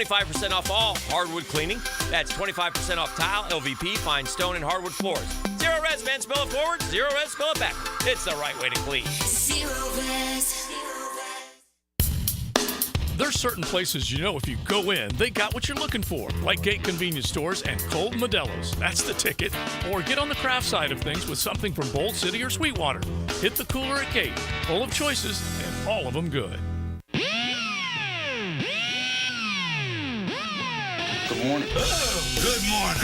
25% off all hardwood cleaning. That's 25% off tile, LVP, fine stone, and hardwood floors. Zero res, man. Spell it forward. Zero res, spell it back. It's the right way to clean. Zero res. There's certain places you know if you go in, they got what you're looking for, like Gate Convenience Stores and Cold Modelo's. That's the ticket. Or get on the craft side of things with something from Bold City or Sweetwater. Hit the cooler at Gate, full of choices and all of them good. Good morning. Oh, good morning.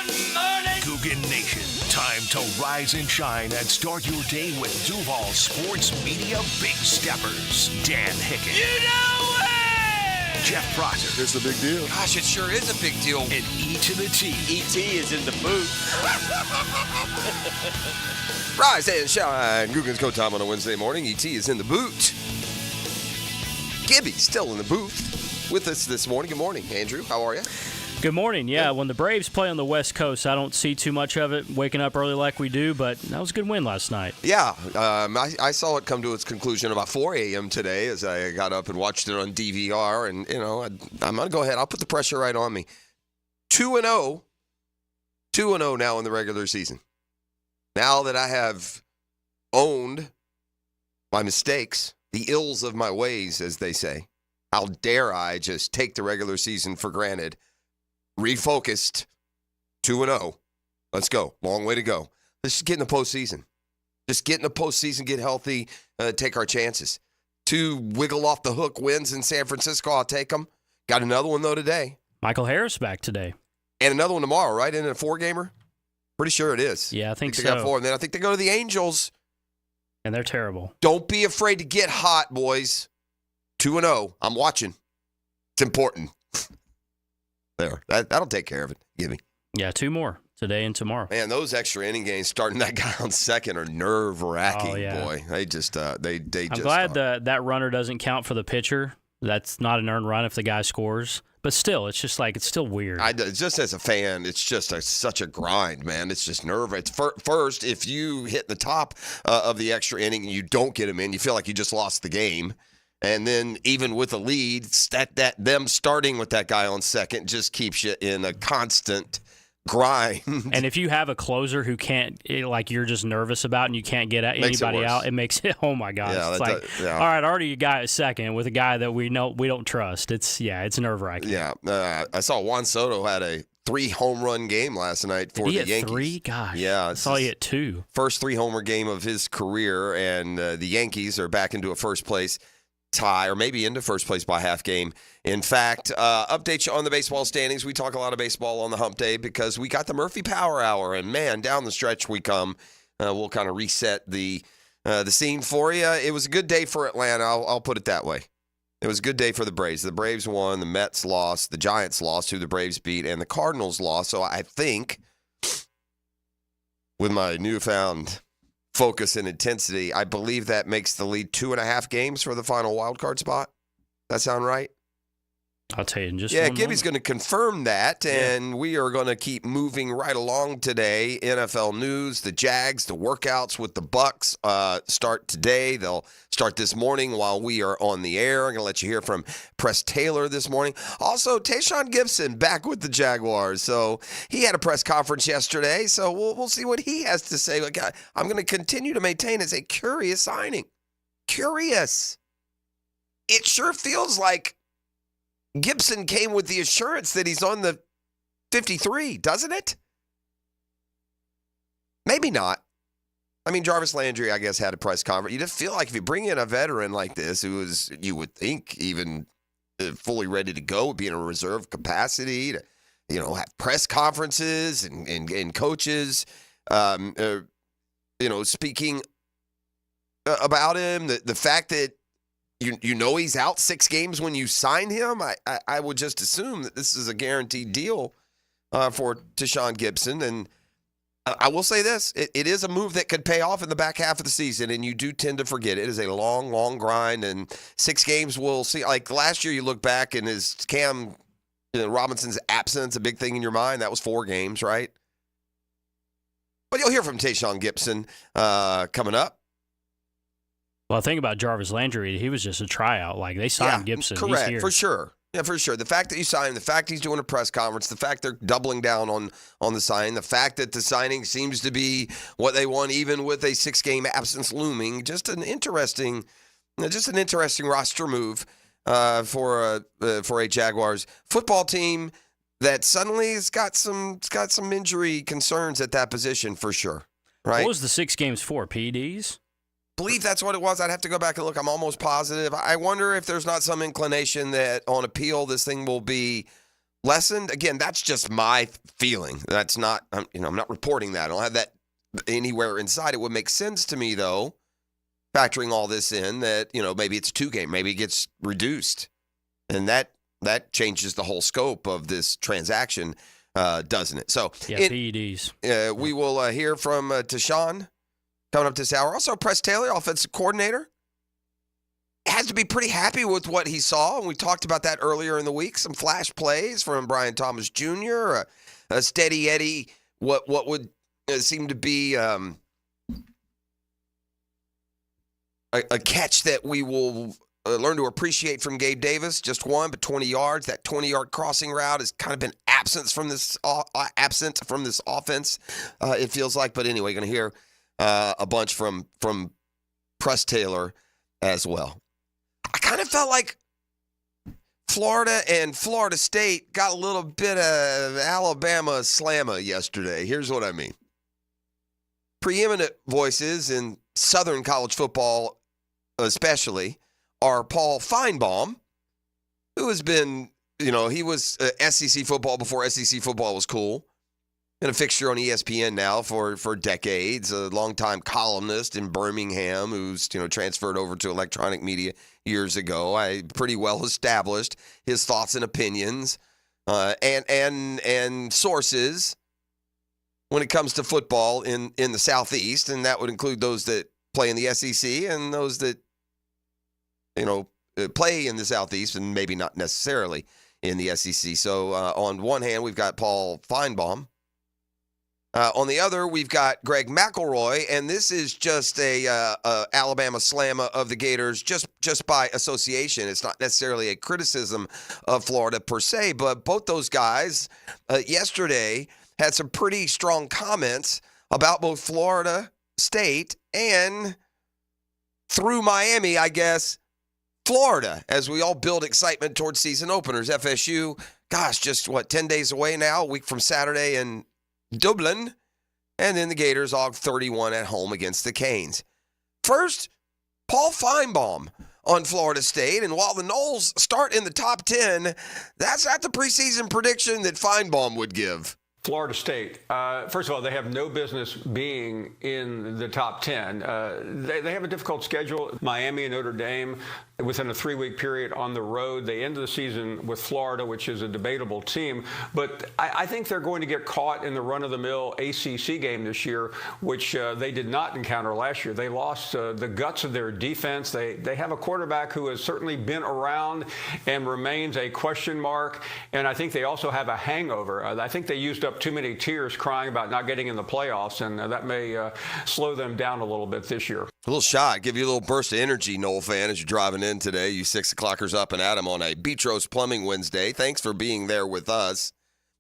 Good morning. Coogan Nation. Time to rise and shine and start your day with Duval Sports Media Big Steppers. Dan Hicken. You know it! Jeff Prosser. It's a big deal. Gosh, it sure is a big deal. And E to the T. E.T. is in the booth. Rise and shine. Guggen's Go Time on a Wednesday morning. E.T. is in the boot. Gibby's still in the booth with us this morning. Good morning, Andrew. How are you? Good morning. Yeah, when the Braves play on the West Coast, I don't see too much of it waking up early like we do, but that was a good win last night. Yeah, I saw it come to its conclusion about 4 a.m. today as I got up and watched it on DVR, and, you know, I'm going to go ahead. I'll put the pressure right on me. 2-0. 2-0 now in the regular season. Now that I have owned my mistakes, the ills of my ways, as they say, how dare I just take the regular season for granted? Refocused, 2-0. Let's go. Long way to go. Let's just get in the postseason. Just get in the postseason, get healthy, take our chances. 2 wiggle off the hook wins in San Francisco. I'll take them. Got another one, though, today. Michael Harris back today. And another one tomorrow, right? Isn't it a 4-gamer? Pretty sure it is. Yeah, I think they so. got 4. And then I think they go to the Angels. And they're terrible. Don't be afraid to get hot, boys. 2-0. I'm watching. It's important. There. That'll take care of it. Give me. Yeah, 2 more today and tomorrow. Man, those extra inning games starting that guy on second are nerve-wracking, Oh, yeah. boy. They just they I'm just glad that runner doesn't count for the pitcher. That's not an earned run if the guy scores. But still, it's just like, it's still weird. Just as a fan, it's just such a grind, man. It's just nerve. It's first, if you hit the top of the extra inning and you don't get him in, you feel like you just lost the game. And then even with a lead, that them starting with that guy on second just keeps you in a constant grind. And if you have a closer who can't, like you're just nervous about and you can't get anybody out, it makes it, oh my gosh. Yeah, it's like, all right, already a guy at second with a guy that we know we don't trust. It's nerve-wracking. Yeah. I saw Juan Soto had a 3 home run game last night for the Yankees. 3? Gosh. Yeah. I saw he hit 2. First 3-homer game of his career, and the Yankees are back into a first place tie, or maybe into first place by half game. In fact, update you on the baseball standings. We talk a lot of baseball on the hump day because we got the Murphy Power Hour, and man, down the stretch we come. We'll kind of reset the scene for you. It was a good day for Atlanta. I'll put it that way. It was a good day for the Braves. The Braves won, the Mets lost, the Giants lost, who the Braves beat, and the Cardinals lost. So I think with my newfound focus and intensity, I believe that makes the lead 2.5 games for the final wild card spot. That sound right? I'll tell you in just Yeah, one Gibby's moment. going to confirm that, and we are going to keep moving right along today. NFL news, the Jags, the workouts with the Bucks start today. They'll start this morning while we are on the air. I'm going to let you hear from Press Taylor this morning. Also, Tayshaun Gibson back with the Jaguars. So he had a press conference yesterday, so we'll see what he has to say. Like, I'm going to continue to maintain it's a curious signing. Curious. It sure feels like Gibson came with the assurance that he's on the 53, doesn't it? Maybe not. I mean, Jarvis Landry, I guess, had a press conference. You just feel like if you bring in a veteran like this who is, you would think, even fully ready to go, would be in a reserve capacity to, have press conferences and coaches, speaking about him. The fact that You know he's out 6 games when you sign him. I would just assume that this is a guaranteed deal for Tayshaun Gibson. And I will say this. It is a move that could pay off in the back half of the season, and you do tend to forget. It is a long, long grind, and 6 games we'll see. Like last year you look back, and is Cam Robinson's absence a big thing in your mind? That was 4 games, right? But you'll hear from Tayshaun Gibson coming up. Well, think about Jarvis Landry. He was just a tryout. Like, they signed Gibson. Correct, He's here. for sure. Yeah, for sure. The fact that you signed him, the fact he's doing a press conference, the fact they're doubling down on the signing, the fact that the signing seems to be what they want, even with a 6-game absence looming, just an interesting roster move for a Jaguars football team that suddenly has got some injury concerns at that position for sure. Right? What was the 6 games for? PEDs? Believe that's what it was. I'd have to go back and look. I'm almost positive. I wonder if there's not some inclination that on appeal this thing will be lessened. Again, that's just my feeling. That's not, I'm not reporting that. I don't have that anywhere inside. It would make sense to me, though, factoring all this in, that, maybe it's a 2-game, maybe it gets reduced. And that changes the whole scope of this transaction, doesn't it? So, yeah, PEDs. We will hear from Tashawn coming up this hour. Also, Press Taylor, offensive coordinator, has to be pretty happy with what he saw. And we talked about that earlier in the week. Some flash plays from Brian Thomas Jr., a steady Eddie, what would seem to be a catch that we will learn to appreciate from Gabe Davis. Just one, but 20 yards. That 20-yard crossing route has kind of been absent from this offense, it feels like. But anyway, going to hear a bunch from Press Taylor as well. I kind of felt like Florida and Florida State got a little bit of Alabama slamma yesterday. Here's what I mean. Preeminent voices in Southern college football especially are Paul Feinbaum, who has been, he was SEC football before SEC football was cool. Been a fixture on ESPN now for decades, a longtime columnist in Birmingham who's, transferred over to electronic media years ago. Pretty well established his thoughts and opinions and sources when it comes to football in the Southeast, and that would include those that play in the SEC and those that, play in the Southeast and maybe not necessarily in the SEC. So on one hand, we've got Paul Feinbaum. On the other, we've got Greg McElroy, and this is just a Alabama slammer of the Gators just by association. It's not necessarily a criticism of Florida per se, but both those guys yesterday had some pretty strong comments about both Florida State and, through Miami, I guess, Florida, as we all build excitement towards season openers. FSU, just 10 days away now, a week from Saturday in Dublin, and then the Gators og 31 at home against the Canes. First, Paul Feinbaum on Florida State, and while the Noles start in the top 10, that's not the preseason prediction that Feinbaum would give. Florida State, first of all, they have no business being in the top 10. They have a difficult schedule. Miami and Notre Dame within a 3-week period on the road. They end the season with Florida, which is a debatable team. But I think they're going to get caught in the run-of-the-mill ACC game this year, which they did not encounter last year. They lost the guts of their defense. They have a quarterback who has certainly been around and remains a question mark. And I think they also have a hangover. I think they used up too many tears crying about not getting in the playoffs, and that may slow them down a little bit this year. A little shot, give you a little burst of energy, Noel fan, as you're driving in today. You 6 o'clockers up and at 'em on a Beatrice Plumbing Wednesday. Thanks for being there with us.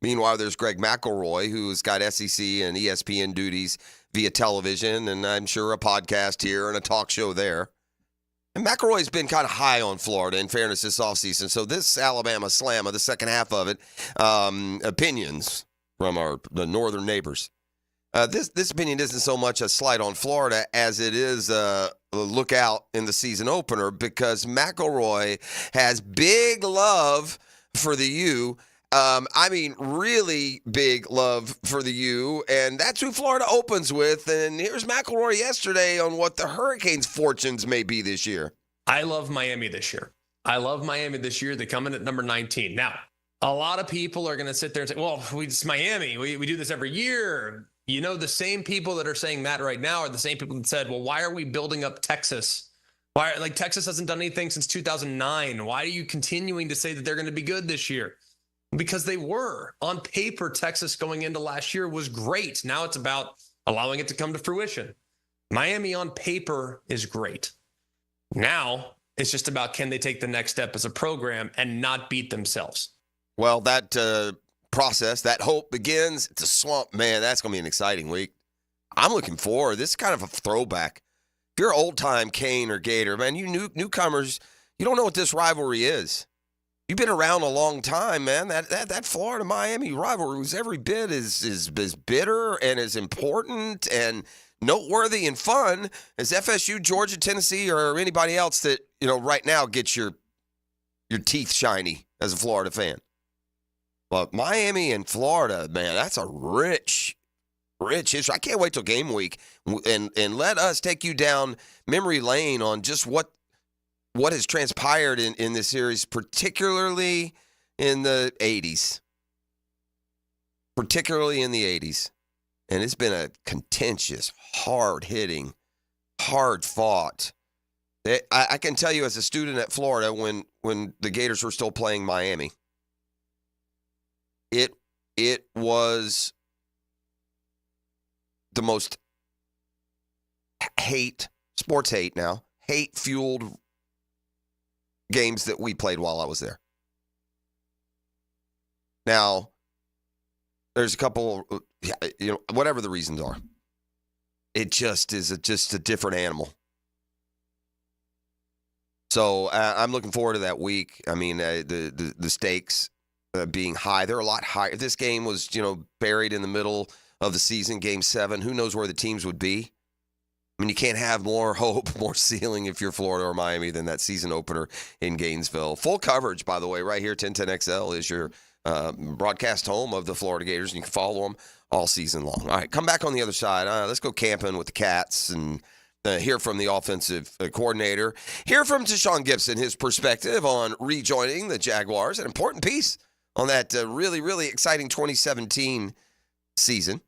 Meanwhile, there's Greg McElroy, who's got SEC and ESPN duties via television, and I'm sure a podcast here and a talk show there. And McElroy's been kind of high on Florida, in fairness, this offseason. So this Alabama slammer, the second half of it, opinions from the northern neighbors. This opinion isn't so much a slight on Florida as it is a look out in the season opener, because McElroy has big love for the U. Really big love for the U, and that's who Florida opens with. And here's McElroy yesterday on what the Hurricanes' fortunes may be this year. I love Miami this year. They come in at number 19. Now, a lot of people are going to sit there and say, well, it's Miami. We do this every year. The same people that are saying that right now are the same people that said, well, why are we building up Texas? Texas hasn't done anything since 2009. Why are you continuing to say that they're going to be good this year? Because they were. On paper, Texas going into last year was great. Now it's about allowing it to come to fruition. Miami on paper is great. Now It's just about, can they take the next step as a program and not beat themselves? Well, that process, that hope begins. It's a swamp. Man, that's going to be an exciting week. I'm looking forward. This is kind of a throwback. If you're old-time Cane or Gator, man, you newcomers, you don't know what this rivalry is. You've been around a long time, man. That Florida-Miami rivalry was every bit as bitter and as important and noteworthy and fun as FSU, Georgia, Tennessee, or anybody else that, right now gets your teeth shiny as a Florida fan. But Miami and Florida, man, that's a rich history. I can't wait till game week and let us take you down memory lane on just what has transpired in this series, particularly in the 80s. And it's been a contentious, hard-hitting, hard-fought. I can tell you as a student at Florida when the Gators were still playing Miami, it was the most sports hate-fueled games that we played while I was there. Now, there's a couple, whatever the reasons are, it just is just a different animal. So I'm looking forward to that week. I mean, the stakes being high, they're a lot higher. This game was, buried in the middle of the season, Game 7. Who knows where the teams would be? I mean, you can't have more hope, more ceiling if you're Florida or Miami than that season opener in Gainesville. Full coverage, by the way, right here. 1010XL is your broadcast home of the Florida Gators. And you can follow them all season long. All right, come back on the other side. Let's go camping with the Cats and hear from the offensive coordinator. Hear from Deshaun Gibson, his perspective on rejoining the Jaguars, an important piece on that really, really exciting 2017 season.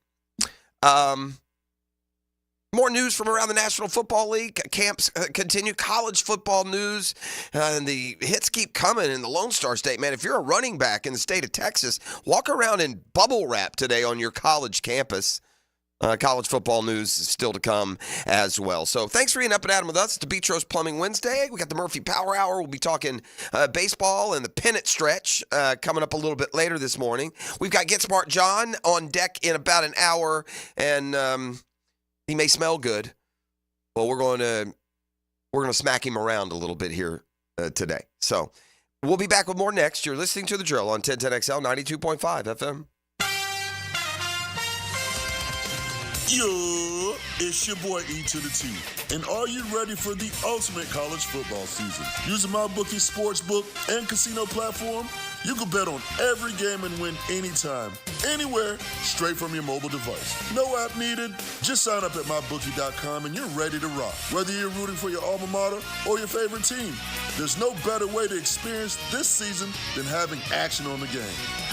More news from around the National Football League. Camps continue. College football news. And the hits keep coming in the Lone Star State. Man, if you're a running back in the state of Texas, walk around in bubble wrap today on your college campus. College football news is still to come as well. So thanks for being up and at 'em with us. It's the Beach Rose Plumbing Wednesday. We got the Murphy Power Hour. We'll be talking baseball and the pennant stretch coming up a little bit later this morning. We've got Get Smart John on deck in about an hour, and he may smell good. Well, we're going to smack him around a little bit here today. So we'll be back with more next. You're listening to The Drill on 1010XL 92.5 FM. Yo, it's your boy E to the T. And are you ready for the ultimate college football season? Using my bookie sportsbook and casino platform, you can bet on every game and win anytime, anywhere, straight from your mobile device. No app needed. Just sign up at mybookie.com and you're ready to rock. Whether you're rooting for your alma mater or your favorite team, there's no better way to experience this season than having action on the game.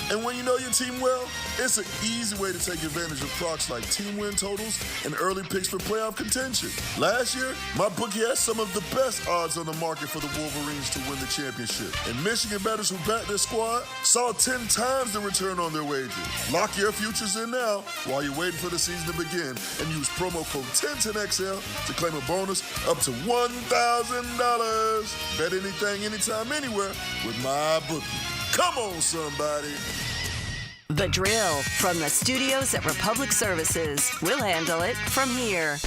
And when you know your team well, it's an easy way to take advantage of procs like team win totals and early picks for playoff contention. Last year, my bookie had some of the best odds on the market for the Wolverines to win the championship. And Michigan bettors who backed their squad saw 10 times the return on their wager. Lock your futures in now while you're waiting for the season to begin and use promo code 1010XL to claim a bonus up to $1,000. Bet anything, anytime, anywhere with my bookie. Come on, somebody. The Drill from the studios at Republic Services. We'll handle it from here.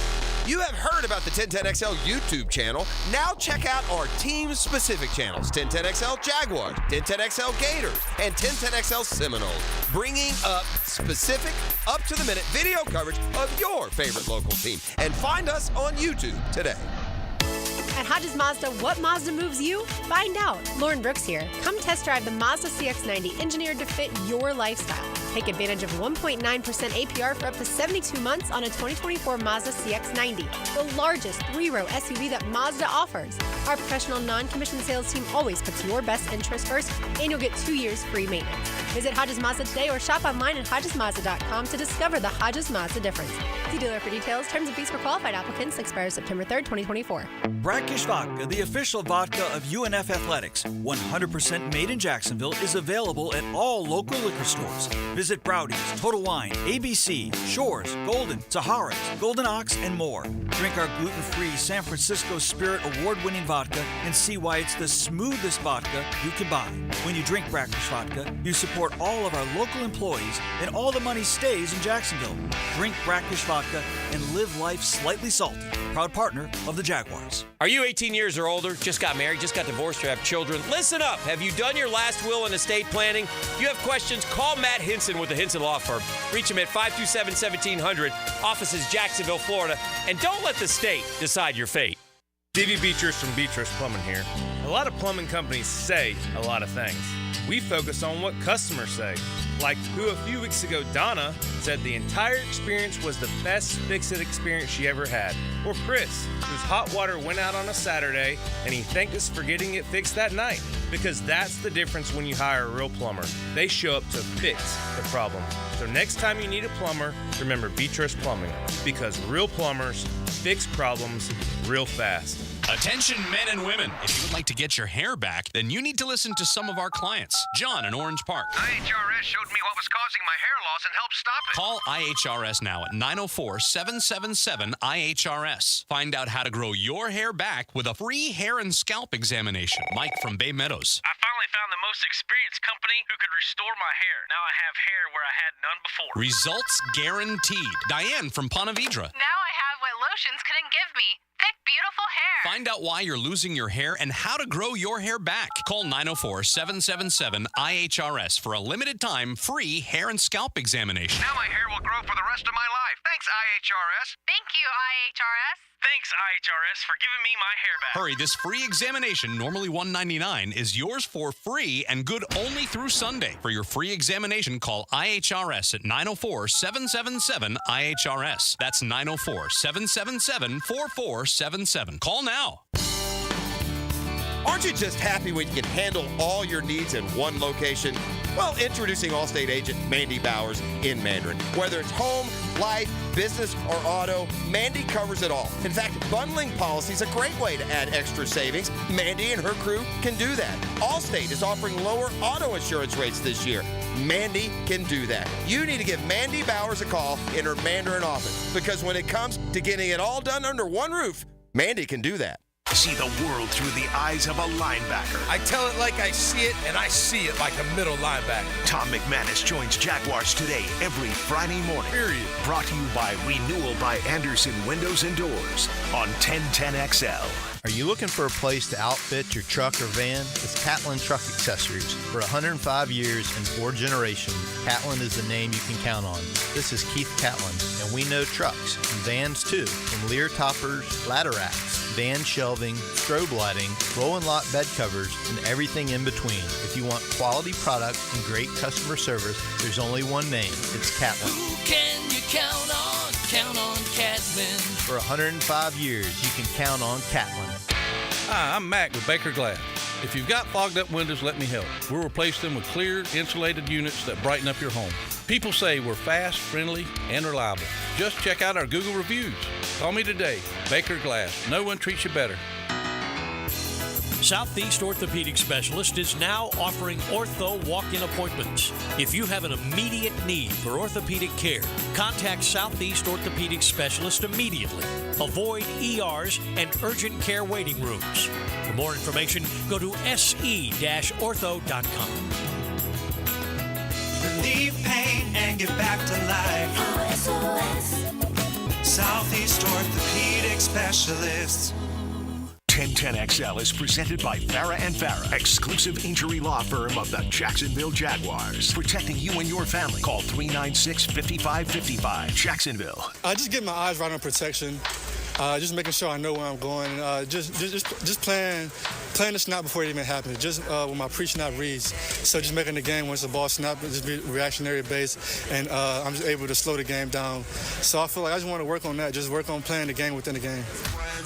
You have heard about the 1010XL YouTube channel. Now check out our team-specific channels, 1010XL Jaguars, 1010XL Gator, and 1010XL Seminoles, bringing up specific, up-to-the-minute video coverage of your favorite local team. And find us on YouTube today. At Hodges Mazda, what Mazda moves you? Find out. Lauren Brooks here. Come test drive the Mazda CX-90, engineered to fit your lifestyle. Take advantage of 1.9% APR for up to 72 months on a 2024 Mazda CX-90, the largest three-row SUV that Mazda offers. Our professional non-commissioned sales team always puts your best interest first, and you'll get 2 years free maintenance. Visit Hodges Mazda today or shop online at HodgesMazda.com to discover the Hodges Mazda difference. See dealer for details. Terms and fees for qualified applicants expire September 3rd, 2024. Brackish Vodka, the official vodka of UNF Athletics, 100% made in Jacksonville, is available at all local liquor stores. Visit Browdy's, Total Wine, ABC, Shores, Golden, Sahara's, Golden Ox, and more. Drink our gluten-free San Francisco Spirit award-winning vodka and see why it's the smoothest vodka you can buy. When you drink Brackish Vodka, you support all of our local employees and all the money stays in Jacksonville. Drink Brackish Vodka and live life slightly salty. Proud partner of the Jaguars. Are you 18 years or older, just got married, just got divorced, or have children? Listen up. Have you done your last will and estate planning? If you have questions, call Matt Hinson with the Hinson Law Firm. Reach him at 527-1700, offices Jacksonville, Florida. And don't let the state decide your fate. Stevie Beatrice from Beatrice Plumbing here. A lot of plumbing companies say a lot of things. We focus on what customers say. Like who a few weeks ago, Donna, said the entire experience was the best fix-it experience she ever had. Or Chris, whose hot water went out on a Saturday and he thanked us for getting it fixed that night. Because that's the difference when you hire a real plumber. They show up to fix the problem. So next time you need a plumber, remember Beatrice Plumbing. Because real plumbers fix problems real fast. Attention men and women. If you would like to get your hair back, then you need to listen to some of our clients. John in Orange Park. IHRS showed me what was causing my hair loss and helped stop it. Call IHRS now at 904-777-IHRS. Find out how to grow your hair back with a free hair and scalp examination. Mike from Bay Meadows. I finally found the most experienced company who could restore my hair. Now I have hair where I had none before. Results guaranteed. Diane from Ponte Vedra. Now I have what lotions couldn't give me. Thick, beautiful hair. Find out why you're losing your hair and how to grow your hair back. Call 904-777-IHRS for a limited time free hair and scalp examination. Now my hair will grow for the rest of my life. Thanks, IHRS. Thank you, IHRS. Thanks, IHRS, for giving me my hair back. Hurry, this free examination, normally $199, is yours for free and good only through Sunday. For your free examination, call IHRS at 904-777-IHRS. That's 904-777-4477. Call now. Aren't you just happy when you can handle all your needs in one location? Well, introducing Allstate agent Mandy Bowers in Mandarin. Whether it's home, life, business, or auto, Mandy covers it all. In fact, bundling policy is a great way to add extra savings. Mandy and her crew can do that. Allstate is offering lower auto insurance rates this year. Mandy can do that. You need to give Mandy Bowers a call in her Mandarin office, because when it comes to getting it all done under one roof, Mandy can do that. See the world through the eyes of a linebacker. I tell it like I see it, and I see it like a middle linebacker. Tom McManus joins Jaguars Today every Friday morning. Period. Brought to you by Renewal by Anderson Windows and Doors on 1010XL. Are you looking for a place to outfit your truck or van? It's Catlin Truck Accessories. For 105 years and 4 generations, Catlin is the name you can count on. This is Keith Catlin, and we know trucks and vans too, from Lear toppers, ladder racks, van shelving, strobe lighting, roll and lock bed covers, and everything in between. If you want quality product and great customer service, there's only one name. It's Catlin. Who can you count on? Count on Catlin. For 105 years, you can count on Catlin. Hi, I'm Mac with Baker Glass. If you've got fogged up windows, let me help. We'll replace them with clear, insulated units that brighten up your home. People say we're fast, friendly, and reliable. Just check out our Google reviews. Call me today. Baker Glass. No one treats you better. Southeast Orthopedic Specialist is now offering ortho walk-in appointments. If you have an immediate need for orthopedic care, contact Southeast Orthopedic Specialist immediately. Avoid ERs and urgent care waiting rooms. For more information, go to se-ortho.com. Relieve pain and get back to life. Southeast Orthopedic Specialists. 1010XL is presented by Farah & Farah, exclusive injury law firm of the Jacksonville Jaguars. Protecting you and your family. Call 396-5555. Jacksonville. Just get my eyes right on protection. Just making sure I know where I'm going. Just playing the snap before it even happens. Just when my pre-snap reads. So just making the game once the ball snaps, just be reactionary based, and I'm just able to slow the game down. So I feel like I just want to work on that. Just work on playing the game within the game.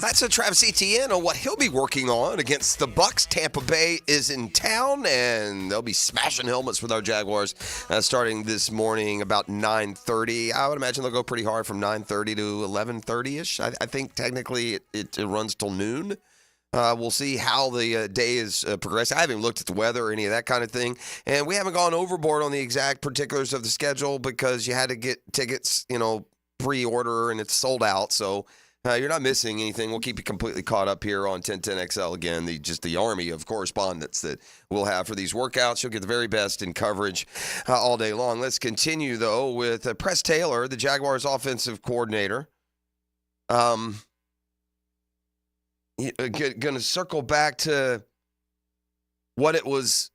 That's a Travis Etienne on what he'll be working on against the Bucs. Tampa Bay is in town, and they'll be smashing helmets with our Jaguars starting this morning about 9:30. I would imagine they'll go pretty hard from 9:30 to 11:30-ish. I think technically it runs till noon. We'll see how the day is progressing. I haven't looked at the weather or any of that kind of thing. And we haven't gone overboard on the exact particulars of the schedule because you had to get tickets, pre-order, and it's sold out. So you're not missing anything. We'll keep you completely caught up here on 1010XL again, the army of correspondents that we'll have for these workouts. You'll get the very best in coverage all day long. Let's continue, though, with Press Taylor, the Jaguars offensive coordinator. Going to circle back to what it was.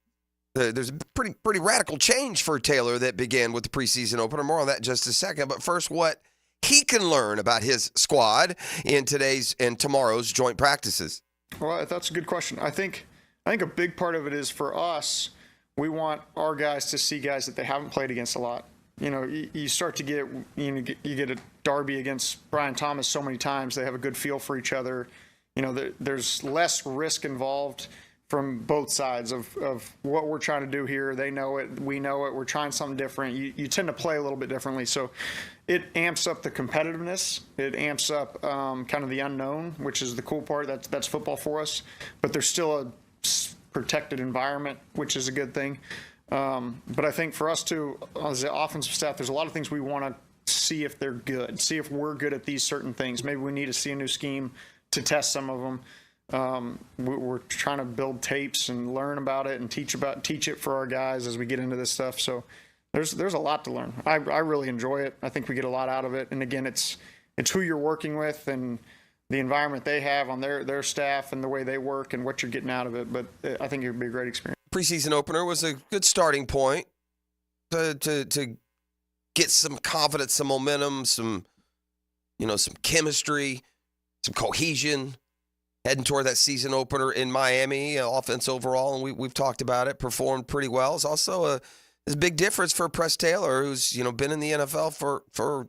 There's a pretty radical change for Taylor that began with the preseason opener. More on that in just a second. But first, what he can learn about his squad in today's and tomorrow's joint practices. Well, that's a good question. I think a big part of it is for us, we want our guys to see guys that they haven't played against a lot. You start to get, you get a derby against Brian Thomas so many times. They have a good feel for each other. There's less risk involved from both sides of what we're trying to do here. They know it. We know it. We're trying something different. You tend to play a little bit differently. So it amps up the competitiveness. It amps up kind of the unknown, which is the cool part. That's football for us. But there's still a protected environment, which is a good thing. But I think for us, too, as the offensive staff, there's a lot of things we want to see if they're good, see if we're good at these certain things. Maybe we need to see a new scheme to test some of them. We're trying to build tapes and learn about it and teach it for our guys as we get into this stuff. So there's a lot to learn. I really enjoy it. I think we get a lot out of it. And again, it's who you're working with and the environment they have on their staff and the way they work and what you're getting out of it. But I think it would be a great experience. Preseason opener was a good starting point to get some confidence, some momentum, some chemistry, some cohesion. Heading toward that season opener in Miami, offense overall, and we've talked about it, performed pretty well. It's also a big difference for Press Taylor, who's been in the NFL for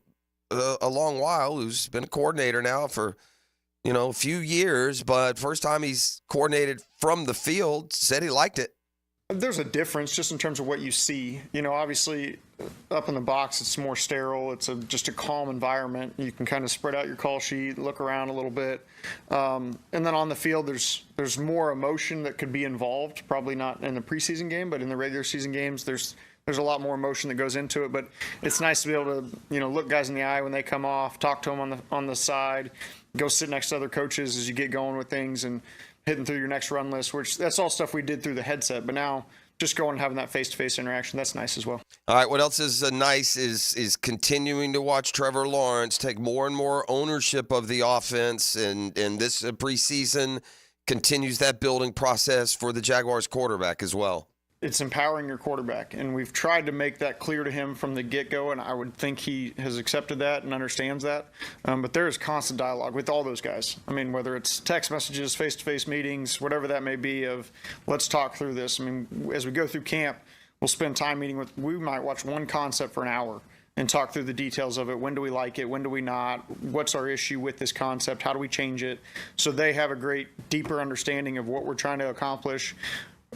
a long while, who's been a coordinator now for a few years, but first time he's coordinated from the field, said he liked it. There's a difference just in terms of what you see. Obviously, up in the box, it's more sterile. It's just a calm environment. You can kind of spread out your call sheet, look around a little bit. And then on the field, there's more emotion that could be involved. Probably not in the preseason game, but in the regular season games, there's a lot more emotion that goes into it. But it's nice to be able to look guys in the eye when they come off, talk to them on the side, go sit next to other coaches as you get going with things and hitting through your next run list, which that's all stuff we did through the headset. But now just going and having that face-to-face interaction, that's nice as well. All right, what else is nice is continuing to watch Trevor Lawrence take more and more ownership of the offense, and this preseason continues that building process for the Jaguars quarterback as well. It's empowering your quarterback, and we've tried to make that clear to him from the get-go, and I would think he has accepted that and understands that. But there is constant dialogue with all those guys. I mean, whether it's text messages, face-to-face meetings, whatever that may be of let's talk through this. I mean, as we go through camp, we'll spend time meeting we might watch one concept for an hour and talk through the details of it. When do we like it? When do we not? What's our issue with this concept? How do we change it? So they have a great, deeper understanding of what we're trying to accomplish.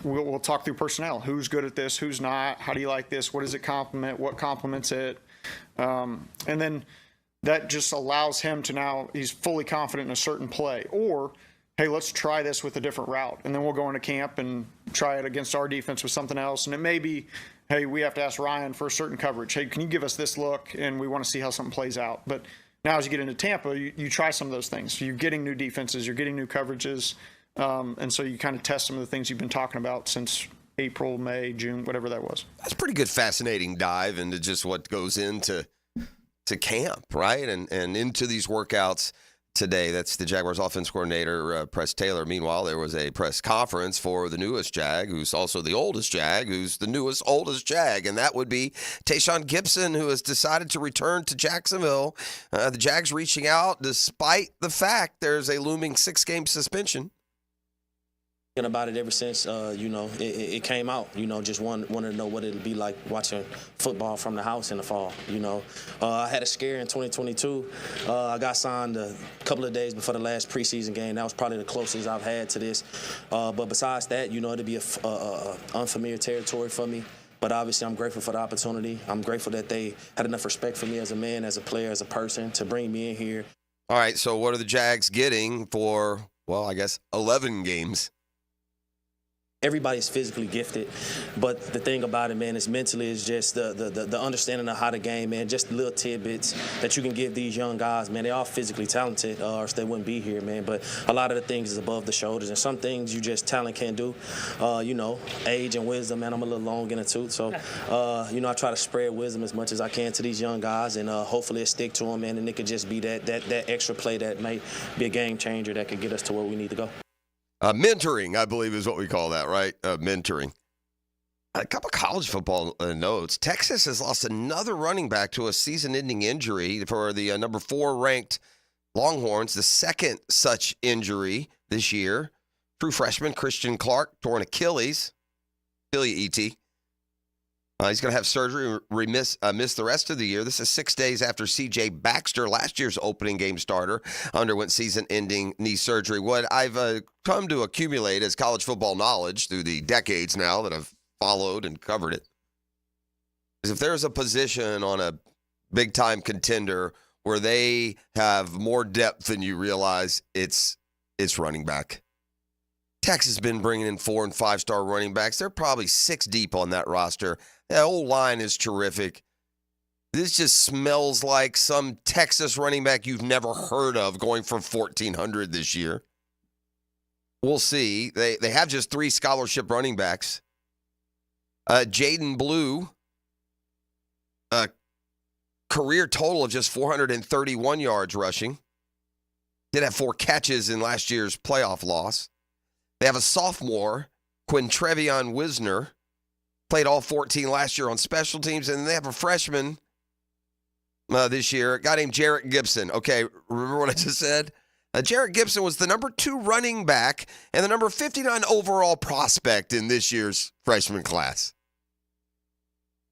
We'll talk through personnel. Who's good at this? Who's not? How do you like this? What does it complement? What complements it? And then that just allows him to now he's fully confident in a certain play. Or, hey, let's try this with a different route. And then we'll go into camp and try it against our defense with something else. And it may be, hey, we have to ask Ryan for a certain coverage. Hey, can you give us this look? And we want to see how something plays out. But now as you get into Tampa, you try some of those things. You're getting new defenses. You're getting new coverages. And so you kind of test some of the things you've been talking about since April, May, June, whatever that was. That's a pretty good, fascinating dive into just what goes into camp, right? And into these workouts today. That's the Jaguars offense coordinator, Press Taylor. Meanwhile, there was a press conference for the newest Jag, who's also the oldest Jag, who's the newest, oldest Jag, and that would be Tayshaun Gibson, who has decided to return to Jacksonville. The Jags reaching out despite the fact there's a looming 6-game suspension. About it ever since, it came out, just wanted to know what it'd be like watching football from the house in the fall, I had a scare in 2022. I got signed a couple of days before the last preseason game. That was probably the closest I've had to this. But besides that, it'd be a unfamiliar territory for me. But obviously, I'm grateful for the opportunity. I'm grateful that they had enough respect for me as a man, as a player, as a person to bring me in here. All right, so what are the Jags getting for I guess 11 games. Everybody's physically gifted, but the thing about it, man, is mentally is just the understanding of how the game, man, just little tidbits that you can give these young guys, man. They're all physically talented, or else they wouldn't be here, man. But a lot of the things is above the shoulders, and some things you just talent can't do. Age and wisdom, man, I'm a little long in the tooth, so I try to spread wisdom as much as I can to these young guys, and hopefully it stick to them, man, and it could just be that extra play that may be a game changer that could get us to where we need to go. Mentoring, I believe, is what we call that, right? Mentoring. A couple college football notes. Texas has lost another running back to a season-ending injury for the number 4 ranked Longhorns, the second such injury this year. True freshman Christian Clark torn Achilles, ET. He's going to have surgery and miss the rest of the year. This is 6 days after C.J. Baxter, last year's opening game starter, underwent season-ending knee surgery. What I've come to accumulate as college football knowledge through the decades now that I've followed and covered it is if there's a position on a big-time contender where they have more depth than you realize, it's running back. Texas has been bringing in 4- and 5-star running backs. They're probably 6 deep on that roster. That whole line is terrific. This just smells like some Texas running back you've never heard of going for 1,400 this year. We'll see. They have just 3 scholarship running backs. Jaden Blue, a career total of just 431 yards rushing. Did have 4 catches in last year's playoff loss. They have a sophomore, Quintrevion Wisner, played all 14 last year on special teams, and they have a freshman this year, a guy named Jarrett Gibson. Okay, remember what I just said? Jarrett Gibson was the number 2 running back and the number 59 overall prospect in this year's freshman class.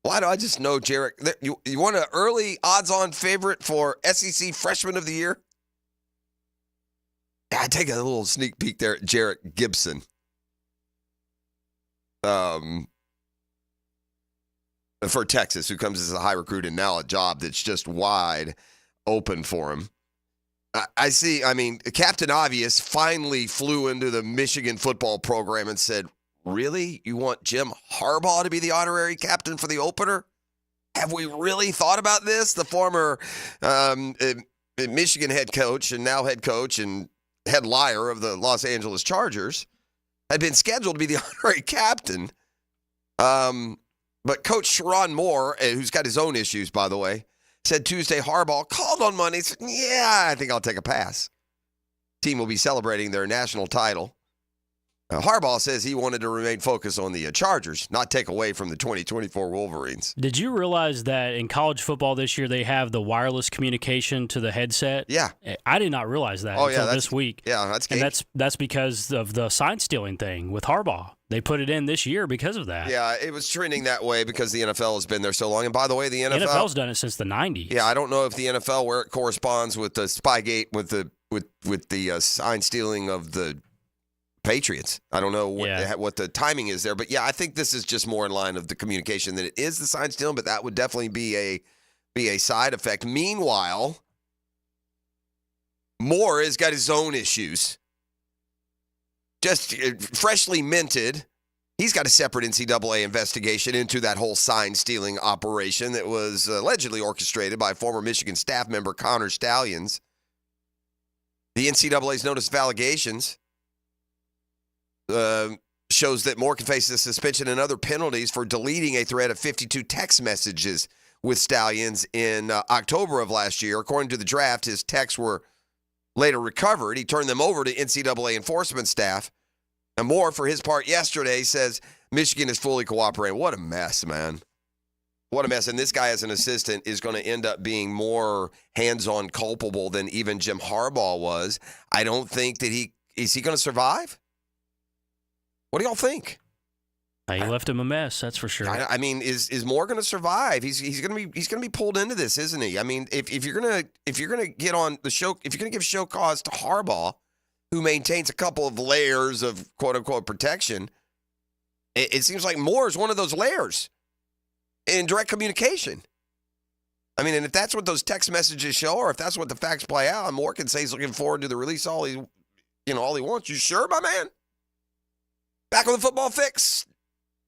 Why do I just know Jarrett? You want an early odds-on favorite for SEC Freshman of the Year? I take a little sneak peek there at Jarrett Gibson. For Texas, who comes as a high recruit and now a job that's just wide open for him. Captain Obvious finally flew into the Michigan football program and said, really? You want Jim Harbaugh to be the honorary captain for the opener? Have we really thought about this? The former Michigan head coach and now head coach and head liar of the Los Angeles Chargers had been scheduled to be the honorary captain. But Coach Sharon Moore, who's got his own issues, by the way, said Tuesday Harbaugh called on Monday and said, yeah, I think I'll take a pass. Team will be celebrating their national title. Harbaugh says he wanted to remain focused on the Chargers, not take away from the 2024 Wolverines. Did you realize that in college football this year they have the wireless communication to the headset? Yeah. I did not realize that until this week. Yeah, that's and that's because of the sign stealing thing with Harbaugh. They put it in this year because of that. Yeah, it was trending that way because the NFL has been there so long. And by the way, the NFL's done it since the 90s. Yeah, I don't know if the NFL, where it corresponds with the Spygate, with the sign stealing of the Patriots. I don't know what the timing is there. But, yeah, I think this is just more in line of the communication than it is the sign stealing, but that would definitely be a side effect. Meanwhile, Moore has got his own issues. Just freshly minted, he's got a separate NCAA investigation into that whole sign-stealing operation that was allegedly orchestrated by former Michigan staff member Connor Stalions. The NCAA's notice of allegations shows that Moore can face a suspension and other penalties for deleting a thread of 52 text messages with Stalions in October of last year. According to the draft, his texts were later recovered. He turned them over to NCAA enforcement staff. And Moore, for his part yesterday, says Michigan is fully cooperating. What a mess, man. What a mess. And this guy as an assistant is going to end up being more hands-on culpable than even Jim Harbaugh was. I don't think that is he going to survive? What do y'all think? He left him a mess, that's for sure. I mean, is Moore going to survive? He's going to be pulled into this, isn't he? I mean, if you're going to get on the show, if you're going to give show cause to Harbaugh, who maintains a couple of layers of quote unquote protection, it seems like Moore is one of those layers in direct communication. I mean, and if that's what those text messages show, or if that's what the facts play out, Moore can say he's looking forward to the release all he wants. You sure, my man? Back on the Football Fix.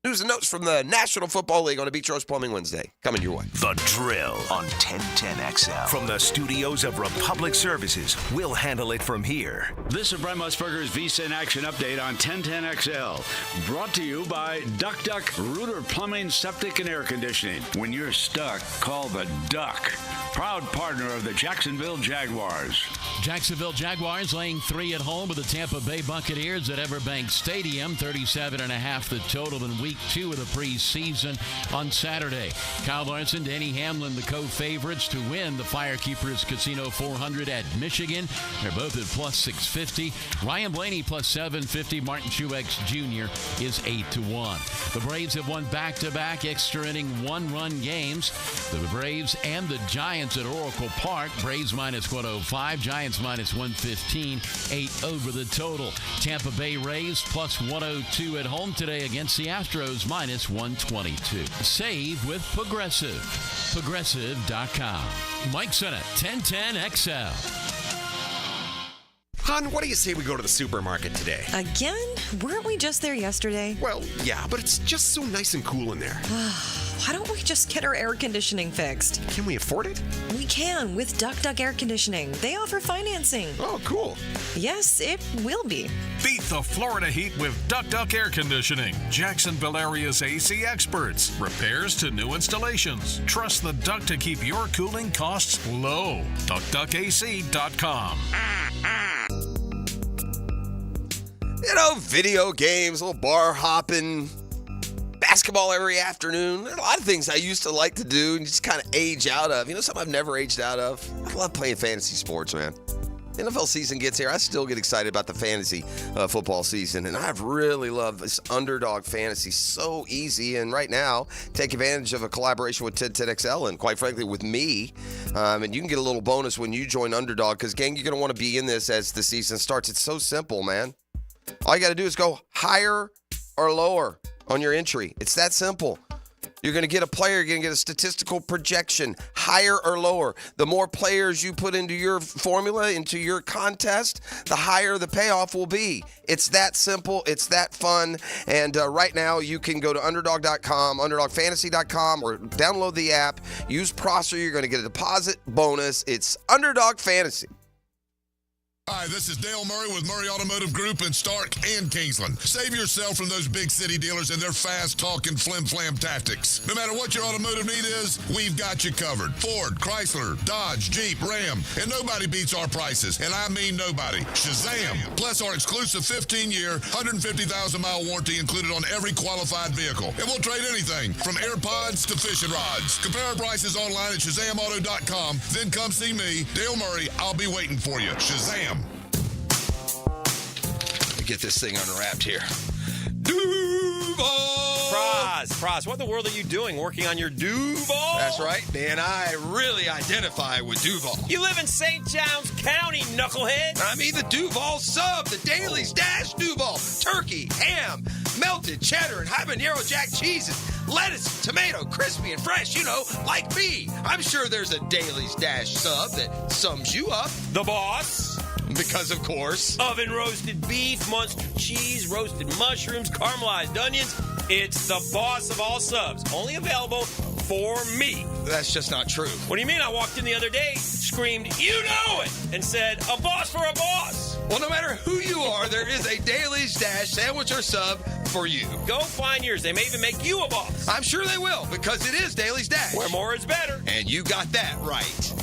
News and notes from the National Football League on a Beach Roast Plumbing Wednesday. Coming your way. The Drill on 1010XL. From the studios of Republic Services, we'll handle it from here. This is Brent Musburger's VSIN Action Update on 1010XL. Brought to you by Duck Duck Rooter Plumbing, Septic, and Air Conditioning. When you're stuck, call the Duck. Proud partner of the Jacksonville Jaguars. Jacksonville Jaguars laying 3 at home with the Tampa Bay Buccaneers at Everbank Stadium. 37.5 the total in week 2 of the preseason on Saturday. Kyle Larson, Danny Hamlin, the co-favorites to win the Firekeepers Casino 400 at Michigan. They're both at plus 650. Ryan Blaney plus 750. Martin Truex Jr. is 8-1. The Braves have won back-to-back extra inning 1-run games. The Braves and the Giants at Oracle Park. Braves minus 105. Giants minus 115. 8 over the total. Tampa Bay Rays plus 102 at home today against the Astros minus 122. Save with Progressive. Progressive.com. Mike Sennett, 1010XL. Hon, what do you say we go to the supermarket today? Again? Weren't we just there yesterday? Well, yeah, but it's just so nice and cool in there. Why don't we just get our air conditioning fixed? Can we afford it? We can with Duck Duck Air Conditioning. They offer financing. Oh, cool. Yes, it will be. Beat the Florida heat with Duck Duck Air Conditioning. Jacksonville area's AC experts. Repairs to new installations. Trust the Duck to keep your cooling costs low. DuckDuckAC.com. Video games, a little bar hopping, basketball every afternoon. A lot of things I used to like to do and just kind of age out of. Something I've never aged out of? I love playing fantasy sports, man. NFL season gets here. I still get excited about the fantasy football season, and I've really loved this underdog fantasy. So easy, and right now, take advantage of a collaboration with 1010XL and, quite frankly, with me. And you can get a little bonus when you join Underdog because, gang, you're going to want to be in this as the season starts. It's so simple, man. All you got to do is go higher or lower on your entry. It's that simple. You're going to get a player. You're going to get a statistical projection, higher or lower. The more players you put into your formula, into your contest, the higher the payoff will be. It's that simple. It's that fun. And right now, you can go to underdog.com, underdogfantasy.com, or download the app. Use Prosser. You're going to get a deposit bonus. It's Underdog Fantasy. Hi, this is Dale Murray with Murray Automotive Group in Stark and Kingsland. Save yourself from those big city dealers and their fast-talking flim-flam tactics. No matter what your automotive need is, we've got you covered. Ford, Chrysler, Dodge, Jeep, Ram, and nobody beats our prices, and I mean nobody. Shazam! Plus our exclusive 15-year, 150,000-mile warranty included on every qualified vehicle. And we'll trade anything from AirPods to fishing rods. Compare our prices online at ShazamAuto.com. Then come see me, Dale Murray. I'll be waiting for you. Shazam! Get this thing unwrapped here. Duval! Praz, what in the world are you doing working on your Duval? That's right, Dan. I really identify with Duval. You live in St. Johns County, knucklehead. I mean the Duval sub, the Dailies Dash Duval. Turkey, ham, melted cheddar, and habanero jack cheeses. Lettuce, tomato, crispy and fresh, like me. I'm sure there's a Dailies Dash sub that sums you up. The boss. Because, of course, oven roasted beef, Munster cheese, roasted mushrooms, caramelized onions. It's the boss of all subs. Only available for me. That's just not true. What do you mean? I walked in the other day, screamed, "You know it!" and said, "A boss for a boss." Well, no matter who you are, there is a Dailies Dash sandwich or sub for you. Go find yours. They may even make you a boss. I'm sure they will, because it is Dailies Dash. Where more is better. And you got that right.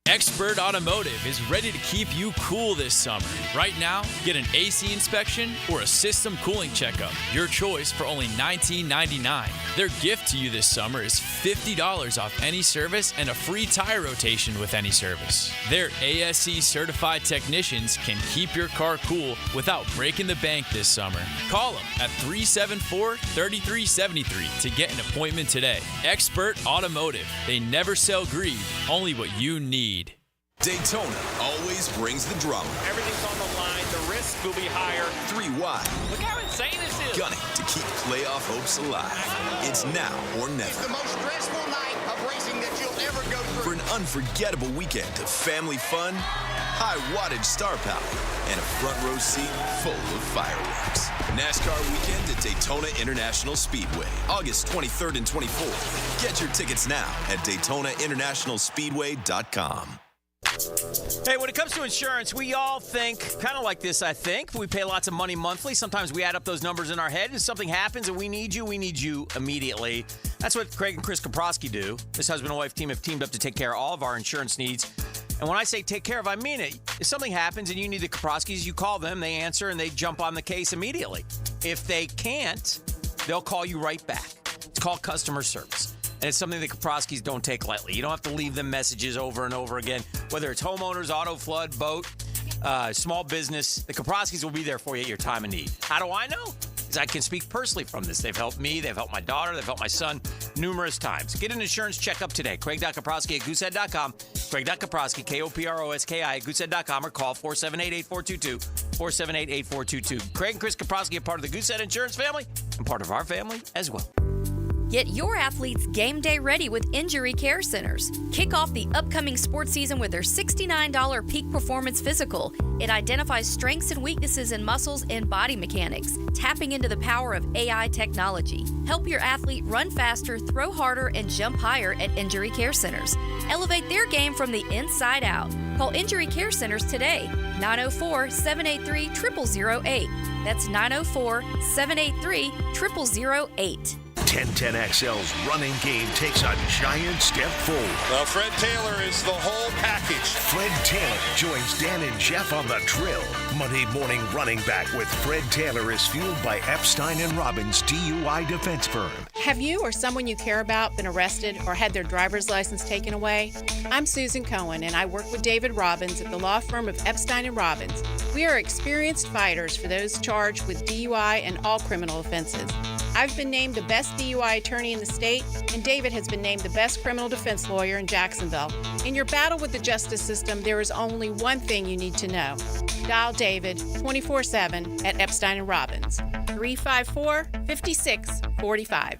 Expert Automotive is ready to keep you cool this summer. Right now, get an AC inspection or a system cooling checkup. Your choice for only $19.99. Their gift to you this summer is $50 off any service and a free tire rotation with any service. Their ASE certified technicians can keep your car cool without breaking the bank this summer. Call them at 374-3373 to get an appointment today. Expert Automotive. They never sell greed, only what you need. Daytona always brings the drama. Everything's on the line. The risk will be higher. 3 wide. Look how insane this is. gunning to keep playoff hopes alive. It's now or never. It's the most stressful night of racing that you'll ever go through. For an unforgettable weekend of family fun, high wattage star power, and a front row seat full of fireworks. NASCAR weekend at Daytona International Speedway, August 23rd and 24th. Get your tickets now at DaytonaInternationalSpeedway.com. Hey, when it comes to insurance, we all think kind of like this, I think. We pay lots of money monthly. Sometimes we add up those numbers in our head. If something happens and we need you immediately. That's what Craig and Chris Kaprowski do. This husband and wife team have teamed up to take care of all of our insurance needs. And when I say take care of, I mean it. If something happens and you need the Kaprowskis, you call them, they answer, and they jump on the case immediately. If they can't, they'll call you right back. It's called customer service. And it's something the Kaprowskis don't take lightly. You don't have to leave them messages over and over again. Whether it's homeowners, auto, flood, boat, small business, the Kaprowskis will be there for you at your time of need. How do I know? Because I can speak personally from this. They've helped me. They've helped my daughter. They've helped my son numerous times. Get an insurance checkup today. Craig.Kaprowski at goosehead.com. Craig.Kaprowski, K-O-P-R-O-S-K-I at goosehead.com or call 478-8422. 478-8422. Craig and Chris Kaprowski are part of the Goosehead Insurance family and part of our family as well. Get your athletes game day ready with Injury Care Centers. Kick off the upcoming sports season with their $69 Peak Performance Physical. It identifies strengths and weaknesses in muscles and body mechanics, tapping into the power of AI technology. Help your athlete run faster, throw harder, and jump higher at Injury Care Centers. Elevate their game from the inside out. Call Injury Care Centers today, 904-783-0008. That's 904-783-0008. 1010XL's running game takes a giant step forward. Well, Fred Taylor is the whole package. Fred Taylor joins Dan and Jeff on the drill. Monday morning running back with Fred Taylor is fueled by Epstein & Robbins DUI defense firm. Have you or someone you care about been arrested or had their driver's license taken away? I'm Susan Cohen, and I work with David Robbins at the law firm of Epstein & Robbins. We are experienced fighters for those charged with DUI and all criminal offenses. I've been named the best DUI attorney in the state, and David has been named the best criminal defense lawyer in Jacksonville. In your battle with the justice system, there is only one thing you need to know. Dial David 24/7 at Epstein & Robbins, 354-5645.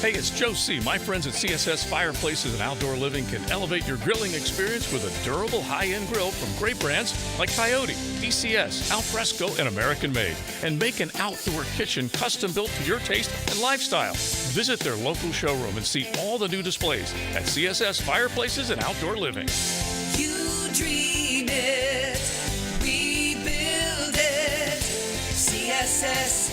Hey, it's Joe C. My friends at CSS Fireplaces and Outdoor Living can elevate your grilling experience with a durable, high-end grill from great brands like Coyote, DCS, Alfresco, and American Made, and make an outdoor kitchen custom-built to your taste and lifestyle. Visit their local showroom and see all the new displays at CSS Fireplaces and Outdoor Living. You dream it, we build it. CSS.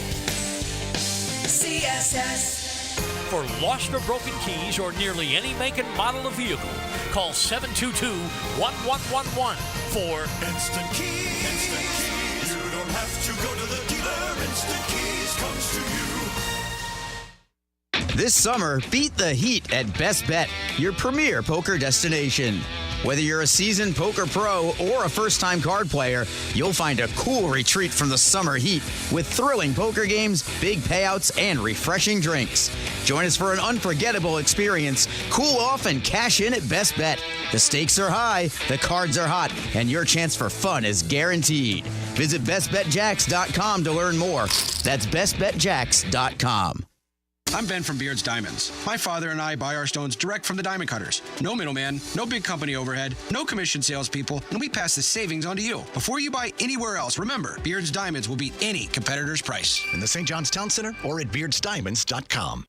For lost or broken keys or nearly any make and model of vehicle, call 722-1111 for Instant Keys. Instant Keys. You don't have to go to the dealer. Instant Keys comes to you. This summer, beat the heat at Best Bet, your premier poker destination. Whether you're a seasoned poker pro or a first-time card player, you'll find a cool retreat from the summer heat with thrilling poker games, big payouts, and refreshing drinks. Join us for an unforgettable experience. Cool off and cash in at Best Bet. The stakes are high, the cards are hot, and your chance for fun is guaranteed. Visit bestbetjacks.com to learn more. That's bestbetjacks.com. I'm Ben from Beard's Diamonds. My father and I buy our stones direct from the diamond cutters. No middleman, no big company overhead, no commission salespeople, and we pass the savings on to you. Before you buy anywhere else, remember, Beard's Diamonds will beat any competitor's price. In the St. John's Town Center or at beardsdiamonds.com.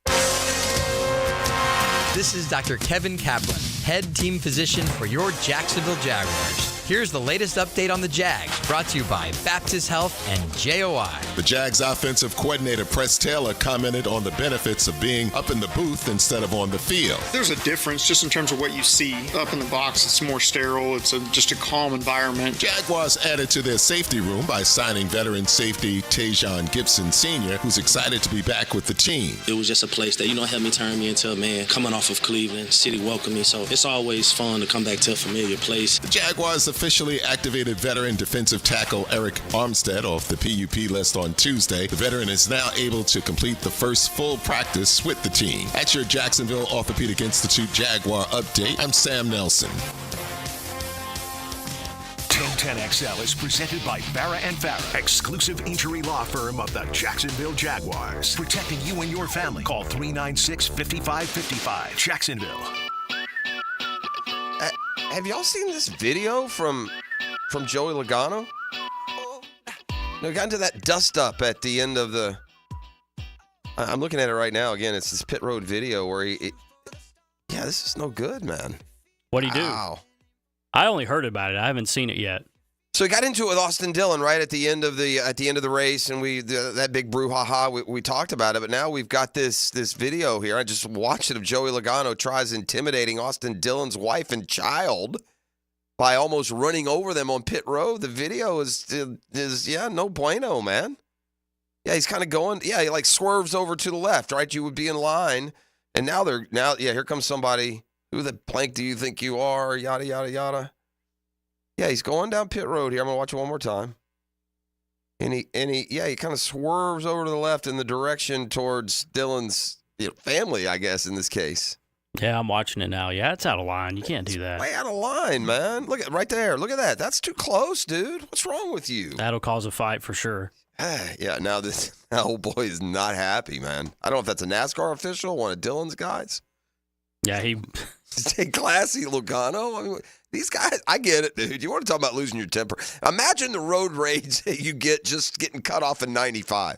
This is Dr. Kevin Kaplan, head team physician for your Jacksonville Jaguars. Here's the latest update on the Jags, brought to you by Baptist Health and JOI. The Jags offensive coordinator, Press Taylor, commented on the benefits of being up in the booth instead of on the field. There's a difference just in terms of what you see. Up in the box, it's more sterile. It's just a calm environment. Jaguars added to their safety room by signing veteran safety Tajon Gibson Sr., who's excited to be back with the team. It was just a place that, helped me turn me into a man. Coming off of Cleveland, city welcomed me, so it's always fun to come back to a familiar place. The Jaguars officially activated veteran defensive tackle Eric Armstead off the PUP list on Tuesday. The veteran is now able to complete the first full practice with the team. At your Jacksonville Orthopedic Institute Jaguar update, I'm Sam Nelson. 1010XL is presented by Farah and Farah, exclusive injury law firm of the Jacksonville Jaguars. Protecting you and your family. Call 396-5555. Jacksonville. Have y'all seen this video from Joey Logano? We got into that dust-up at the end of the... I'm looking at it right now. Again, it's this pit road video where this is no good, man. What'd he do? I only heard about it. I haven't seen it yet. So he got into it with Austin Dillon right at the end of the race, and that big brouhaha. We talked about it, but now we've got this video here. I just watched it of Joey Logano tries intimidating Austin Dillon's wife and child by almost running over them on pit road. The video is no bueno, man. Yeah, he's kind of going. Yeah, he like swerves over to the left, right? You would be in line, and now here comes somebody. Who the plank do you think you are? Yada yada yada. Yeah, he's going down pit road here. I'm gonna watch it one more time. And he kind of swerves over to the left in the direction towards Dillon's family, I guess, in this case. Yeah, I'm watching it now. Yeah, it's out of line. You can't do that. Way out of line, man. Look at right there. Look at that. That's too close, dude. What's wrong with you? That'll cause a fight for sure. Yeah, now this old boy is not happy, man. I don't know if that's a NASCAR official, one of Dillon's guys. Yeah, Stay classy, Logano. I mean, these guys, I get it, dude. You want to talk about losing your temper. Imagine the road rage that you get just getting cut off in 95.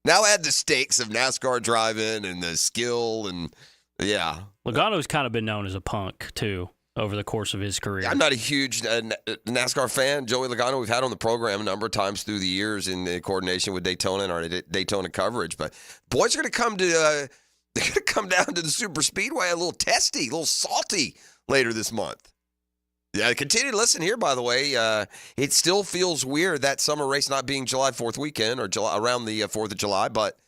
Now add the stakes of NASCAR driving and the skill and, yeah. Logano's kind of been known as a punk, too, over the course of his career. I'm not a huge NASCAR fan. Joey Logano, we've had on the program a number of times through the years in coordination with Daytona and our Daytona coverage. But boys are going to come to... They're going to come down to the super speedway a little testy, a little salty later this month. Yeah, continue to listen here, by the way. It still feels weird, that summer race not being July 4th weekend or around the 4th of July. But,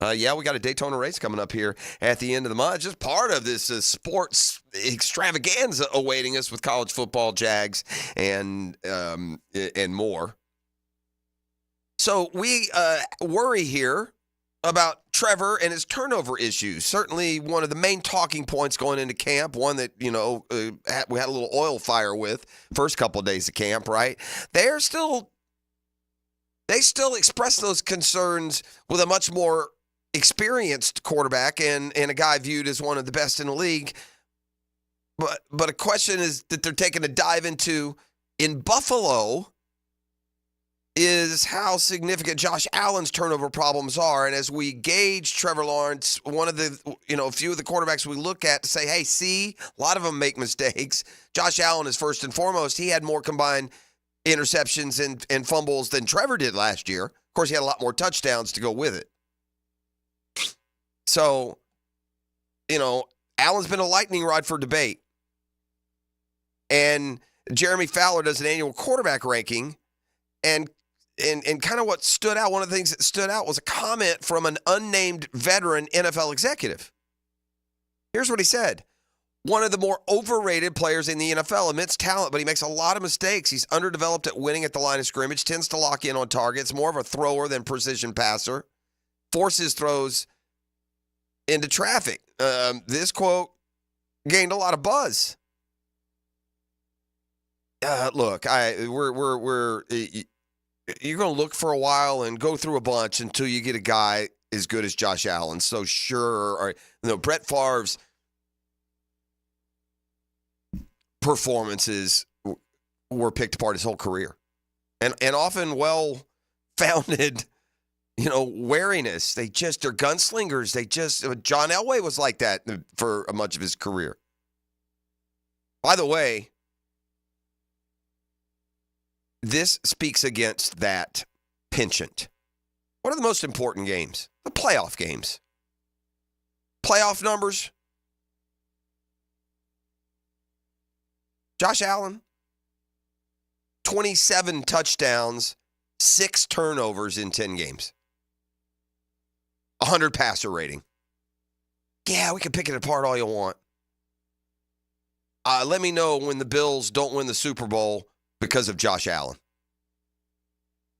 we got a Daytona race coming up here at the end of the month. Just part of this sports extravaganza awaiting us with college football, Jags, and more. So we worry here about Trevor and his turnover issues. Certainly one of the main talking points going into camp, one that, we had a little oil fire with first couple of days of camp, right? They still express those concerns with a much more experienced quarterback and a guy viewed as one of the best in the league. But a question is that they're taking a dive into in Buffalo is how significant Josh Allen's turnover problems are. And as we gauge Trevor Lawrence, one of the, a few of the quarterbacks we look at to say, hey, see, a lot of them make mistakes. Josh Allen is first and foremost. He had more combined interceptions and fumbles than Trevor did last year. Of course, he had a lot more touchdowns to go with it. So, Allen's been a lightning rod for debate. And Jeremy Fowler does an annual quarterback ranking, and kind of what stood out, one of the things that stood out was a comment from an unnamed veteran NFL executive. Here's what he said. One of the more overrated players in the NFL, immense talent, but he makes a lot of mistakes. He's underdeveloped at winning at the line of scrimmage, tends to lock in on targets, more of a thrower than precision passer, forces throws into traffic. This quote gained a lot of buzz. Look, you're going to look for a while and go through a bunch until you get a guy as good as Josh Allen. So sure, Brett Favre's performances were picked apart his whole career, and often well-founded, wariness. They're gunslingers. John Elway was like that for much of his career. By the way, this speaks against that penchant. What are the most important games? The playoff games. Playoff numbers. Josh Allen, 27 touchdowns, 6 turnovers in 10 games. 100 passer rating. Yeah, we can pick it apart all you want. Let me know when the Bills don't win the Super Bowl because of Josh Allen.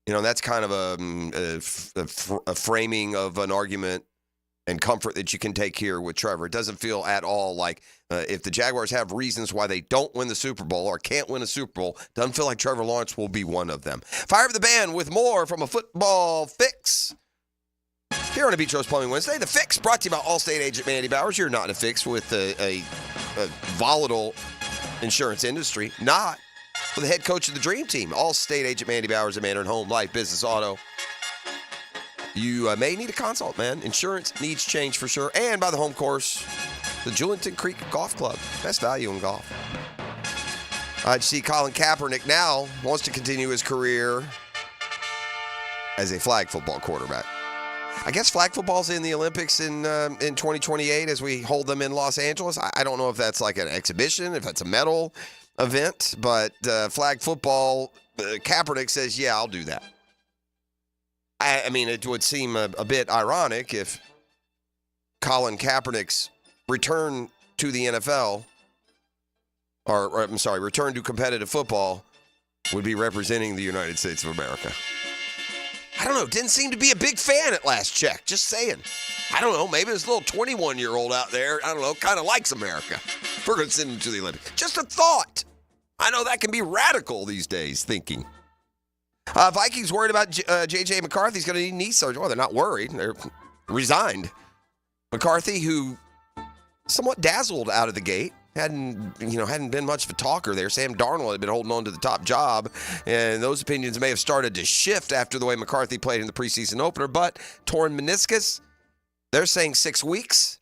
That's kind of a framing of an argument and comfort that you can take here with Trevor. It doesn't feel at all like if the Jaguars have reasons why they don't win the Super Bowl or can't win a Super Bowl, doesn't feel like Trevor Lawrence will be one of them. Fire up the band with more from a football fix. Here on a Beach Rose Plumbing Wednesday, The Fix brought to you by Allstate agent Mandy Bowers. You're not in a fix with a volatile insurance industry. Not with the head coach of the Dream Team, Allstate agent Mandy Bowers, a Mandarin Home, Life, Business, Auto. You may need a consult, man. Insurance needs change for sure. And by the home course, the Julington Creek Golf Club. Best value in golf. You see Colin Kaepernick now wants to continue his career as a flag football quarterback. I guess flag football's in the Olympics in 2028 as we hold them in Los Angeles. I don't know if that's like an exhibition, if that's a medal event, but flag football, Kaepernick says, yeah, I'll do that. I mean, it would seem a bit ironic if Colin Kaepernick's return to the NFL, or I'm sorry, return to competitive football would be representing the United States of America. I don't know. Didn't seem to be a big fan at last check. Just saying. I don't know. Maybe this little 21-year-old out there, I don't know, kind of likes America. We're going to send him to the Olympics. Just a thought. I know that can be radical these days, thinking. Vikings worried about J.J. McCarthy's going to need knee surgery. Well, they're not worried. They're resigned. McCarthy, who somewhat dazzled out of the gate, hadn't been much of a talker there. Sam Darnold had been holding on to the top job, and those opinions may have started to shift after the way McCarthy played in the preseason opener. But torn meniscus, they're saying 6 weeks.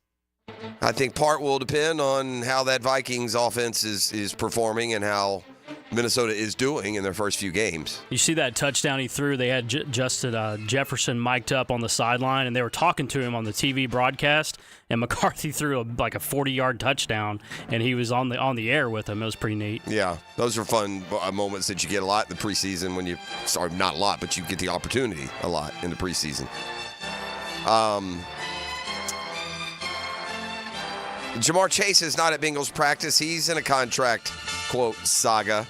I think part will depend on how that Vikings offense is performing and how Minnesota is doing in their first few games. You see that touchdown he threw? They had Justin Jefferson mic'd up on the sideline, and they were talking to him on the TV broadcast. And McCarthy threw a 40-yard touchdown, and he was on the air with him. It was pretty neat. Yeah, those are fun moments that you get a lot in the preseason when not a lot, but you get the opportunity a lot in the preseason. Jamar Chase is not at Bengals practice. He's in a contract, quote, saga.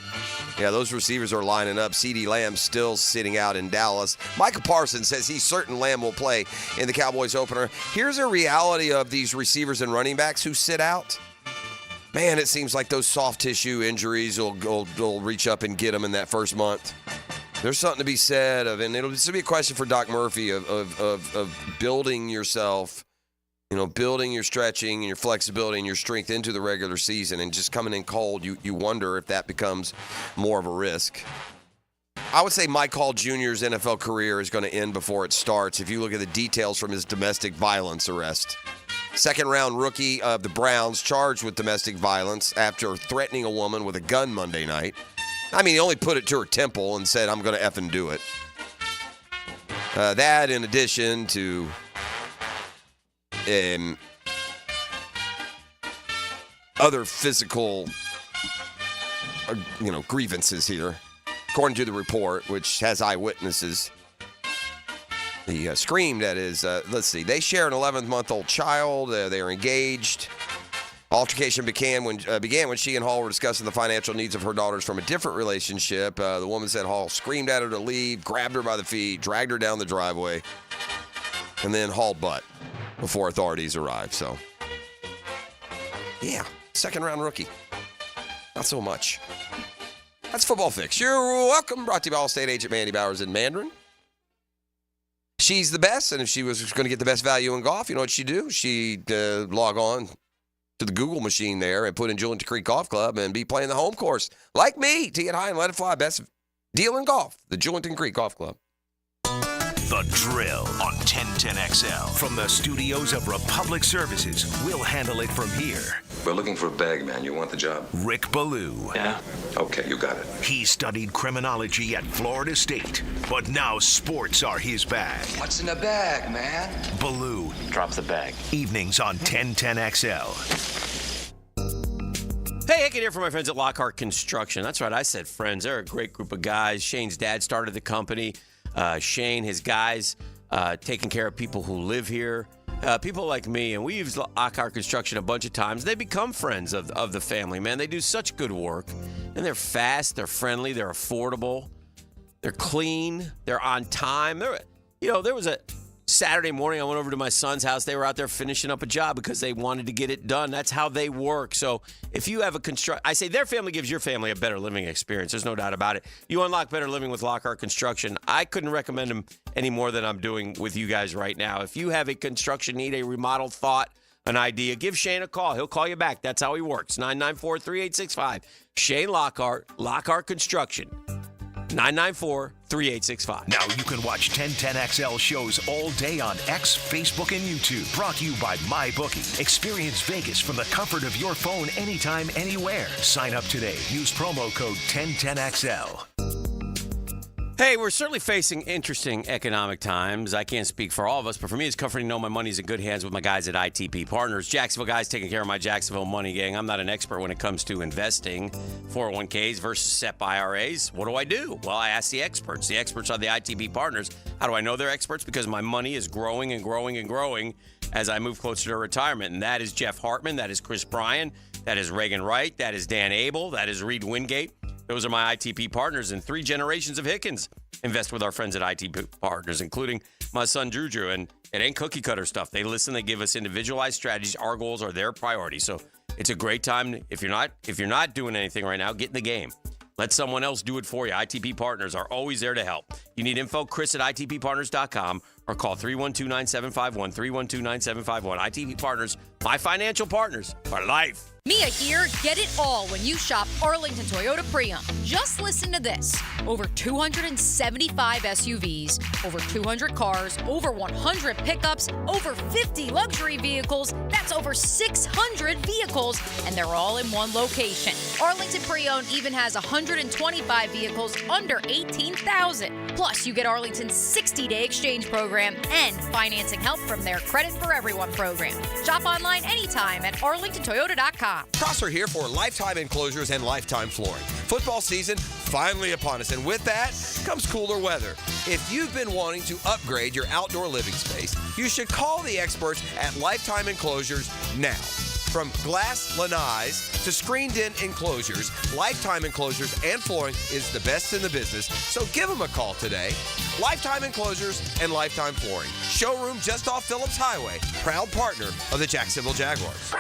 Yeah, those receivers are lining up. CeeDee Lamb still sitting out in Dallas. Micah Parsons says he's certain Lamb will play in the Cowboys opener. Here's a reality of these receivers and running backs who sit out. Man, it seems like those soft tissue injuries will reach up and get them in that first month. There's something to be said of, and it'll be a question for Doc Murphy of building yourself, building your stretching and your flexibility and your strength into the regular season, and just coming in cold, you wonder if that becomes more of a risk. I would say Mike Hall Jr.'s NFL career is going to end before it starts if you look at the details from his domestic violence arrest. Second-round rookie of the Browns charged with domestic violence after threatening a woman with a gun Monday night. I mean, he only put it to her temple and said, I'm going to effing do it. That in addition to other physical, grievances here. According to the report, which has eyewitnesses, he screamed at his, they share an 11-month-old child. They are engaged. Altercation began when she and Hall were discussing the financial needs of her daughters from a different relationship. The woman said Hall screamed at her to leave, grabbed her by the feet, dragged her down the driveway, and then hauled butt before authorities arrived. So, yeah, second-round rookie. Not so much. That's Football Fix. You're welcome. Brought to you by Allstate agent Mandy Bowers in Mandarin. She's the best, and if she was going to get the best value in golf, you know what she'd do? She'd log on to the Google machine there and put in Julington Creek Golf Club and be playing the home course. Like me, tee it high and let it fly. Best deal in golf, the Julington Creek Golf Club. The Drill on 1010XL. From the studios of Republic Services, we'll handle it from here. We're looking for a bag man. You want the job? Rick Ballou. Yeah? Okay, you got it. He studied criminology at Florida State, but now sports are his bag. What's in the bag, man? Ballou. Drop the bag. Evenings on 1010XL. Hey, Hicken here from my friends at Lockhart Construction. That's right, I said friends. They're a great group of guys. Shane's dad started the company. Shane, his guys, taking care of people who live here, people like me, and we use Lockhart Construction a bunch of times. They become friends of the family, man. They do such good work, and they're fast, they're friendly, they're affordable, they're clean, they're on time. There was a Saturday morning, I went over to my son's house. They were out there finishing up a job because they wanted to get it done. That's how they work. So if you have I say their family gives your family a better living experience. There's no doubt about it. You unlock better living with Lockhart Construction. I couldn't recommend them any more than I'm doing with you guys right now. If you have a construction need, a remodel thought, an idea, give Shane a call. He'll call you back. That's how he works. 994-3865. Shane Lockhart, Lockhart Construction. 994-3865. Now you can watch 1010XL shows all day on X, Facebook, and YouTube. Brought to you by MyBookie. Experience Vegas from the comfort of your phone anytime, anywhere. Sign up today. Use promo code 1010XL. Hey, we're certainly facing interesting economic times. I can't speak for all of us, but for me, it's comforting to know my money's in good hands with my guys at ITP Partners. Jacksonville guys taking care of my Jacksonville money gang. I'm not an expert when it comes to investing, 401ks versus SEP IRAs. What do I do? Well, I ask the experts. The experts are the ITP Partners. How do I know they're experts? Because my money is growing and growing and growing as I move closer to retirement. And that is Jeff Hartman. That is Chris Bryan. That is Reagan Wright. That is Dan Abel. That is Reed Wingate. Those are my ITP partners and 3 generations of Hickens invest with our friends at ITP Partners, including my son, Drew. And it ain't cookie cutter stuff. They listen. They give us individualized strategies. Our goals are their priority. So it's a great time. If you're not doing anything right now, get in the game. Let someone else do it for you. ITP Partners are always there to help. You need info, Chris at ITPPartners.com or call 312-9751, 312-9751. ITP Partners, my financial partners for life. Mia here. Get it all when you shop Arlington Toyota Pre-Owned. Just listen to this. Over 275 SUVs, over 200 cars, over 100 pickups, over 50 luxury vehicles. That's over 600 vehicles, and they're all in one location. Arlington Pre-Owned even has 125 vehicles under $18,000. Plus, you get Arlington's 60-day exchange program and financing help from their Credit for Everyone program. Shop online anytime at arlingtontoyota.com. Prosser here for Lifetime Enclosures and Lifetime Flooring. Football season finally upon us, and with that comes cooler weather. If you've been wanting to upgrade your outdoor living space, you should call the experts at Lifetime Enclosures now. From glass lanais to screened-in enclosures, Lifetime Enclosures and Flooring is the best in the business, so give them a call today. Lifetime Enclosures and Lifetime Flooring. Showroom just off Phillips Highway. Proud partner of the Jacksonville Jaguars.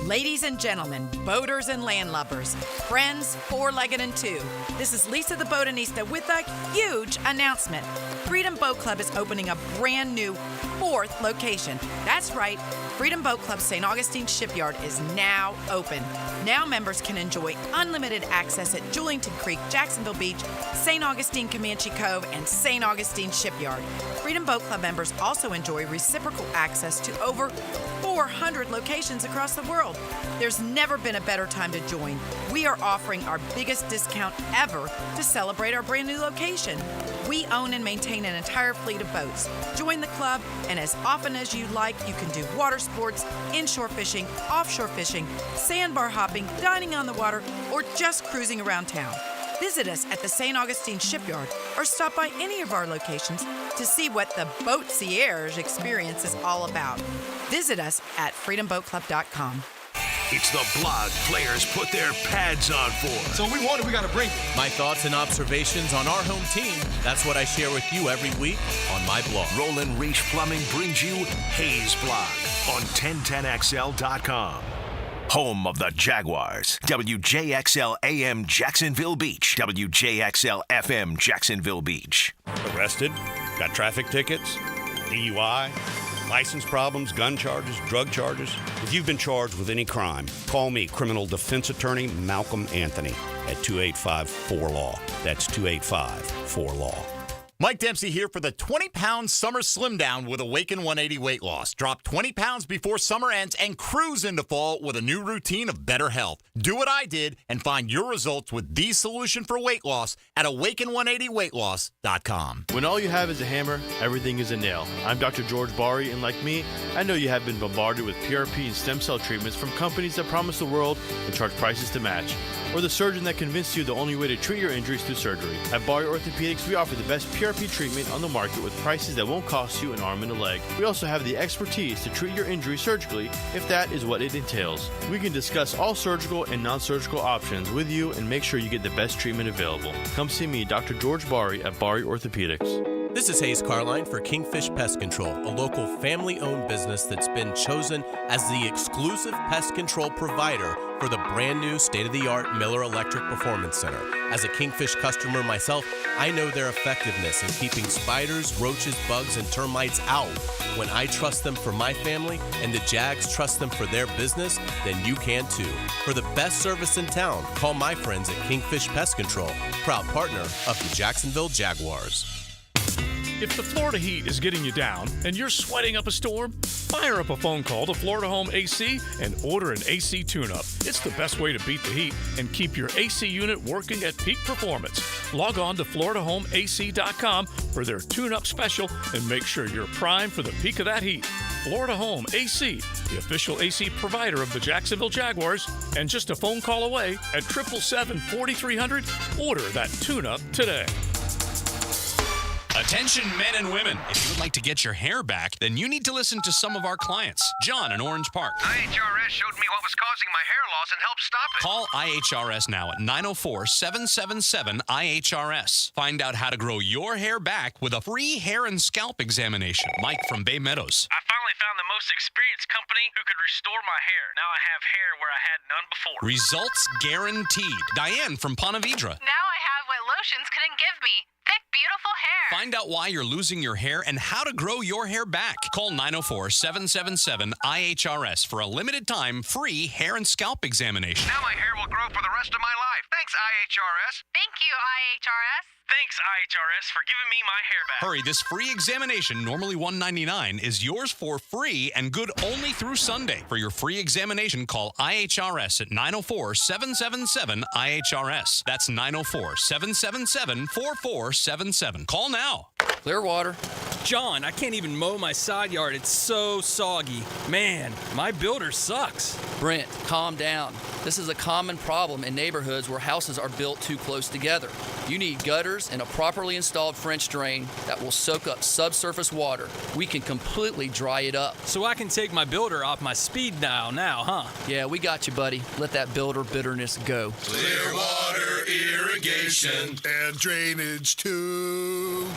Ladies and gentlemen, boaters and landlubbers, friends, four-legged and two, this is Lisa the Botanista with a huge announcement. Freedom Boat Club is opening a brand new 4th location. That's right, Freedom Boat Club St. Augustine Shipyard is now open. Now members can enjoy unlimited access at Julington Creek, Jacksonville Beach, St. Augustine Comanche Cove, and St. Augustine Shipyard. Freedom Boat Club members also enjoy reciprocal access to over 400 locations across the world. There's never been a better time to join. We are offering our biggest discount ever to celebrate our brand new location. We own and maintain an entire fleet of boats. Join the club, and as often as you like, you can do water sports, inshore fishing, offshore fishing, sandbar hopping, dining on the water, or just cruising around town. Visit us at the St. Augustine Shipyard or stop by any of our locations to see what the Boatsierge experience is all about. Visit us at freedomboatclub.com. It's the blog players put their pads on for. So we want it, we got to bring it. My thoughts and observations on our home team. That's what I share with you every week on my blog. Roland Reach Plumbing brings you Hayes Blog on 1010XL.com. Home of the Jaguars. WJXL AM Jacksonville Beach. WJXL FM Jacksonville Beach. Arrested? Got traffic tickets? DUI? License problems, gun charges, drug charges? If you've been charged with any crime, call me, criminal defense attorney Malcolm Anthony at 285-4LAW. That's 285-4LAW. Mike Dempsey here for the 20-pound summer slim down with Awaken 180 weight loss. Drop 20 pounds before summer ends and cruise into fall with a new routine of better health. Do what I did and find your results with the solution for weight loss at awaken180weightloss.com. When all you have is a hammer, everything is a nail. I'm Dr. George Bari, and like me, I know you have been bombarded with PRP and stem cell treatments from companies that promise the world and charge prices to match. Or the surgeon that convinced you the only way to treat your injuries through surgery. At Bari Orthopedics, we offer the best PRP treatment on the market with prices that won't cost you an arm and a leg. We also have the expertise to treat your injury surgically if that is what it entails. We can discuss all surgical and non-surgical options with you and make sure you get the best treatment available. Come see me, Dr. George Bari at Bari Orthopedics. This is Hayes Carline for Kingfish Pest Control, a local family-owned business that's been chosen as the exclusive pest control provider for the brand new state-of-the-art Miller Electric Performance Center. As a Kingfish customer myself, I know their effectiveness in keeping spiders, roaches, bugs, and termites out. When I trust them for my family and the Jags trust them for their business, then you can too. For the best service in town, call my friends at Kingfish Pest Control, proud partner of the Jacksonville Jaguars. If the Florida heat is getting you down and you're sweating up a storm, fire up a phone call to Florida Home AC and order an AC tune-up. It's the best way to beat the heat and keep your AC unit working at peak performance. Log on to FloridaHomeAC.com for their tune-up special and make sure you're primed for the peak of that heat. Florida Home AC, the official AC provider of the Jacksonville Jaguars, and just a phone call away at 777-4300. Order that tune-up today. Attention men and women, if you would like to get your hair back, then you need to listen to some of our clients. John in Orange Park. IHRS showed me what was causing my hair loss and helped stop it. Call IHRS now at 904-777-IHRS. Find out how to grow your hair back with a free hair and scalp examination. Mike from Bay Meadows. I finally found the most experienced company who could restore my hair. Now I have hair where I had none before. Results guaranteed. Diane from Ponte Vedra. Now I have what lotions couldn't give me. Thick, beautiful hair. Find out why you're losing your hair and how to grow your hair back. Call 904-777-IHRS for a limited time free hair and scalp examination. Now my hair will grow for the rest of my life. Thanks, IHRS. Thank you, IHRS. Thanks, IHRS, for giving me my hair back. Hurry, this free examination, normally $199, is yours for free and good only through Sunday. For your free examination, call IHRS at 904-777-IHRS. That's 904-777-4477. Call now. Clearwater. John, I can't even mow my side yard. It's so soggy. Man, my builder sucks. Brent, calm down. This is a common problem in neighborhoods where houses are built too close together. You need gutters and a properly installed French drain that will soak up subsurface water. We can completely dry it up. So I can take my builder off my speed dial now, huh? Yeah, we got you, buddy. Let that builder bitterness go. Clearwater irrigation and drainage too.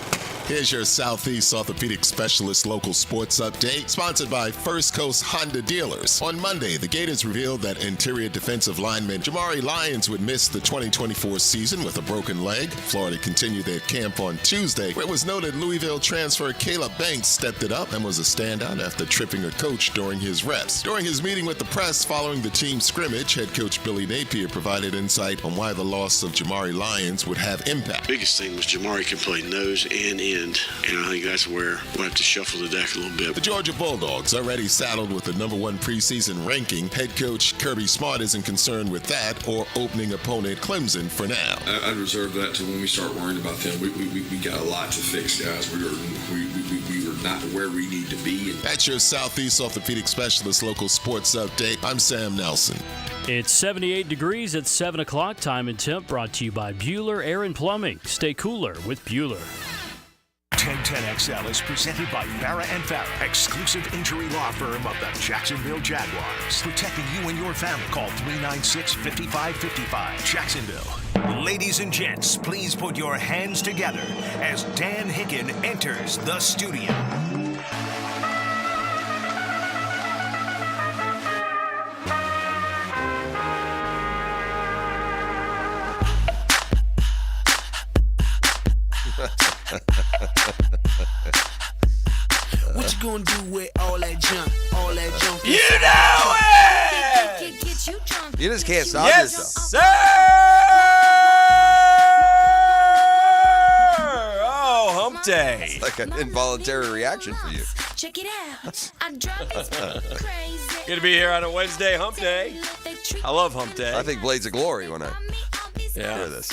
Here's your Southeast Orthopedic Specialist local sports update, sponsored by First Coast Honda Dealers. On Monday, the Gators revealed that interior defensive lineman Jamari Lyons would miss the 2024 season with a broken leg. Florida continued their camp on Tuesday, where it was noted Louisville transfer Caleb Banks stepped it up and was a standout after tripping a coach during his reps. During his meeting with the press following the team scrimmage, head coach Billy Napier provided insight on why the loss of Jamari Lyons would have impact. Biggest thing was Jamari can play nose and end, and I think that's where we'll have to shuffle the deck a little bit. The Georgia Bulldogs, already saddled with the #1 preseason ranking, head coach Kirby Smart isn't concerned with that or opening opponent Clemson for now. I'd reserve that to when we start worrying about them. We got a lot to fix, guys. We are not where we need to be. That's your Southeast Orthopedic Specialist local sports update. I'm Sam Nelson. It's 78 degrees at 7 o'clock. Time and temp brought to you by Bueller Air and Plumbing. Stay cooler with Bueller. 1010XL is presented by Farah and Farah, exclusive injury law firm of the Jacksonville Jaguars. Protecting you and your family. Call 396-5555. Jacksonville. Ladies and gents, please put your hands together as Dan Hicken enters the studio. What you gonna do with all that junk? All that junk. You know it! You just can't stop yes, yourself. Sir! Oh, hump day. It's like an involuntary reaction for you. Check it out. I drive this crazy. Good to be here on a Wednesday, hump day. I love hump day. I think Blades of Glory when I Yeah. hear this.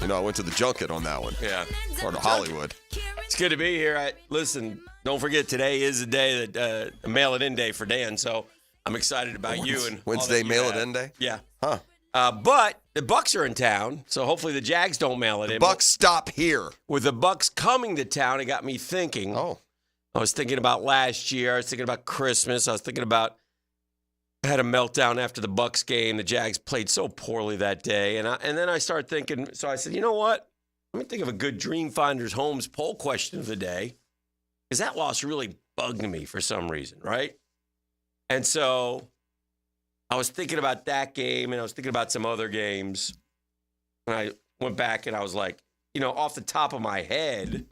You know, I went to the junket on that one. Yeah. Part of Hollywood. It's good to be here. Listen, don't forget today is the day that mail it in day for Dan, so I'm excited about you and Wednesday mail it in day? Yeah. Huh. But the Bucks are in town, so hopefully the Jags don't mail it in. Bucks stop here. With the Bucks coming to town, it got me thinking. Oh. I was thinking about last year. I was thinking about Christmas. I was thinking about I had a meltdown after the Bucks game. The Jags played so poorly that day, and then I started thinking. So I said, you know what? let me think of a good Dream Finders Homes poll question of the day, because that loss really bugged me for some reason, right? And so I was thinking about that game, and I was thinking about some other games. And I went back, and I was like, off the top of my head,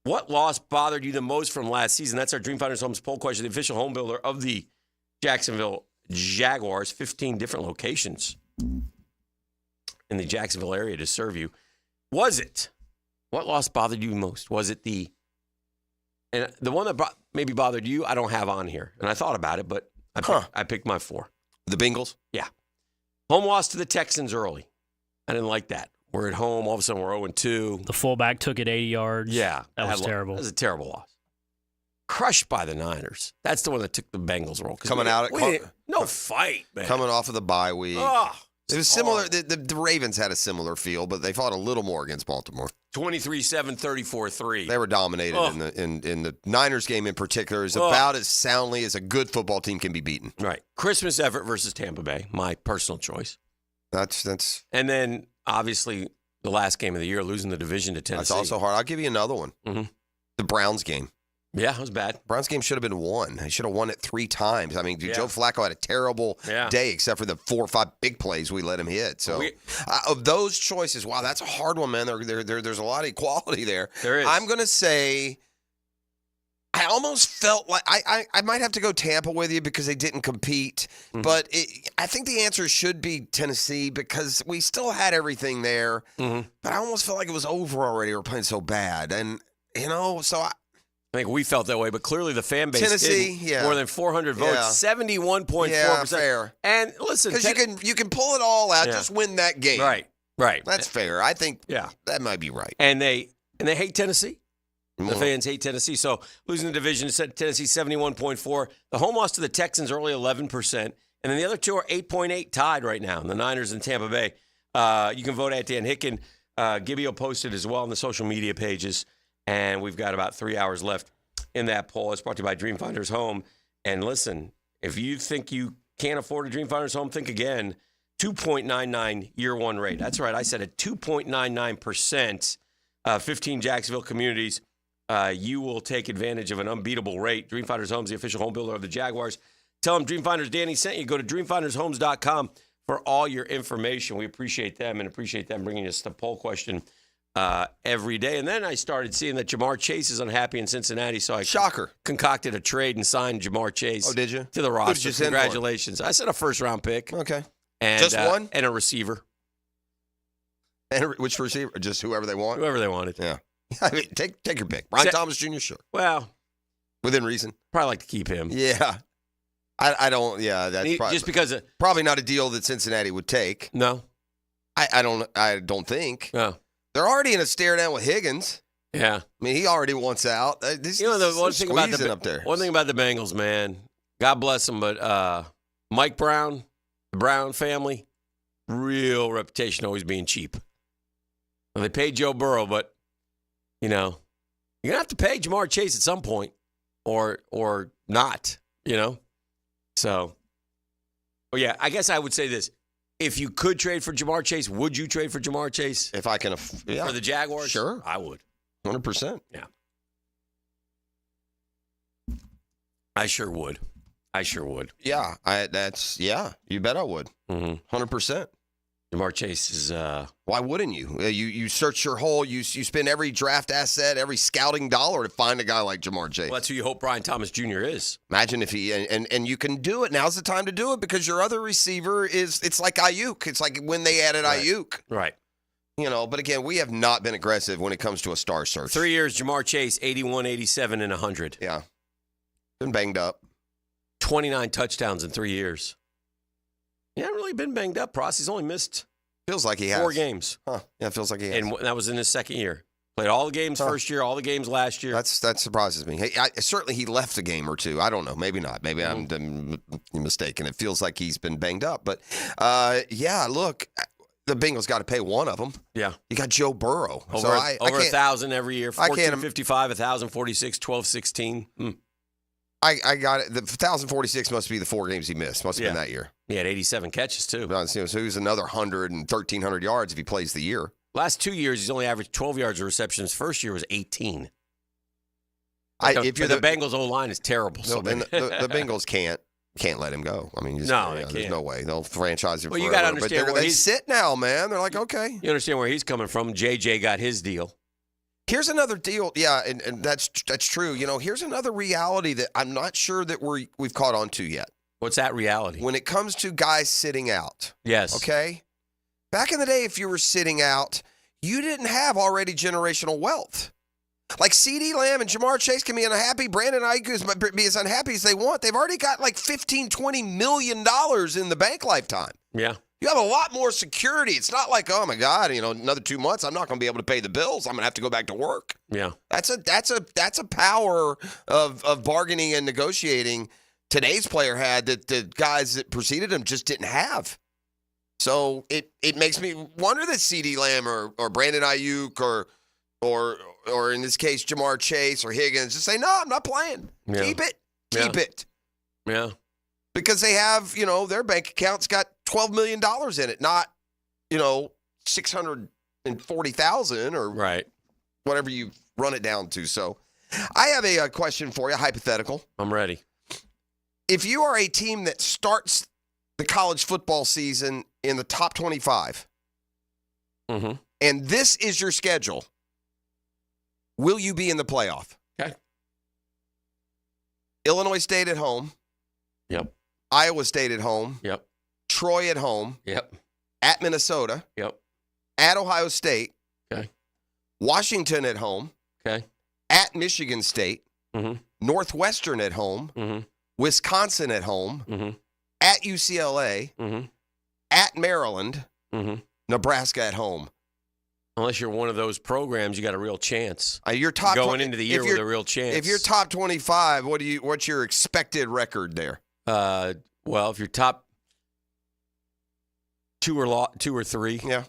what loss bothered you the most from last season? That's our Dream Finders Homes poll question, the official home builder of the Jacksonville Jaguars, 15 different locations in the Jacksonville area to serve you. What loss bothered you most? Was it the one that maybe bothered you, I don't have on here. And I thought about it, but I picked my 4. The Bengals? Yeah. Home loss to the Texans early. I didn't like that. We're at home. All of a sudden, we're 0-2. The fullback took it 80 yards. Yeah. That was terrible. That was a terrible loss. Crushed by the Niners. That's the one that took the Bengals role. No fight, man. Coming off of the bye week. Oh, it was similar. The Ravens had a similar feel, but they fought a little more against Baltimore. 23-7, 34-3. They were dominated in the Niners game in particular. Is about as soundly as a good football team can be beaten. Right. Christmas Everett versus Tampa Bay, my personal choice. That's. And then, obviously, the last game of the year, losing the division to Tennessee. That's also hard. I'll give you another one. Mm-hmm. The Browns game. Yeah, it was bad. Browns game should have been won. They should have won it 3 times. I mean, Joe Flacco had a terrible day, except for the 4 or 5 big plays we let him hit. So, of those choices, wow, that's a hard one, man. There's a lot of equality there. There is. I'm going to say I almost felt like I might have to go Tampa with you because they didn't compete. Mm-hmm. But I think the answer should be Tennessee because we still had everything there. Mm-hmm. But I almost felt like it was over already. We were playing so bad. And, so I think we felt that way, but clearly the fan base Tennessee, more than 400 votes, 71.4%. Yeah, fair. And listen, because you can pull it all out, just win that game. Right. That's fair. I think that might be right. And they hate Tennessee. The fans hate Tennessee. So losing the division, Tennessee 71.4. The home loss to the Texans early 11%, and then the other two are 8.8 tied right now. The Niners and Tampa Bay. You can vote at Dan Hicken. Gibby will post it as well on the social media pages. And we've got about 3 hours left in that poll. It's brought to you by Dream Finders Home. And listen, if you think you can't afford a Dream Finders Home, think again. 2.99 year one rate. That's right. I said at 2.99%, 15 Jacksonville communities, you will take advantage of an unbeatable rate. Dream Finders Homes, the official home builder of the Jaguars. Tell them Dream Finders Danny sent you. Go to dreamfindershomes.com for all your information. We appreciate them and appreciate them bringing us the poll question every day. And then I started seeing that Jamar Chase is unhappy in Cincinnati, so I concocted a trade and signed Jamar Chase. Oh, did you? To the roster. Congratulations. I said a first-round pick. Okay. And, just one? And a receiver. And which receiver? Just whoever they want? Whoever they wanted. Yeah. I mean, take your pick. Brian Thomas Jr., sure. Well. Within reason. Probably like to keep him. Yeah. I don't, that's probably. Just because. Probably not a deal that Cincinnati would take. No. I don't think. No. They're already in a stare down with Higgins. Yeah. I mean, he already wants out. The one thing about the Bengals, man, God bless them, but Mike Brown, the Brown family, real reputation always being cheap. Well, they paid Joe Burrow, but, you're going to have to pay Jamar Chase at some point or not, So, I guess I would say this. If you could trade for Jamar Chase, would you trade for Jamar Chase? If I can for the Jaguars? Sure. I would. 100%. Yeah. I sure would. Yeah. You bet I would. 100%. Jamar Chase is why wouldn't you? You search your whole you spend every draft asset, every scouting dollar to find a guy like Jamar Chase. Well, that's who you hope Brian Thomas Jr. is. Imagine if he and you can do it. Now's the time to do it because your other receiver it's like Ayuk. It's like when they added Ayuk. Right. But again, we have not been aggressive when it comes to a star search. 3 years, Jamar Chase, 81, 87, and 100. Yeah. Been banged up. 29 touchdowns in 3 years. He hasn't really been banged up, Pross. He's only missed feels like he has 4 games. Huh. Yeah, it feels like he has. And that was in his second year. Played all the games first year, all the games last year. That surprises me. Hey, certainly he left a game or two. I don't know. Maybe not. Maybe I'm mistaken. It feels like he's been banged up. But, look, the Bengals got to pay one of them. Yeah. You got Joe Burrow. Over 1,000 every year. 1,455, 1,046, 1,216. I got it. The 1,046 must be the 4 games he missed. Must have been that year. He had 87 catches, too. So he's another 100 and 1,300 yards if he plays the year. Last 2 years, he's only averaged 12 yards of reception. His first year was 18. If you're the Bengals' O-line is terrible. No, the Bengals can't let him go. I mean, they there's can't. no way. They'll franchise him forever. You got to understand where they sit now, man. They're like, okay. You understand where he's coming from. JJ got his deal. Here's another deal. Yeah, and that's true. Here's another reality that I'm not sure that we've caught on to yet. What's that reality? When it comes to guys sitting out. Yes. Okay? Back in the day, if you were sitting out, you didn't have already generational wealth. Like CeeDee Lamb and Jamar Chase can be unhappy. Brandon Ayuk can be as unhappy as they want. They've already got like $15, $20 million in the bank lifetime. Yeah. You have a lot more security. It's not like, oh my God, another 2 months, I'm not going to be able to pay the bills. I'm going to have to go back to work. Yeah. That's a power of bargaining and negotiating today's player had that the guys that preceded him just didn't have. So it makes me wonder that CeeDee Lamb or Brandon Ayuk or in this case Jamar Chase or Higgins just say, no, I'm not playing. Yeah. Keep it. Yeah. Because they have, their bank account's got $12 million in it, not, $640,000 or right. whatever you run it down to. So I have a question for you, hypothetical. I'm ready. If you are a team that starts the college football season in the top 25, mm-hmm. and this is your schedule, will you be in the playoff? Okay. Illinois State at home. Yep. Iowa State at home. Yep. Troy at home. Yep. At Minnesota. Yep. At Ohio State. Okay. Washington at home. Okay. At Michigan State. Mm-hmm. Northwestern at home. Mm-hmm. Wisconsin at home. Mm-hmm. At UCLA. Mm-hmm. At Maryland. Mm-hmm. Nebraska at home. Unless you're one of those programs, you got a real chance. You're top going into the year with a real chance. If you're top 25, what's your expected record there? Well, if you're top two or three. Yeah.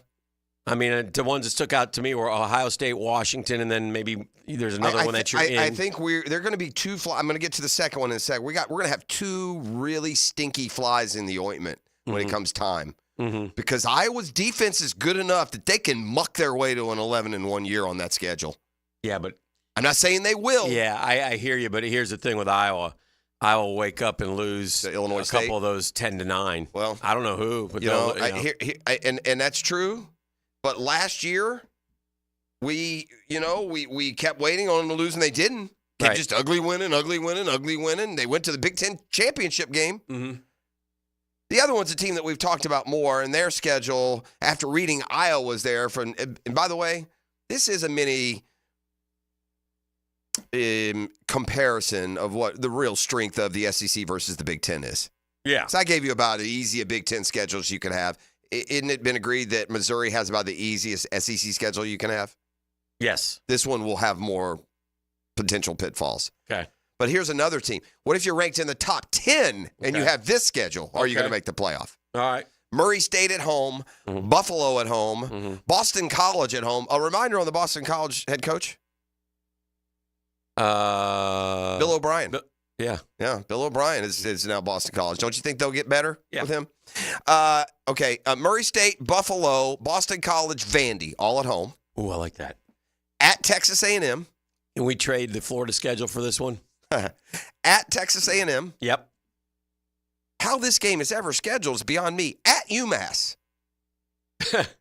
I mean, the ones that stuck out to me were Ohio State, Washington, and then maybe there's another one that you're in. I think they're going to be two. I'm going to get to the second one in a sec. We're going to have two really stinky flies in the ointment when it comes time. Mm-hmm. Because Iowa's defense is good enough that they can muck their way to an 11-1 year on that schedule. Yeah, but I'm not saying they will. Yeah, I hear you, but here's the thing with Iowa. Iowa will wake up and lose Illinois a State. couple of those 10-9. Well, I don't know who, but and that's true. But last year, we kept waiting on them to lose, and they didn't. Kept just ugly winning. They went to the Big Ten championship game. Mm-hmm. The other one's a team that we've talked about more, and their schedule, after reading Iowa's there. And by the way, this is a mini comparison of what the real strength of the SEC versus the Big Ten is. Yeah. So I gave you about as easy a Big Ten schedule as you could have. Isn't it been agreed that Missouri has about the easiest SEC schedule you can have? Yes. This one will have more potential pitfalls. Okay. But here's another team. What if you're ranked in the top 10 and you have this schedule? Are you going to make the playoff? All right. Murray State at home, Buffalo at home, Boston College at home. A reminder on the Boston College head coach? Bill O'Brien. Yeah. Yeah, Bill O'Brien is now Boston College. Don't you think they'll get better with him? Okay, Murray State, Buffalo, Boston College, Vandy, all at home. Ooh, I like that. At Texas A&M. Can we trade the Florida schedule for this one? At Texas A&M. Yep. How this game is ever scheduled is beyond me. At UMass.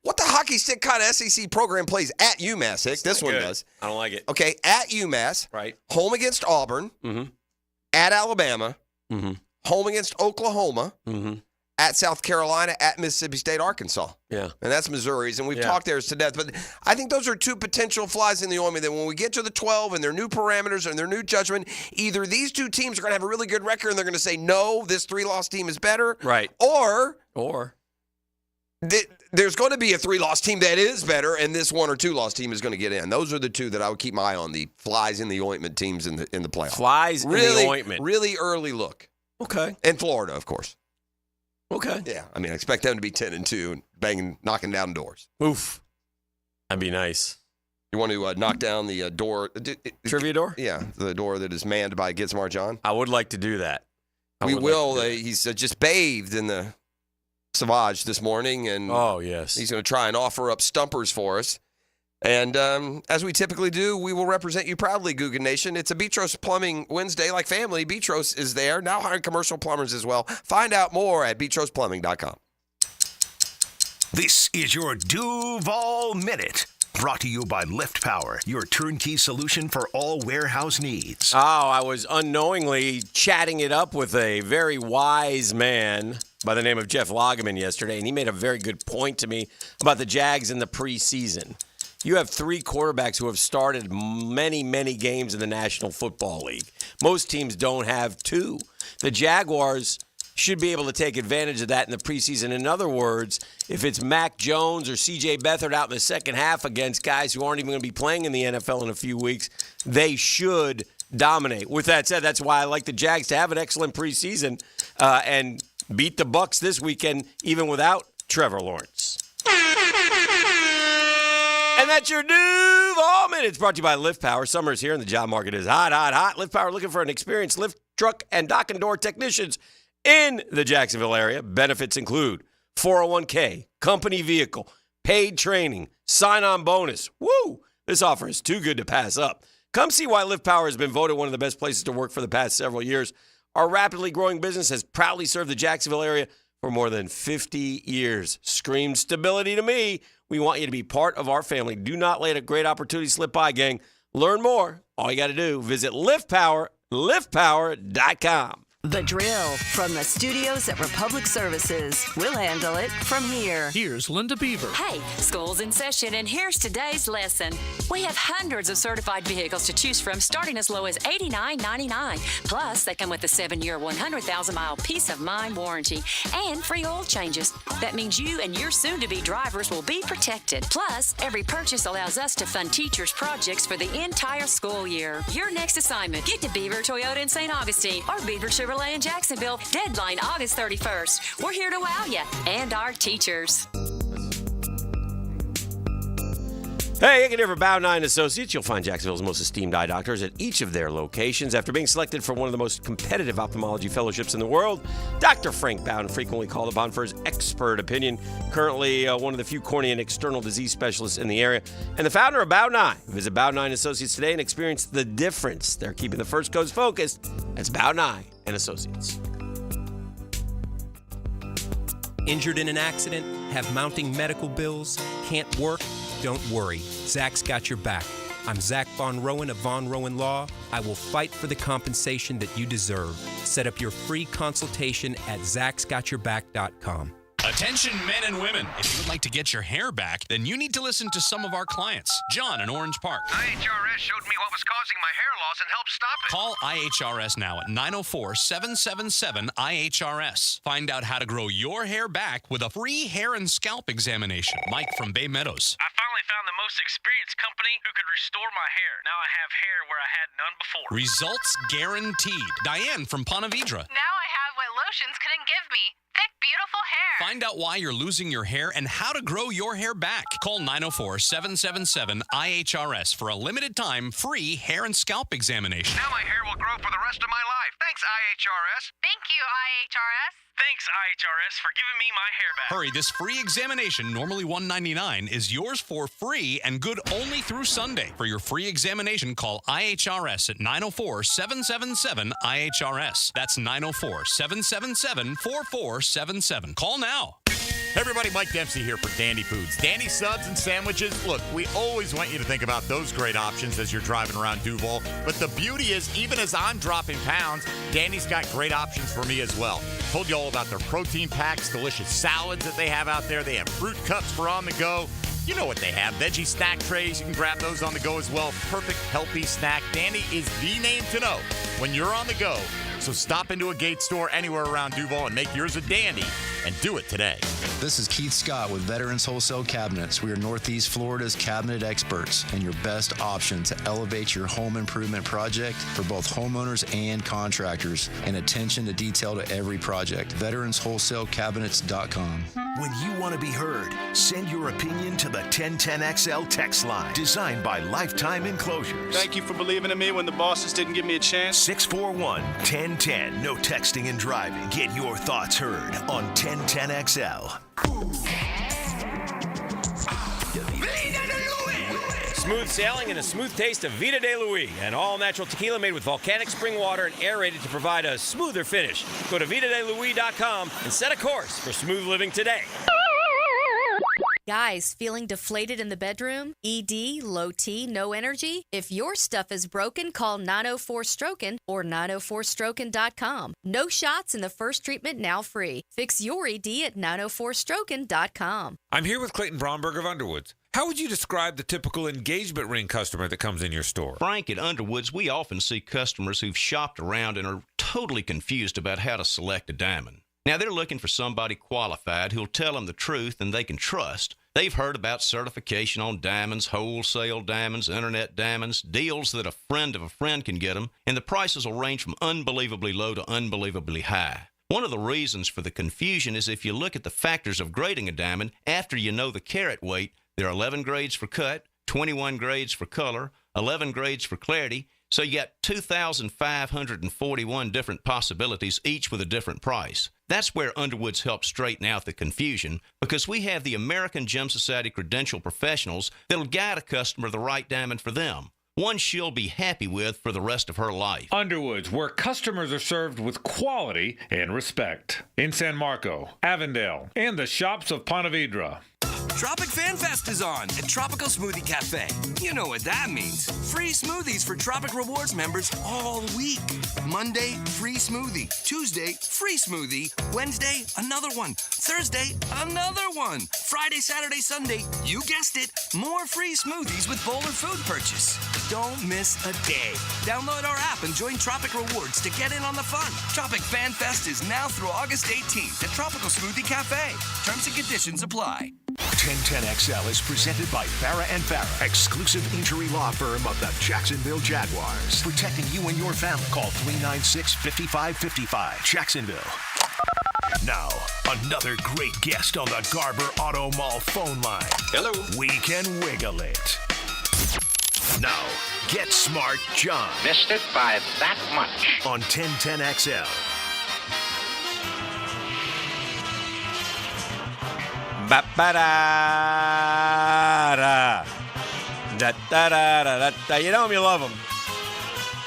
What the hockey stick kind of SEC program plays at UMass, Hick? This one does. I don't like it. Okay, at UMass. Right. Home against Auburn. Mm-hmm. At Alabama. Mm-hmm. Home against Oklahoma. Mm-hmm. At South Carolina. At Mississippi State, Arkansas. Yeah. And that's Missouri's, and we've talked theirs to death. But I think those are two potential flies in the ointment that when we get to the 12 and their new parameters and their new judgment, either these two teams are going to have a really good record and they're going to say, no, this 3-loss team is better. Right. Or there's going to be a 3-loss team that is better, and this 1 or 2-loss team is going to get in. Those are the two that I would keep my eye on, the flies in the ointment teams in the playoffs. Flies in the ointment. Really early look. Okay. And Florida, of course. Okay. Yeah, I mean, I expect them to be 10-2 and knocking down doors. Oof. That'd be nice. You want to knock down the door? Trivia door? Yeah, the door that is manned by Gizmar John. I would like to do that. We will. He's just bathed in the Savage this morning, and oh yes, he's going to try and offer up stumpers for us. And as we typically do, we will represent you proudly, Guggen Nation. It's a Betros Plumbing Wednesday, like family. Betros is there, now hiring commercial plumbers as well. Find out more at BetrosPlumbing.com. This is your Duval Minute, brought to you by Lift Power, your turnkey solution for all warehouse needs. Oh, I was unknowingly chatting it up with a very wise man by the name of Jeff Lageman yesterday, and he made a very good point to me about the Jags in the preseason. You have 3 quarterbacks who have started many, many games in the National Football League. Most teams don't have 2. The Jaguars should be able to take advantage of that in the preseason. In other words, if it's Mac Jones or C.J. Beathard out in the second half against guys who aren't even going to be playing in the NFL in a few weeks, they should dominate. With that said, that's why I like the Jags to have an excellent preseason and beat the Bucs this weekend, even without Trevor Lawrence. And that's your Duval Minute. It's brought to you by Lift Power. Summer is here and the job market is hot, hot, hot. Lift Power looking for an experienced lift, truck, and dock and door technicians in the Jacksonville area. Benefits include 401k, company vehicle, paid training, sign-on bonus. Woo! This offer is too good to pass up. Come see why Lift Power has been voted one of the best places to work for the past several years. Our rapidly growing business has proudly served the Jacksonville area for more than 50 years. Screams stability to me. We want you to be part of our family. Do not let a great opportunity slip by, gang. Learn more. All you got to do, visit liftpower.com. The Drill from the studios at Republic Services. We'll handle it from here. Here's Linda Beaver. Hey, school's in session, and here's today's lesson. We have hundreds of certified vehicles to choose from, starting as low as $89.99. Plus, they come with a 7-year, 100,000-mile peace of mind warranty and free oil changes. That means you and your soon-to-be drivers will be protected. Plus, every purchase allows us to fund teachers' projects for the entire school year. Your next assignment, get to Beaver Toyota in St. Augustine or Beaver Chevrolet in Jacksonville. Deadline August 31st. We're here to wow you and our teachers. Hey, you can hear for Bow 9 Associates. You'll find Jacksonville's most esteemed eye doctors at each of their locations. After being selected for one of the most competitive ophthalmology fellowships in the world, Dr. Frank Bowden, frequently called upon for his expert opinion, currently one of the few cornea and external disease specialists in the area, and the founder of Bow 9. Visit Bow 9 Associates today and experience the difference. They're keeping the First Coast focused. That's Bow 9 and Associates. Injured in an accident? Have mounting medical bills? Can't work? Don't worry. Zach's got your back. I'm Zach Von Rowan of Von Rowan Law. I will fight for the compensation that you deserve. Set up your free consultation at zachsgotyourback.com. Attention men and women. If you would like to get your hair back, then you need to listen to some of our clients. John in Orange Park. IHRS showed me what was causing my hair loss and helped stop it. Call IHRS now at 904-777-IHRS. Find out how to grow your hair back with a free hair and scalp examination. Mike from Bay Meadows. I finally found the most experienced company who could restore my hair. Now I have hair where I had none before. Results guaranteed. Diane from Ponte Vedra. Now I have what lotions couldn't give me. Thick, beautiful hair. Find out why you're losing your hair and how to grow your hair back. Call 904-777-IHRS for a limited time free hair and scalp examination. Now my hair will grow for the rest of my life. Thanks, IHRS. Thank you, IHRS. Thanks, IHRS, for giving me my hair back. Hurry, this free examination, normally $199, is yours for free and good only through Sunday. For your free examination, call IHRS at 904-777-IHRS. That's 904-777-4477. Call now. Hey everybody, Mike Dempsey here for Dandy Foods. Dandy subs and sandwiches. Look, we always want you to think about those great options as you're driving around Duval. But the beauty is, even as I'm dropping pounds, Dandy's got great options for me as well. Told you all about their protein packs, delicious salads that they have out there. They have fruit cups for on the go. You know what they have. Veggie snack trays. You can grab those on the go as well. Perfect, healthy snack. Dandy is the name to know when you're on the go. So stop into a Gate store anywhere around Duval and make yours a dandy, and do it today. This is Keith Scott with Veterans Wholesale Cabinets. We are Northeast Florida's cabinet experts and your best option to elevate your home improvement project for both homeowners and contractors, and attention to detail to every project. VeteransWholesaleCabinets.com. When you want to be heard, send your opinion to the 1010XL text line, designed by Lifetime Enclosures. Thank you for believing in me when the bosses didn't give me a chance. 641-1010. No texting and driving. Get your thoughts heard on 1010XL. Smooth sailing and a smooth taste of Vida de Luis, an all-natural tequila made with volcanic spring water and aerated to provide a smoother finish. Go to VidaDeLuis.com and set a course for smooth living today. Guys, feeling deflated in the bedroom? ED, low T, no energy? If your stuff is broken, call 904-STROKEN or 904stroken.com. No shots in the first treatment, now free. Fix your ED at 904stroken.com. I'm here with Clayton Bromberg of Underwoods. How would you describe the typical engagement ring customer that comes in your store? Frank, at Underwoods, we often see customers who've shopped around and are totally confused about how to select a diamond. Now, they're looking for somebody qualified who'll tell them the truth and they can trust. They've heard about certification on diamonds, wholesale diamonds, internet diamonds, deals that a friend of a friend can get them, and the prices will range from unbelievably low to unbelievably high. One of the reasons for the confusion is if you look at the factors of grading a diamond, after you know the carat weight, there are 11 grades for cut, 21 grades for color, 11 grades for clarity, so you got 2,541 different possibilities, each with a different price. That's where Underwoods helps straighten out the confusion, because we have the American Gem Society credentialed professionals that'll guide a customer the right diamond for them, one she'll be happy with for the rest of her life. Underwoods, where customers are served with quality and respect. In San Marco, Avondale, and the shops of Ponte Vedra. Tropic Fan Fest is on at Tropical Smoothie Cafe. You know what that means. Free smoothies for Tropic Rewards members all week. Monday, free smoothie. Tuesday, free smoothie. Wednesday, another one. Thursday, another one. Friday, Saturday, Sunday, you guessed it, more free smoothies with bowl or food purchase. Don't miss a day. Download our app and join Tropic Rewards to get in on the fun. Tropic Fan Fest is now through August 18th at Tropical Smoothie Cafe. Terms and conditions apply. 1010XL is presented by Farah and Farah, exclusive injury law firm of the Jacksonville Jaguars. Protecting you and your family. Call 396-5555. Jacksonville. Now, another great guest on the Garber Auto Mall phone line. Hello. We can wiggle it. Now, Get Smart John. Missed it by that much. On 1010XL. Ba-ba-da-da. Da-da-da-da-da. You know him, you love him.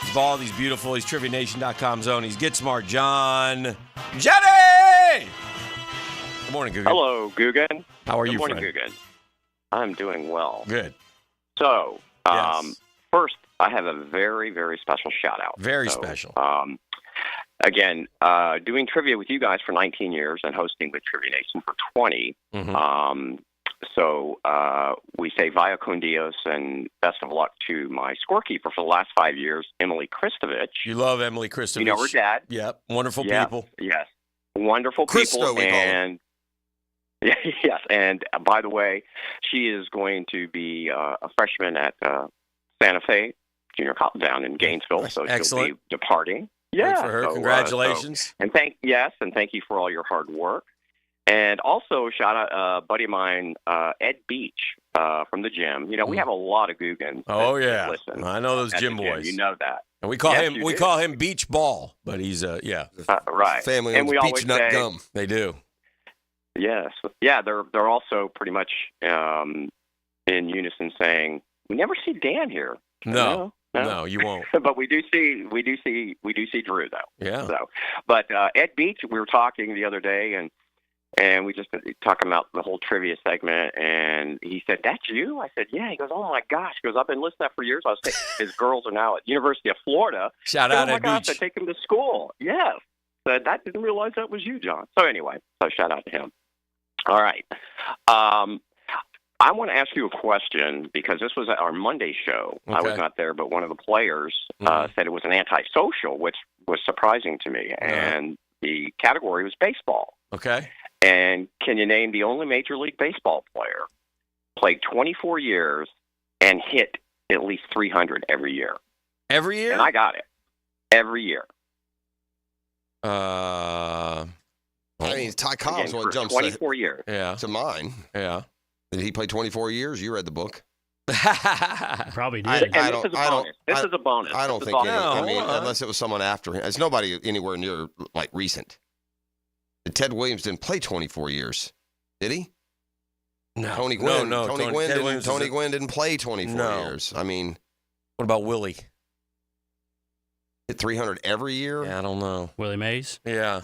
He's bald, he's beautiful, he's TriviaNation.com zone. He's Get Smart John. Jenny! Good morning, Guggen. Hello, Guggen. How are you, Good morning, friend? Guggen. I'm doing well. Good. So, Yes. first, I have a very, very special shout-out. Very special. Again, doing trivia with you guys for 19 years and hosting with Trivia Nation for 20. So we say via con Dios and best of luck to my scorekeeper for the last 5 years, Emily Kristovich. You love Emily Kristovich. You know her dad. Yep. Wonderful Yeah, people. Yes. Wonderful Christo, people. we call her. And yes. And by the way, she is going to be a freshman at Santa Fe Junior College down in Gainesville. So she'll Excellent. be departing. Great Yeah. for her. So, Congratulations. and thank you for all your hard work. And also shout out a buddy of mine, Ed Beach from the gym. You know, we have a lot of Googans. Oh, that yeah. listen I know those at gym the gym. boys. You know that. And we call Yes, him you we do. call him Beach Ball, but he's right. Family And owns we Beach always Nut say- Gum. They do. Yes. Yeah, they're also pretty much in unison saying, we never see Dan here. No, you won't. But we do see Drew though. Yeah. So, but Ed Beach, we were talking the other day, and we just talking about the whole trivia segment, and he said, "That's you?" I said, "Yeah." He goes, "Oh my gosh!" He goes, "I've been listening to that for years." I was thinking his girls are now at University of Florida. Shout I said, out "Oh my Ed gosh!" Beach. I take him to school. Yes. Said that didn't realize that was you, John. So anyway, so shout out to him. All right. I want to ask you a question because this was at our Monday show. I was Okay. not there, but one of the players said it was an antisocial, which was surprising to me. And the category was baseball. Okay. And can you name the only Major League Baseball player played 24 years and hit at least 300 every year? Every year? And I got it. Every year. I mean, Ty Cobb's what jumps 24 years. to mine. Yeah. Did he play 24 years? You read the book. Probably did. This is a bonus. I don't This is think. awesome. I mean, unless it was someone after him. It's nobody anywhere near like recent. Ted Williams didn't play 24 years, did he? No. Tony Gwynn. No. Tony Gwynn didn't play 24 years. I mean, what about Willie? Hit 300 every year? Yeah, I don't know. Willie Mays? Yeah.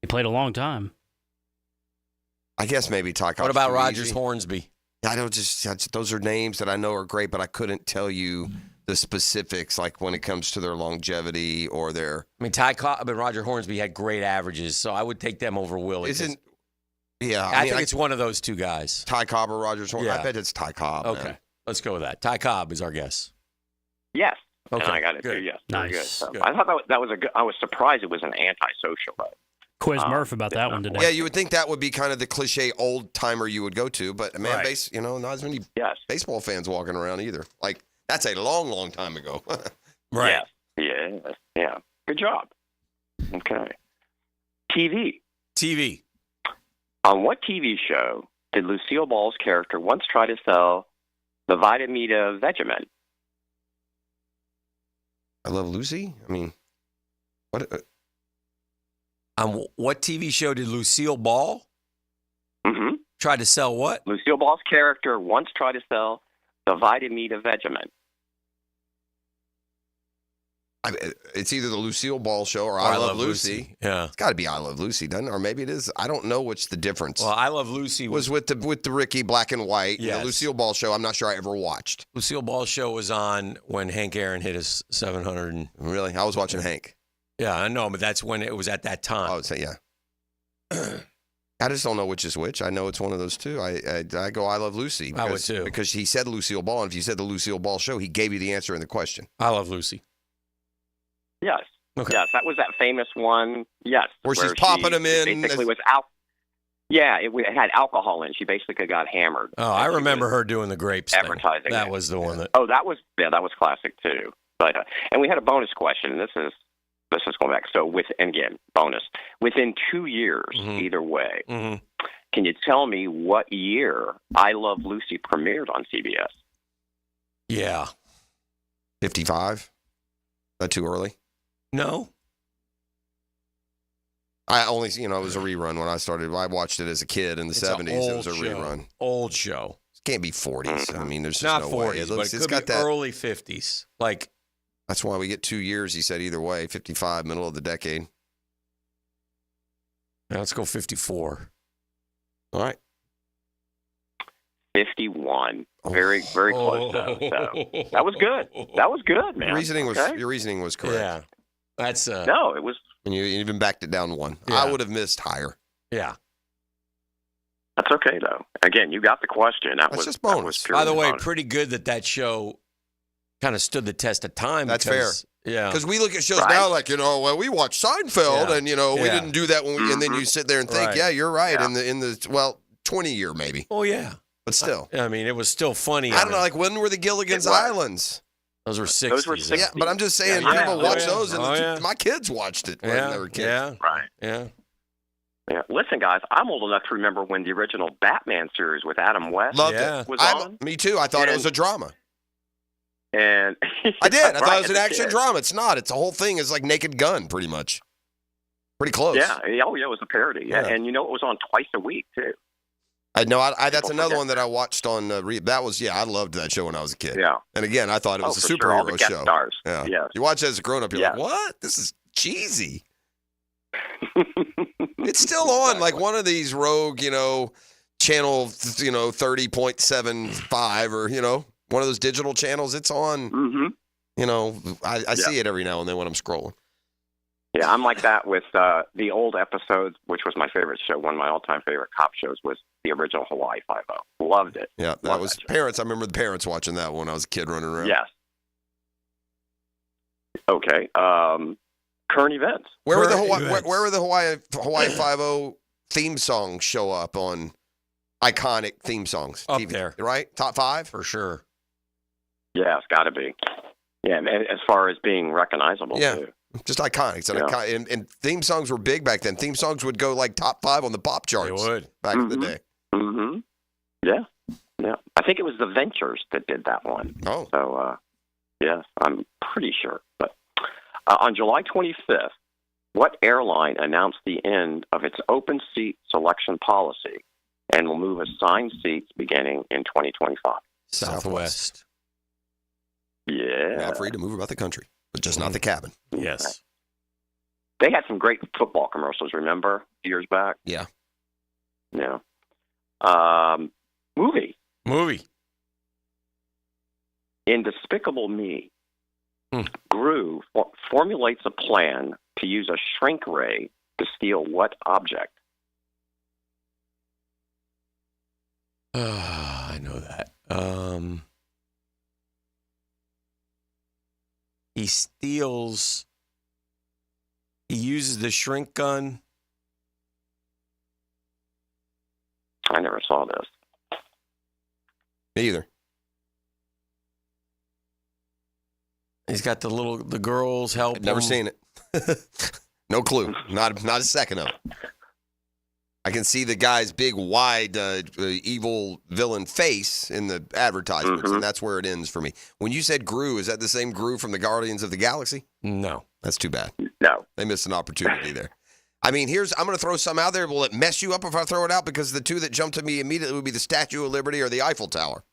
He played a long time. I guess maybe Ty Cobb's What about too Rogers easy. Hornsby? I don't those are names that I know are great, but I couldn't tell you the specifics, like when it comes to their longevity or their. I mean, Ty Cobb and Roger Hornsby had great averages, so I would take them over Willie. Yeah, I think it's one of those two guys. Ty Cobb or Rogers Hornsby. Yeah. I bet it's Ty Cobb. Okay, man. let's go with that. Ty Cobb is our guess. Yes. Okay, And I got it good. too. Yes. Nice. Very good. So Good. I thought that was a good. I was surprised it was an antisocial. Quiz Murph about that one today. Yeah, you would think that would be kind of the cliche old timer you would go to, but man, Right. not as many baseball fans walking around either. Like that's a long, long time ago. Right. Yes. Yeah. Good job. Okay. TV. On what TV show did Lucille Ball's character once try to sell the Vitamita Vegemin? I Love Lucy. I mean, what? On what TV show did Lucille Ball try to sell what? Lucille Ball's character once tried to sell the Vitamita Vegemin. It's either the Lucille Ball show or I Love Lucy. Yeah, it's got to be I Love Lucy, doesn't it? Or maybe it is. I don't know which the difference. Well, I Love Lucy was with the Ricky black and white. Yes. The Lucille Ball show. I'm not sure I ever watched. Lucille Ball's show was on when Hank Aaron hit his 700. Really, I was watching Hank. Yeah, I know, but that's when it was at that time. I would say, yeah. I just don't know which is which. I know it's one of those two. I go I Love Lucy. I would too. Because he said Lucille Ball, and if you said the Lucille Ball show, he gave you the answer in the question. I Love Lucy. Yes. Okay. Yes, that was that famous one. Yes. Where she's popping them in. Basically was Yeah, it had alcohol in. She basically got hammered. Oh, I remember her doing the grapes thing. Advertising. That was the one that. Oh, that was classic too. But and we had a bonus question. And this is going back. So bonus. Within 2 years, either way, can you tell me what year I Love Lucy premiered on CBS? Yeah. 55. Is that too early? No. I only, it was a rerun when I started. I watched it as a kid in the 70s. It was a rerun. Old show. It can't be 40s. I mean, there's just Not no 40s, way. but it could be early 50s. Like, that's why we get 2 years. He said either way. 55, middle of the decade. Now let's go 54. All right. 51. Very, very close. Though. So that was good. That was good, man. Your reasoning was correct. Yeah. That's no, it was. And you even backed it down one. Yeah. I would have missed higher. Yeah. That's okay though. Again, you got the question. That's just bonus. By the way, pretty good that show kind of stood the test of time. That's because, fair. Yeah. Because we look at shows now like, we watched Seinfeld and, we didn't do that when and then you sit there and think, Right. yeah, you're right. Yeah. In the 20 year maybe. Oh, yeah. But still. I mean, it was still funny. I don't know, like when were the Gilligan's Islands? Those were 60s. Yeah, but I'm just saying, people watch those, and my kids watched it when they were kids. Yeah. Right. Yeah. Yeah. Listen, guys, I'm old enough to remember when the original Batman series with Adam West Loved it. was on. Me too. I thought it was a drama. And I did. I thought Right, it was an as a action kid. drama. It's not. It's the whole thing is like Naked Gun, pretty much. Pretty close. Yeah. Oh, yeah, it was a parody. Yeah. And it was on twice a week, too. I know. That's People another forget one that I watched on. That was I loved that show when I was a kid. Yeah. And again, I thought it was a for sure. All the superhero guest show. stars. Yeah. Yes. You watch it as a grown up, you're Yes. like, what? This is cheesy. It's still on like one of these rogue, channel, 30.75 or one of those digital channels. It's on. Mm-hmm. I see it every now and then when I'm scrolling. Yeah, I'm like that with the old episodes, which was my favorite show. One of my all-time favorite cop shows was the original Hawaii Five-0. Loved it. Yeah, that was Parents. I remember the parents watching that when I was a kid running around. Yes. Okay. Current events. Where were the Hawaii 5-0 theme songs show up on iconic theme songs? Up TV, there. right? Top 5? For sure. Yeah, it's got to be. Yeah, and as far as being recognizable, too. Just iconic. It's and theme songs were big back then. Theme songs would go like top 5 on the pop charts. They would. Back in the day. Mm-hmm. Yeah. Yeah. I think it was the Ventures that did that one. Oh. So, yes, I'm pretty sure. But on July 25th, what airline announced the end of its open seat selection policy and will move assigned seats beginning in 2025? Southwest. Yeah. Now free to move about the country, but just not the cabin. Yes. They had some great football commercials, remember, years back? Yeah. Yeah. Movie. In Despicable Me, Gru formulates a plan to use a shrink ray to steal what object? I know that. He uses the shrink gun. I never saw this. Me either. He's got the girls help. Never seen it. No clue. Not a second of it. I can see the guy's big, wide, evil villain face in the advertisements, and that's where it ends for me. When you said Gru, is that the same Gru from the Guardians of the Galaxy? No. That's too bad. No. They missed an opportunity there. I mean, I'm going to throw some out there. Will it mess you up if I throw it out? Because the two that jump to me immediately would be the Statue of Liberty or the Eiffel Tower.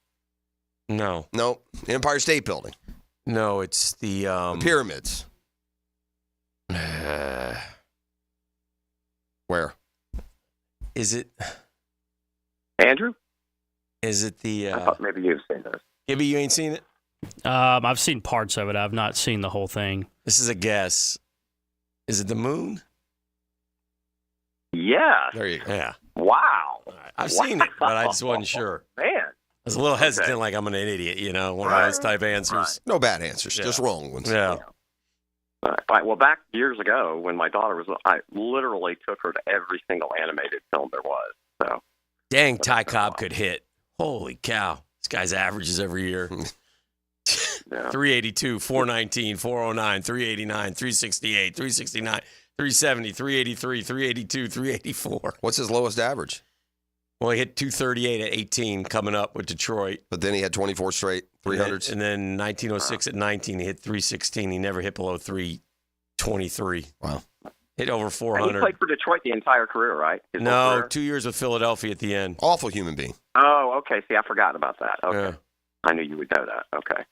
No. No. Empire State Building. No, it's the pyramids. Where? Is it? Andrew? Is it the... I thought maybe you've seen this. Gibby, you ain't seen it? I've seen parts of it. I've not seen the whole thing. This is a guess. Is it the moon? Yeah. There you go. Yeah. Wow. I've seen it, but I just wasn't sure. Man. I was a little hesitant, like I'm an idiot, one of those type answers. Right. No bad answers, just wrong ones. Yeah. All right. Well, back years ago when my daughter was, I literally took her to every single animated film there was. So. Dang, Ty Cobb could hit. Holy cow. This guy's averages every year. 382, 419, 409, 389, 368, 369, 370, 383, 382, 384. What's his lowest average? Well, he hit 238 at 18 coming up with Detroit. But then he had 24 straight 300s. And then 1906 at 19, he hit 316. He never hit below 323. Wow. Hit over 400. And he played for Detroit the entire career, right? His whole No, career? 2 years with Philadelphia at the end. Awful human being. Oh, okay. See, I forgot about that. Okay. Yeah. I knew you would know that. Okay.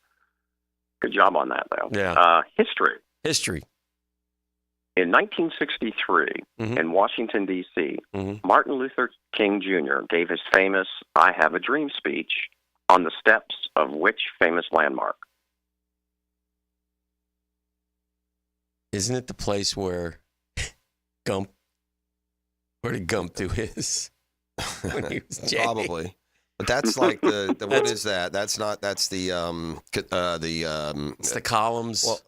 Good job on that, though. Yeah. History. In 1963, in Washington, D.C., Martin Luther King Jr. gave his famous I Have a Dream speech on the steps of which famous landmark? Isn't it the place where where did Gump do his? When he was jamming? Probably. But that's like the what is that? That's not, that's the it's the columns. Well,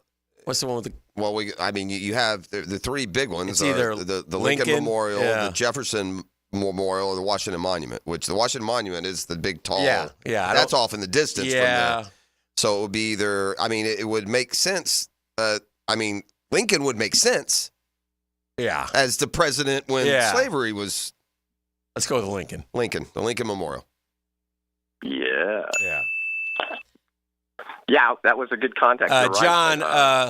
what's the one with the... Well, you have the three big ones. It's either the Lincoln Memorial, the Jefferson Memorial, or the Washington Monument, which the Washington Monument is the big tall. Yeah. That's off in the distance. Yeah. From so it would be either, it would make sense. Lincoln would make sense. Yeah. As the president when slavery was. Let's go with Lincoln. The Lincoln Memorial. Yeah. Yeah. Yeah, that was a good context. You're right. John,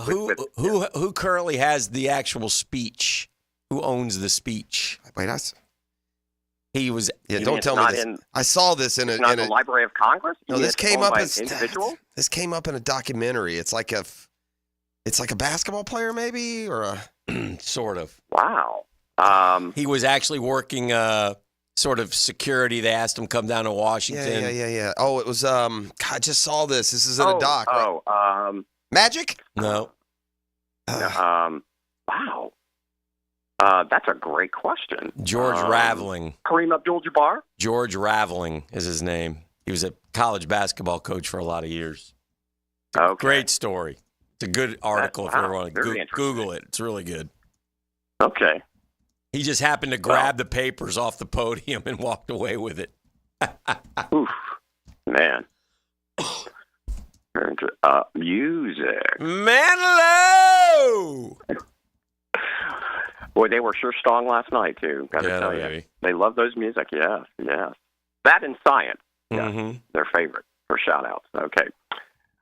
who currently has the actual speech? Who owns the speech? Wait, he was. Yeah, don't tell me this. I saw this in the Library of Congress. No, this came up as individual. This came up in a documentary. It's like a basketball player, maybe, or a sort of. Wow. He was actually working sort of security. They asked him to come down to Washington. Yeah. Oh, it was I just saw this. This is in a doc. Right? Magic? No. Wow. That's a great question. George Raveling. Kareem Abdul-Jabbar? George Raveling is his name. He was a college basketball coach for a lot of years. Okay. Great story. It's a good article if you ever want to Google it. It's really good. Okay. He just happened to grab the papers off the podium and walked away with it. Oof, man. Music. Manilow! Boy, they were sure strong last night, too. Got to tell you. They love those music. Yes, yes. That and Science. Yes, their favorite for shout-outs. Okay.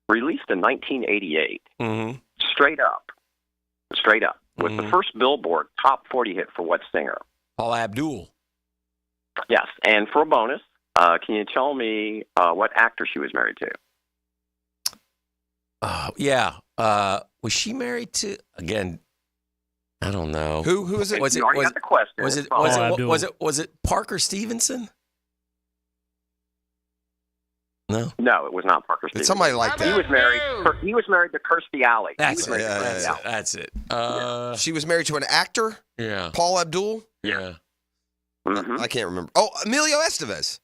Released in 1988. Straight Up. Was the first Billboard top 40 hit for what singer? Paula Abdul. Yes. And for a bonus, can you tell me what actor she was married to? Was she married to, again, I don't know. Who is it? Was it Parker Stevenson? No. No, it was not Parker Stevenson. It's somebody like that. He was married to Kirstie Alley. That's it. She was married to an actor? Yeah. Paul Abdul? Yeah. I can't remember. Oh, Emilio Estevez.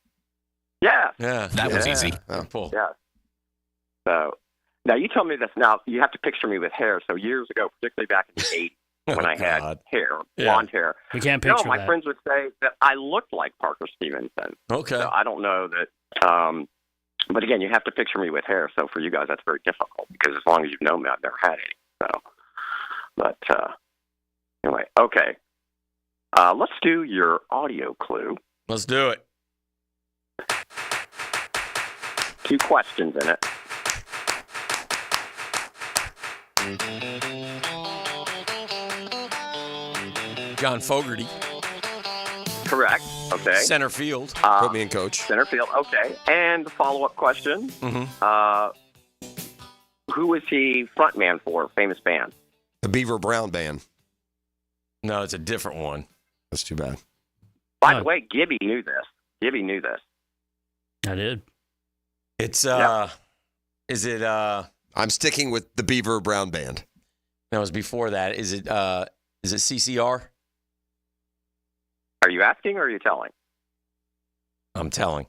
Yeah. Yeah. That was easy. Oh. Yeah. So, now you tell me this. Now, you have to picture me with hair. So, years ago, particularly back in the 80s, when I had hair, blonde hair. We can't picture my that. friends would say that I looked like Parker Stevenson. Okay. So I don't know that. But again, you have to picture me with hair. So for you guys, that's very difficult because as long as you've known me, I've never had any. So, but anyway, okay. Let's do your audio clue. Let's do it. 2 questions in it. John Fogerty. Correct. Okay. Center field. Put me in, coach. Center field. Okay. And the follow-up question. Who is he frontman for? Famous band. The Beaver Brown Band. No, it's a different one. That's too bad. By the way, Gibby knew this. I did. It's is it I'm sticking with the Beaver Brown Band. No, it was before that. Is it CCR? Are you asking or are you telling? I'm telling.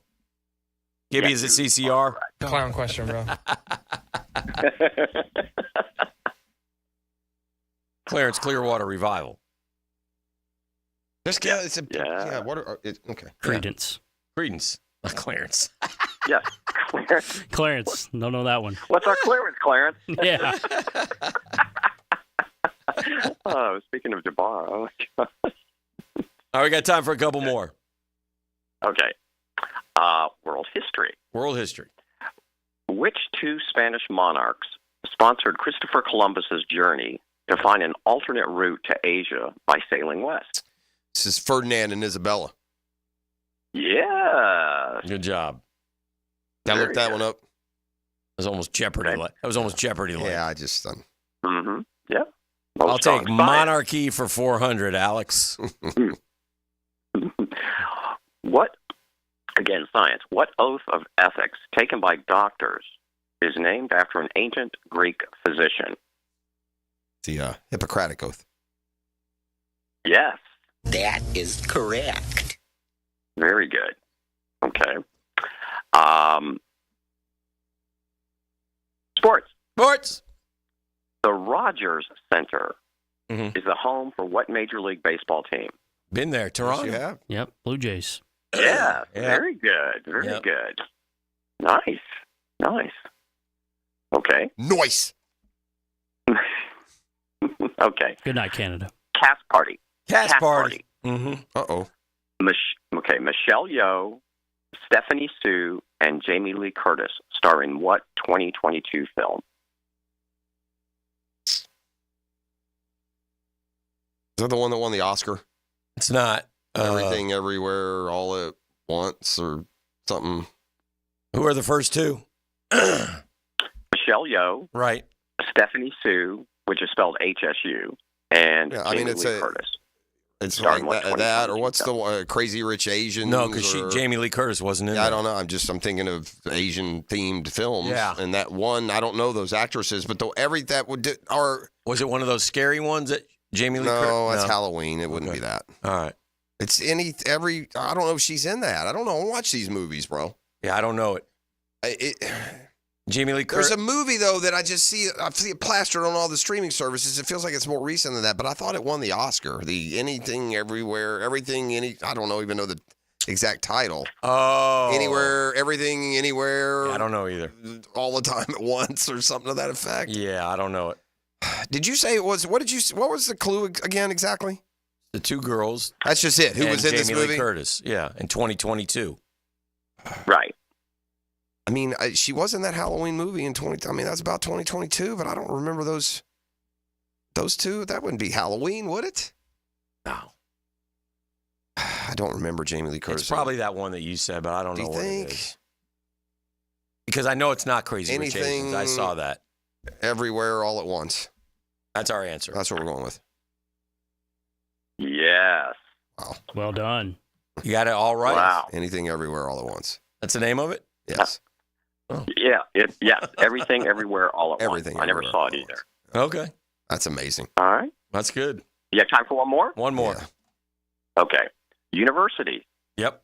Gibby, is it CCR? Clown question, bro. Clarence Clearwater Revival. Okay. Credence. Credence. Not Clarence. Yes, Clarence. Clarence. Don't know that one. What's our clearance, Clarence? Yeah. Oh, speaking of Jabbar. Oh, my God. All right, we got time for a couple more. Okay. World history. World history. Which 2 Spanish monarchs sponsored Christopher Columbus's journey to find an alternate route to Asia by sailing west? This is Ferdinand and Isabella. Yeah. Good job. I looked that one up. That was almost Jeopardy. Okay. That was almost Jeopardy. Yeah, I just Yeah. I'll take monarchy for 400, Alex. What? Again, science. What oath of ethics taken by doctors is named after an ancient Greek physician? The Hippocratic Oath. Yes. That is correct. Very good. Okay. Sports. The Rogers Center is the home for what Major League Baseball team? Been there, Toronto. Yeah. Yep, Blue Jays. Yeah, very good. Very good. Nice. Okay. Nice. Okay. Good night, Canada. Cast Party. Cast Party. Uh-oh. Michelle Yeoh, Stephanie Sue, and Jamie Lee Curtis star in what 2022 film? Is that the one that won the Oscar? It's not. Everything, Everywhere, All at Once, or something. Who are the first 2? Michelle Yeoh. Right. Stephanie Sue, which is spelled HSU, and Jamie Lee Curtis. It's like that, or what's the Crazy Rich Asians? No, because Jamie Lee Curtis wasn't in there. I don't know. I'm thinking of Asian-themed films. Yeah. And that one, I don't know those actresses, but Was it one of those scary ones that Jamie Lee Curtis? No, that's Halloween. It wouldn't be that. All right. It's I don't know if she's in that. I don't know. I watch these movies, bro. Yeah, I don't know it. Jamie Lee Curtis. There's a movie, though, that I see it plastered on all the streaming services. It feels like it's more recent than that, but I thought it won the Oscar. The Anything, Everywhere, Everything, I don't even know the exact title. Oh. Anywhere, Everything, Anywhere. Yeah, I don't know either. All the time at once or something to that effect. Yeah, I don't know it. Did you say it was, what was the clue again exactly? The two girls. That's just it. Who was in this Jamie Lee movie? Curtis. Yeah, in 2022. Right. I mean, she was in that Halloween movie in that's about 2022, but I don't remember those two. That wouldn't be Halloween, would it? No. I don't remember Jamie Lee Curtis. It's probably that one that you said, but I don't know what think? it is. Because I know it's not Crazy Rich Anything Asians. I saw that. Everywhere, all at once. That's our answer. That's what we're going with. Yes. Wow. Well done. You got it all right. Wow. Anything, everywhere, all at once. That's the name of it? Yes. Oh. Yeah. Yes. Everything, everywhere, all at Everything, once. I never everywhere, saw all it at either. once. Okay. That's amazing. All right. That's good. You have time for one more? One more. Yeah. Okay. University. Yep.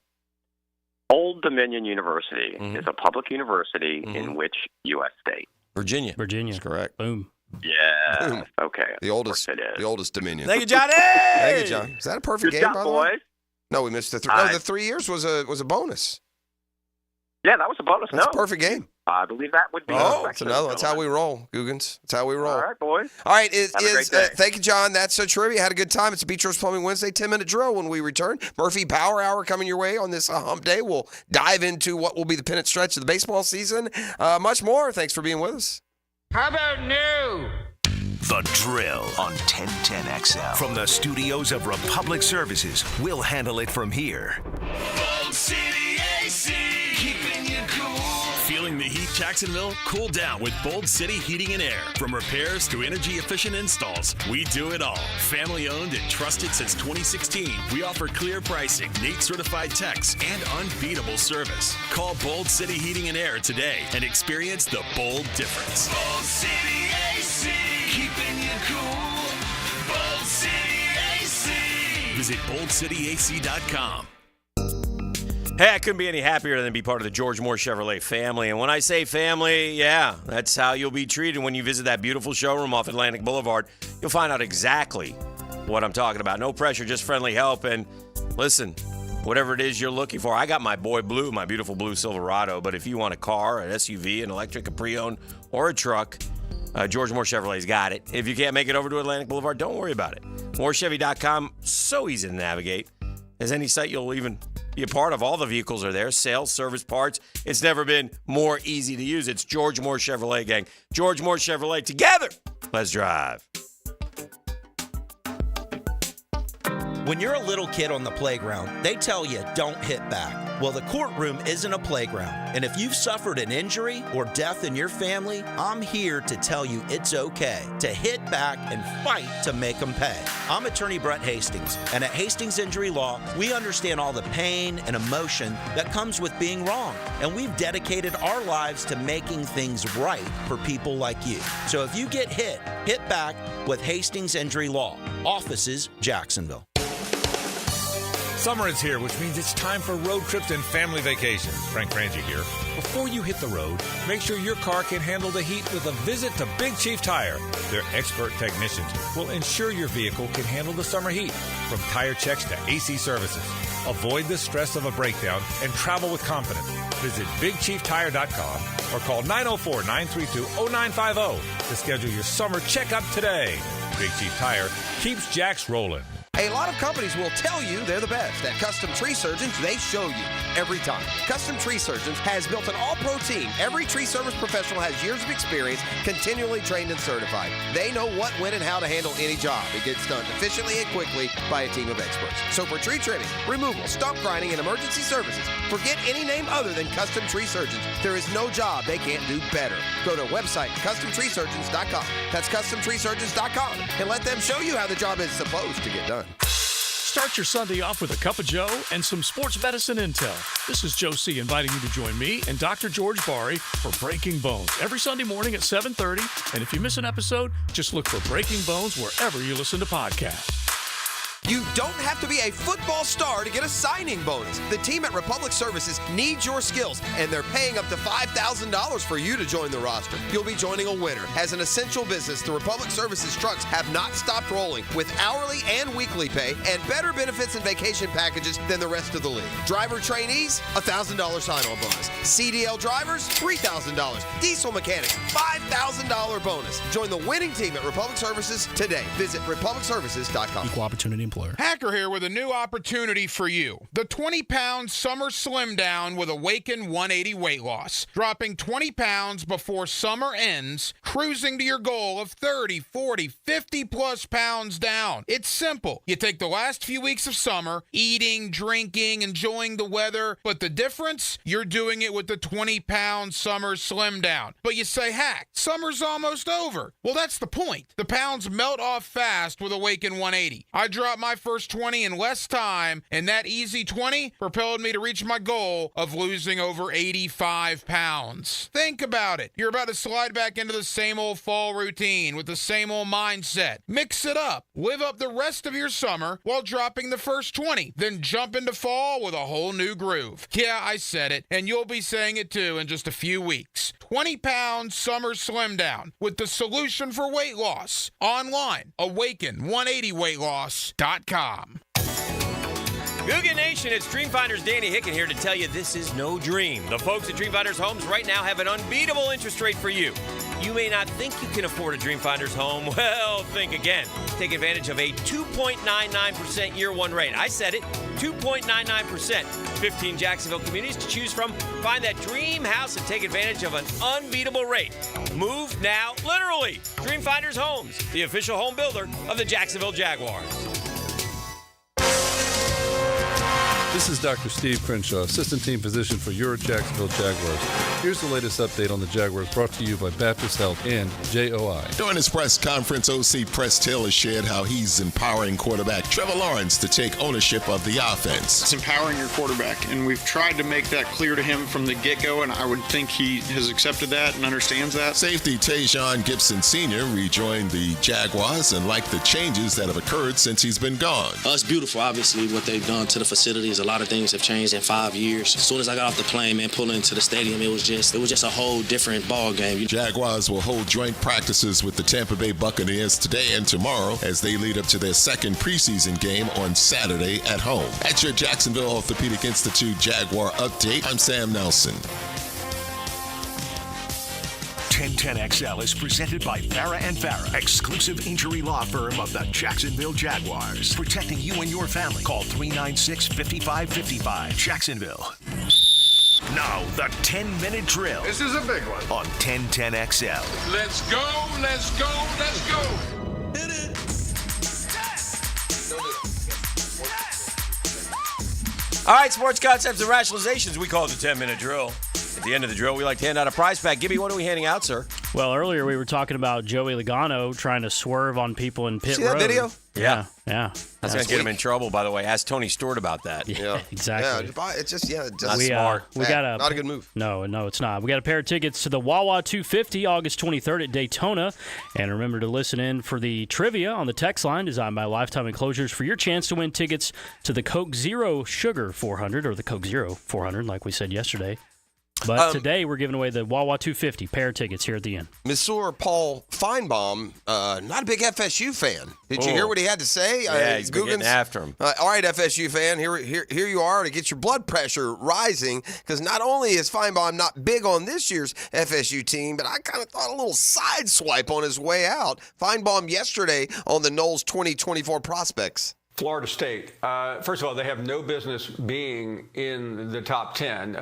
Old Dominion University is a public university in which U.S. state? Virginia. That's correct. Boom. Yeah. Boom. Okay. The oldest. It is. The oldest Dominion. Thank you, Johnny. Thank you, John. Is that a perfect Good game, job, by the way? boys. No, we missed the 3. No, the 3 years was a bonus. Yeah, that was a bonus. That's no. a perfect game. I believe that would be. That's another. That's how we roll, Googans. That's how we roll. All right, boys. All right, Have a great day. thank you, John. That's trivia. Had a good time. It's a Beach Rose Plumbing Wednesday 10-minute drill. When we return, Murphy Power Hour coming your way on this hump day. We'll dive into what will be the pennant stretch of the baseball season. Much more. Thanks for being with us. How about new? The Drill on 1010XL. From the studios of Republic Services, we'll handle it from here. Bold City AC, keeping you cool. Feeling the heat, Jacksonville? Cool down with Bold City Heating and Air. From repairs to energy-efficient installs, we do it all. Family-owned and trusted since 2016, we offer clear pricing, NATE-certified techs, and unbeatable service. Call Bold City Heating and Air today and experience the bold difference. Bold City AC, keeping you cool. Bold City AC. Visit boldcityac.com. Hey, I couldn't be any happier than be part of the George Moore Chevrolet family. And when I say family, yeah, that's how you'll be treated when you visit that beautiful showroom off Atlantic Boulevard. You'll find out exactly what I'm talking about. No pressure, just friendly help. And listen, whatever it is you're looking for, I got my boy blue, my beautiful blue Silverado. But if you want a car, an SUV, an electric, a pre-owned, or a truck, George Moore Chevrolet's got it. If you can't make it over to Atlantic Boulevard, don't worry about it. MooreChevy.com, so easy to navigate. As any site you'll even be a part of, all the vehicles are there. Sales, service, parts. It's never been more easy to use. It's George Moore Chevrolet, gang. George Moore Chevrolet, together. Let's drive. When you're a little kid on the playground, they tell you don't hit back. Well, the courtroom isn't a playground. And if you've suffered an injury or death in your family, I'm here to tell you it's okay to hit back and fight to make them pay. I'm attorney Brett Hastings, and at Hastings Injury Law, we understand all the pain and emotion that comes with being wrong. And we've dedicated our lives to making things right for people like you. So if you get hit back with Hastings Injury Law. Offices, Jacksonville. Summer is here, which means it's time for road trips and family vacations. Frank Frangie here. Before you hit the road, make sure your car can handle the heat with a visit to Big Chief Tire. Their expert technicians will ensure your vehicle can handle the summer heat. From tire checks to AC services. Avoid the stress of a breakdown and travel with confidence. Visit BigChiefTire.com or call 904-932-0950 to schedule your summer checkup today. Big Chief Tire keeps Jacks rolling. A lot of companies will tell you they're the best. At Custom Tree Surgeons, they show you every time. Custom Tree Surgeons has built an all-pro team. Every tree service professional has years of experience, continually trained and certified. They know what, when, and how to handle any job. It gets done efficiently and quickly by a team of experts. So for tree trimming, removal, stump grinding, and emergency services, forget any name other than Custom Tree Surgeons. There is no job they can't do better. Go to our website, CustomTreeSurgeons.com. That's CustomTreeSurgeons.com, and let them show you how the job is supposed to get done. Start your Sunday off with a cup of Joe and some sports medicine intel. This is Joe C. inviting you to join me and Dr. George Bari for Breaking Bones every Sunday morning at 7:30. And if you miss an episode, just look for Breaking Bones wherever you listen to podcasts. You don't have to be a football star to get a signing bonus. The team at Republic Services needs your skills, and they're paying up to $5,000 for you to join the roster. You'll be joining a winner. As an essential business, the Republic Services trucks have not stopped rolling with hourly and weekly pay and better benefits and vacation packages than the rest of the league. Driver trainees, $1,000 sign-on bonus. CDL drivers, $3,000. Diesel mechanics, $5,000 bonus. Join the winning team at Republic Services today. Visit republicservices.com. Equal opportunity employer. employer. Hacker here with a new opportunity for you. The 20-pound summer slim down with Awaken 180 weight loss. Dropping 20 pounds before summer ends, cruising to your goal of 30, 40, 50-plus pounds down. It's simple. You take the last few weeks of summer, eating, drinking, enjoying the weather, but the difference? You're doing it with the 20-pound summer slim down. But you say, Hack, summer's almost over. Well, that's the point. The pounds melt off fast with Awaken 180. I dropped my first 20 in less time, and that easy 20 propelled me to reach my goal of losing over 85 pounds. Think about it. You're about to slide back into the same old fall routine with the same old mindset. Mix it up. Live up the rest of your summer while dropping the first 20. Then jump into fall with a whole new groove. Yeah, I said it, and you'll be saying it too in just a few weeks. 20-pound summer slim down with the solution for weight loss. Online, awaken180weightloss.com. Googan Nation, it's Dreamfinders Danny Hicken here to tell you this is no dream. The folks at Dreamfinders Homes right now have an unbeatable interest rate for you. You may not think you can afford a Dreamfinders home. Well, think again. Take advantage of a 2.99% year one rate. I said it, 2.99%. 15 Jacksonville communities to choose from. Find that dream house and take advantage of an unbeatable rate. Move now, literally. Dreamfinders Homes, the official home builder of the Jacksonville Jaguars. This is Dr. Steve Crenshaw, Assistant Team Physician for your Jacksonville Jaguars. Here's the latest update on the Jaguars brought to you by Baptist Health and JOI. During his press conference, OC Press Taylor shared how he's empowering quarterback Trevor Lawrence to take ownership of the offense. It's empowering your quarterback, and we've tried to make that clear to him from the get-go, and I would think he has accepted that and understands that. Safety Tajon Gibson Sr. rejoined the Jaguars and liked the changes that have occurred since he's been gone. It's beautiful, obviously, what they've done to the facilities. A lot of things have changed in 5 years. As soon as I got off the plane, man, pulling into the stadium, it was just a whole different ball game. Jaguars will hold joint practices with the Tampa Bay Buccaneers today and tomorrow as they lead up to their second preseason game on Saturday at home. At your Jacksonville Orthopedic Institute Jaguar update, I'm Sam Nelson. 1010XL is presented by Farah and Farah, exclusive injury law firm of the Jacksonville Jaguars. Protecting you and your family. Call 396-5555. Jacksonville. Now, the 10-minute drill. This is a big one. On 1010XL. Let's go, let's go, let's go. Hit it. All right, sports concepts and rationalizations. We call it the 10-minute drill. At the end of the drill, we like to hand out a prize pack. Gibby, what are we handing out, sir? Well, earlier we were talking about Joey Logano trying to swerve on people in pit road. See that video? Yeah. That's going to get him in trouble, by the way. Ask Tony Stewart about that. Yeah, exactly. Yeah, it's just not smart. We got not a good move. No, it's not. We got a pair of tickets to the Wawa 250, August 23rd at Daytona. And remember to listen in for the trivia on the text line designed by Lifetime Enclosures for your chance to win tickets to the Coke Zero Sugar 400, or the Coke Zero 400, like we said yesterday. But today we're giving away the Wawa 250 pair of tickets here at the end. Monsieur Paul Feinbaum, not a big FSU fan. Did you hear what he had to say? Yeah, he's been getting after him. All right, FSU fan, here you are to get your blood pressure rising, because not only is Feinbaum not big on this year's FSU team, but I kind of thought a little side swipe on his way out. Feinbaum yesterday on the Knowles 2024 prospects. Florida State. First of all, they have no business being in the top 10.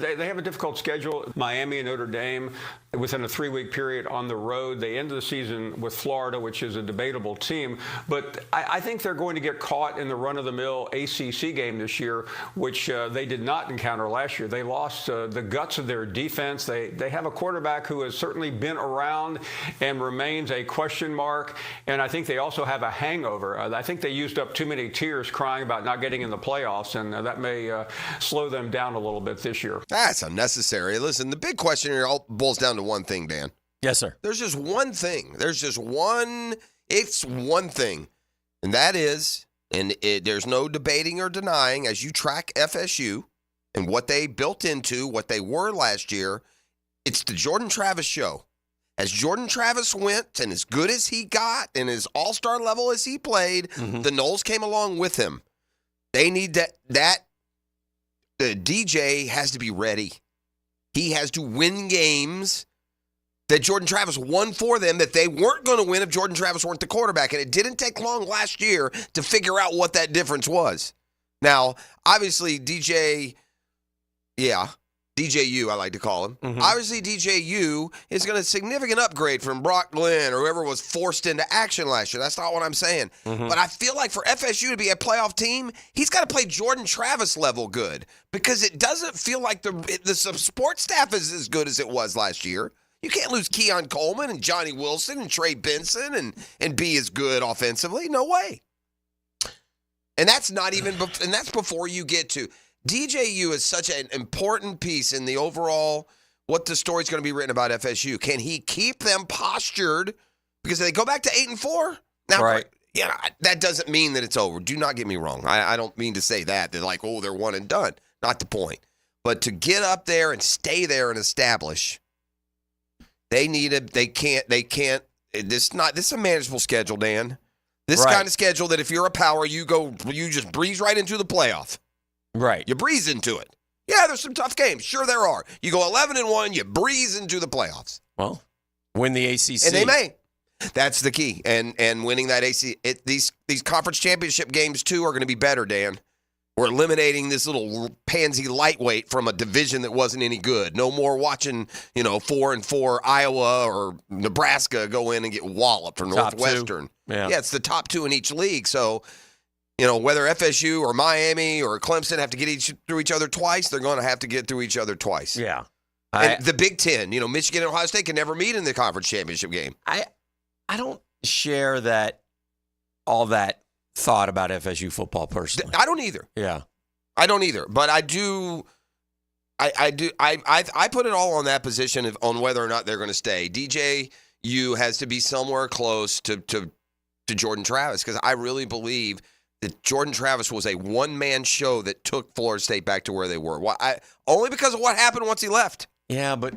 They have a difficult schedule. Miami and Notre Dame within a 3-week period on the road. They end the season with Florida, which is a debatable team. But I think they're going to get caught in the run-of-the-mill ACC game this year, which they did not encounter last year. They lost the guts of their defense. They have a quarterback who has certainly been around and remains a question mark. And I think they also have a hangover. I think they used up too many tears crying about not getting in the playoffs, and that may slow them down a little bit this year. That's unnecessary. Listen, the big question here all boils down to one thing, Dan. Yes, sir. There's just one thing. It's one thing, and that is, there's no debating or denying, as you track FSU and what they built into, what they were last year, it's the Jordan Travis show. As Jordan Travis went, and as good as he got, and as all-star level as he played, the Knowles came along with him. They need the DJ has to be ready. He has to win games that Jordan Travis won for them that they weren't going to win if Jordan Travis weren't the quarterback. And it didn't take long last year to figure out what that difference was. Now, obviously, DJU, I like to call him. Mm-hmm. Obviously, DJU is going to significant upgrade from Brock Glenn or whoever was forced into action last year. That's not what I'm saying. Mm-hmm. But I feel like for FSU to be a playoff team, he's got to play Jordan Travis level good because it doesn't feel like the support staff is as good as it was last year. You can't lose Keon Coleman and Johnny Wilson and Trey Benson and be as good offensively. No way. And that's not even and that's before you get to DJU is such an important piece in the overall what the story's going to be written about FSU. Can he keep them postured? Because if they go back to 8-4, now Right. that doesn't mean that it's over. Do not get me wrong. I don't mean to say that. They're like, oh, they're one and done. Not the point. But to get up there and stay there and establish, they can't. This is a manageable schedule, Dan. This Right. kind of schedule that if you're a power, you just breeze right into the playoff. Right. You breeze into it. Yeah, there's some tough games. Sure there are. You go 11-1, you breeze into the playoffs. Well, win the ACC. And they may. That's the key. And winning that these conference championship games too are going to be better, Dan. We're eliminating this little pansy lightweight from a division that wasn't any good. No more watching, 4-4 Iowa or Nebraska go in and get walloped from Top Northwestern. two. Yeah. It's the top two in each league. So, whether FSU or Miami or Clemson have to get through each other twice, they're going to have to get through each other twice. Yeah. And the Big Ten, Michigan and Ohio State can never meet in the conference championship game. I don't share all that thought about FSU football personally. I don't either. Yeah. I don't either. But I do. I put it all on that position on whether or not they're going to stay. DJU has to be somewhere close to Jordan Travis because I really believe that Jordan Travis was a one-man show that took Florida State back to where they were. Only because of what happened once he left. Yeah, but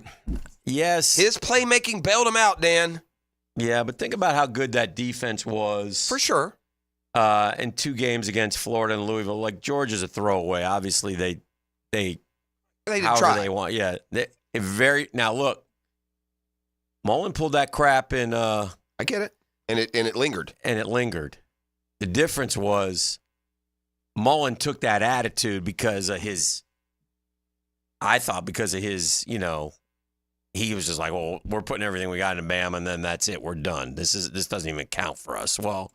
yes. His playmaking bailed him out, Dan. Yeah, but think about how good that defense was. For sure. In 2 games against Florida and Louisville. Like, Georgia's a throwaway. Obviously, they did however try. they want. Yeah. Now, look, Mullen pulled that crap in. I get it. And it lingered. And it lingered. The difference was Mullen took that attitude because of his, he was just like, well, we're putting everything we got into Bama, and then that's it. We're done. This doesn't even count for us. Well,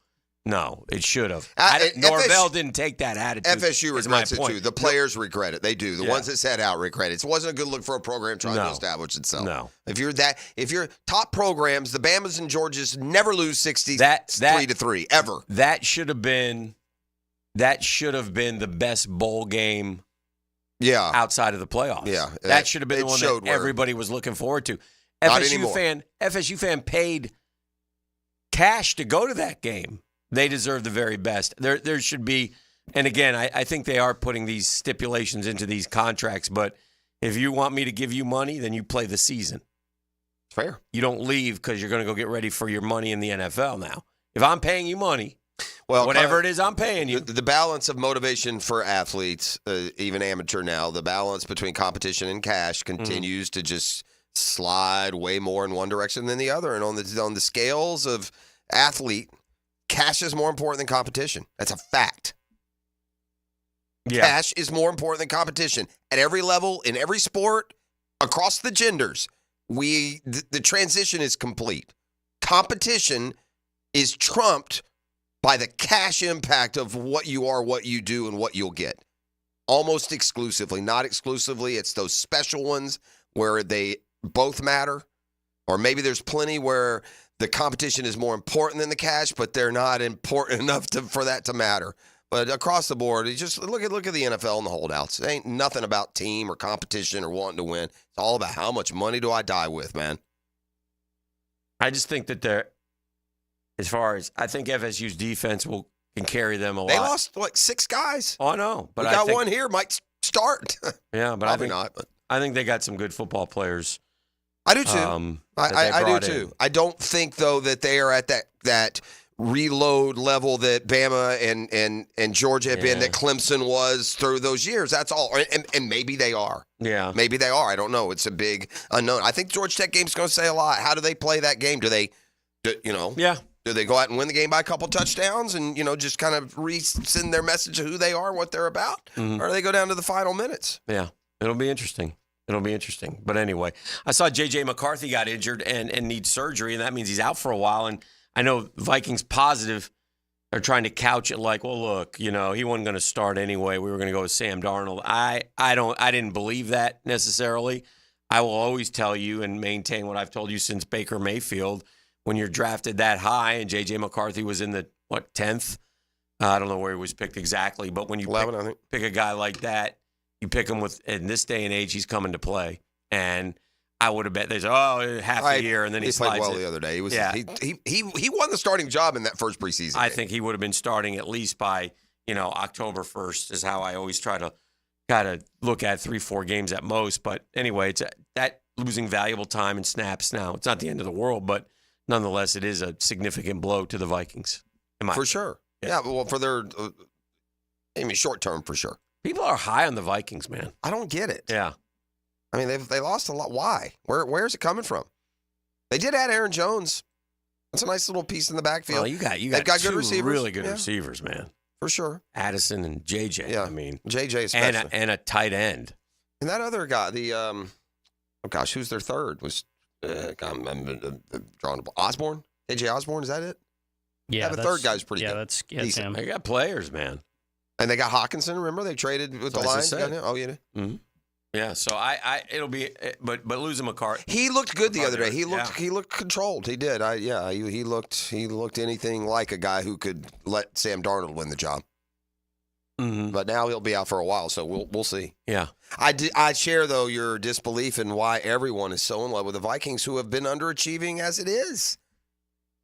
no, it should have. Norvell didn't take that attitude. FSU regrets it, too. The players regret it. They do. The ones that set out regret it. It wasn't a good look for a program trying to establish itself. No. If you're top programs, the Bamas and Georgias never lose 63-3, ever. That should have been the best bowl game outside of the playoffs. Yeah. That should have been the one that everybody was looking forward to. FSU fan paid cash to go to that game. They deserve the very best. There should be, and again, I think they are putting these stipulations into these contracts, but if you want me to give you money, then you play the season. Fair. You don't leave because you're going to go get ready for your money in the NFL now. If I'm paying you money, whatever it is I'm paying you. The balance of motivation for athletes, even amateur now, the balance between competition and cash continues to just slide way more in one direction than the other. And on the scales of athlete, cash is more important than competition. That's a fact. Yeah. Cash is more important than competition. At every level, in every sport, across the genders, the transition is complete. Competition is trumped by the cash impact of what you are, what you do, and what you'll get. Almost exclusively. Not exclusively. It's those special ones where they both matter. Or maybe there's plenty where the competition is more important than the cash, but they're not important enough for that to matter. But across the board, you just look at the NFL and the holdouts. It ain't nothing about team or competition or wanting to win. It's all about how much money do I die with, man. I just think that I think FSU's defense can carry them a lot. They lost like 6 guys. Oh, I know. But we got one here, might start. Yeah, but Probably not. But I think they got some good football players. I do too. I do too. I don't think though that they are at that reload level that Bama and Georgia have been, that Clemson was through those years. That's all. And maybe they are. Yeah. Maybe they are. I don't know. It's a big unknown. I think Georgia Tech game's going to say a lot. How do they play that game? Do they, Yeah. Do they go out and win the game by a couple touchdowns and, just kind of resend their message of who they are, what they're about? Mhm. Or do they go down to the final minutes? Yeah, it'll be interesting. But anyway, I saw J.J. McCarthy got injured and needs surgery, and that means he's out for a while. And I know Vikings Positive are trying to couch it like, well, look, he wasn't going to start anyway. We were going to go with Sam Darnold. I didn't believe that necessarily. I will always tell you and maintain what I've told you since Baker Mayfield. When you're drafted that high, and J.J. McCarthy was in the, 10th? I don't know where he was picked exactly, but when you 11, I think. pick a guy like that, you pick him with, in this day and age, he's coming to play. And I would have bet there's half a year, and then he played well it. the other day. He was he won the starting job in that first preseason. I think he would have been starting at least by October 1st is how I always try to look at 3-4 games at most. But anyway, it's that losing valuable time and snaps now. It's not the end of the world, but nonetheless, it is a significant blow to the Vikings. For sure. Yeah, well, for their short term, for sure. People are high on the Vikings, man. I don't get it. Yeah. I mean, they lost a lot. Why? Where's it coming from? They did add Aaron Jones. That's a nice little piece in the backfield. Well, you got got two good receivers. really good receivers, man. For sure. Addison and JJ. Yeah. I mean, JJ especially. and a tight end. And that other guy, who's their third? Was I'm drawing Osborne? AJ Osborne, is that it? Yeah, the third guy's pretty good. Yeah, that's decent. him. They got players, man. And they got Hawkinson. Remember they traded with the Lions. Oh, yeah. Mm-hmm. Yeah. So it'll be, but losing McCarthy. He looked good the other day. He looked controlled. He did. He looked anything like a guy who could let Sam Darnold win the job. Mm-hmm. But now he'll be out for a while, so we'll see. Yeah. I share though your disbelief in why everyone is so in love with the Vikings, who have been underachieving as it is.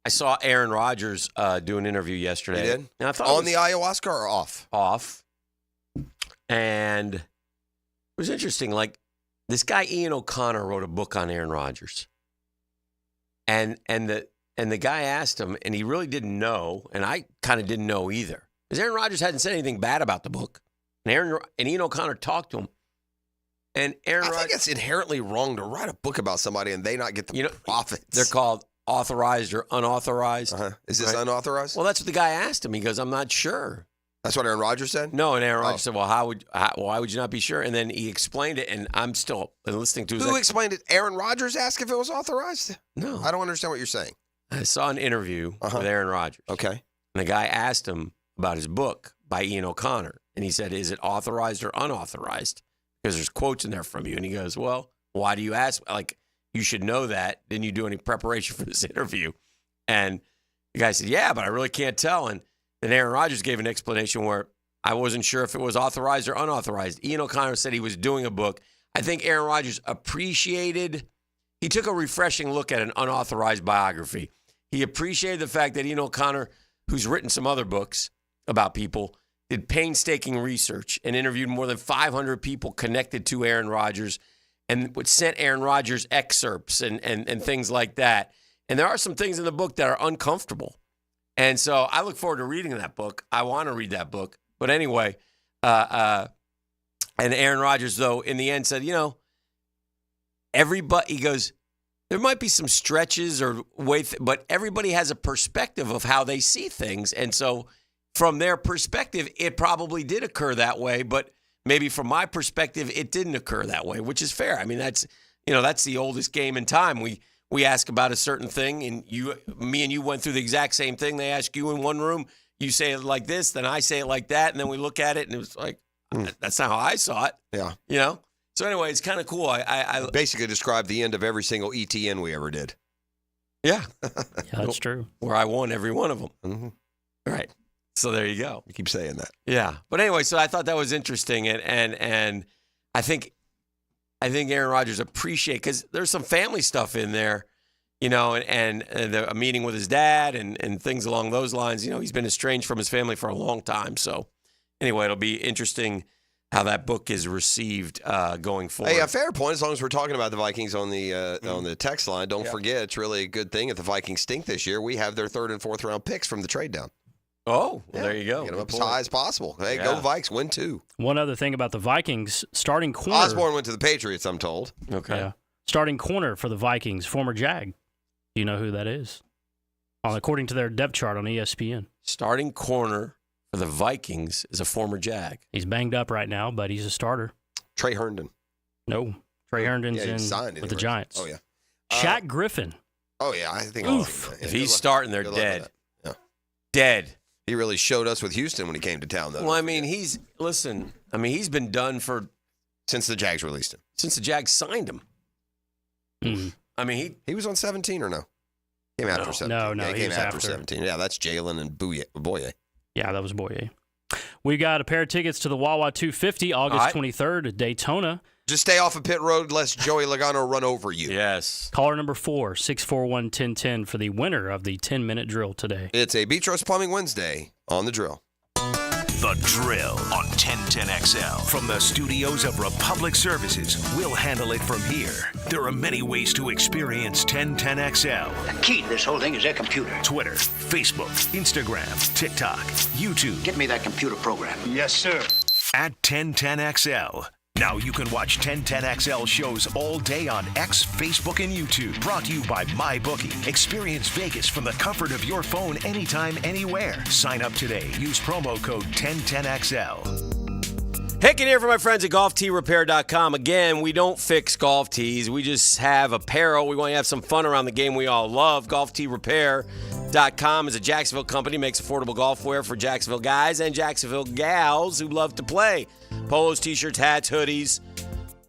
I saw Aaron Rodgers do an interview yesterday. He did? And I thought on the ayahuasca or off? Off. And it was interesting. Like, this guy Ian O'Connor wrote a book on Aaron Rodgers. And the guy asked him, and he really didn't know, and I kind of didn't know either. Because Aaron Rodgers hadn't said anything bad about the book. And Ian O'Connor talked to him. And I think it's inherently wrong to write a book about somebody and they not get the profits. They're called authorized or unauthorized. Is this unauthorized? Well, that's what the guy asked him. He goes, I'm not sure. That's what Aaron Rodgers said? No, and Aaron Rodgers said, well, why would you not be sure? And then he explained it, and I'm still listening to his Who explained it? Aaron Rodgers asked if it was authorized? No. I don't understand what you're saying. I saw an interview with Aaron Rodgers. Okay. And the guy asked him about his book by Ian O'Connor. And he said, is it authorized or unauthorized? Because there's quotes in there from you. And he goes, well, why do you ask? Like, you should know that. Didn't you do any preparation for this interview? And the guy said, yeah, but I really can't tell. And then Aaron Rodgers gave an explanation where I wasn't sure if it was authorized or unauthorized. Ian O'Connor said he was doing a book. I think Aaron Rodgers he took a refreshing look at an unauthorized biography. He appreciated the fact that Ian O'Connor, who's written some other books about people, did painstaking research and interviewed more than 500 people connected to Aaron Rodgers and sent Aaron Rodgers excerpts and things like that. And there are some things in the book that are uncomfortable. And so I look forward to reading that book. I want to read that book. But anyway, and Aaron Rodgers, though, in the end said, he goes, there might be some stretches or but everybody has a perspective of how they see things. And so from their perspective, it probably did occur that way. But maybe from my perspective, it didn't occur that way, which is fair. I mean, that's the oldest game in time. We ask about a certain thing, and me and you went through the exact same thing. They ask you in one room, you say it like this, then I say it like that, and then we look at it, and it was like, that's not how I saw it. Yeah. So anyway, it's kind of cool. I basically described the end of every single ETN we ever did. Yeah. That's true. Where I won every one of them. Mm-hmm. All right. So there you go. You keep saying that. Yeah. But anyway, so I thought that was interesting, and I think Aaron Rodgers appreciates, because there's some family stuff in there, and a meeting with his dad and things along those lines. He's been estranged from his family for a long time. So anyway, it'll be interesting how that book is received going forward. Hey, a fair point. As long as we're talking about the Vikings on the text line, don't forget it's really a good thing if the Vikings stink this year. We have their 3rd and 4th round picks from the trade down. Oh, well, there you go. Get them up as high as possible. Hey, go Vikes, win 2. One other thing about the Vikings, starting corner. Osborne went to the Patriots, I'm told. Okay. Yeah. Starting corner for the Vikings, former Jag. Do you know who that is? According to their depth chart on ESPN. Starting corner for the Vikings is a former Jag. He's banged up right now, but he's a starter. Trey Herndon. No. Trey Herndon's with the Giants. Oh, yeah. Shaq Griffin. Oh, yeah. I think if he's starting, they're dead. Yeah. Dead. He really showed us with Houston when he came to town, though. Well, I mean, he's been done since the Jags released him. Since the Jags signed him. Mm-hmm. I mean, he was on 17 or no? Came after 17. No, he came after 17. Yeah, that's Jalen and Boye. Yeah, that was Boye. We got a pair of tickets to the Wawa 250 August 23rd at Daytona. Just stay off of pit road lest Joey Logano run over you. Yes. Caller number 4, 641-1010 for the winner of the 10-minute drill today. It's a Beach Roast Plumbing Wednesday on The Drill. The Drill on 1010XL. From the studios of Republic Services, we'll handle it from here. There are many ways to experience 1010XL. The key to this whole thing is their computer. Twitter, Facebook, Instagram, TikTok, YouTube. Get me that computer program. Yes, sir. At 1010XL. Now you can watch 1010XL shows all day on X, Facebook, and YouTube. Brought to you by MyBookie. Experience Vegas from the comfort of your phone anytime, anywhere. Sign up today. Use promo code 1010XL. Hicken here for my friends at golfteerepair.com. Again, we don't fix golf tees. We just have apparel. We want to have some fun around the game we all love. Golfteerepair.com is a Jacksonville company, makes affordable golf wear for Jacksonville guys and Jacksonville gals who love to play. Polos, T-shirts, hats, hoodies.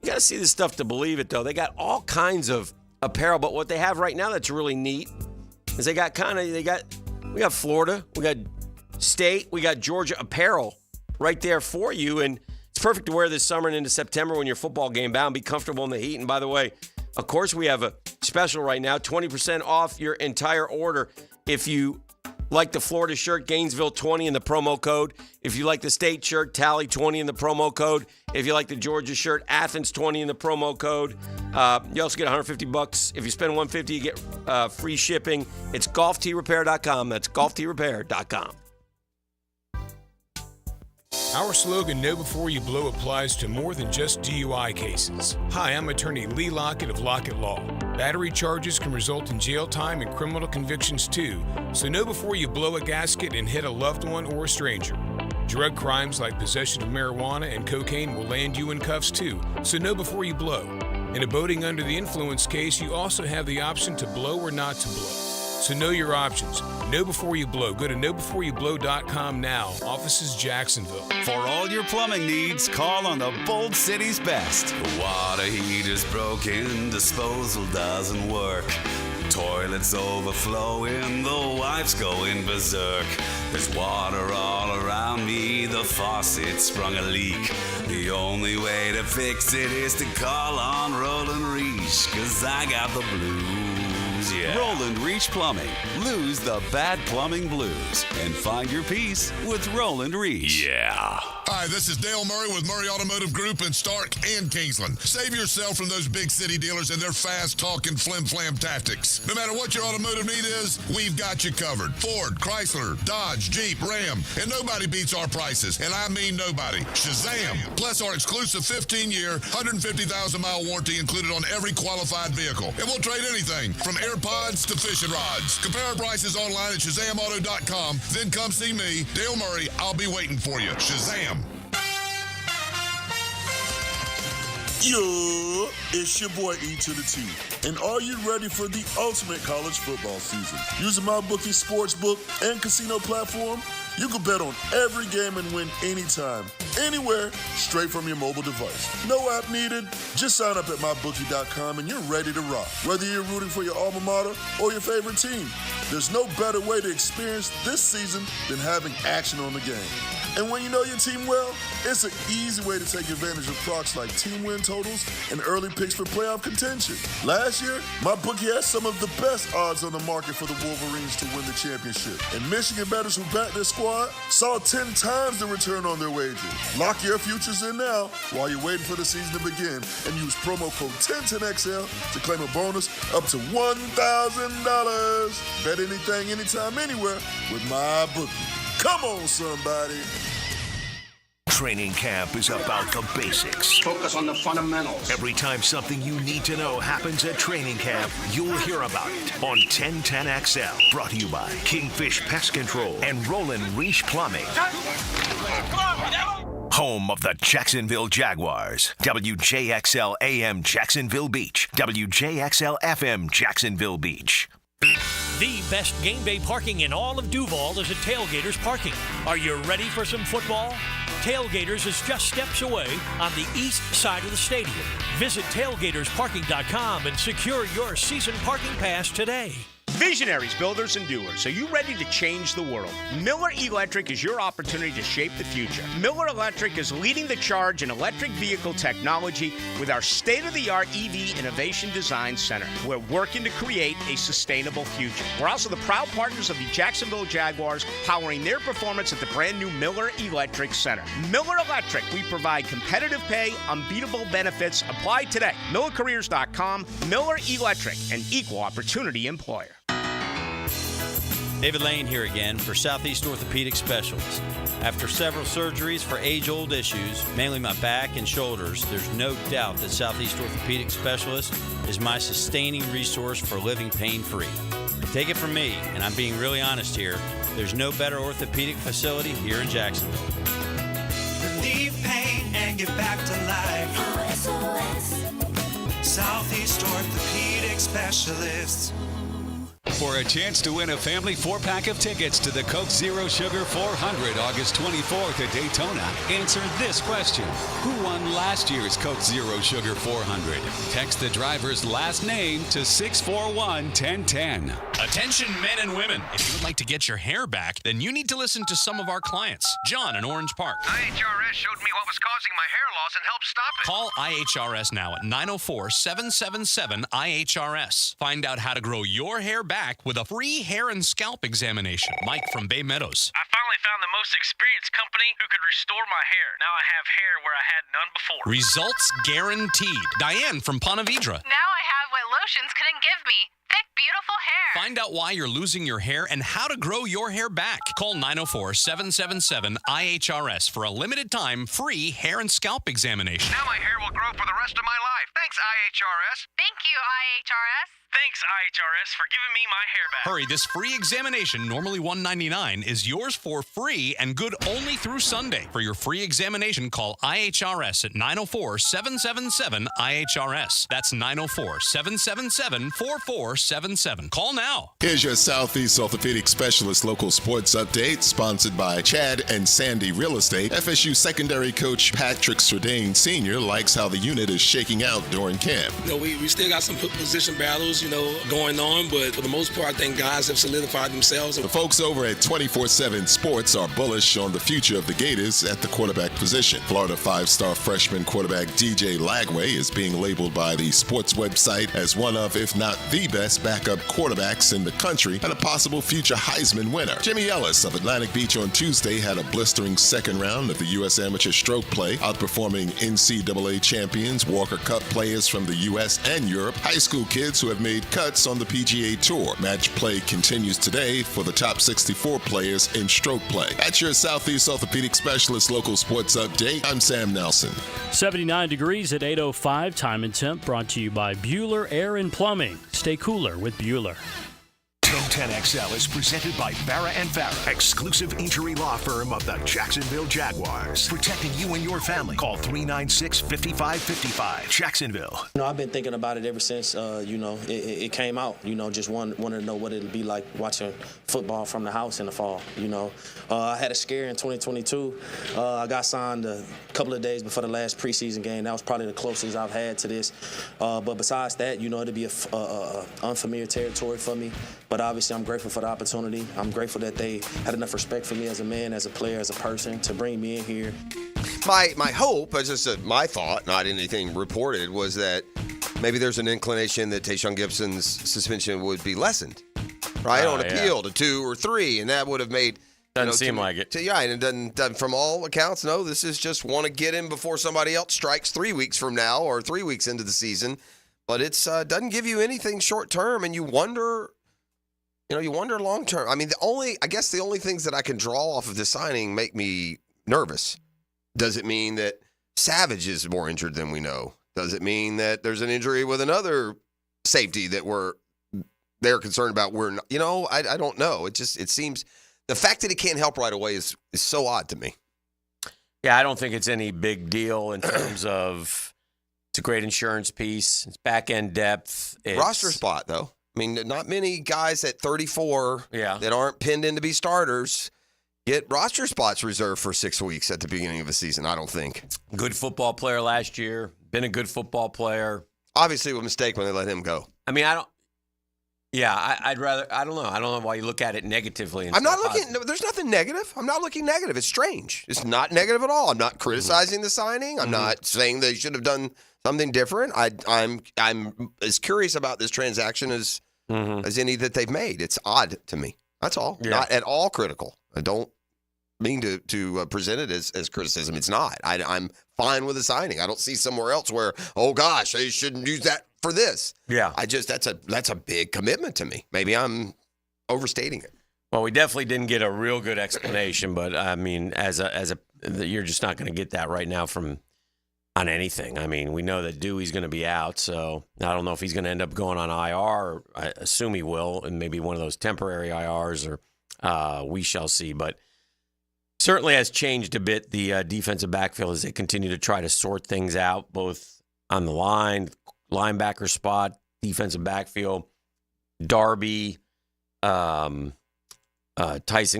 You got to see this stuff to believe it, though. They got all kinds of apparel, but what they have right now that's really neat is we got Florida, we got State, we got Georgia apparel right there for you, and it's perfect to wear this summer and into September when you're football game bound. Be comfortable in the heat. And by the way, of course, we have a special right now, 20% off your entire order if you like the Florida shirt, Gainesville 20 in the promo code. If you like the State shirt, Tally 20 in the promo code. If you like the Georgia shirt, Athens 20 in the promo code. You also get $150. If you spend $150, you get free shipping. It's golfteerepair.com. That's golfteerepair.com. Our slogan, Know Before You Blow, applies to more than just DUI cases. Hi, I'm attorney Lee Lockett of Lockett Law. Battery charges can result in jail time and criminal convictions too, so know before you blow a gasket and hit a loved one or a stranger. Drug crimes like possession of marijuana and cocaine will land you in cuffs too, so know before you blow. In a boating under the influence case, you also have the option to blow or not to blow. So know your options. Know before you blow. Go to knowbeforeyouBlow.com now. Offices Jacksonville. For all your plumbing needs, call on the Bold City's best. The water heater's broken, disposal doesn't work. Toilets overflowing, the wife's going berserk. There's water all around me, the faucet sprung a leak. The only way to fix it is to call on Roland Reach, 'cause I got the blues. Yeah. Roland Reach Plumbing. Lose the bad plumbing blues and find your peace with Roland Reach. Yeah. Hi, this is Dale Murray with Murray Automotive Group in Stark and Kingsland. Save yourself from those big city dealers and their fast-talking flim-flam tactics. No matter what your automotive need is, we've got you covered. Ford, Chrysler, Dodge, Jeep, Ram, and nobody beats our prices, and I mean nobody. Shazam! Plus our exclusive 15-year, 150,000-mile warranty included on every qualified vehicle. And we'll trade anything from AirPods to fishing rods. Compare our prices online at ShazamAuto.com. Then come see me, Dale Murray. I'll be waiting for you. Shazam! Yo, it's your boy E to the T. And are you ready for the ultimate college football season? Using MyBookie Sportsbook and casino platform, you can bet on every game and win anytime, anywhere, straight from your mobile device. No app needed. Just sign up at MyBookie.com and you're ready to rock. Whether you're rooting for your alma mater or your favorite team, there's no better way to experience this season than having action on the game. And when you know your team well, it's an easy way to take advantage of procs like team win totals and early picks for playoff contention. Last year, MyBookie had some of the best odds on the market for the Wolverines to win the championship. And Michigan bettors who backed their squad saw 10 times the return on their wager. Lock your futures in now while you're waiting for the season to begin and use promo code 1010XL to claim a bonus up to $1,000. Bet anything, anytime, anywhere with my bookie. Come on, somebody. Training camp is about the basics. Focus on the fundamentals. Every time something you need to know happens at training camp, you'll hear about it on 1010XL. Brought to you by Kingfish Pest Control and Roland Reach Plumbing. Home of the Jacksonville Jaguars. WJXL AM Jacksonville Beach. WJXL FM Jacksonville Beach. The best game day parking in all of Duval is at Tailgaters Parking. Are you ready for some football? Tailgaters is just steps away on the east side of the stadium. Visit tailgatorsparking.com and secure your season parking pass today. Visionaries, builders, and doers, are you ready to change the world? Miller Electric is your opportunity to shape the future. Miller Electric is leading the charge in electric vehicle technology with our state-of-the-art EV Innovation Design Center. We're working to create a sustainable future. We're also the proud partners of the Jacksonville Jaguars, powering their performance at the brand-new Miller Electric Center. Miller Electric, we provide competitive pay, unbeatable benefits. Apply today. MillerCareers.com. Miller Electric, an equal opportunity employer. David Lane here again for Southeast Orthopedic Specialists. After several surgeries for age-old issues, mainly my back and shoulders, there's no doubt that Southeast Orthopedic Specialists is my sustaining resource for living pain-free. Take it from me, and I'm being really honest here, there's no better orthopedic facility here in Jacksonville. Relieve pain and get back to life. SOS. Southeast Orthopedic Specialists. For a chance to win a family 4-pack of tickets to the Coke Zero Sugar 400 August 24th at Daytona, answer this question. Who won last year's Coke Zero Sugar 400? Text the driver's last name to 641-1010. Attention men and women. If you would like to get your hair back, then you need to listen to some of our clients. John in Orange Park. IHRS showed me what was causing my hair loss and helped stop it. Call IHRS now at 904-777-IHRS. Find out how to grow your hair back with a free hair and scalp examination. Mike from Bay Meadows. I finally found the most experienced company who could restore my hair. Now I have hair where I had none before. Results guaranteed. Diane from Ponte Vedra. Now I have what lotions couldn't give me. Thick, beautiful hair. Find out why you're losing your hair and how to grow your hair back. Call 904-777-IHRS for a limited time free hair and scalp examination. Now my hair will grow for the rest of my life. Thanks, IHRS. Thank you, IHRS. Thanks, IHRS, for giving me my hair back. Hurry, this free examination, normally $199, is yours for free and good only through Sunday. For your free examination, call IHRS at 904-777-IHRS. That's 904-777-4477. Call now. Here's your Southeast Orthopedic Specialist local sports update, sponsored by Chad and Sandy Real Estate. FSU secondary coach Patrick Surdane Sr. likes how the unit is shaking out during camp. We still got some position battles, going on, but for the most part, I think guys have solidified themselves. The folks over at 24/7 Sports are bullish on the future of the Gators at the quarterback position. Florida 5-star freshman quarterback DJ Lagway is being labeled by the sports website as one of, if not the best backup quarterbacks in the country and a possible future Heisman winner. Jimmy Ellis of Atlantic Beach on Tuesday had a blistering second round of the U.S. Amateur Stroke Play, outperforming NCAA champions, Walker Cup players from the U.S. and Europe, high school kids who have made cuts on the PGA Tour. Match play continues today for the top 64 players in stroke play. That's your Southeast Orthopedic Specialist local sports update. I'm Sam Nelson. 79 degrees at 8:05. Time and temp brought to you by Bueller Air and Plumbing. Stay cooler with Bueller. 1010XL is presented by Farah and Farah, exclusive injury law firm of the Jacksonville Jaguars. Protecting you and your family. Call 396-5555. Jacksonville. I've been thinking about it ever since, it came out. Just wanted to know what it'd be like watching football from the house in the fall. I had a scare in 2022. I got signed a couple of days before the last preseason game. That was probably the closest I've had to this. But besides that, it'd be a unfamiliar territory for me. But obviously, I'm grateful for the opportunity. I'm grateful that they had enough respect for me as a man, as a player, as a person, to bring me in here. My hope, as just my thought, not anything reported, was that maybe there's an inclination that Tayshaun Gibson's suspension would be lessened, right, on appeal to 2 or 3, and that would have made Doesn't seem like it. Yeah, and it doesn't, from all accounts, no, this is just want to get him before somebody else strikes 3 weeks from now or 3 weeks into the season. But it doesn't give you anything short term, and you wonder long term. I mean, the only things that I can draw off of this signing make me nervous. Does it mean that Savage is more injured than we know? Does it mean that there's an injury with another safety that they're concerned about? I don't know. It seems the fact that he can't help right away is so odd to me. Yeah, I don't think it's any big deal in terms of it's a great insurance piece. It's back end depth. Roster spot though. I mean, not many guys at 34 that aren't pinned in to be starters get roster spots reserved for 6 weeks at the beginning of a season, I don't think. Good football player last year. Been a good football player. Obviously, a mistake when they let him go. I mean, I'd rather, I don't know. I don't know why you look at it negatively. I'm not looking, there's nothing negative. I'm not looking negative. It's strange. It's not negative at all. I'm not criticizing the signing. I'm not saying they should have done something different. I'm as curious about this transaction as any that they've made. It's odd to me. That's all. Yeah. Not at all critical. I don't mean to present it as criticism. It's not. I'm fine with the signing. I don't see somewhere else where, oh gosh, they shouldn't use that for this. Yeah. That's a big commitment to me. Maybe I'm overstating it. Well, we definitely didn't get a real good explanation, but I mean, you're just not going to get that right now on anything. I mean, we know that Dewey's going to be out, so I don't know if he's going to end up going on IR. Or I assume he will, and maybe one of those temporary IRs, or we shall see. But certainly has changed a bit, the defensive backfield, as they continue to try to sort things out, both on the line, linebacker spot, defensive backfield. Darby, Tyson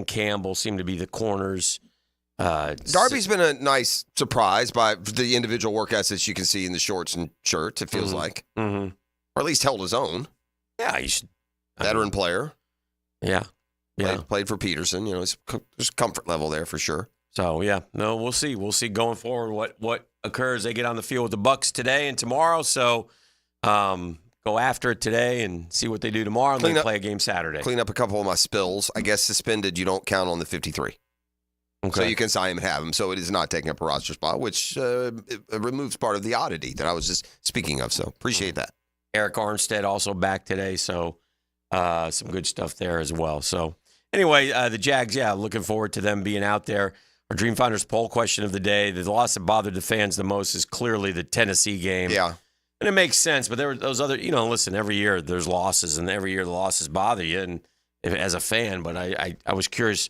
Campbell seem to be the corners. Darby's been a nice surprise by the individual work ethics you can see in the shorts and shirts, it feels like. Mm-hmm. Or at least held his own. Yeah, he's veteran player. Yeah. Played for Peterson. There's comfort level there for sure. So, we'll see. We'll see going forward what occurs. They get on the field with the Bucs today and tomorrow, so go after it today and see what they do tomorrow, and then play a game Saturday. Clean up a couple of my spills. I guess suspended, you don't count on the 53. Okay. So you can sign him and have him. So it is not taking up a roster spot, which it removes part of the oddity that I was just speaking of. So appreciate that. Eric Armstead also back today, so some good stuff there as well. So anyway, the Jags, looking forward to them being out there. Our Dream Finders poll question of the day, the loss that bothered the fans the most is clearly the Tennessee game. Yeah. And it makes sense, but there were those other, listen, every year there's losses, and every year the losses bother you and as a fan. But I was curious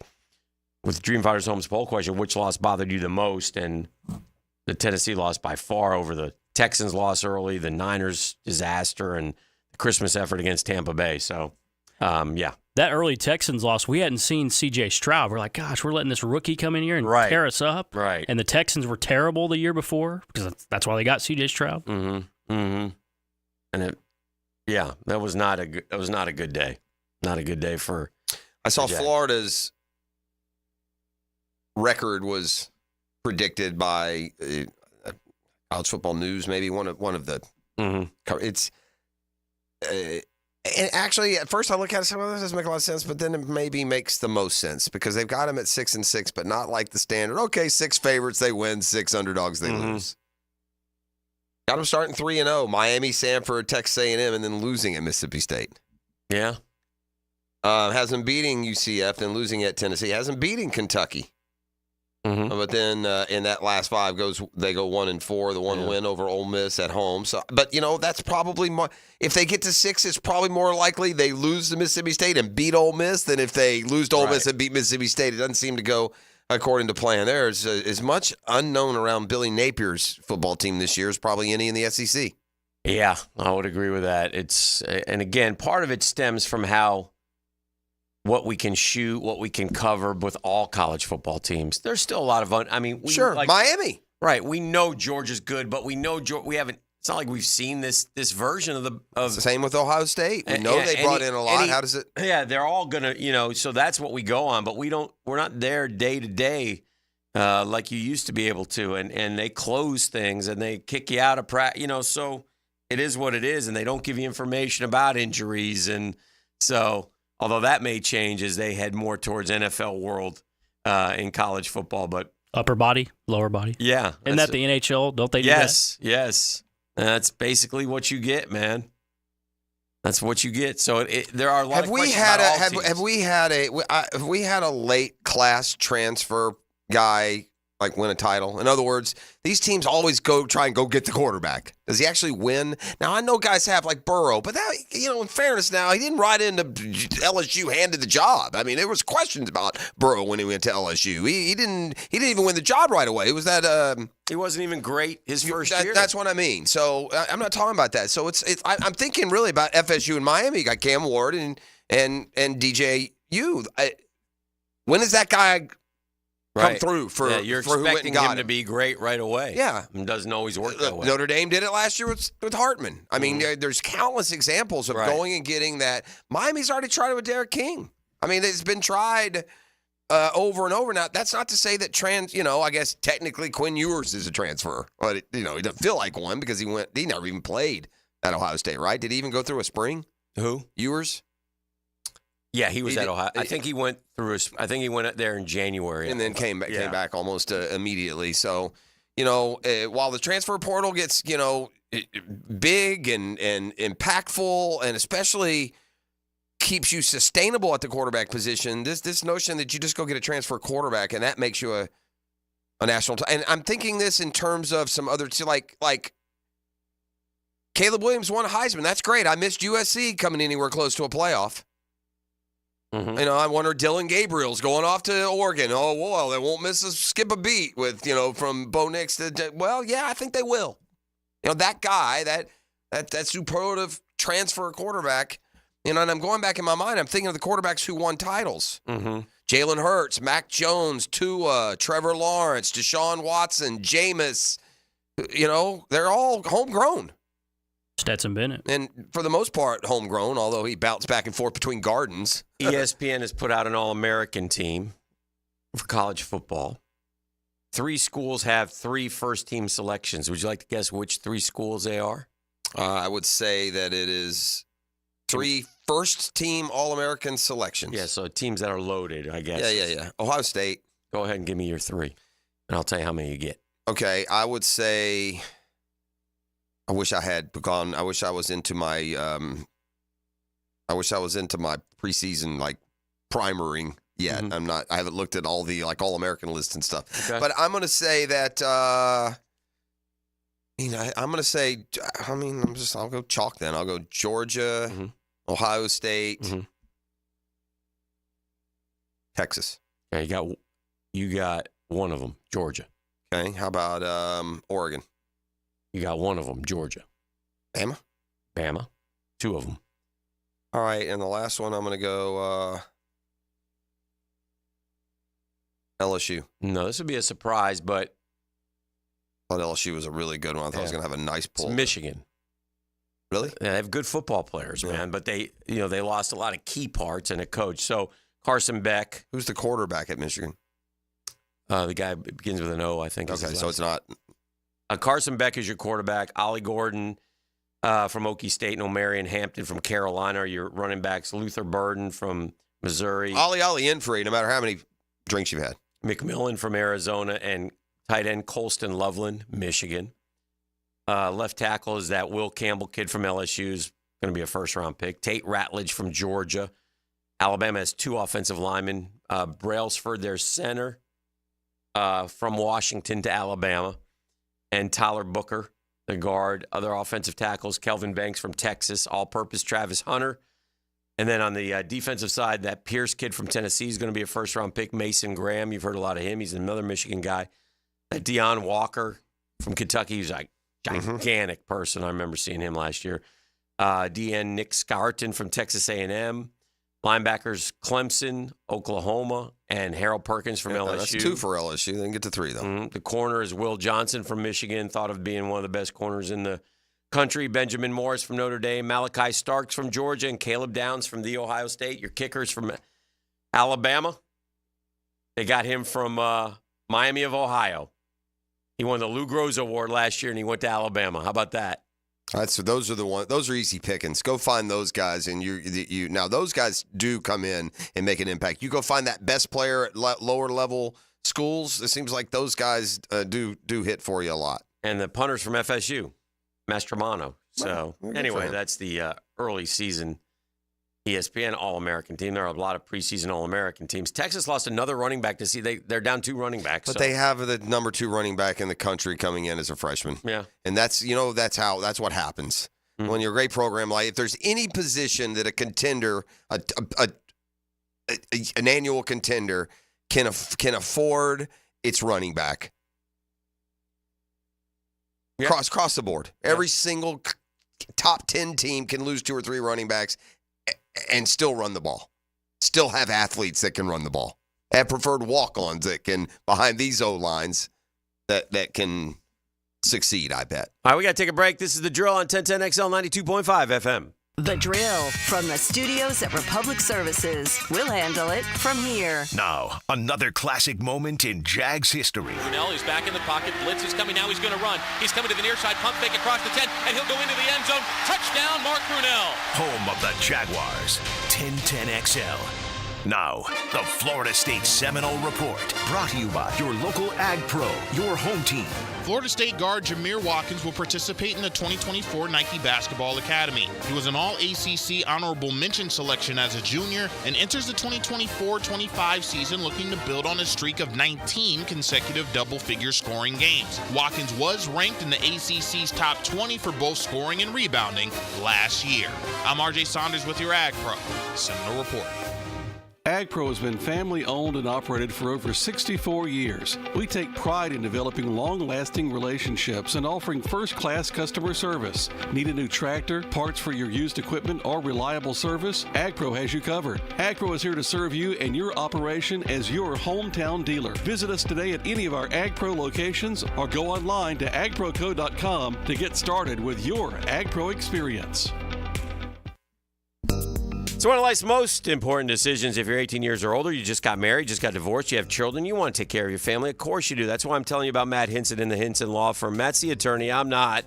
with Dream Fighters Homes poll question, which loss bothered you the most? And the Tennessee loss by far over the Texans loss early, the Niners disaster, and the Christmas effort against Tampa Bay. So, That early Texans loss, we hadn't seen C.J. Stroud. We're like, gosh, we're letting this rookie come in here and tear us up. Right. And the Texans were terrible the year before because that's why they got C.J. Stroud. Mm-hmm. Mm-hmm. And that was not a good day. Not a good day for. I saw Florida's record was predicted by College Football News, maybe one of the. Mm-hmm. It's. And actually, at first I look at it and say, well, that doesn't make a lot of sense, but then it maybe makes the most sense because they've got them at 6-6, but not like the standard. Okay, 6 favorites, they win, 6 underdogs, they lose. Got them starting 3-0. Miami, Sanford, Texas A&M, and then losing at Mississippi State. Yeah. Has them beating UCF, then losing at Tennessee. Has them beating Kentucky. Mm-hmm. But then in that last 5 they go 1-4, the one win over Ole Miss at home. So, but that's probably more. If they get to 6, it's probably more likely they lose to Mississippi State and beat Ole Miss than if they lose to Ole Miss and beat Mississippi State. It doesn't seem to go according to plan. There's as much unknown around Billy Napier's football team this year as probably any in the SEC. Yeah, I would agree with that. And again, part of it stems from what we can shoot, what we can cover with all college football teams. There's still a lot of Miami. Right. We know Georgia's good, but we know we haven't. It's not like we've seen this version of It's the same with Ohio State. We know they brought in a lot. How does it? Yeah, they're all gonna. So that's what we go on, but we're not there day to day like you used to be able to, and they close things and they kick you out of practice. So it is what it is, and they don't give you information about injuries, and so. Although that may change as they head more towards NFL world in college football. But upper body, lower body. Yeah. Isn't that the NHL? Don't they do that? Yes. That's basically what you get, man. That's what you get. So there are a lot of questions have we had a late class transfer guy like win a title? In other words, these teams always try and go get the quarterback. Does he actually win? Now I know guys have like Burrow, but that, in fairness, now he didn't ride into LSU, handed the job. I mean, there was questions about Burrow when he went to LSU. He didn't even win the job right away. It was that he wasn't even great his first year. That's what I mean. So I'm not talking about that. So I'm thinking really about FSU and Miami. You got Cam Ward and DJU. When is that guy come through for you're for expecting him to be great right away. Yeah. It doesn't always work that way. Notre Dame did it last year with Hartman. I mean, there's countless examples of going and getting that. Miami's already tried it with Derek King. I mean, it's been tried over and over. Now, that's not to say that I guess technically Quinn Ewers is a transfer. But, he doesn't feel like one because he never even played at Ohio State, right? Did he even go through a spring? Who? Ewers? Yeah, he at Ohio. I think he went through. I think he went there in January, and then came back almost immediately. So, while the transfer portal gets big and impactful, and especially keeps you sustainable at the quarterback position, this notion that you just go get a transfer quarterback and that makes you a national. And I'm thinking this in terms of some other like Caleb Williams won a Heisman. That's great. I missed USC coming anywhere close to a playoff. Mm-hmm. I wonder Dylan Gabriel's going off to Oregon. Oh, well, they won't skip a beat with, from Bo Nix to, well, yeah, I think they will. That guy, that superlative transfer quarterback, and I'm going back in my mind, I'm thinking of the quarterbacks who won titles. Mm-hmm. Jalen Hurts, Mac Jones, Tua, Trevor Lawrence, Deshaun Watson, Jameis, they're all homegrown. Stetson Bennett. And for the most part, homegrown, although he bounced back and forth between gardens. ESPN has put out an All-American team for college football. 3 schools have 3 first-team selections. Would you like to guess which 3 schools they are? I would say that it is 3 first-team All-American selections. Yeah, so teams that are loaded, I guess. Yeah. Ohio State. Go ahead and give me your 3, and I'll tell you how many you get. Okay, I would say... I wish I had gone. I wish I was into my. I wish I was into my preseason primering yet. Mm-hmm. I'm not. I haven't looked at all the All-American lists and stuff. Okay. But I'm going to say that. I'm going to say. I'll go chalk then. I'll go Georgia, Ohio State, Texas. Okay, you got one of them, Georgia. Okay. How about Oregon? You got one of them, Georgia. Bama. 2 of them. All right, and the last one, I'm going to go LSU. No, this would be a surprise, but I thought LSU was a really good one. I thought it was going to have a nice pull. It's Michigan. Really? Yeah, they have good football players, man, but they lost a lot of key parts and a coach. So Carson Beck. Who's the quarterback at Michigan? The guy begins with an O, I think. Okay, so it's not. Carson Beck is your quarterback. Ollie Gordon from Okie State and O'Marion Hampton from Carolina are your running backs. Luther Burden from Missouri. Ollie in for you, no matter how many drinks you've had. McMillan from Arizona and tight end Colston Loveland, Michigan. Left tackle is that Will Campbell kid from LSU, is going to be a first-round pick. Tate Ratledge from Georgia. Alabama has 2 offensive linemen. Brailsford, their center from Washington to Alabama. And Tyler Booker, the guard. Other offensive tackles, Kelvin Banks from Texas. All-purpose Travis Hunter. And then on the defensive side, that Pierce kid from Tennessee is going to be a first-round pick. Mason Graham, you've heard a lot of him. He's another Michigan guy. That Deion Walker from Kentucky, he's a gigantic person. I remember seeing him last year. DN Nick Scarton from Texas A&M. Linebackers Clemson, Oklahoma, and Harold Perkins from LSU. That's 2 for LSU. They can get to 3, though. The corner is Will Johnson from Michigan, thought of being one of the best corners in the country. Benjamin Morris from Notre Dame, Malachi Starks from Georgia, and Caleb Downs from the Ohio State. Your kickers from Alabama. They got him from Miami of Ohio. He won the Lou Groza Award last year, and he went to Alabama. How about that? Those are easy pickings. Go find those guys, and you now those guys do come in and make an impact. You go find that best player at lower level schools. It seems like those guys do hit for you a lot. And the punters from FSU, Mastromano. So anyway, that's the early season ESPN All-American team. There are a lot of preseason All-American teams. Texas lost another running back to see they're down 2 running backs. But they have the number 2 running back in the country coming in as a freshman. Yeah. And that's what happens. Mm-hmm. When you're a great program, like if there's any position that a contender, an annual contender can afford, it's running back. Yeah. Cross the board. Yeah. Every single top 10 team can lose 2 or 3 running backs and still run the ball. Still have athletes that can run the ball. Have preferred walk-ons that can, behind these O-lines, that can succeed, I bet. All right, we got to take a break. This is The Drill on 1010XL 92.5 FM. The Drill from the studios at Republic Services. We'll handle it from here. Now, another classic moment in Jags history. Brunell is back in the pocket. Blitz is coming now. He's going to run. He's coming to the near side. Pump fake across the 10, and he'll go into the end zone. Touchdown, Mark Brunell. Home of the Jaguars. 1010XL. Now, the Florida State Seminole Report. Brought to you by your local Ag Pro, your home team. Florida State guard Jameer Watkins will participate in the 2024 Nike Basketball Academy. He was an All-ACC honorable mention selection as a junior and enters the 2024-25 season looking to build on his streak of 19 consecutive double-figure scoring games. Watkins was ranked in the ACC's top 20 for both scoring and rebounding last year. I'm RJ Saunders with your Ag Pro Seminole Report. AgPro has been family-owned and operated for over 64 years. We take pride in developing long-lasting relationships and offering first-class customer service. Need a new tractor, parts for your used equipment, or reliable service? AgPro has you covered. AgPro is here to serve you and your operation as your hometown dealer. Visit us today at any of our AgPro locations or go online to agproco.com to get started with your AgPro experience. So one of life's most important decisions, if you're 18 years or older, you just got married, just got divorced, you have children, you want to take care of your family. Of course you do. That's why I'm telling you about Matt Hinson and the Hinson Law Firm. Matt's the attorney. I'm not.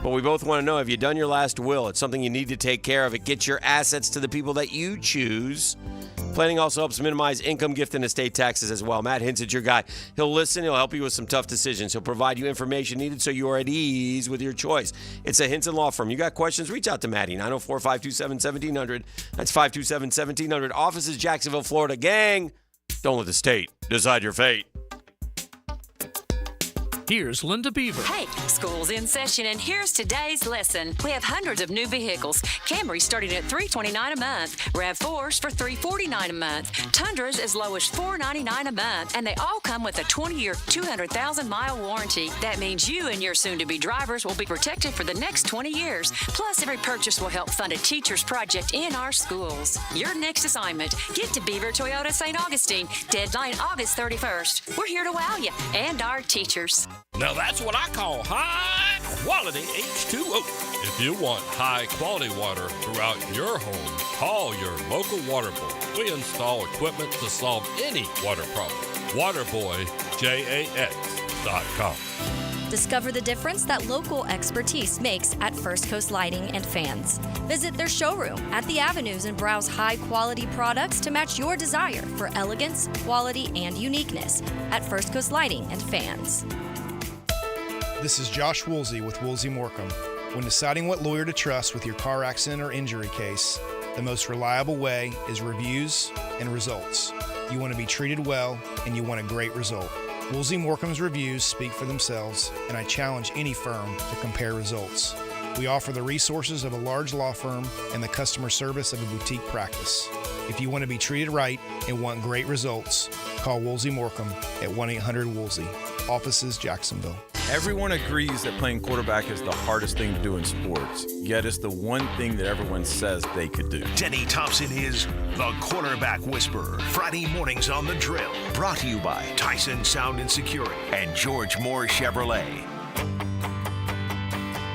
But we both want to know, have you done your last will? It's something you need to take care of. It gets your assets to the people that you choose. Planning also helps minimize income, gift, and estate taxes as well. Matt Hinson's your guy. He'll listen. He'll help you with some tough decisions. He'll provide you information needed so you are at ease with your choice. It's a Hinson Law Firm. You got questions? Reach out to Maddie, 904-527-1700. That's 527-1700. Office is Jacksonville, Florida. Gang, don't let the state decide your fate. Here's Linda Beaver. Hey, school's in session, and here's today's lesson. We have hundreds of new vehicles. Camrys starting at $329 a month. RAV4s for $349 a month. Tundras as low as $499 a month. And they all come with a 20-year, 200,000-mile warranty. That means you and your soon-to-be drivers will be protected for the next 20 years. Plus, every purchase will help fund a teacher's project in our schools. Your next assignment, get to Beaver Toyota St. Augustine. Deadline August 31st. We're here to wow you and our teachers. Now that's what I call high-quality H2O. If you want high-quality water throughout your home, call your local water boy. We install equipment to solve any water problem. WaterBoyJAX.com. Discover the difference that local expertise makes at First Coast Lighting and Fans. Visit their showroom at the Avenues and browse high-quality products to match your desire for elegance, quality, and uniqueness at First Coast Lighting and Fans. This is Josh Woolsey with Woolsey Morecambe. When deciding what lawyer to trust with your car accident or injury case, the most reliable way is reviews and results. You want to be treated well, and you want a great result. Woolsey Morecambe's reviews speak for themselves, and I challenge any firm to compare results. We offer the resources of a large law firm and the customer service of a boutique practice. If you want to be treated right and want great results, call Woolsey Morecambe at 1-800-WOOLSEY. Offices, Jacksonville. Everyone agrees that playing quarterback is the hardest thing to do in sports, yet it's the one thing that everyone says they could do. Denny Thompson is the Quarterback Whisperer. Friday mornings on The Drill. Brought to you by Tyson Sound and Security and George Moore Chevrolet.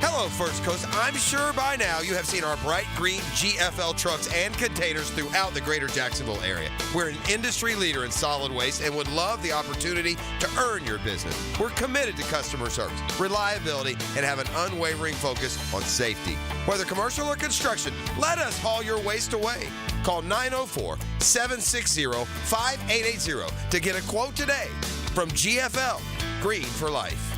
Hello Hello, First Coast. I'm sure by now you have seen our bright green GFL trucks and containers throughout the greater Jacksonville area. We're an industry leader in solid waste and would love the opportunity to earn your business. We're committed to customer service, reliability, and have an unwavering focus on safety. Whether commercial or construction, let us haul your waste away. Call 904-760-5880 to get a quote today from GFL, Green for Life.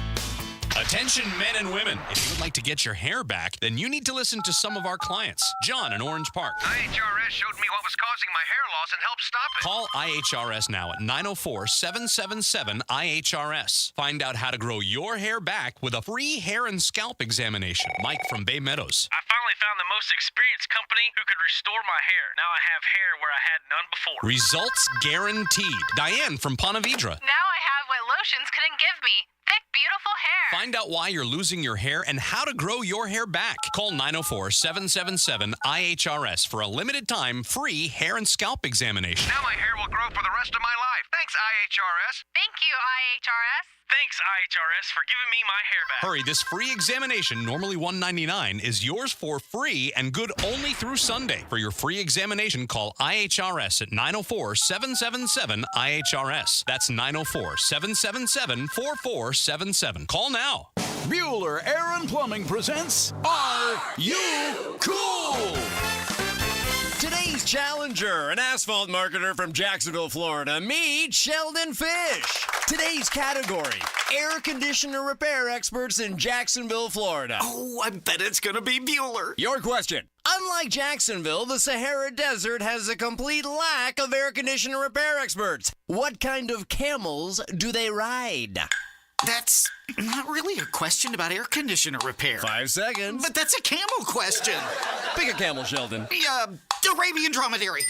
Attention men and women. If you would like to get your hair back, then you need to listen to some of our clients. John in Orange Park. IHRS showed me what was causing my hair loss and helped stop it. Call IHRS now at 904-777-IHRS. Find out how to grow your hair back with a free hair and scalp examination. Mike from Bay Meadows. I finally found the most experienced company who could restore my hair. Now I have hair where I had none before. Results guaranteed. Diane from Ponte Vedra. Now I have what lotions couldn't give me. Thick, beautiful hair. Find out why you're losing your hair and how to grow your hair back. Call 904-777-IHRS for a limited time free hair and scalp examination. Now my hair will grow for the rest of my life. Thanks, IHRS. Thank you, IHRS. Thanks, IHRS, for giving me my hair back. Hurry, this free examination, normally $199, is yours for free and good only through Sunday. For your free examination, call IHRS at 904-777-IHRS. That's 904-777-4477. Call now. Bueller Air and Plumbing presents Are You Cool? Today's challenger, an asphalt marketer from Jacksonville, Florida, meet Sheldon Fish. Today's category, air conditioner repair experts in Jacksonville, Florida. Oh, I bet it's going to be Bueller. Your question. Unlike Jacksonville, the Sahara Desert has a complete lack of air conditioner repair experts. What kind of camels do they ride? That's not really a question about air conditioner repair. 5 seconds. But that's a camel question. Pick a camel, Sheldon. Arabian dromedary.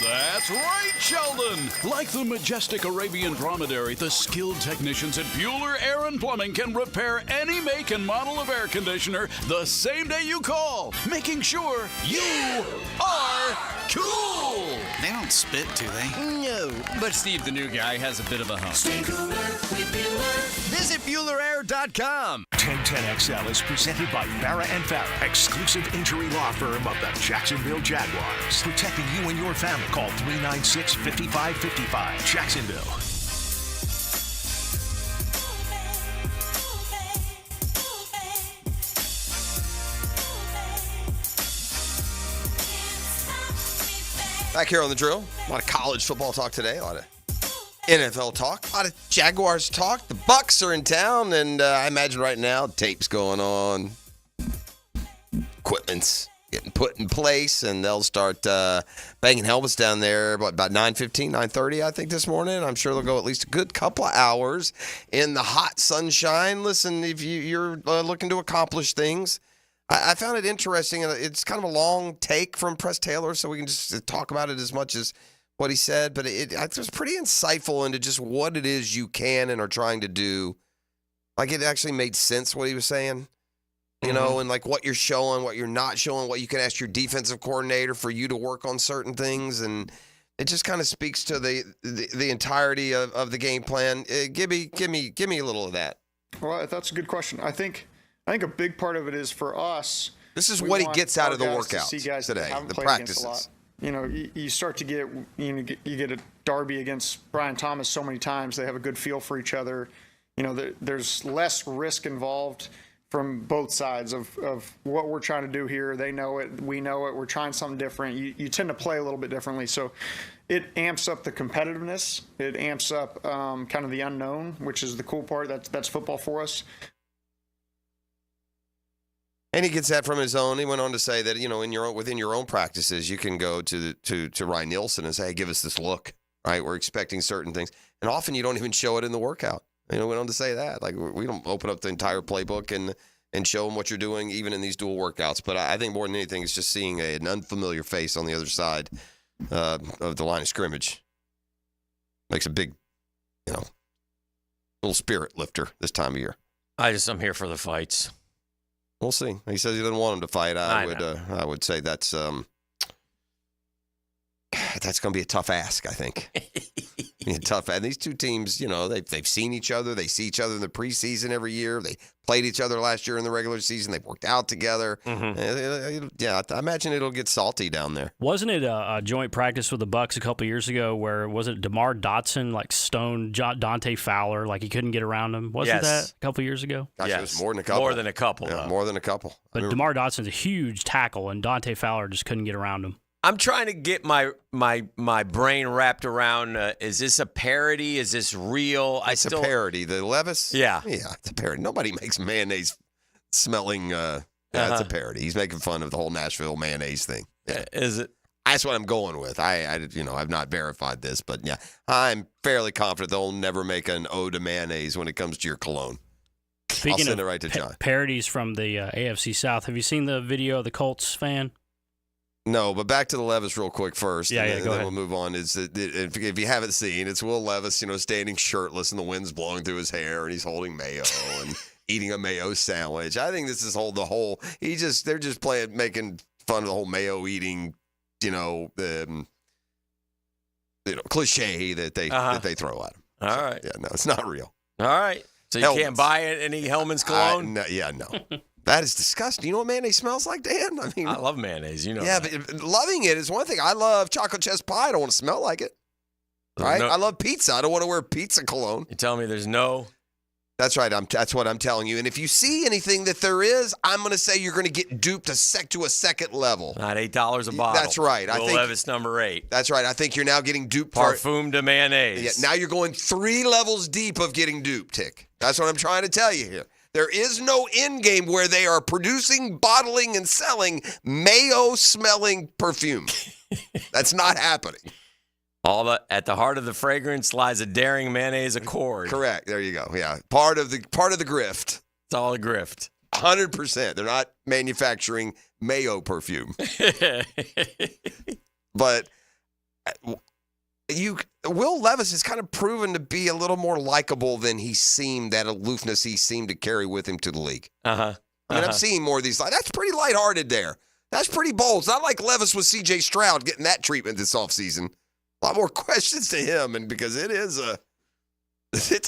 That's right, Sheldon. Like the majestic Arabian dromedary, the skilled technicians at Bueller Air and Plumbing can repair any make and model of air conditioner the same day you call, making sure you are cool. They don't spit, do they? No, but Steve, the new guy, has a bit of a hump. Stay cooler with Bueller. Visit BuellerAir.com. 1010XL is presented by Farah and Farah, exclusive injury law firm of the Jacksonville Jaguars. Protecting you and your family. Call 396-5555. Jacksonville. Back here on the drill, a lot of college football talk today, a lot of NFL talk, a lot of Jaguars talk. The Bucs are in town, and I imagine right now tape's going on, equipment's getting put in place, and they'll start banging helmets down there about 9:15, 9:30, I think, this morning. I'm sure they'll go at least a good couple of hours in the hot sunshine. Listen, if you're looking to accomplish things, I found it interesting, and it's kind of a long take from Press Taylor, so we can just talk about it as much as what he said, but it was pretty insightful into just what it is you can and are trying to do. Like, it actually made sense what he was saying, you know, and like what you're showing, what you're not showing, what you can ask your defensive coordinator for you to work on certain things, and it just kind of speaks to the entirety of the game plan. Give me a little of that. Well, that's a good question. I think a big part of it is for us. This is what he gets out of the workouts today, the practices. You know, you start to get, you get a derby against Brian Thomas so many times. They have a good feel for each other. You know, there's less risk involved from both sides of what we're trying to do here. They know it. We know it. We're trying something different. You tend to play a little bit differently. So it amps up the competitiveness. It amps up kind of the unknown, which is the cool part. That's football for us. And he gets that from his own. He went on to say that, you know, within your own practices, you can go to Ryan Nielsen and say, hey, give us this look, right? We're expecting certain things. And often you don't even show it in the workout. You know, we went on to say that. Like, we don't open up the entire playbook and show them what you're doing, even in these dual workouts. But I think more than anything, it's just seeing an unfamiliar face on the other side of the line of scrimmage. Makes a big, little spirit lifter this time of year. I'm here for the fights. We'll see. He says he doesn't want him to fight. I would say that's going to be a tough ask, I think. Yeah, tough. And these two teams, they've seen each other. They see each other in the preseason every year. They played each other last year in the regular season. They've worked out together. Yeah, I imagine it'll get salty down there. Wasn't it a joint practice with the Bucs a couple years ago where, was it DeMar Dotson, stoned Dante Fowler, he couldn't get around him? Wasn't that a couple years ago? Gosh, it was more than a couple. More than a couple. Yeah, more than a couple. But DeMar Dotson's a huge tackle, and Dante Fowler just couldn't get around him. I'm trying to get my brain wrapped around, is this a parody? Is this real? It's a parody. The Levis? Yeah. Yeah, it's a parody. Nobody makes mayonnaise smelling. It's a parody. He's making fun of the whole Nashville mayonnaise thing. Yeah. Is it? That's what I'm going with. I've not verified this, but yeah, I'm fairly confident they'll never make an ode to mayonnaise when it comes to your cologne. Speaking I'll send of it right to John. Parodies from the AFC South, have you seen the video of the Colts fan? No, but back to the Levis real quick first. Yeah, and go then ahead. we'll move on. If you haven't seen, it's Will Levis, standing shirtless and the wind's blowing through his hair and he's holding mayo and eating a mayo sandwich. I think this is they're just making fun of the whole mayo eating, cliche that they throw at him. All right. Yeah, no, it's not real. All right. So you can't buy any Hellman's cologne? No. That is disgusting. You know what mayonnaise smells like, Dan? I love mayonnaise. Yeah, but loving it is one thing. I love chocolate chess pie. I don't want to smell like it. Right? I love pizza. I don't want to wear pizza cologne. You're telling me there's no? That's right. That's what I'm telling you. And if you see anything that there is, I'm going to say you're going to get duped to a second level. Not $8 a bottle. That's right. Will Levis number 8. That's right. I think you're now getting duped. Parfum de mayonnaise. Yeah, now you're going 3 levels deep of getting duped, Tick. That's what I'm trying to tell you here. There is no end game where they are producing, bottling, and selling mayo-smelling perfume. That's not happening. At the heart of the fragrance lies a daring mayonnaise accord. Correct. There you go. Yeah, part of the grift. It's all a grift. 100%. They're not manufacturing mayo perfume. But Will Levis has kind of proven to be a little more likable than he seemed, that aloofness he seemed to carry with him to the league. I mean, I'm seeing more of these. That's pretty lighthearted there. That's pretty bold. It's not like Levis with C.J. Stroud getting that treatment this offseason. A lot more questions to him, and because it's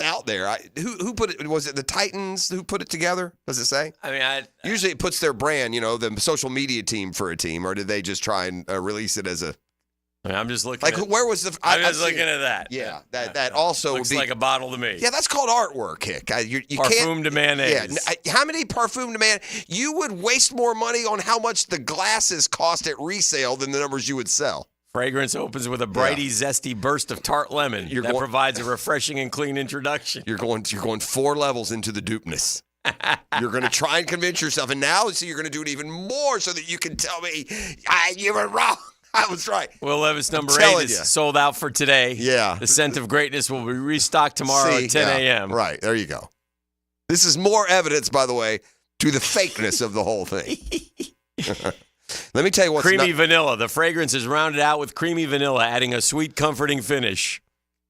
out there. Who put it? Was it the Titans who put it together? Does it say? I mean, usually it puts their brand, the social media team for a team, or did they just try and release it as a? I'm just looking. Where was the? I'm just looking at that. Yeah, that also looks like a bottle to me. Yeah, that's called artwork, Hick. You Parfum de mayonnaise. Yeah, how many parfum de mayonnaise? You would waste more money on how much the glasses cost at resale than the numbers you would sell. Fragrance opens with a brighty, zesty burst of tart lemon that provides a refreshing and clean introduction. You're going 4 levels into the dupeness. You're going to try and convince yourself, and now you're going to do it even more so that you can tell me you were wrong. I was right. Will Levis number 8 is sold out for today. Yeah. The Scent of Greatness will be restocked tomorrow at 10 a.m. Right. There you go. This is more evidence, by the way, to the fakeness of the whole thing. Let me tell you what's creamy vanilla. The fragrance is rounded out with creamy vanilla, adding a sweet, comforting finish.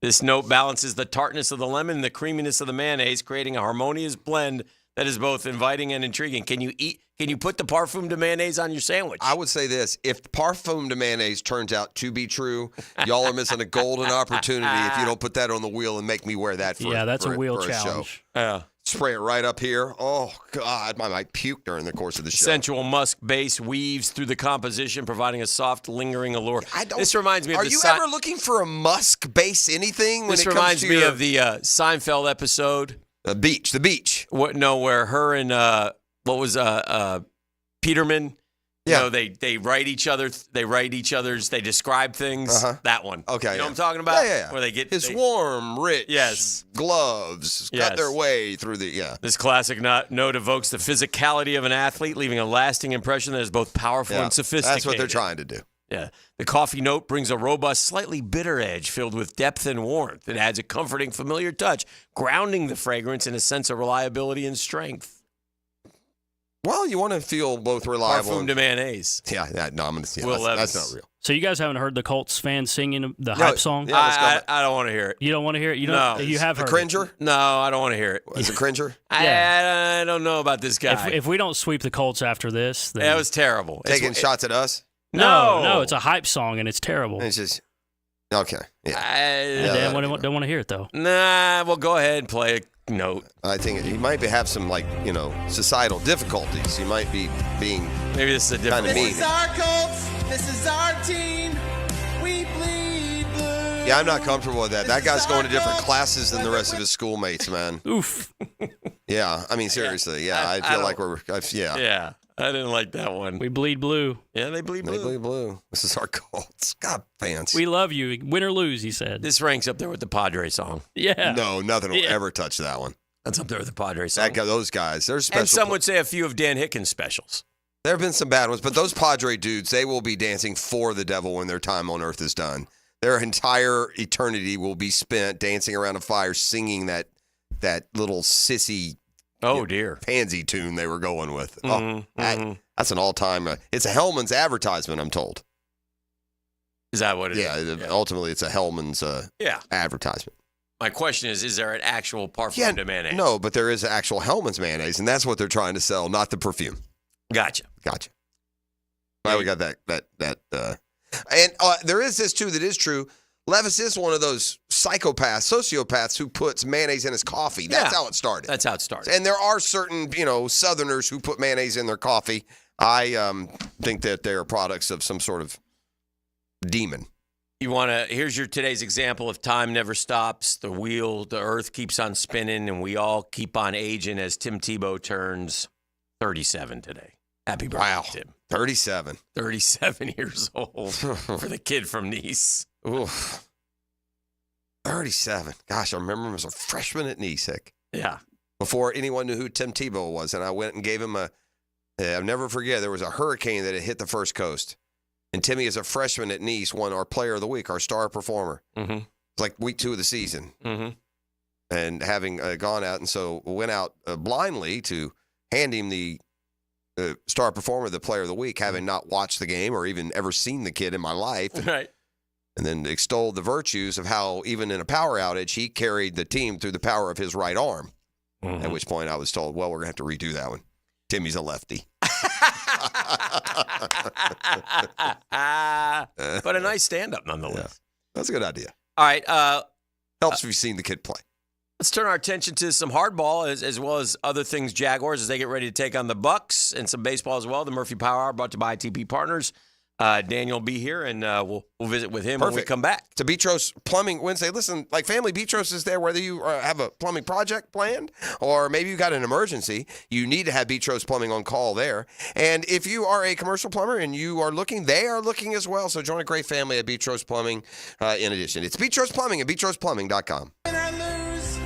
This note balances the tartness of the lemon and the creaminess of the mayonnaise, creating a harmonious blend that is both inviting and intriguing. Can you put the parfum de mayonnaise on your sandwich? I would say this. If parfum de mayonnaise turns out to be true, y'all are missing a golden opportunity if you don't put that on the wheel and make me wear that for that's a wheel challenge. Yeah. Spray it right up here. Oh, God. I might puke during the course of the show. Sensual musk base weaves through the composition, providing a soft, lingering allure. This reminds me of Are you ever looking for a musk base anything? This reminds me of the Seinfeld episode. The beach. Where her and Peterman. Yeah. They write each other. They describe things. That one. Okay. You know what I'm talking about? Yeah. Where they get his warm, rich gloves cut their way through This classic note evokes the physicality of an athlete, leaving a lasting impression that is both powerful and sophisticated. That's what they're trying to do. Yeah. The coffee note brings a robust, slightly bitter edge filled with depth and warmth. It adds a comforting, familiar touch, grounding the fragrance in a sense of reliability and strength. Well, you want to feel both reliable. Parfum de mayonnaise. Yeah, no, I'm going to see that's not real. So you guys haven't heard the Colts fans singing the hype song? Yeah, I don't want to hear it. You don't want to hear it? You have heard a cringer? it. No, I don't want to hear it. Is it cringer? I don't know about this guy. If we don't sweep the Colts after this, then that was terrible. Taking shots at us? No, it's a hype song and it's terrible. It's just Okay. Yeah. Dan don't want to hear it, though. Nah, well, go ahead and play a note. I think he might have some, societal difficulties. He might be being maybe this is a different kind of mean. This is our Colts. This is our team. We bleed blue. Yeah, I'm not comfortable with that. That guy's going to different classes than the rest of his schoolmates, man. Oof. Yeah, I mean, seriously. Yeah, I feel like Yeah, I didn't like that one. We bleed blue. Yeah, they bleed blue. They bleed blue. This is our Colts. God, fans. We love you. Win or lose, he said. This ranks up there with the Padre song. Yeah. No, nothing will ever touch that one. That's up there with the Padre song. Those guys, they're special. And some would say a few of Dan Hicken's specials. There have been some bad ones, but those Padre dudes, they will be dancing for the devil when their time on earth is done. Their entire eternity will be spent dancing around a fire, singing that little sissy, dear, pansy tune they were going with. That's an all-time. It's a Hellman's advertisement, I'm told. Is that what it is? Yeah, ultimately, it's a Hellman's advertisement. My question is there an actual parfum de mayonnaise? No, but there is actual Hellman's mayonnaise, and that's what they're trying to sell, not the perfume. Gotcha. Now we got that. And there is this, too, that is true. Levis is one of those sociopaths who puts mayonnaise in his coffee. That's how it started. That's how it started. And there are certain, Southerners who put mayonnaise in their coffee. I think that they are products of some sort of demon. Here's your today's example of time never stops. The earth keeps on spinning, and we all keep on aging as Tim Tebow turns 37 today. Happy birthday, Tim. 37. 37 years old for the kid from Nice. Oof. 37. Gosh, I remember him as a freshman at Nice. Heck. Yeah. Before anyone knew who Tim Tebow was, and I went and gave him I'll never forget, there was a hurricane that had hit the first coast. And Timmy, as a freshman at Nice, won our Player of the Week, our star performer. Mm-hmm. It's like week 2 of the season. Mm-hmm. And having gone out, and so went out blindly to hand him the star performer, the Player of the Week, having not watched the game or even ever seen the kid in my life. Right. And then extolled the virtues of how, even in a power outage, he carried the team through the power of his right arm. Mm-hmm. At which point I was told, well, we're going to have to redo that one. Timmy's a lefty. But a nice stand-up nonetheless. Yeah. That's a good idea. All right. Helps if you've seen the kid play. Let's turn our attention to some hardball as well as other things Jaguars as they get ready to take on the Bucks, and some baseball as well. The Murphy Power Hour brought to you by ITP Partners. Daniel will be here, and we'll visit with him when we come back. To Beatros Plumbing Wednesday. Listen, like Family Beatros is there whether you have a plumbing project planned or maybe you got an emergency. You need to have Beatros Plumbing on call there. And if you are a commercial plumber and you are looking, they are looking as well. So join a great family at Beatros Plumbing in addition. It's Beatros Plumbing at BeatrosPlumbing.com. Win or lose,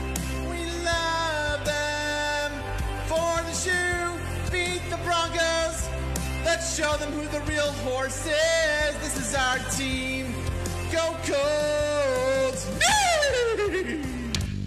we love them. For the shoe, beat the Broncos. Let's show them who the real horse is. This is our team. Go Colts!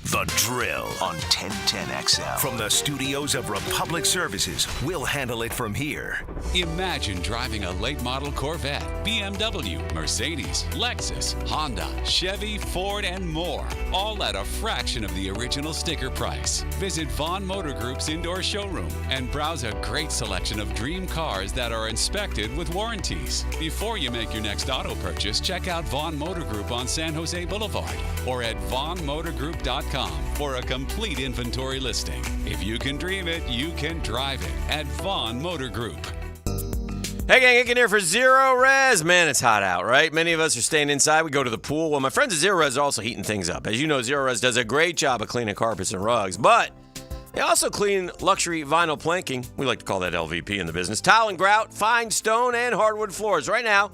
The Drill on 1010XL. From the studios of Republic Services, we'll handle it from here. Imagine driving a late model Corvette, BMW, Mercedes, Lexus, Honda, Chevy, Ford, and more, all at a fraction of the original sticker price. Visit Vaughn Motor Group's indoor showroom and browse a great selection of dream cars that are inspected with warranties. Before you make your next auto purchase, check out Vaughn Motor Group on San Jose Boulevard or at vaughnmotorgroup.com for a complete inventory listing. If you can dream it, you can drive it at Vaughn Motor Group. Hey gang, Hicken here for Zero Res. Man, it's hot out, right? Many of us are staying inside. We go to the pool. Well, my friends at Zero Res are also heating things up. As you know, Zero Res does a great job of cleaning carpets and rugs, but they also clean luxury vinyl planking. We like to call that LVP in the business. Tile and grout, fine stone, and hardwood floors. Right now,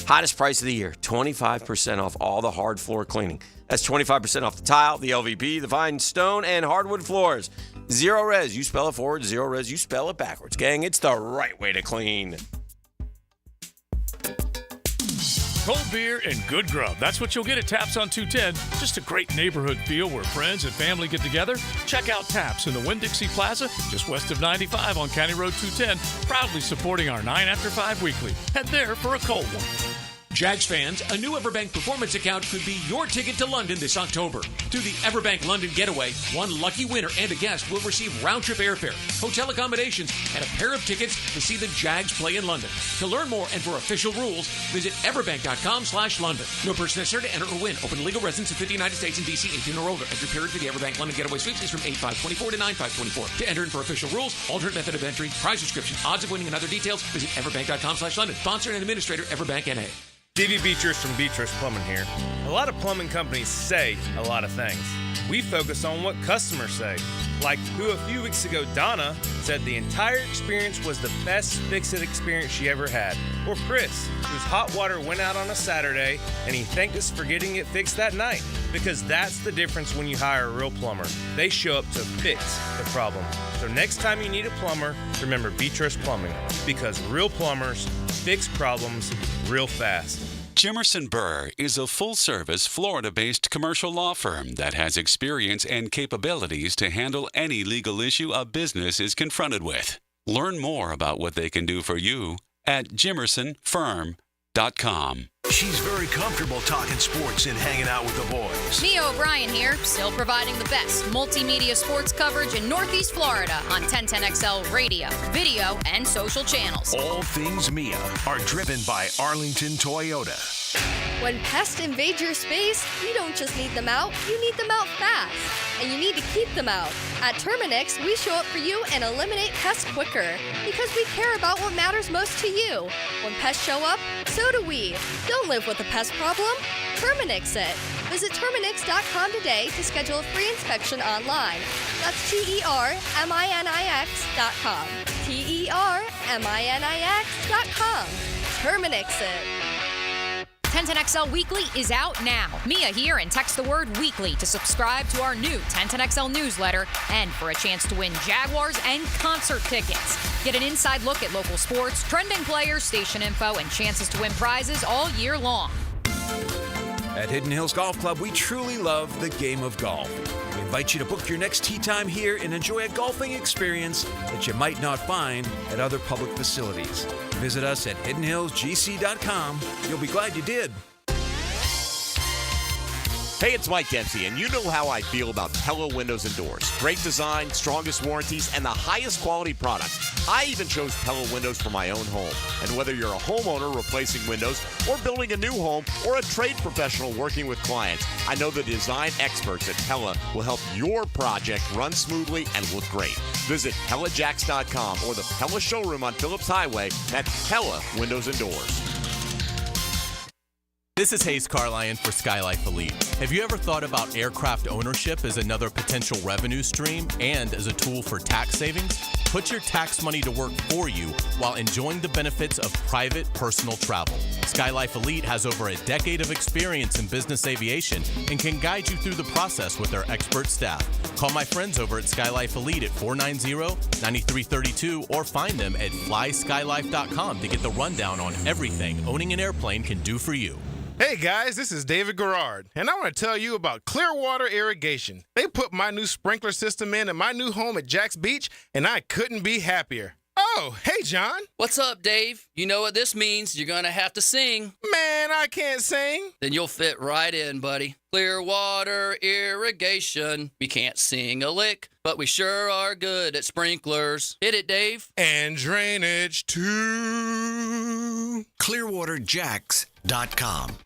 hottest price of the year, 25% off all the hard floor cleaning. That's 25% off the tile, the LVP, the fine stone, and hardwood floors. Zero Res, you spell it forward. Zero Res, you spell it backwards. Gang, it's the right way to clean. Cold beer and good grub. That's what you'll get at Taps on 210. Just a great neighborhood feel where friends and family get together. Check out Taps in the Winn-Dixie Plaza, just west of 95 on County Road 210, proudly supporting our 9 After 5 weekly. Head there for a cold one. Jags fans, a new Everbank Performance account could be your ticket to London this October. Through the Everbank London Getaway, one lucky winner and a guest will receive round-trip airfare, hotel accommodations, and a pair of tickets to see the Jags play in London. To learn more and for official rules, visit everbank.com/London. No person necessary to enter or win. Open to legal residents of 50 United States and D.C. 18 or older. Entry period for the Everbank London Getaway Suites is from 8/5/24 to 9/5/24. To enter and for official rules, alternate method of entry, prize description, odds of winning, and other details, visit everbank.com/London. Sponsor and administrator, Everbank N.A. Stevie Beatrice from Beatrice Plumbing here. A lot of plumbing companies say a lot of things. We focus on what customers say. Like who a few weeks ago, Donna, said the entire experience was the best fix-it experience she ever had. Or Chris, whose hot water went out on a Saturday and he thanked us for getting it fixed that night. Because that's the difference when you hire a real plumber. They show up to fix the problem. So next time you need a plumber, remember Beatrice Plumbing. Because real plumbers fix problems real fast. Jimerson Burr is a full-service, Florida-based commercial law firm that has experience and capabilities to handle any legal issue a business is confronted with. Learn more about what they can do for you at jimersonfirm.com. She's very comfortable talking sports and hanging out with the boys. Mia O'Brien here, still providing the best multimedia sports coverage in Northeast Florida on 1010XL radio, video, and social channels. All things Mia are driven by Arlington Toyota. When pests invade your space, you don't just need them out, you need them out fast. And you need to keep them out. At Terminix, we show up for you and eliminate pests quicker. Because we care about what matters most to you. When pests show up, so do we. Don't live with a pest problem. Terminix it. Visit Terminix.com today to schedule a free inspection online. That's TERMINIX.com. TERMINIX.com. Terminix it. 1010XL Weekly is out now. Mia here, and text the word weekly to subscribe to our new 1010XL newsletter and for a chance to win Jaguars and concert tickets. Get an inside look at local sports, trending players, station info, and chances to win prizes all year long. At Hidden Hills Golf Club, we truly love the game of golf. We invite you to book your next tee time here and enjoy a golfing experience that you might not find at other public facilities. Visit us at hiddenhillsgc.com. You'll be glad you did. Hey, it's Mike Dempsey, and you know how I feel about Pella Windows and Doors. Great design, strongest warranties, and the highest quality products. I even chose Pella Windows for my own home. And whether you're a homeowner replacing windows or building a new home or a trade professional working with clients, I know the design experts at Pella will help your project run smoothly and look great. Visit PellaJacks.com or the Pella showroom on Phillips Highway. That's Pella Windows and Doors. This is Hayes Carlyon for Skylife Elite. Have you ever thought about aircraft ownership as another potential revenue stream and as a tool for tax savings? Put your tax money to work for you while enjoying the benefits of private personal travel. Skylife Elite has over a decade of experience in business aviation and can guide you through the process with their expert staff. Call my friends over at Skylife Elite at 490-9332 or find them at flyskylife.com to get the rundown on everything owning an airplane can do for you. Hey guys, this is David Garrard, and I want to tell you about Clearwater Irrigation. They put my new sprinkler system in at my new home at Jack's Beach, and I couldn't be happier. Oh, hey John. What's up, Dave? You know what this means. You're going to have to sing. Man, I can't sing. Then you'll fit right in, buddy. Clearwater Irrigation. We can't sing a lick, but we sure are good at sprinklers. Hit it, Dave. And drainage too. ClearwaterJacks.com.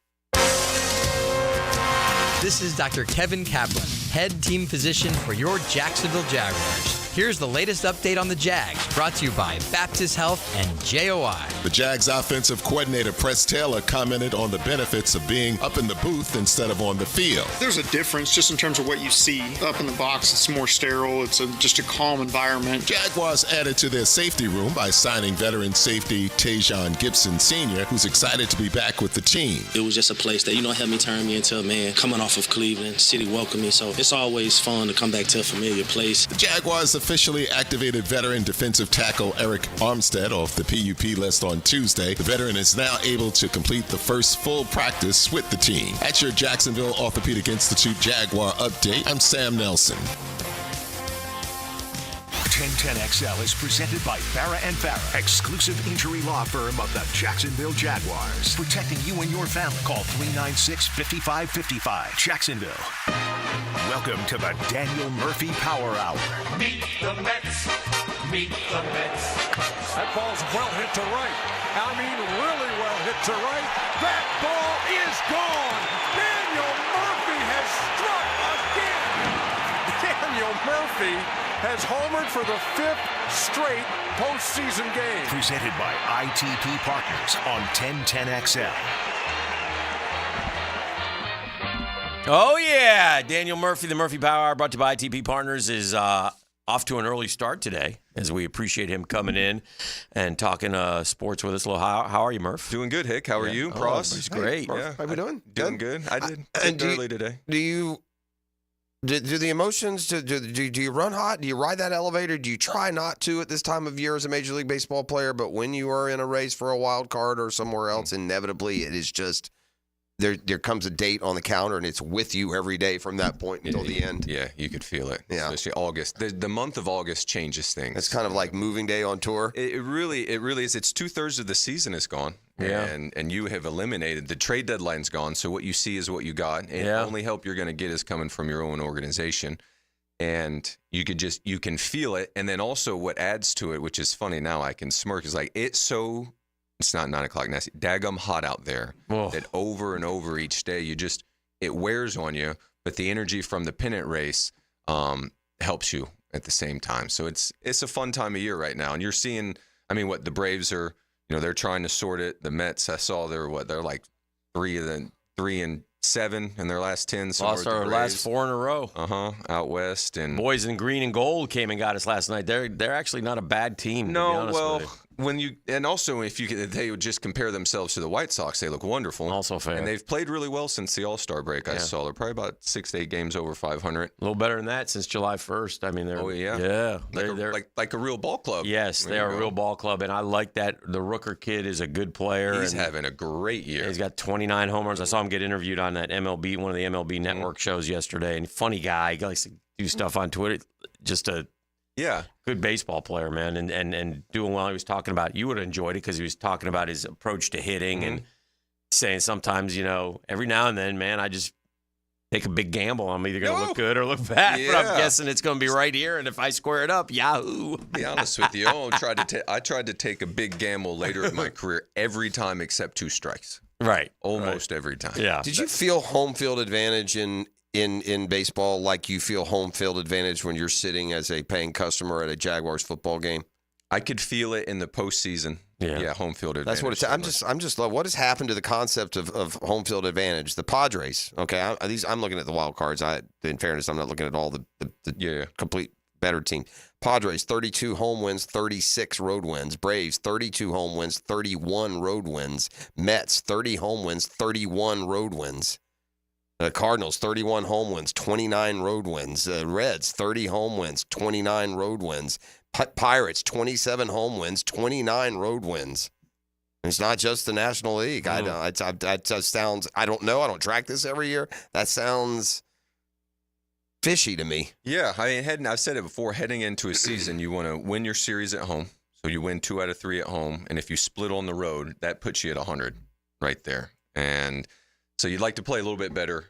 This is Dr. Kevin Kaplan, head team physician for your Jacksonville Jaguars. Here's the latest update on the Jags, brought to you by Baptist Health and JOI. The Jags offensive coordinator, Press Taylor, commented on the benefits of being up in the booth instead of on the field. There's a difference just in terms of what you see. Up in the box, it's more sterile. It's just a calm environment. Jaguars added to their safety room by signing veteran safety Tajon Gibson Sr., who's excited to be back with the team. It was just a place that, helped me turn me into a man. Coming off of Cleveland, city welcomed me, so it's always fun to come back to a familiar place. The Jaguars officially activated veteran defensive tackle Eric Armstead off the PUP list on Tuesday. The veteran is now able to complete the first full practice with the team. At your Jacksonville Orthopedic Institute Jaguar update, I'm Sam Nelson. 1010XL is presented by Farah & Farah, exclusive injury law firm of the Jacksonville Jaguars. Protecting you and your family. Call 396-5555. Jacksonville. Welcome to the Daniel Murphy Power Hour. Meet the Mets. Meet the Mets. That ball's well hit to right. I mean, really well hit to right. That ball is gone. Daniel Murphy has struck again. Daniel Murphy has homered for the 5th straight postseason game. Presented by ITP Partners on 1010XL. Oh, yeah. Daniel Murphy, the Murphy Power Hour, brought to you by ITP Partners, is off to an early start today, as we appreciate him coming in and talking sports with us. How are you, Murph? Doing good, Hick. How are you, Pross? He's great. Yeah. How we doing? Doing good. I did early today. Do the emotions, do you run hot? Do you ride that elevator? Do you try not to at this time of year as a Major League Baseball player, but when you are in a race for a wild card or somewhere else, inevitably it is just there comes a date on the counter and it's with you every day from that point until the end. Yeah, you could feel it. Yeah. Especially August. The month of August changes things. It's kind of like moving day on tour. It really is. It's 2/3 of the season is gone. Yeah. And you have eliminated. The trade deadline's gone, so what you see is what you got. And the only help you're going to get is coming from your own organization. And you can feel it. And then also what adds to it, which is funny now, I can smirk, is like it's not 9 o'clock nasty, daggum hot out there that over and over each day, it wears on you, but the energy from the pennant race helps you at the same time. So it's a fun time of year right now. And you're seeing, the Braves are, they're trying to sort it. The Mets, I saw they're like 3-7 in their last 10. So Lost our last 4 in a row. Out west. And boys in green and gold came and got us last night. They're actually not a bad team. No, to be honest well, with you. if they would just compare themselves to the White Sox, they look wonderful. Also fair. And they've played really well since the All-Star break. I saw they're probably about 6 to 8 games over 500. A little better than that since July 1st. They're like a real ball club. Yes, they are a real ball club, and I like that. The Rooker kid is a good player. He's having a great year. He's got 29 home runs. I saw him get interviewed on that MLB, one of the MLB Network shows yesterday. And funny guy, he likes to do stuff on Twitter. Just a good baseball player, man, and doing well. He was talking about, you would have enjoyed it because he was talking about his approach to hitting and saying sometimes, every now and then, man, I just take a big gamble. I'm either going to look good or look bad, but I'm guessing it's going to be right here. And if I square it up, yahoo! To be honest with you, I tried to take a big gamble later in my career every time except 2 strikes. Right. Almost every time. Yeah. Did you feel home field advantage in baseball like you feel home field advantage when you're sitting as a paying customer at a Jaguars football game? I could feel it in the postseason. Yeah, home field advantage. That's what it's. I'm just like, what has happened to the concept of home field advantage? The Padres. Okay, I'm looking at the wild cards. In fairness, I'm not looking at all the complete better team. Padres 32 home wins, 36 road wins. Braves 32 home wins, 31 road wins. Mets 30 home wins, 31 road wins. Cardinals, 31 home wins, 29 road wins. Reds, 30 home wins, 29 road wins. Pirates, 27 home wins, 29 road wins. It's not just the National League. That just sounds, I don't know. I don't track this every year. That sounds fishy to me. Yeah, I've said it before. Heading into a season, you want to win your series at home. So you win 2 out of 3 at home. And if you split on the road, that puts you at 100 right there. And so you'd like to play a little bit better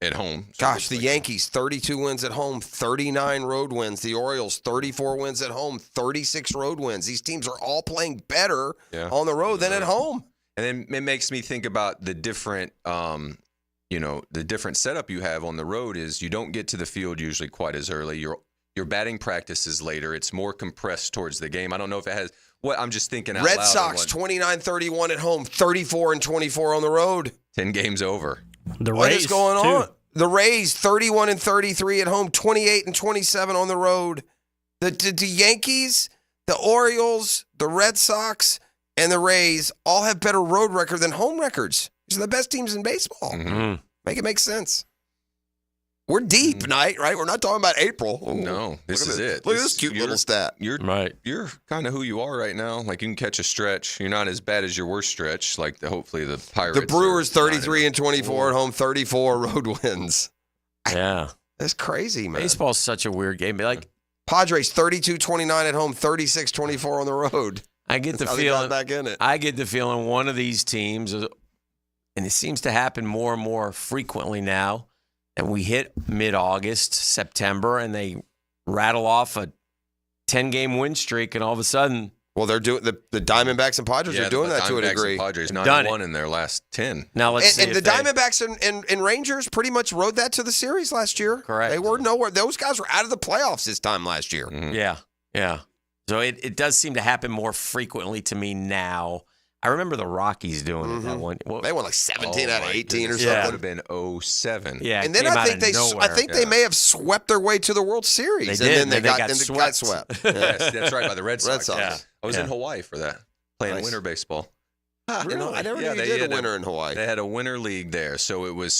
at home. So Gosh, the Yankees, 32 wins at home, 39 road wins. The Orioles, 34 wins at home, 36 road wins. These teams are all playing better on the road than at home. And then it makes me think about the different, the different setup you have on the road is you don't get to the field usually quite as early. Your batting practice is later. It's more compressed towards the game. I don't know if it has I'm just thinking out loud. Red Sox, 29-31 at home, 34-24 on the road. 10 games over. What is going on? The Rays, 31-33 at home, 28-27 on the road. The Yankees, the Orioles, the Red Sox, and the Rays all have better road record than home records. These are the best teams in baseball. Mm-hmm. Make it make sense. We're deep, night, right? We're not talking about April. Ooh, no, this is it. Look at this cute little stat. You're kind of who you are right now. Like, you can catch a stretch. You're not as bad as your worst stretch. Like, hopefully the Pirates. The Brewers 33-24 at home, 34 road wins. Yeah, that's crazy, man. Baseball's such a weird game. Like, Padres 32-29 at home, 36-24 on the road. I get the That's how they feeling. got back in it. I get the feeling one of these teams, and it seems to happen more and more frequently now, and we hit mid-August, September, and they rattle off a 10-game win streak, and all of a sudden, well, they're doing the Diamondbacks and Padres are doing that to a degree. Padres 9-1 in their last 10. Now let's see and the Diamondbacks and Rangers pretty much rode that to the series last year. Correct. They were nowhere. Those guys were out of the playoffs this time last year. Yeah. So it does seem to happen more frequently to me now. I remember the Rockies doing it that one. Well, they won like 17 out of 18 or something. That would have been 07. Yeah, and then I think they may have swept their way to the World Series. They did. And then they got swept. Yes, that's right, by the Red Sox. Yeah. I was in Hawaii for that, playing winter baseball. Really? I never knew you did a winter in Hawaii. They had a winter league there, so it was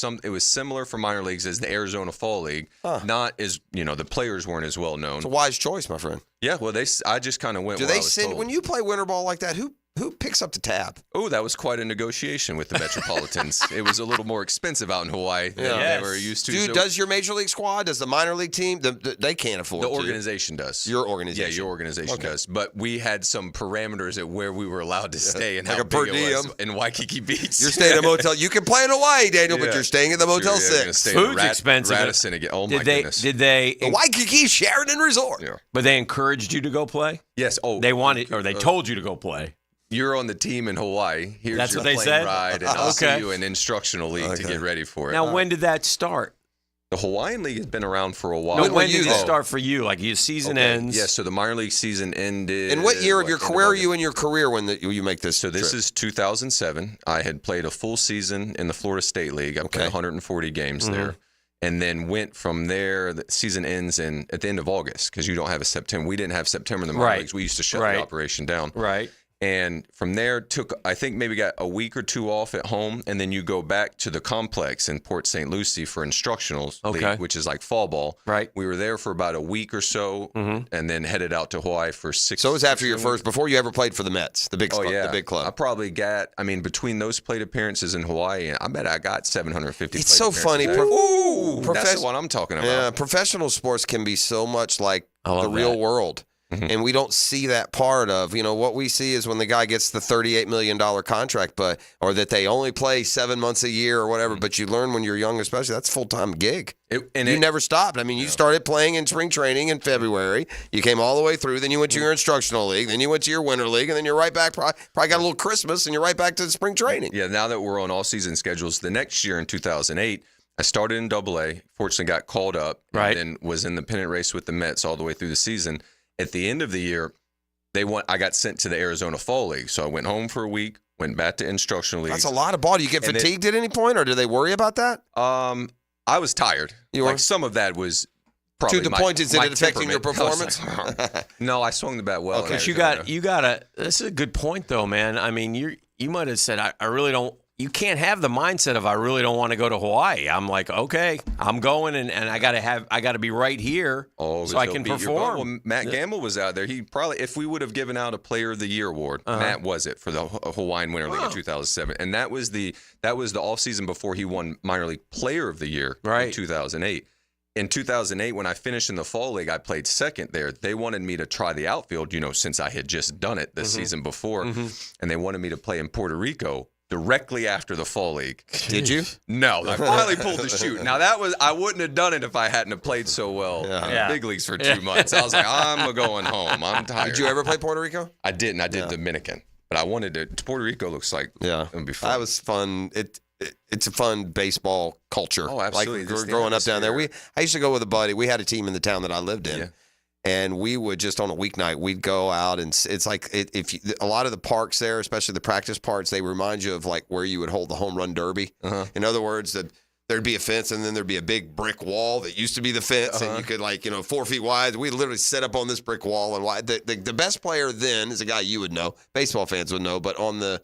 similar for minor leagues as the Arizona Fall League. Not as the players weren't as well known. It's a wise choice, my friend. Yeah, well, I just kind of went. Do where they I was send told. when you play winter ball like that? Who picks up the tab? Oh, that was quite a negotiation with the Metropolitans. It was a little more expensive out in Hawaai than they were used to. Dude, does your major league squad, does the minor league team, they can't afford the to. organization does. Your organization. Yeah, your organization does. But we had some parameters at where we were allowed to stay and like how a per big it was diem. in Waikiki Beach. You're staying at a motel. You can play in Hawaii, Daniel, but Yeah. you're staying at the Motel You're gonna 6. stay at Food's expensive. Radisson again. Oh, my goodness. Did they? The Waikiki Sheridan Resort. Yeah. But they encouraged you to go play. Yes. Oh, They wanted, or they told you to go play. You're on the team in Hawaii. Here's That's your what they plane said? ride, and I'll Okay. see you in instructional league to get ready for it. Now, when did that start? The Hawaiian League has been around for a while. No, when did it start for you? Like your season ends? Yeah, so the minor league season ended. And what year of your career are you in your career when you make this? So this is 2007. I had played a full season in the Florida State League. I played 140 games there. And then went from there. The season ends at the end of August because you don't have a September. We didn't have September in the minor leagues. We used to shut the operation down. Right. And from there, I think maybe got a week or two off at home, and then you go back to the complex in Port St. Lucie for instructionals, league, which is like fall ball. Right. We were there for about a week or so, and then headed out to Hawaii for 6. So it was after your first, before you ever played for the Mets, the big club. The big club. I probably got, between those plate appearances in Hawaii, I bet I got 750. It's so funny. That's what I'm talking about. Yeah, professional sports can be so much like the real world. And we don't see that part of, what we see is when the guy gets the $38 million contract, or that they only play 7 months a year or whatever. But you learn when you're young, especially, that's a full-time gig. You never stopped. You started playing in spring training in February. You came all the way through. Then you went to your instructional league. Then you went to your winter league. And then you're right back. Probably got a little Christmas, and you're right back to the spring training. Yeah, now that we're on all-season schedules, the next year in 2008, I started in AA, fortunately got called up, and then was in the pennant race with the Mets all the way through the season. At the end of the year, I got sent to the Arizona Fall League. So I went home for a week, went back to instructional league. That's a lot of ball. Do you get fatigued at any point, or do they worry about that? I was tired. You were? Like some of that was probably to the point, is it affecting your performance? No, I swung the bat well. Okay, you got a. This is a good point, though, man. You might have said, I really don't. You can't have the mindset of I really don't want to go to Hawaii. I'm like, okay, I'm going, and I got to be right here so I can perform. Well, Matt Gamble was out there. He probably, if we would have given out a Player of the Year award, Matt was it for the Hawaiian Winter League in 2007, and that was the off season before he won minor league Player of the Year in 2008. In 2008, when I finished in the fall league, I played second there. They wanted me to try the outfield, since I had just done it the season before, and they wanted me to play in Puerto Rico directly after the fall league. Did you? No, I finally pulled the chute. Now I wouldn't have done it if I hadn't have played so well in the big leagues for 2 months. I was like, I'm going home. I'm tired. Did you ever play Puerto Rico? I didn't. I did Dominican, but I wanted to. Puerto Rico looks like it would be fun. That was fun. It's a fun baseball culture. Oh, absolutely. Like growing up down there. I used to go with a buddy. We had a team in the town that I lived in. Yeah. And we would just on a weeknight, we'd go out, and it's like a lot of the parks there, especially the practice parts, they remind you of like where you would hold the home run derby. In other words, there'd be a fence, and then there'd be a big brick wall that used to be the fence, and you could 4 feet wide. We literally set up on this brick wall, and the best player then is a guy you would know, baseball fans would know, but on the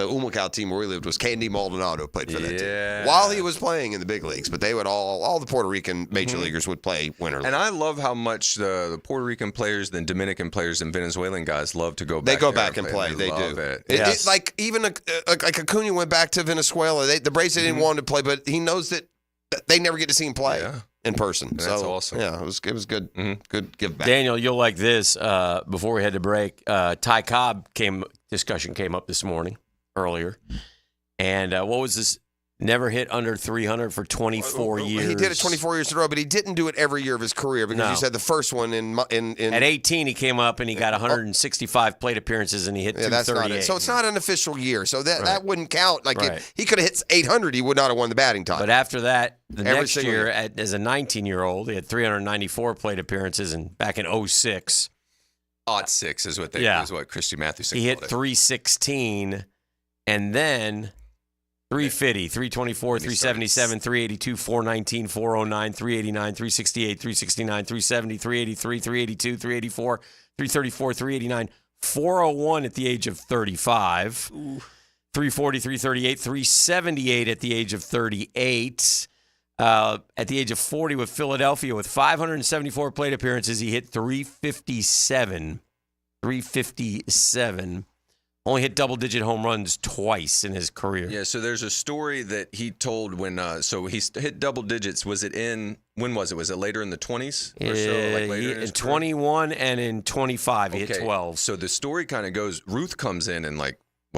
Umacao team where we lived was Candy Maldonado, played for that team while he was playing in the big leagues. But they would all the Puerto Rican major leaguers would play winter league. And I love how much the Puerto Rican players, the Dominican players, and Venezuelan guys love to go back. They go back and play. They do. It. Like even like Acuna went back to Venezuela. The Braves didn't want him to play, but he knows that they never get to see him play. in person. That's so, awesome. Yeah, it was good. Good give back. Daniel, you'll like this. Before we had to break, Ty Cobb discussion came up this morning earlier, and what was this? Never hit under 300 for 24 years. He did it 24 years in a row, but he didn't do it every year of his career because you said the first one in at 18 he came up and he got 165 plate appearances and he hit 238. That's not it. So it's not an official year. So that wouldn't count. Like he could have hit 800, he would not have won the batting title. But after that, Every next single year, year. as a 19-year-old, he had 394 plate appearances, and back in 06, '06 is what is what Christy Mathewson he hit called it. 316, and then 350, 324, 377, 382, 419, 409, 389, 368, 369, 370, 383, 382, 384, 334, 389, 401 at the age of 35, 340, 338, 378 at the age of 38. At the age of 40 with Philadelphia, with 574 plate appearances, he hit 357. 357. Only hit double-digit home runs twice in his career. Yeah, so there's a story that he told when so he hit double digits. Was it when was it? Was it later in the 20s or so? Like later in his 21 and in 25, he hit 12. So the story kind of goes, Ruth comes in and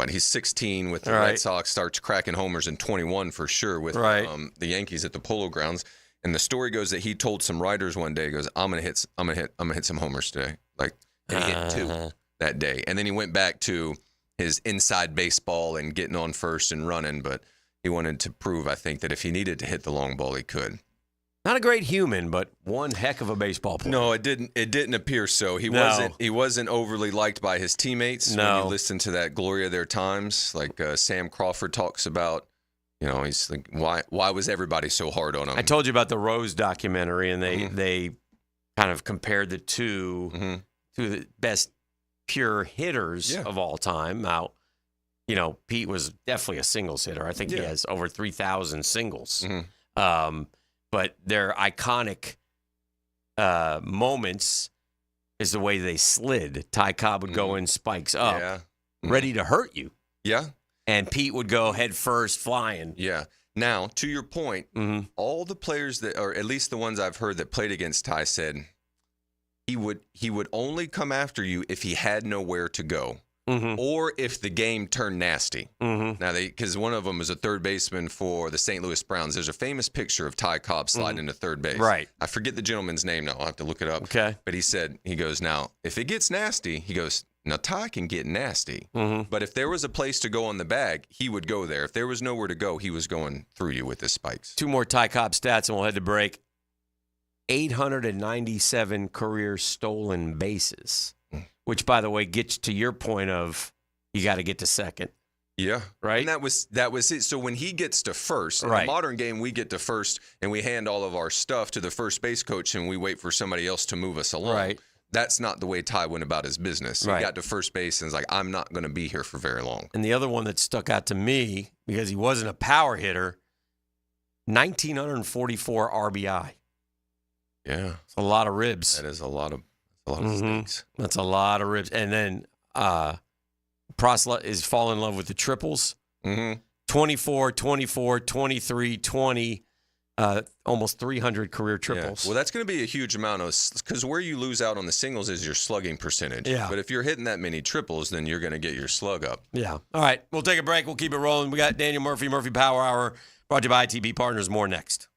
he's 16 with the Right. Red Sox, starts cracking homers in 21 for sure with Right. The Yankees at the Polo Grounds. And the story goes that he told some writers one day, he goes, I'm gonna hit some homers today. And he hit 2 that day. And then he went back to his inside baseball and getting on first and running, but he wanted to prove, I think, that if he needed to hit the long ball, he could. Not a great human, but one heck of a baseball player. No, it didn't appear so. He wasn't overly liked by his teammates. No. When you listen to that Glory of Their Times, like Sam Crawford talks about, he's like, why was everybody so hard on him? I told you about the Rose documentary, and they kind of compared the two to the best pure hitters of all time. Now, Pete was definitely a singles hitter. I think he has over 3,000 singles. But their iconic moments is the way they slid. Ty Cobb would go in spikes up, ready to hurt you. Yeah. And Pete would go head first flying. Yeah. Now, to your point, all the players that, or at least the ones I've heard that played against Ty, said he would only come after you if he had nowhere to go. Or if the game turned nasty. Now, because one of them is a third baseman for the St. Louis Browns. There's a famous picture of Ty Cobb sliding into third base. Right. I forget the gentleman's name now. I'll have to look it up. Okay. But he goes, now, if it gets nasty, he goes, now Ty can get nasty. But if there was a place to go on the bag, he would go there. If there was nowhere to go, he was going through you with his spikes. 2 more Ty Cobb stats, and we'll head to break. 897 career stolen bases, which, by the way, gets to your point of you got to get to second. Yeah. Right? And that was it. So when he gets to first, in the modern game, we get to first and we hand all of our stuff to the first base coach and we wait for somebody else to move us along. Right. That's not the way Ty went about his business. He got to first base and was like, I'm not going to be here for very long. And the other one that stuck out to me, because he wasn't a power hitter, 1,944 RBI. Yeah. It's a lot of ribs. That is a lot of stinks. That's a lot of ribs. And then Prosla is falling in love with the triples. 24, 24, 23, 20, almost 300 career triples. Yeah. Well, that's going to be a huge amount of, because where you lose out on the singles is your slugging percentage. Yeah. But if you're hitting that many triples, then you're going to get your slug up. Yeah. All right. We'll take a break. We'll keep it rolling. We got Daniel Murphy Power Hour, brought to you by ITB Partners. More next.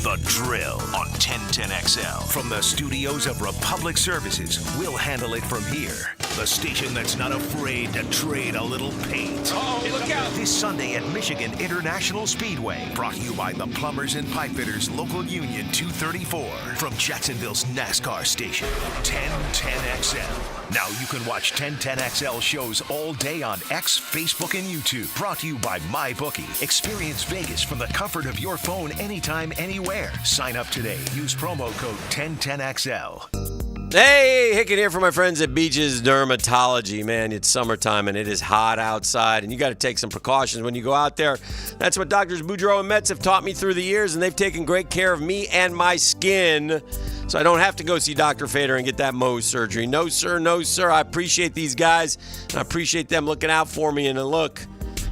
The Drill on 1010XL. From the studios of Republic Services, we'll handle it from here. The station that's not afraid to trade a little paint. Oh, look out! This Sunday at Michigan International Speedway. Brought to you by the Plumbers and Pipefitters Local Union 234. From Jacksonville's NASCAR station, 1010XL. Now you can watch 1010XL shows all day on X, Facebook, and YouTube. Brought to you by MyBookie. Experience Vegas from the comfort of your phone anytime, anywhere. Sign up today. Use promo code 1010XL. Hey, Hicken here for my friends at Beaches Dermatology. Man, it's summertime and it is hot outside, and you got to take some precautions when you go out there. That's what Doctors Boudreaux and Metz have taught me through the years, and they've taken great care of me and my skin, so I don't have to go see Dr. Fader and get that Mohs surgery. No, sir, no, sir. I appreciate these guys, and I appreciate them looking out for me. And look,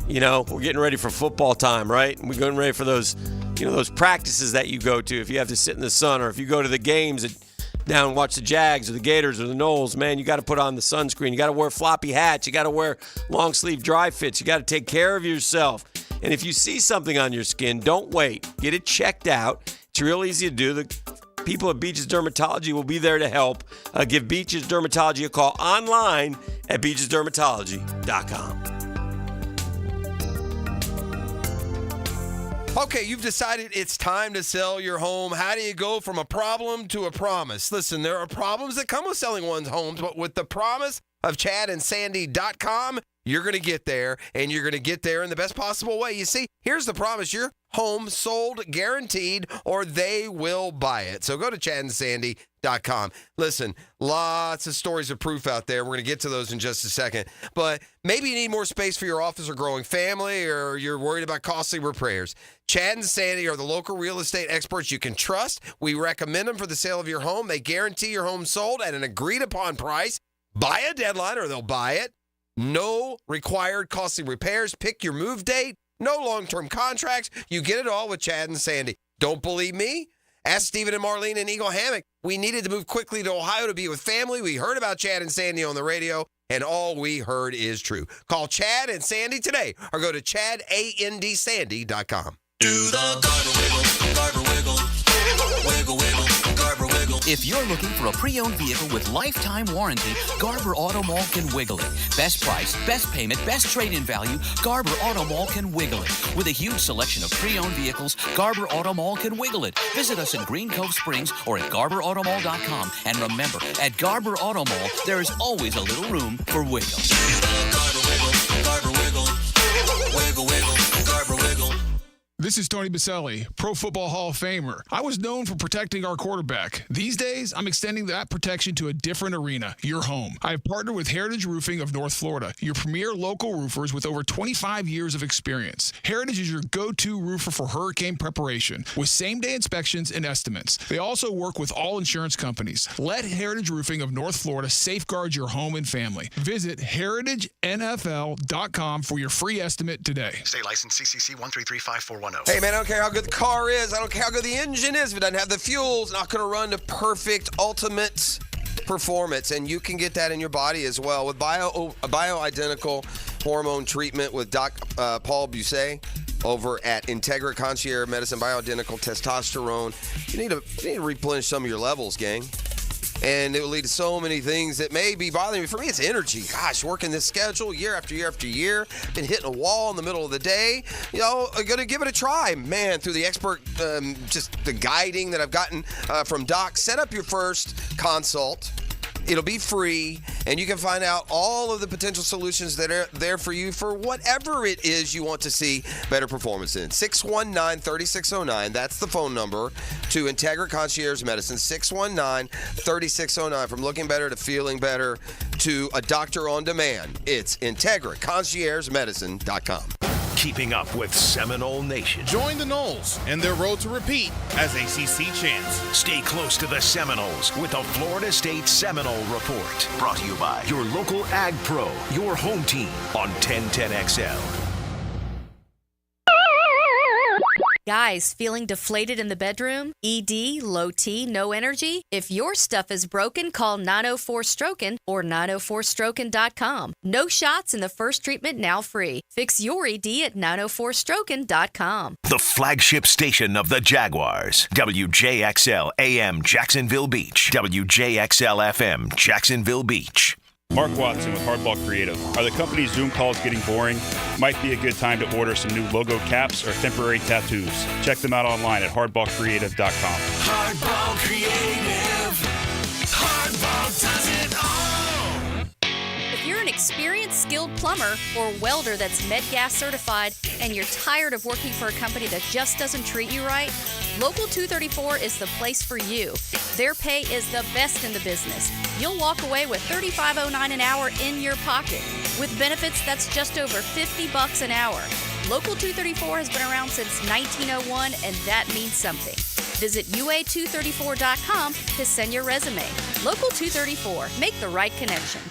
we're getting ready for football time, right? We're getting ready for those those practices that you go to, if you have to sit in the sun, or if you go to the games down and watch the Jags or the Gators or the Knowles, man, you got to put on the sunscreen. You got to wear floppy hats. You got to wear long sleeve dry fits. You got to take care of yourself. And if you see something on your skin, don't wait. Get it checked out. It's real easy to do. The people at Beaches Dermatology will be there to help. Give Beaches Dermatology a call online at beachesdermatology.com. Okay, you've decided it's time to sell your home. How do you go from a problem to a promise? Listen, there are problems that come with selling one's homes, but with the promise of ChadandSandy.com, you're going to get there, and you're going to get there in the best possible way. You see, here's the promise. Your home sold, guaranteed, or they will buy it. So go to ChadandSandy.com. Listen, lots of stories of proof out there. We're going to get to those in just a second. But maybe you need more space for your office or growing family, or you're worried about costly repairs. Chad and Sandy are the local real estate experts you can trust. We recommend them for the sale of your home. They guarantee your home sold at an agreed-upon price. By a deadline, or they'll buy it. No required costly repairs. Pick your move date. No long-term contracts. You get it all with Chad and Sandy. Don't believe me? Ask Stephen and Marlene in Eagle Hammock. We needed to move quickly to Ohio to be with family. We heard about Chad and Sandy on the radio, and all we heard is true. Call Chad and Sandy today, or go to ChadandSandy.com. Do the Garber wiggle, Garber wiggle, wiggle, wiggle, Garber wiggle. If you're looking for a pre-owned vehicle with lifetime warranty, Garber Auto Mall can wiggle it. Best price, best payment, best trade-in value, Garber Auto Mall can wiggle it. With a huge selection of pre-owned vehicles, Garber Auto Mall can wiggle it. Visit us in Green Cove Springs or at GarberAutomall.com. And remember, at Garber Auto Mall, there is always a little room for wiggle. Garber wiggle, Garber wiggle, wiggle, wiggle, Garber wiggle. This is Tony Baselli, Pro Football Hall of Famer. I was known for protecting our quarterback. These days, I'm extending that protection to a different arena, your home. I have partnered with Heritage Roofing of North Florida, your premier local roofers with over 25 years of experience. Heritage is your go-to roofer for hurricane preparation, with same-day inspections and estimates. They also work with all insurance companies. Let Heritage Roofing of North Florida safeguard your home and family. Visit heritagenfl.com for your free estimate today. State license CCC 1335410. Hey, man, I don't care how good the car is. I don't care how good the engine is. If it doesn't have the fuel, it's not going to run to perfect, ultimate performance. And you can get that in your body as well with bioidentical hormone treatment with Doc Paul Busset over at Integra Concierge Medicine. Bioidentical testosterone. You need to replenish some of your levels, gang. And it will lead to so many things that may be bothering me. For me, it's energy. Gosh, working this schedule year after year after year. Been hitting a wall in the middle of the day. I'm going to give it a try. Man, through the expert, just the guiding that I've gotten from Doc, set up your first consult. It'll be free, and you can find out all of the potential solutions that are there for you for whatever it is you want to see better performance in. 619-3609, that's the phone number to Integra Concierge Medicine, 619-3609. From looking better to feeling better to a doctor on demand, it's IntegraConciergeMedicine.com. Keeping up with Seminole Nation. Join the Knowles and their road to repeat as ACC champs. Stay close to the Seminoles with the Florida State Seminole Report. Brought to you by your local Ag Pro, your home team on 1010XL. Guys, feeling deflated in the bedroom? ED, low T, no energy? If your stuff is broken, call 904-STROKEN or 904stroken.com. No shots in the first treatment, now free. Fix your ED at 904stroken.com. The flagship station of the Jaguars. WJXL AM Jacksonville Beach. WJXL FM Jacksonville Beach. Mark Watson with Hardball Creative. Are the company's Zoom calls getting boring? Might be a good time to order some new logo caps or temporary tattoos. Check them out online at hardballcreative.com. Hardball Creative. Hardball does it all. If you're an experienced, skilled plumber or welder that's MedGas certified and you're tired of working for a company that just doesn't treat you right, Local 234 is the place for you. Their pay is the best in the business. You'll walk away with $35.09 an hour in your pocket. With benefits, that's just over $50 an hour. Local 234 has been around since 1901, and that means something. Visit UA234.com to send your resume. Local 234, make the right connection.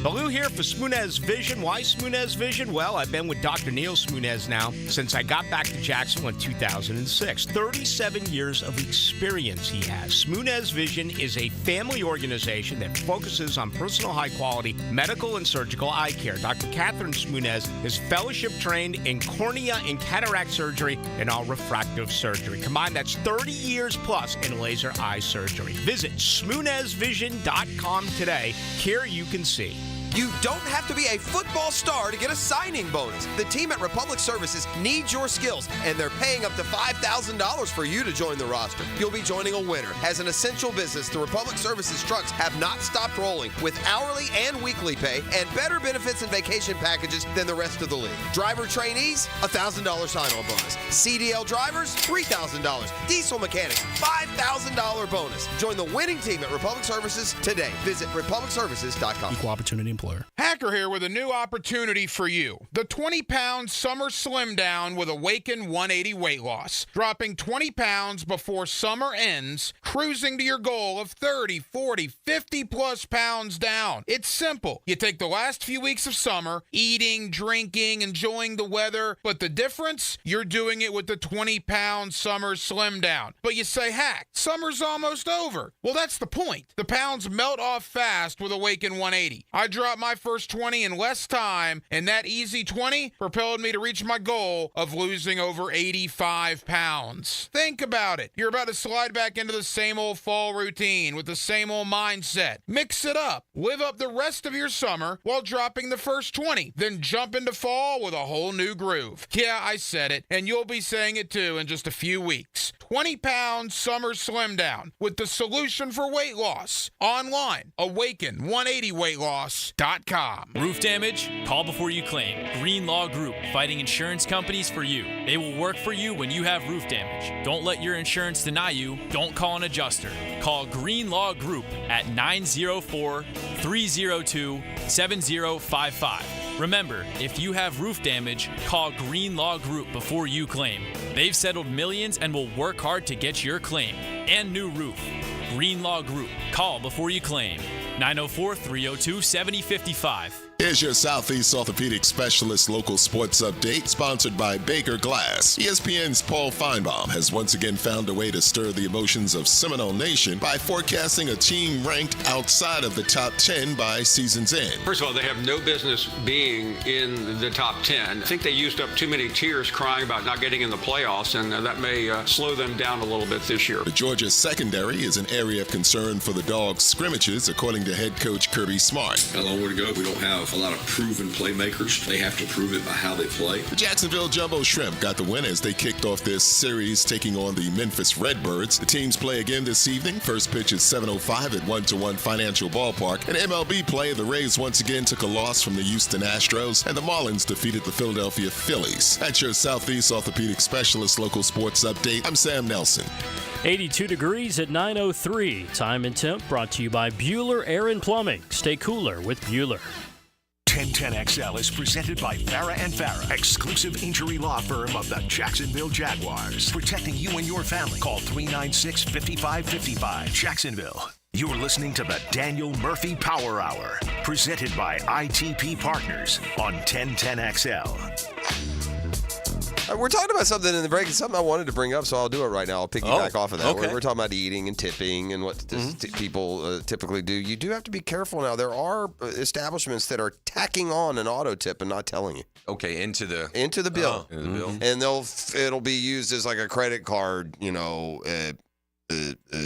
Baloo here for Smoonez Vision. Why Smoonez Vision? Well, I've been with Dr. Neil Smoonez now since I got back to Jacksonville in 2006. 37 years of experience he has. Smoonez Vision is a family organization that focuses on personal high-quality medical and surgical eye care. Dr. Catherine Smoonez is fellowship-trained in cornea and cataract surgery and all refractive surgery. Combined, that's 30 years plus in laser eye surgery. Visit SmoonezVision.com today. Care you can see. You don't have to be a football star to get a signing bonus. The team at Republic Services needs your skills, and they're paying up to $5,000 for you to join the roster. You'll be joining a winner. As an essential business, the Republic Services trucks have not stopped rolling with hourly and weekly pay and better benefits and vacation packages than the rest of the league. Driver trainees, $1,000 sign-on bonus. CDL drivers, $3,000. Diesel mechanics, $5,000 bonus. Join the winning team at Republic Services today. Visit republicservices.com. Equal opportunity employer. Hacker here with a new opportunity for you. The 20-pound summer slim down with Awaken 180 weight loss. Dropping 20 pounds before summer ends, cruising to your goal of 30, 40, 50-plus pounds down. It's simple. You take the last few weeks of summer, eating, drinking, enjoying the weather, but the difference? You're doing it with the 20-pound summer slim down. But you say, Hack, summer's almost over. Well, that's the point. The pounds melt off fast with Awaken 180. I dropped my first 20 in less time, and that easy 20 propelled me to reach my goal of losing over 85 pounds. Think about it. You're about to slide back into the same old fall routine with the same old mindset. Mix it up. Live up the rest of your summer while dropping the first 20. Then jump into fall with a whole new groove. Yeah, I said it, and you'll be saying it too in just a few weeks. 20-pound summer slim down with the solution for weight loss. Online, Awaken180weightloss.com. Roof damage? Call before you claim. Green Law Group, fighting insurance companies for you. They will work for you when you have roof damage. Don't let your insurance deny you. Don't call an adjuster. Call Green Law Group at 904-302-7055. Remember, if you have roof damage, call Green Law Group before you claim. They've settled millions and will work hard to get your claim and new roof. Green Law Group. Call before you claim. 904-302-7055. Here's your Southeast Orthopedic Specialist local sports update, sponsored by Baker Glass. ESPN's Paul Feinbaum has once again found a way to stir the emotions of Seminole Nation by forecasting a team ranked outside of the top 10 by season's end. First of all, they have no business being in the top 10. I think they used up too many tears crying about not getting in the playoffs, and that may slow them down a little bit this year. The Georgia secondary is an area of concern for the Dogs' scrimmages, according to head coach Kirby Smart. A long way to go. We don't have a lot of proven playmakers. They have to prove it by how they play. The Jacksonville Jumbo Shrimp got the win as they kicked off this series taking on the Memphis Redbirds. The teams play again this evening. First pitch is 7:05 at 1-1 Financial Ballpark. In MLB play, the Rays once again took a loss from the Houston Astros, and the Marlins defeated the Philadelphia Phillies. That's your Southeast Orthopedic Specialist local sports update. I'm Sam Nelson. 82 degrees at 9:03. Time and temp brought to you by Bueller Air and Plumbing. Stay cooler with Bueller. 1010XL is presented by Farah and Farah, exclusive injury law firm of the Jacksonville Jaguars. Protecting you and your family. Call 396-5555. Jacksonville. You're listening to the Daniel Murphy Power Hour, presented by ITP Partners on 1010XL. We're talking about something in the break. It's something I wanted to bring up, so I'll do it right now. I'll piggyback off of that. Okay. We're talking about eating and tipping and what people typically do. You do have to be careful now. There are establishments that are tacking on an auto tip and not telling you. Okay, into the bill. Into the bill. And it'll be used as like a credit card,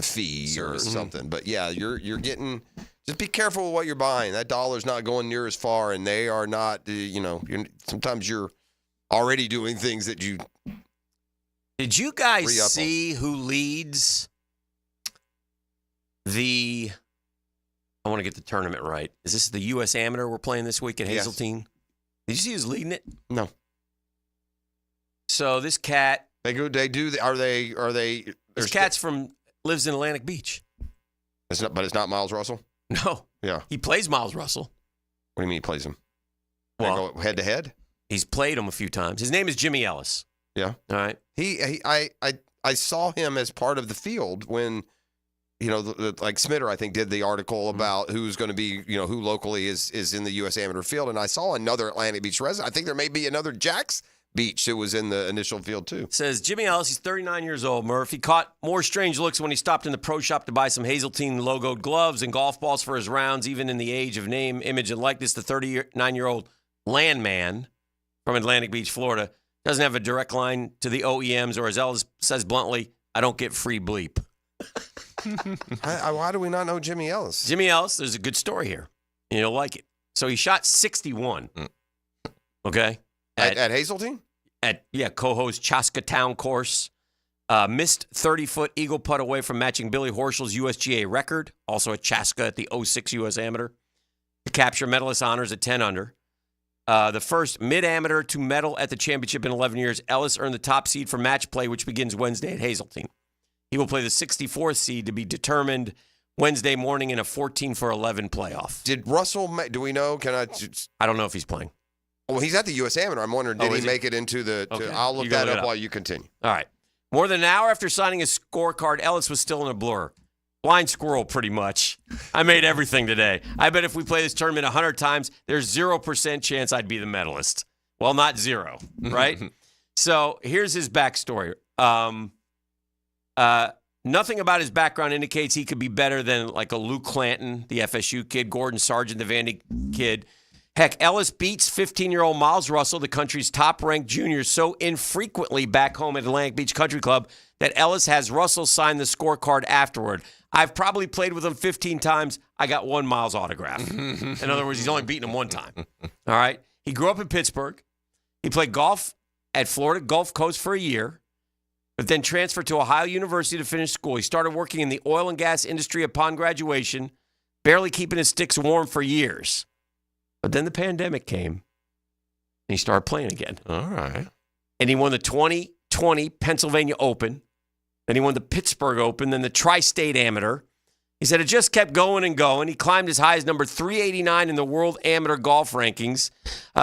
fee or something. But yeah, you're getting. Just be careful with what you're buying. That dollar's not going near as far, and they are not. Sometimes you're already doing things that you. Did you guys see who leads the? I want to get the tournament right. Is this the U.S. Amateur we're playing this week at Hazeltine? Did you see who's leading it? No. So this cat. This cat's lives in Atlantic Beach. But it's not Miles Russell? No. Yeah. He plays Miles Russell. What do you mean he plays him? Well, go head to head? He's played him a few times. His name is Jimmy Ellis. Yeah. All right. I saw him as part of the field when like Smitter, I think, did the article about who's going to be, who locally is in the U.S. Amateur field. And I saw another Atlantic Beach resident. I think there may be another Jax Beach that was in the initial field, too. Says Jimmy Ellis, he's 39 years old, Murph. He caught more strange looks when he stopped in the pro shop to buy some Hazeltine logoed gloves and golf balls for his rounds, even in the age of name, image, and likeness. The 39-year-old landman from Atlantic Beach, Florida, doesn't have a direct line to the OEMs, or as Ellis says bluntly, I don't get free bleep. Why do we not know Jimmy Ellis? Jimmy Ellis, there's a good story here. You'll like it. So he shot 61, okay? At Hazeltine? Co-host Chaska Town course. Missed 30-foot eagle putt away from matching Billy Horschel's USGA record, also at Chaska at the 06 U.S. Amateur. To capture medalist honors at 10 under. The first mid-amateur to medal at the championship in 11 years, Ellis earned the top seed for match play, which begins Wednesday at Hazeltine. He will play the 64th seed to be determined Wednesday morning in a 14-for-11 playoff. Did Russell, do we know? I don't know if he's playing. Well, he's at the U.S. Amateur. I'm wondering, did he make it into the... Okay. I'll look that up while you continue. All right. More than an hour after signing his scorecard, Ellis was still in a blur. Blind squirrel, pretty much. I made everything today. I bet if we play this tournament 100 times, there's 0% chance I'd be the medalist. Well, not zero, right? So here's his backstory. Nothing about his background indicates he could be better than like a Luke Clanton, the FSU kid, Gordon Sargent, the Vandy kid. Heck, Ellis beats 15-year-old Miles Russell, the country's top-ranked junior, so infrequently back home at Atlantic Beach Country Club that Ellis has Russell sign the scorecard afterward. I've probably played with him 15 times. I got one Miles autograph. In other words, he's only beaten him one time. All right? He grew up in Pittsburgh. He played golf at Florida Gulf Coast for a year, but then transferred to Ohio University to finish school. He started working in the oil and gas industry upon graduation, barely keeping his sticks warm for years. But then the pandemic came, and he started playing again. All right. And he won the 2020 Pennsylvania Open. Then he won the Pittsburgh Open, then the Tri-State Amateur. He said it just kept going and going. He climbed as high as number 389 in the World Amateur Golf Rankings.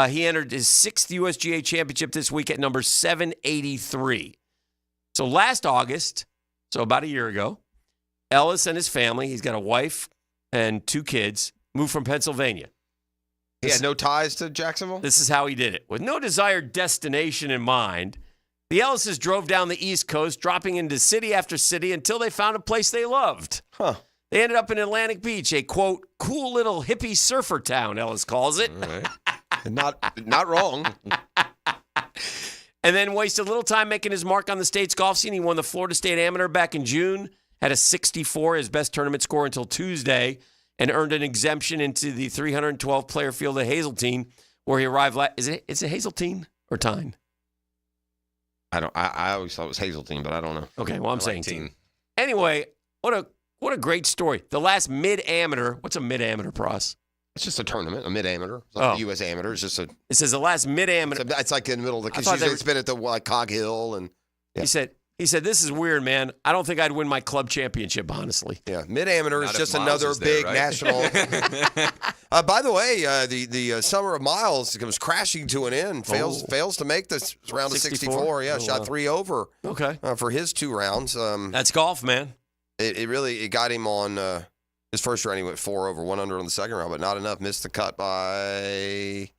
He entered his 6th USGA Championship this week at number 783. So last August, so about a year ago, Ellis and his family, he's got a wife and 2 kids, moved from Pennsylvania. He had no ties to Jacksonville? This is how he did it. With no desired destination in mind, the Ellises drove down the East Coast, dropping into city after city until they found a place they loved. Huh. They ended up in Atlantic Beach, a, quote, cool little hippie surfer town, Ellis calls it. All right. Not wrong. And then wasted a little time making his mark on the state's golf scene. He won the Florida State Amateur back in June, had a 64, his best tournament score until Tuesday, and earned an exemption into the 312-player field at Hazeltine, where he arrived Is it Hazeltine or Tyne? I always thought it was Hazeltine, but I don't know. Okay, well, I'm saying Tyne. Anyway, what a great story. The last mid-amateur. What's a mid-amateur, Pross? It's just a tournament, a mid-amateur. It's like the U.S. Amateur. It's just a... It says the last mid-amateur. It's like in the middle of the... Because usually it's been at the Cog Hill and... Yeah. He said, this is weird, man. I don't think I'd win my club championship, honestly. Yeah, mid-amateur is just another big national... by the way, the summer of Miles comes crashing to an end. Fails to make this round of 64. Yeah, shot 3 over. Okay. For his 2 rounds. That's golf, man. It really got him on... his first round, he went 4 over, 1 under on the second round, but not enough. Missed the cut by a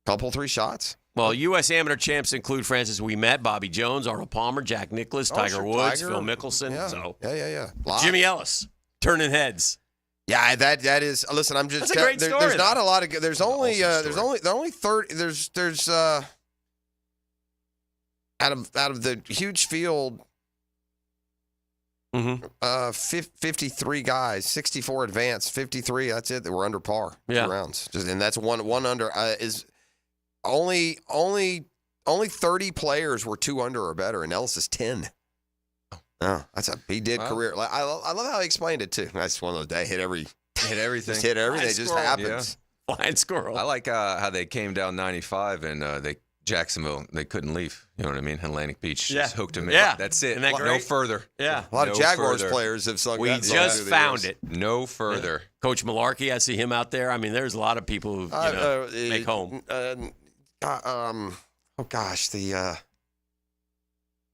couple, 3 shots. Well, U.S. Amateur champs include Francis Ouimet, Bobby Jones, Arnold Palmer, Jack Nicklaus, Tiger Woods, Phil Mickelson. Yeah. So Yeah. Jimmy Ellis turning heads. Yeah, that is. Listen, I'm just. That's a great story. There's not a lot of. There's only 30. There's out of the huge field. 53 guys, 64 advanced, 53. That's it. That were under par. 2 rounds. And that's one under is. Only 30 players were 2 under or better, and Ellis is 10. Oh, he did career. I love how he explained it too. That's one of those days. Hit everything. Just hit everything. It just happens. Yeah. Flying squirrel. I like how they came down 95 and Jacksonville, they couldn't leave. You know what I mean? Atlantic Beach just hooked him in. Yeah. That's it. Isn't that no great? further. Yeah. A lot of Jaguars players have sung that song. We just found it. No further. Yeah. Coach Malarkey, I see him out there. I mean, there's a lot of people who make home. The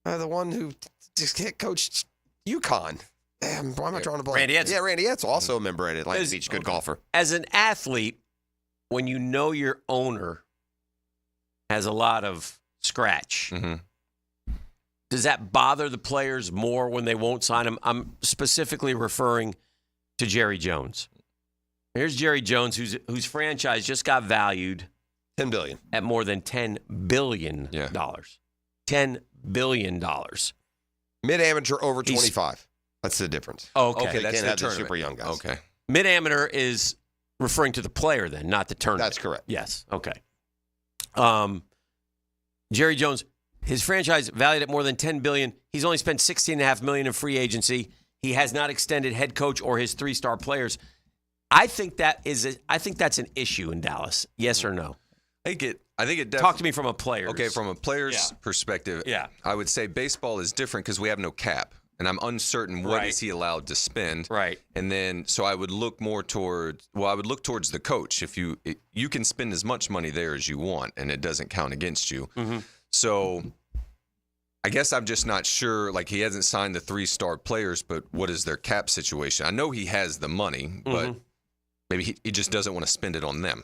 one who just coached UConn. Why am I drawing a blank? Randy Edsel. Yeah, Randy Edsel, also a member at Atlantic Beach, good golfer. As an athlete, when you know your owner has a lot of scratch, does that bother the players more when they won't sign him? I'm specifically referring to Jerry Jones. Here's Jerry Jones, whose franchise just got valued $10 billion at more than $10 billion. $10 billion. Mid-amateur over 25. That's the difference. Oh, okay. They That's can't the have the tournament. super young guys. Okay. Mid-amateur is referring to the player then, not the tournament. That's correct. Yes. Okay. Jerry Jones, his franchise valued at more than $10 billion. He's only spent $16.5 million in free agency. He has not extended head coach or his 3-star players. I think that's an issue in Dallas. Yes or no? I think it definitely. Talk to me from a player. Okay, from a player's perspective, I would say baseball is different because we have no cap, and I'm uncertain what is he allowed to spend. Right. And then, so I would look more towards the coach. If you can spend as much money there as you want, and it doesn't count against you. So I guess I'm just not sure. Like, he hasn't signed the 3-star players, but what is their cap situation? I know he has the money, but maybe he just doesn't want to spend it on them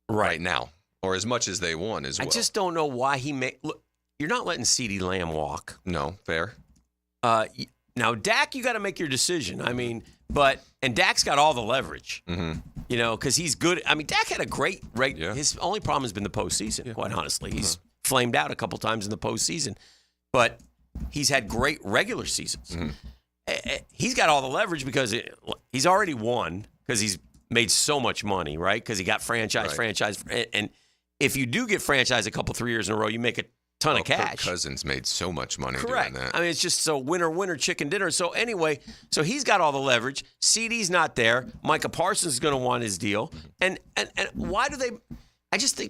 right now. Or as much as they want as well. I just don't know why he made. Look, you're not letting CeeDee Lamb walk. No, fair. Now, Dak, you got to make your decision. I mean, and Dak's got all the leverage. You know, because he's good. I mean, Dak had a great. His only problem has been the postseason. Quite honestly, he's flamed out a couple times in the postseason, but he's had great regular seasons. He's got all the leverage because he's already won because he's made so much money, right? Because he got franchise, and if you do get franchise a couple 3 years in a row, you make a ton of cash. Kirk Cousins made so much money Correct. doing that. I mean, it's just so winner, chicken dinner. So anyway, so he's got all the leverage. CeeDee's not there. Micah Parsons is going to want his deal. And why do they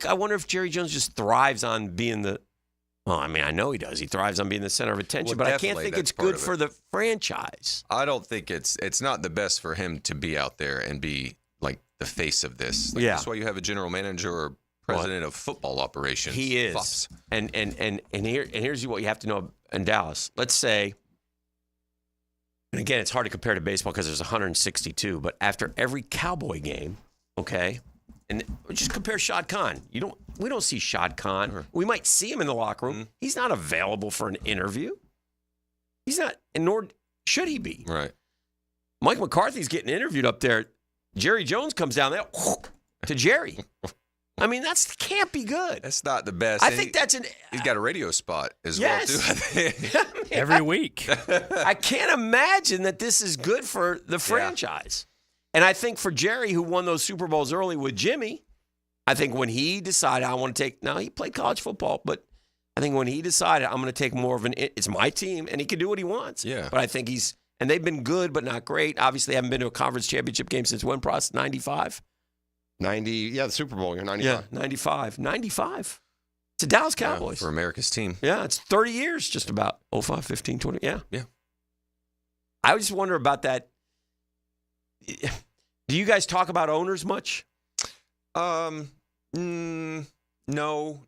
– I wonder if Jerry Jones just thrives on being the – well, I mean, I know he does. He thrives on being the center of attention, but I can't think it's good for the franchise. I don't think it's not the best for him to be out there and be like the face of this. Like, that's why you have a general manager or president of football operations. He is. FOPs. And here's what you have to know in Dallas. Let's say, and again, it's hard to compare to baseball because there's 162, but after every Cowboy game, okay, and just compare Shad Khan. We don't see Shad Khan. We might see him in the locker room. He's not available for an interview. He's not, and nor should he be. Right. Mike McCarthy's getting interviewed up there. Jerry Jones comes down there to Jerry. I mean, that can't be good. That's not the best. I think he's got a radio spot as well, too. Every week. I can't imagine that this is good for the franchise. And I think for Jerry, who won those Super Bowls early with Jimmy, I think when he decided he played college football, but I think when he decided I'm going to take more of it's my team, and he can do what he wants. Yeah. But I think and they've been good, but not great. Obviously, haven't been to a conference championship game since when, Pross? 95? 90, the Super Bowl, you're 95. Yeah, 95. 95. It's the Dallas Cowboys. For America's team. Yeah, it's 30 years just about. 05, 15, 20. Yeah. Yeah. I just wonder about that. Do you guys talk about owners much? No.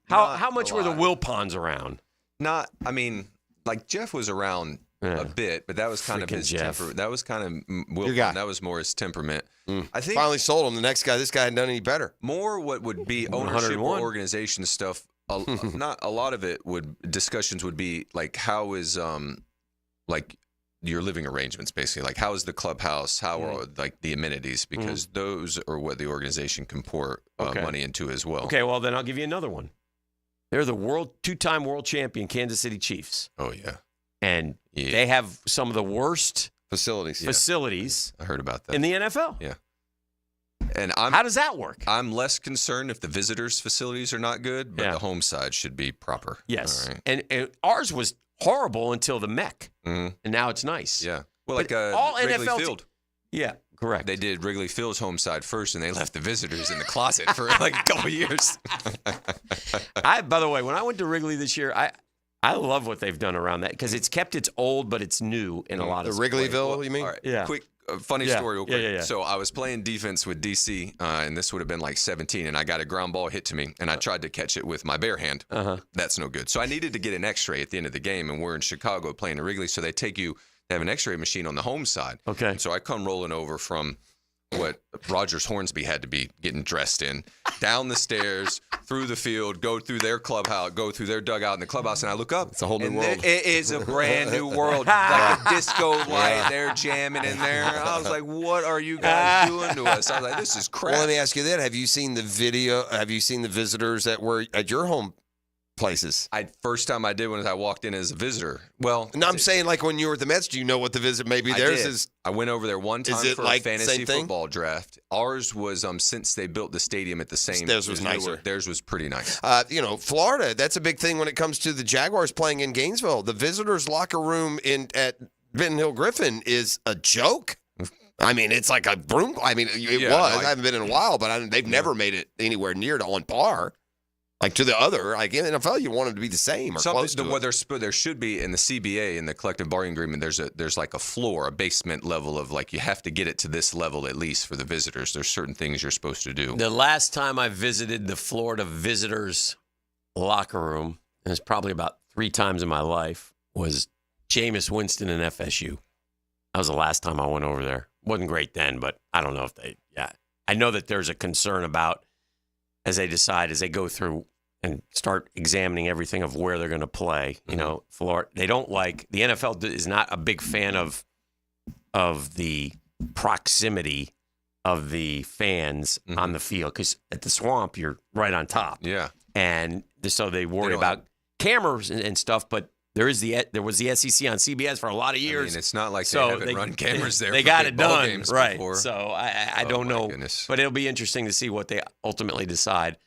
How much were the Wilpons around? Not, I mean, like Jeff was around a bit, but that was kind of his temperament. That was kind of Wilpon. That was more his temperament. I think finally sold him. The next guy, this guy hadn't done any better. More what would be ownership or organization stuff. Not a lot of it discussions would be like, how is like your living arrangements, basically, like how is the clubhouse, how are like the amenities, because those are what the organization can pour money into as well. Okay, well then I'll give you another one. They're the two-time world champion Kansas City Chiefs. Oh yeah, and they have some of the worst facilities. I heard about that in the NFL. Yeah. And how does that work? I'm less concerned if the visitors' facilities are not good, but the home side should be proper. Yes. All right. And ours was horrible until the MEC, and now it's nice. Yeah. Well, like all Wrigley NFL Field. Yeah, correct. They did Wrigley Field's home side first, and they left the visitors in the closet for like a couple years. By the way, when I went to Wrigley this year, I love what they've done around that because it's kept its old, but it's new in a lot of the Wrigleyville, you mean? All right. Yeah. Quick. Funny story real quick. Yeah. So I was playing defense with DC, and this would have been like 17, and I got a ground ball hit to me, and I tried to catch it with my bare hand. That's no good. So I needed to get an x-ray at the end of the game, and we're in Chicago playing in Wrigley, so they take you They have an X-ray machine on the home side. Okay. So I come rolling over from what Rogers Hornsby had to be getting dressed in, down the stairs, through the field, go through their clubhouse, go through their dugout in the clubhouse, and I look up. It's a whole new world. It is a brand new world. Like a disco light, they're jamming in there. I was like, what are you guys doing to us? I was like, this is crap. Well, let me ask you that. Have you seen the video? Have you seen the visitors that were at your home places? First time I did when I walked in as a visitor. Well, no, I'm saying like when you were at the Mets, do you know what the visit maybe theirs is? I went over there one time for like a fantasy same thing? football draft. Ours was since they built the stadium at the same. Theirs was nicer. Theirs was pretty nice. Florida, that's a big thing when it comes to the Jaguars playing in Gainesville. The visitors' locker room at Benton Hill Griffin is a joke. I mean, it's like a broom. I mean, it was. I haven't been in a while, but they've never made it anywhere near to on par. Like to the other, like in NFL, you want them to be the same or close to it. There should be in the CBA, in the collective bargaining agreement, there's like a floor, a basement level of like you have to get it to this level at least for the visitors. There's certain things you're supposed to do. The last time I visited the Florida visitors' locker room, and it's probably about 3 times in my life, was Jameis Winston and FSU. That was the last time I went over there. Wasn't great then, but I don't know if I know that there's a concern about as they go through and start examining everything of where they're going to play. You know, Florida, they don't like, the NFL is not a big fan of the proximity of the fans on the field, because at the Swamp, you're right on top. Yeah. And so they worry about cameras and stuff, but there was the SEC on CBS for a lot of years. I mean, it's not like they haven't run cameras there. They for got it done, right? Before. So I don't know, but it'll be interesting to see what they ultimately decide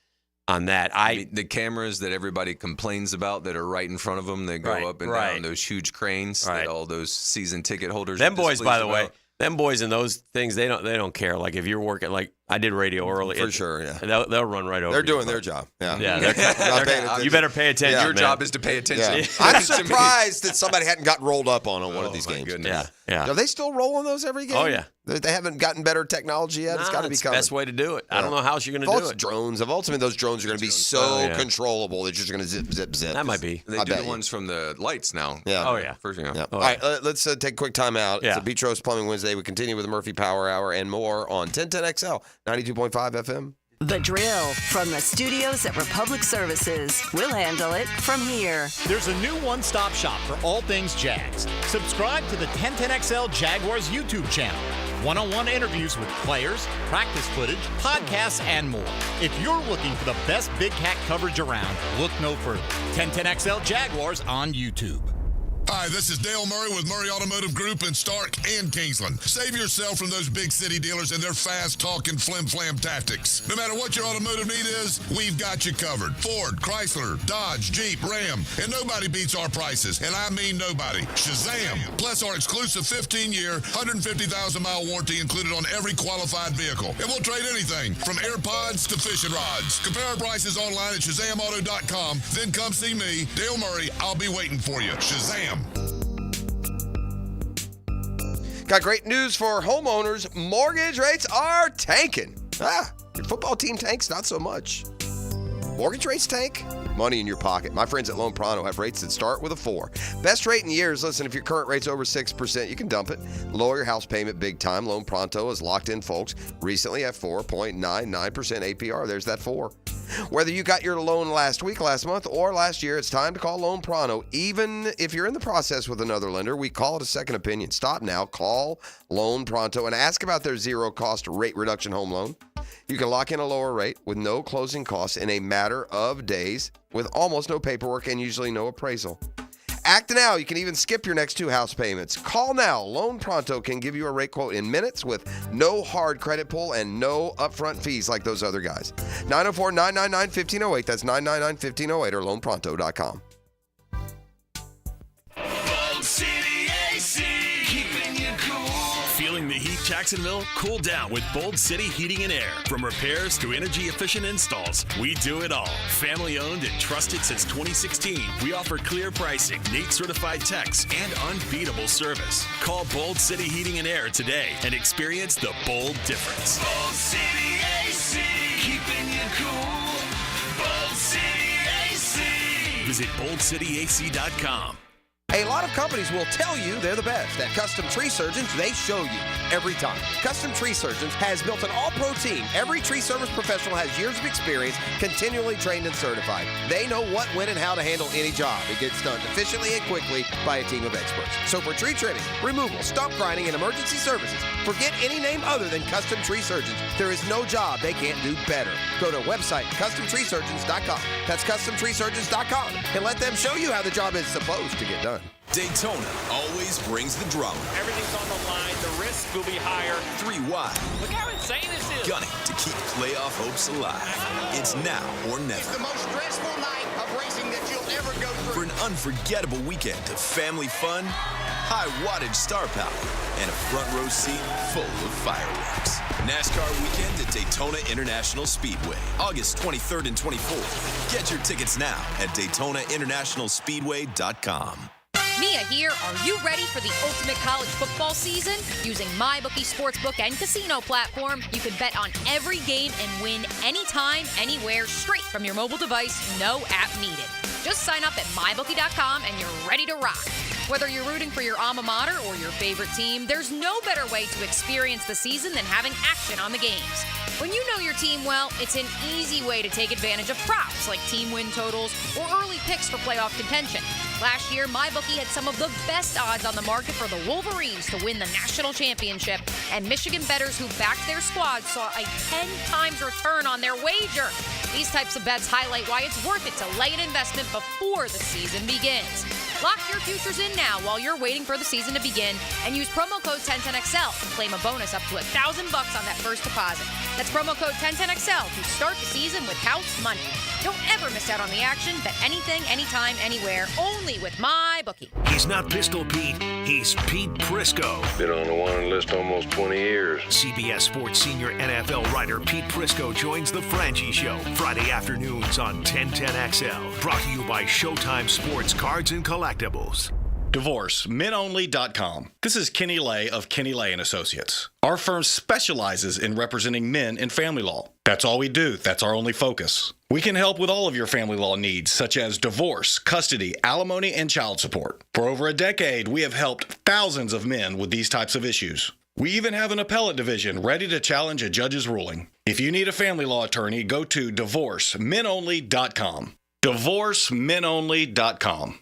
on that. I mean, the cameras that everybody complains about that are right in front of them, they go up and down those huge cranes that all those season ticket holders. Them boys, by the way, them boys and those things, they don't care. Like if you're working, like I did radio early, for sure. Yeah, they'll run right over. They're doing their job. Yeah, you better pay attention. Your job is to pay attention. Yeah. I'm surprised that somebody hadn't gotten rolled up on one of these games. Goodness. Yeah. Are they still rolling those every game? Oh yeah. They haven't gotten better technology yet. It's got to be coming. The best way to do it. I don't know how else you're going to do it. Drones. Ultimately, those drones are going to be so controllable. They're just going to zip, zip, zip. That might be. They do the ones from the lights now. Yeah. Oh yeah. First, All right. Let's take a quick time out. Yeah. It's a Beach Rose Plumbing Wednesday. We continue with the Murphy Power Hour and more on 1010XL 92.5 FM. The Drill from the studios at Republic Services. We'll handle it from here. There's a new one-stop shop for all things Jags. Subscribe to the 1010XL Jaguars YouTube channel. One-on-one interviews with players, practice footage, podcasts, and more. If you're looking for the best Big Cat coverage around, look no further. 1010XL Jaguars on YouTube. Hi, this is Dale Murray with Murray Automotive Group in Stark and Kingsland. Save yourself from those big city dealers and their fast-talking flim-flam tactics. No matter what your automotive need is, we've got you covered. Ford, Chrysler, Dodge, Jeep, Ram, and nobody beats our prices, and I mean nobody. Shazam! Plus our exclusive 15-year, 150,000-mile warranty included on every qualified vehicle. And we'll trade anything from AirPods to fishing rods. Compare our prices online at ShazamAuto.com. Then come see me, Dale Murray. I'll be waiting for you. Shazam! Got great news for homeowners. Mortgage rates are tanking. Your football team tanks, not so much. Mortgage rates tank? Money in your pocket. My friends at Loan Pronto have rates that start with a 4. Best rate in years. Listen, if your current rate's over 6%, you can dump it. Lower your house payment big time. Loan Pronto has locked in folks recently at 4.99% APR. There's that 4. Whether you got your loan last week, last month, or last year, it's time to call Loan Pronto. Even if you're in the process with another lender, we call it a second opinion. Stop now. Call Loan Pronto and ask about their zero-cost rate reduction home loan. You can lock in a lower rate with no closing costs in a matter of days with almost no paperwork and usually no appraisal. Act now. You can even skip your next 2 house payments. Call now. Loan Pronto can give you a rate quote in minutes with no hard credit pull and no upfront fees like those other guys. 904-999-1508. That's 999-1508 or loanpronto.com. Bold City AC, keeping you cool. Feeling the heat, Jacksonville? Cool down with Bold City Heating and Air. From repairs to energy-efficient installs, we do it all. Family-owned and trusted since 2016, we offer clear pricing, NATE-certified techs, and unbeatable service. Call Bold City Heating and Air today and experience the bold difference. Bold City AC, keeping you cool. Bold City AC. Visit boldcityac.com. A lot of companies will tell you they're the best. At Custom Tree Surgeons, they show you every time. Custom Tree Surgeons has built an all-pro team. Every tree service professional has years of experience, continually trained and certified. They know what, when, and how to handle any job. It gets done efficiently and quickly by a team of experts. So for tree trimming, removal, stump grinding, and emergency services, forget any name other than Custom Tree Surgeons. There is no job they can't do better. Go to website CustomTreeSurgeons.com. That's CustomTreeSurgeons.com, and let them show you how the job is supposed to get done. Daytona always brings the drama. Everything's on the line. The risk will be higher. 3 wide. Look how insane this is. Gunning to keep playoff hopes alive. It's now or never. It's the most stressful night of racing that you'll ever go through. For an unforgettable weekend of family fun, high wattage star power, and a front row seat full of fireworks. NASCAR weekend at Daytona International Speedway, August 23rd and 24th. Get your tickets now at DaytonaInternationalSpeedway.com. Mia here. Are you ready for the ultimate college football season? Using MyBookie Sportsbook and casino platform, you can bet on every game and win anytime, anywhere, straight from your mobile device, no app needed. Just sign up at MyBookie.com and you're ready to rock. Whether you're rooting for your alma mater or your favorite team, there's no better way to experience the season than having action on the games. When you know your team well, it's an easy way to take advantage of props like team win totals or early picks for playoff contention. Last year, MyBookie had some of the best odds on the market for the Wolverines to win the national championship, and Michigan bettors who backed their squad saw a 10 times return on their wager. These types of bets highlight why it's worth it to lay an investment before the season begins. Lock your futures in now while you're waiting for the season to begin, and use promo code 1010XL to claim a bonus up to $1,000 on that first deposit. That's promo code 1010XL to start the season with house money. Don't ever miss out on the action. Bet anything, anytime, anywhere, only with MyBookie. He's not Pistol Pete. He's Pete Prisco. Been on the wanted list almost 20 years. CBS Sports senior NFL writer Pete Prisco joins the Frangie Show Friday afternoons on 1010XL. Brought to you by Showtime Sports Cards and Collectibles. DivorceMenOnly.com. This is Kenny Lay of Kenny Lay & Associates. Our firm specializes in representing men in family law. That's all we do. That's our only focus. We can help with all of your family law needs, such as divorce, custody, alimony, and child support. For over a decade, we have helped thousands of men with these types of issues. We even have an appellate division ready to challenge a judge's ruling. If you need a family law attorney, go to DivorceMenOnly.com. DivorceMenOnly.com.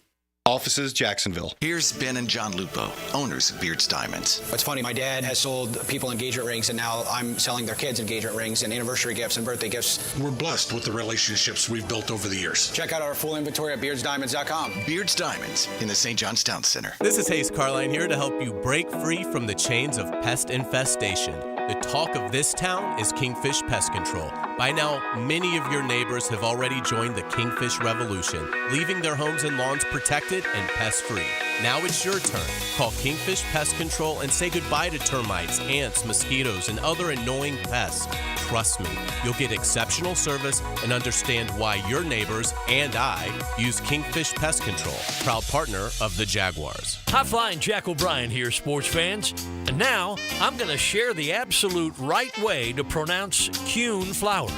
Offices, Jacksonville. Here's Ben and John Lupo, owners of Beards Diamonds. It's funny, my dad has sold people engagement rings, and now I'm selling their kids engagement rings and anniversary gifts and birthday gifts. We're blessed with the relationships we've built over the years. Check out our full inventory at beardsdiamonds.com. Beards Diamonds in the St. John's Town Center. This is Hayes Carline here to help you break free from the chains of pest infestation. The talk of this town is Kingfish Pest Control. By now, many of your neighbors have already joined the Kingfish Revolution, leaving their homes and lawns protected and pest-free. Now it's your turn. Call Kingfish Pest Control and say goodbye to termites, ants, mosquitoes, and other annoying pests. Trust me, you'll get exceptional service and understand why your neighbors and I use Kingfish Pest Control, proud partner of the Jaguars. High-flying Jack O'Brien here, sports fans. And now, I'm going to share the absolute right way to pronounce Kuhn flowers.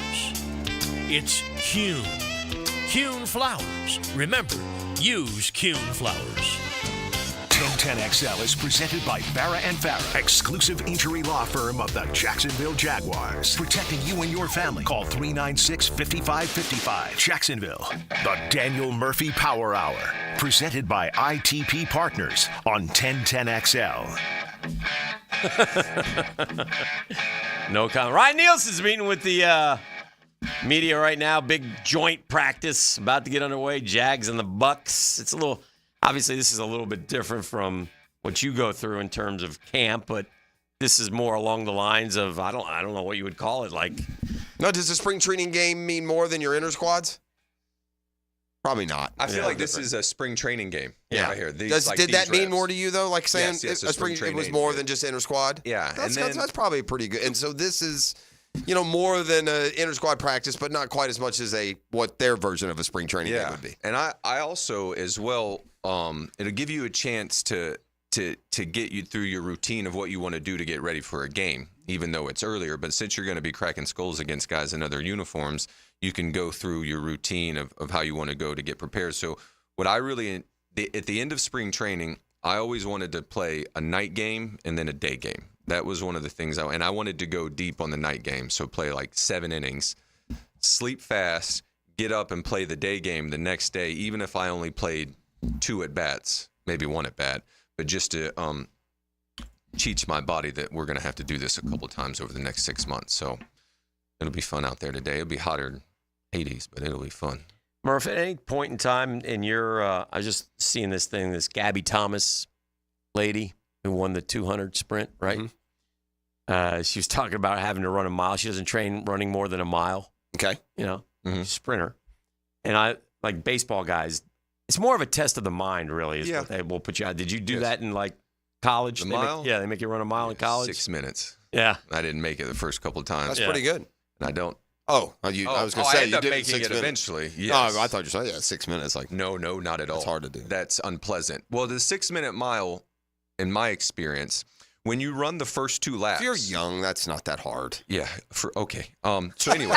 It's Kuhn. Kuhn flowers. Remember, use Kuhn flowers. 1010XL is presented by Farah & Farah, exclusive injury law firm of the Jacksonville Jaguars. Protecting you and your family. Call 396-5555. Jacksonville. The Daniel Murphy Power Hour. Presented by ITP Partners on 1010XL. No comment. Ryan Nielsen's meeting with the media right now. Big joint practice about to get underway. Jags and the Bucks. It's a little... Obviously, this is a little bit different from what you go through in terms of camp, but this is more along the lines of, I don't know what you would call it. Like, no, does the spring training game mean more than your inter squads? Probably not. I feel like this is a spring training game. Yeah. Right here. Did that mean more to you, though? Like saying yes, a spring it was more than just inter squad? Yeah. That's probably pretty good. And so this is, more than an inter squad practice, but not quite as much as what their version of a spring training game would be. And I also, as well, it'll give you a chance to get you through your routine of what you want to do to get ready for a game, even though it's earlier. But since you're going to be cracking skulls against guys in other uniforms, you can go through your routine of how you want to go to get prepared. So what I really at the end of spring training, I always wanted to play a night game and then a day game. That was one of the things and I wanted to go deep on the night game. So play like 7 innings, sleep fast, get up and play the day game the next day, even if I only played 2 at bats, maybe 1 at bat, but just to teach my body that we're going to have to do this a couple times over the next 6 months. So it'll be fun out there today. It'll be hotter than 80s, but it'll be fun. Murph, at any point in time in your, I was just seeing this thing, this Gabby Thomas lady who won the 200 sprint, right? Mm-hmm. She was talking about having to run a mile. She doesn't train running more than a mile. Okay. Sprinter. And I, like baseball guys, it's more of a test of the mind, really, is Yeah. what they will put you out. Did you do that in like college? The mile? They make you run a mile in college? 6 minutes. Yeah. I didn't make it the first couple of times. That's pretty good. And I don't. I was going to say, I ended you up did making it 6 minutes. eventually. Yes. No, I thought you said 6 minutes. Like No, not at all. That's hard to do. That's unpleasant. Well, the 6-minute mile, in my experience, when you run the first 2 laps. If you're young, that's not that hard. Yeah. Okay. So anyway,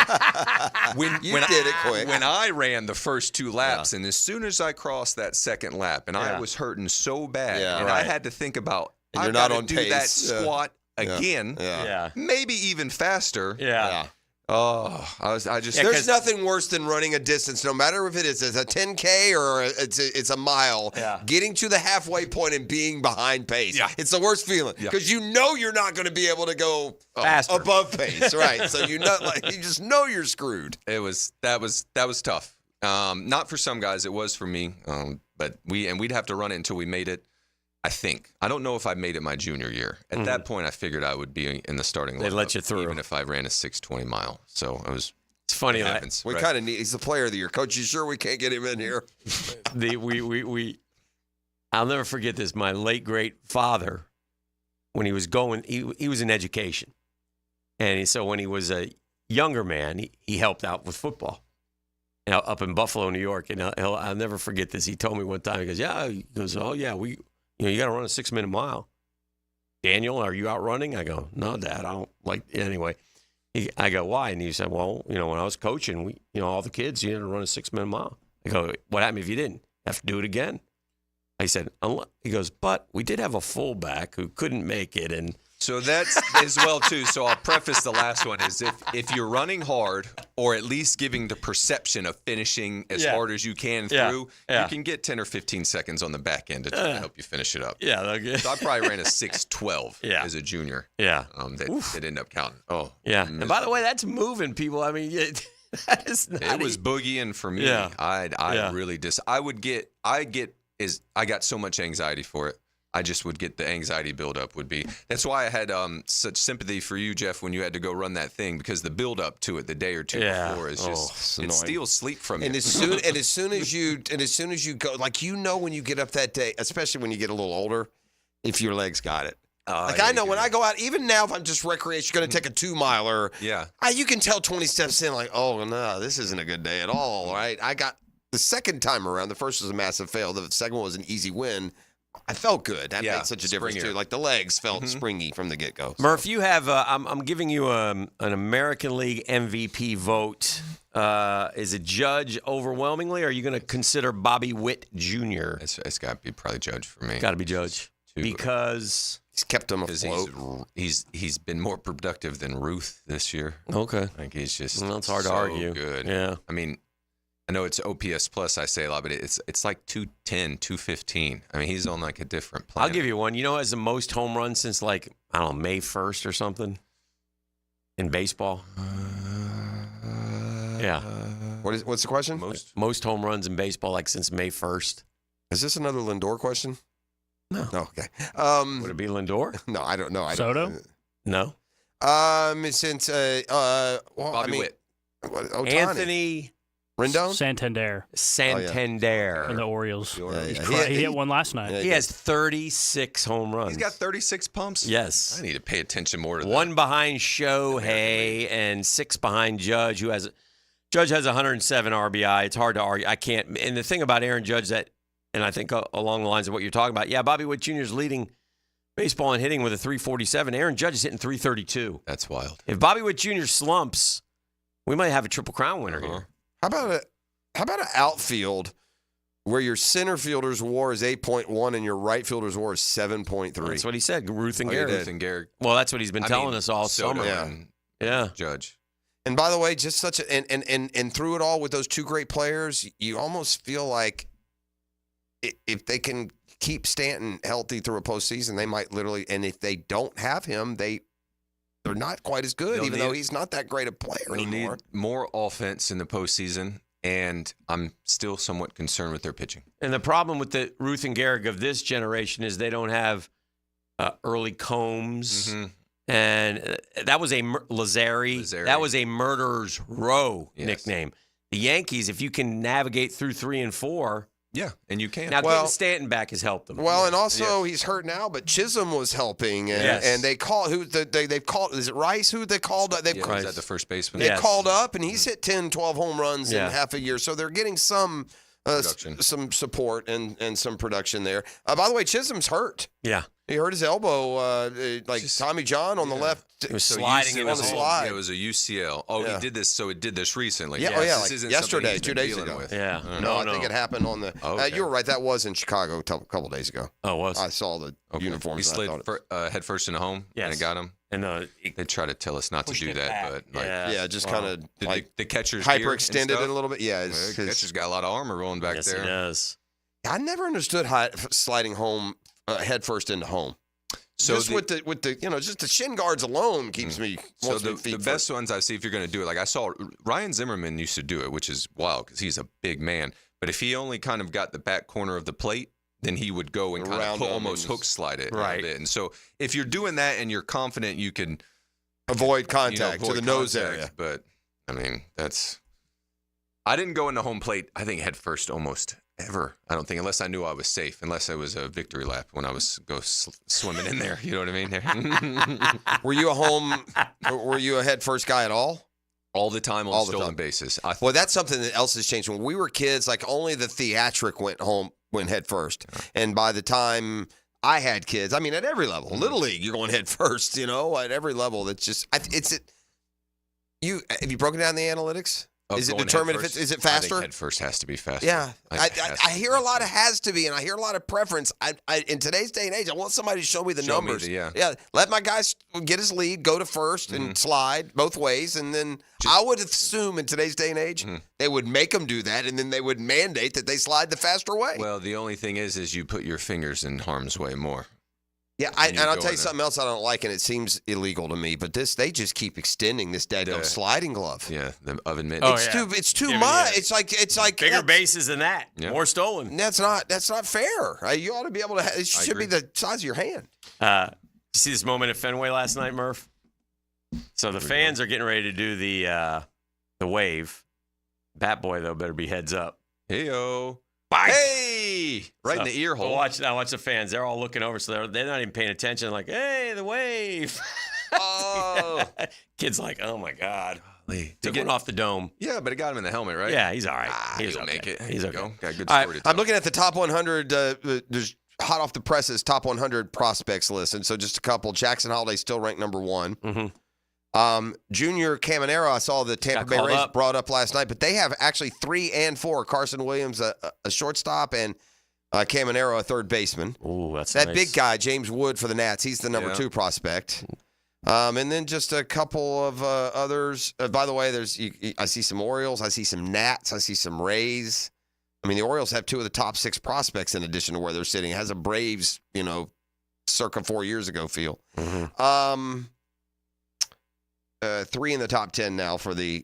when did it quick. When I ran the first 2 laps, and as soon as I crossed that second lap, and I was hurting so bad, and I had to think think and you're not not on do pace. that squat again. Yeah. Maybe even faster. Yeah. Oh, I just. There's nothing worse than running a distance, no matter if it's a 10K or it's a mile. Yeah. Getting to the halfway point and being behind pace. Yeah. It's the worst feeling because you know you're not going to be able to go faster above pace, right? So you just know you're screwed. That was tough. Not for some guys, it was for me. But we'd have to run it until we made it. I don't know if I made it my junior year. At that point, I figured I would be in the starting lineup. They'd let you through. Even if I ran a 6:20 mile. So it's funny. Happens, we kind of need. He's the player of the year. Coach, you sure we can't get him in here? I'll never forget this. My late great father, when he was going, he was in education, and so when he was a younger man, he helped out with football, up in Buffalo, New York. And I'll never forget this. He told me one time, he goes, oh yeah, you got to run a 6-minute mile. Daniel, are you out running? I go, no, Dad, I don't like. Anyway, I go, why? And he said, well, when I was coaching, all the kids, you had to run a 6-minute mile. I go, what happened if you didn't? Have to do it again. I said, he goes, but we did have a fullback who couldn't make it, and. So that's as well, too. So I'll preface the last one is if you're running hard or at least giving the perception of finishing as hard as you can through, you can get 10 or 15 seconds on the back end to try to help you finish it up. Yeah. Okay. So I probably ran a 6:12 as a junior. Yeah. That ended up counting. Oh. Yeah. And by the way, that's moving people. I mean, that is not it was boogieing for me. Yeah. I really I got so much anxiety for it. I just would get the anxiety buildup would be. That's why I had such sympathy for you, Jeff, when you had to go run that thing because the buildup to it the day or two before is just it steals sleep from you. And as soon as you go, like when you get up that day, especially when you get a little older, if your legs got it. I know when I go out, even now if I'm just recreation, going to take a 2-miler. Yeah. You can tell 20 steps in, like, oh no, this isn't a good day at all, right? I got the second time around. The first was a massive fail. The second one was an easy win. I felt good. That made such a difference, too. Like, the legs felt springy from the get-go. So. Murph, you have I'm giving you an American League MVP vote. Is it Judge overwhelmingly, or are you going to consider Bobby Witt Jr.? It's got to be probably Judge for me. Got to be Judge. Because he's kept him afloat. He's been more productive than Ruth this year. Okay. Like, he's just it's hard to argue. Good. Yeah. I mean, I know it's OPS plus, I say a lot, but it's like 210, 215. I mean, he's on like a different planet. I'll give you one. You know who has the most home runs since like, I don't know, May 1st or something in baseball? Yeah. What's the question? Most home runs in baseball like since May 1st. Is this another Lindor question? No. Okay. Would it be Lindor? No, I don't know. Soto? No. Since Bobby Witt. Ohtani. Anthony Rendon? Santander. And the Orioles. Yeah. He hit one last night. He has 36 home runs. He's got 36 pumps? Yes. I need to pay attention more to that. One behind Shohei and 6 behind Judge, Judge has 107 RBI. It's hard to argue. I can't. And the thing about Aaron Judge and I think along the lines of what you're talking about, Bobby Witt Jr. is leading baseball and hitting with a 347. Aaron Judge is hitting 332. That's wild. If Bobby Witt Jr. slumps, we might have a Triple Crown winner here. How about an outfield where your center fielder's WAR is 8.1 and your right fielder's WAR is 7.3. That's what he said. Ruth and Garrett. Ruth and Garrett. Well, that's what he's been telling us all summer. Yeah. Judge. And by the way, just such a and through it all with those two great players, you almost feel like if they can keep Stanton healthy through a postseason, they might literally. And if they don't have him, they're not quite as good, even though he's not that great a player anymore. Need more offense in the postseason, and I'm still somewhat concerned with their pitching. And the problem with the Ruth and Gehrig of this generation is they don't have early Combs. Mm-hmm. And that was a Lazzari. That was a murderer's row nickname. The Yankees, if you can navigate through 3 and 4. Yeah, and you can. Now, getting Stanton back has helped them. Well, and also he's hurt now, but Chisholm was helping, and they call they've called. Is it Rice? Who they called? They've was at the first baseman. They called up, and he's hit 10, 12 home runs in half a year, so they're getting some support and some production there. By the way, Chisholm's hurt. Yeah. He hurt his elbow, Tommy John on the left. He was sliding on the slide. It was a UCL. Oh, he did this. So it did this recently. Yeah, this like isn't yesterday, 2 days dealing ago. With. Yeah. No, I think it happened on the. Okay. You were right. That was in Chicago a couple days ago. Oh, it was. I saw the uniforms. He slid head first into home, and it got him. And they try to tell us not to do that, but just kind of the catcher's hyperextended it a little bit. Yeah, the catcher's got a lot of armor rolling back there. Yes, he does. I never understood sliding home head first into home. So just with the just the shin guards alone keeps me. So the best ones I see, if you're going to do it, like I saw Ryan Zimmerman used to do it, which is wild because he's a big man. But if he only kind of got the back corner of the plate, then he would go and kind of almost hook slide it a bit. And so if you're doing that and you're confident, you can avoid contact to the nose area. But I mean, I didn't go into home plate. I think head first almost ever. I don't think, unless I knew I was safe, unless it was a victory lap when I was swimming in there. You know what I mean? Were you a head first guy at all? All the time on stolen bases. Well, that's something that else has changed. When we were kids, like only the theatric went head first. And by the time I had kids, I mean, at every level, Little League, you're going head first, at every level. That's just, have you broken down the analytics? Is it determined is it faster? I think head first has to be faster. Yeah. I hear a lot of has to be, and I hear a lot of preference. In today's day and age, I want somebody to show me the numbers. Let my guys get his lead, go to first, and slide both ways. And then I would assume in today's day and age, they would make them do that, and then they would mandate that they slide the faster way. Well, the only thing is you put your fingers in harm's way more. Yeah, and I'll tell you something else I don't like, and it seems illegal to me. But they just keep extending this daggone sliding glove. Yeah, the oven mitt. It's too much. It's like bigger bases than that. Yeah. More stolen. That's not fair. You ought to be able to. It should be the size of your hand. You see this moment at Fenway last night, Murph? So the fans are getting ready to do the wave. Bat boy though better be heads up. Hey-o. Bye. Hey! Right in the ear hole. Watch the fans. They're all looking over, so they're not even paying attention. Like, hey, the wave. Oh. Kid's like, oh, my God. Took one off the dome. Yeah, but it got him in the helmet, right? Yeah, he's all right. He'll make it. He's okay. Got a good story to tell. I'm looking at the top 100. There's hot off the presses top 100 prospects list, and so just a couple. Jackson Holliday still ranked number 1. Mm-hmm. Junior Caminero, I saw the Tampa Bay Rays brought up last night, but they have actually 3 and 4. Carson Williams, a shortstop, and Caminero, a third baseman. Ooh, that's that nice. big guy, James Wood for the Nats. He's the number 2 prospect. And then just a couple of others. By the way, I see some Orioles, I see some Nats, I see some Rays. I mean, the Orioles have 2 of the top 6 prospects in addition to where they're sitting. It has a Braves, circa 4 years ago feel. Mm-hmm. 3 in the top 10 now for the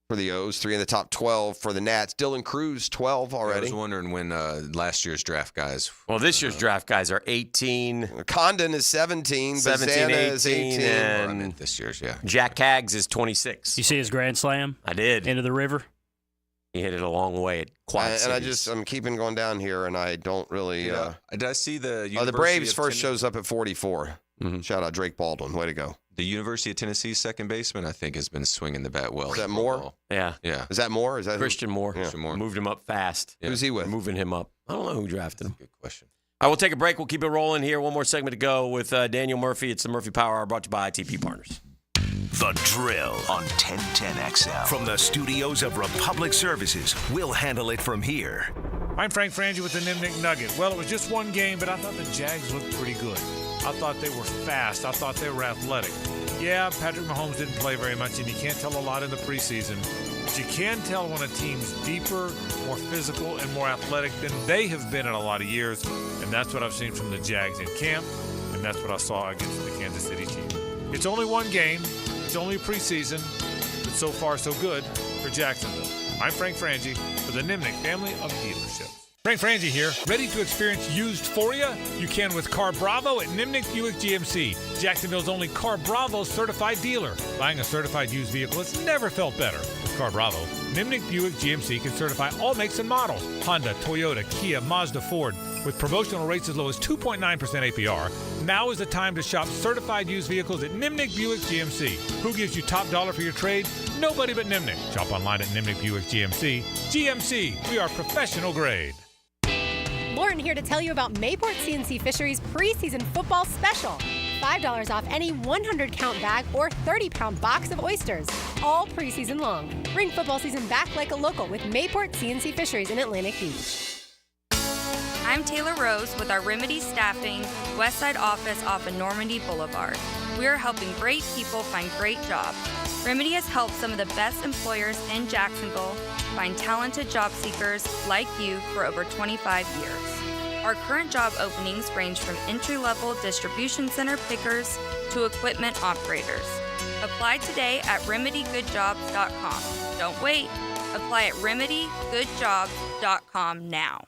O's, 3 in the top 12 for the Nats. Dylan Cruz, 12 already. I was wondering when last year's draft guys. Well, this year's draft guys are 18. Condon is 17. 18, is 18. And this year's, Jack Caggs is 26. You see his grand slam? I did. Into the river? He hit it a long way at Quad Cities. And I'm keeping going down here, and I don't really. Did I see the the Braves first shows up at 44. Mm-hmm. Shout out Drake Baldwin. Way to go. The University of Tennessee's second baseman, I think, has been swinging the bat well. Is that Moore? Yeah. Is that Moore? Is that Christian Moore? Yeah. Christian Moore. Moved him up fast. Yeah. Who's he with? Moving him up. I don't know who drafted him. Good question. I will take a break. We'll keep it rolling here. One more segment to go with Daniel Murphy. It's the Murphy Power Hour brought to you by ITP Partners. The Drill on 1010XL. From the studios of Republic Services, we'll handle it from here. I'm Frank Frangie with the Nimnik Nugget. Well, it was just one game, but I thought the Jags looked pretty good. I thought they were fast. I thought they were athletic. Yeah, Patrick Mahomes didn't play very much, and you can't tell a lot in the preseason. But you can tell when a team's deeper, more physical, and more athletic than they have been in a lot of years. And that's what I've seen from the Jags in camp, and that's what I saw against the Kansas City Chiefs. It's only one game. It's only preseason. But so far, so good for Jacksonville. I'm Frank Frangie for the Nimnik family of dealerships. Frank Frangie here. Ready to experience used for you? You can with Car Bravo at Nimnik Buick GMC, Jacksonville's only Car Bravo certified dealer. Buying a certified used vehicle has never felt better. With Car Bravo, Nimnik Buick GMC can certify all makes and models: Honda, Toyota, Kia, Mazda, Ford. With promotional rates as low as 2.9% APR, now is the time to shop certified used vehicles at Nimnik Buick GMC. Who gives you top dollar for your trade? Nobody but Nimnik. Shop online at Nimnik Buick GMC. GMC, we are professional grade. Lauren here to tell you about Mayport CNC Fisheries preseason football special. $5 off any 100-count bag or 30-pound box of oysters, all preseason long. Bring football season back like a local with Mayport CNC Fisheries in Atlantic Beach. I'm Taylor Rose with our Remedy Staffing Westside office off of Normandy Boulevard. We are helping great people find great jobs. Remedy has helped some of the best employers in Jacksonville find talented job seekers like you for over 25 years. Our current job openings range from entry-level distribution center pickers to equipment operators. Apply today at remedygoodjobs.com. Don't wait. Apply at remedygoodjobs.com now.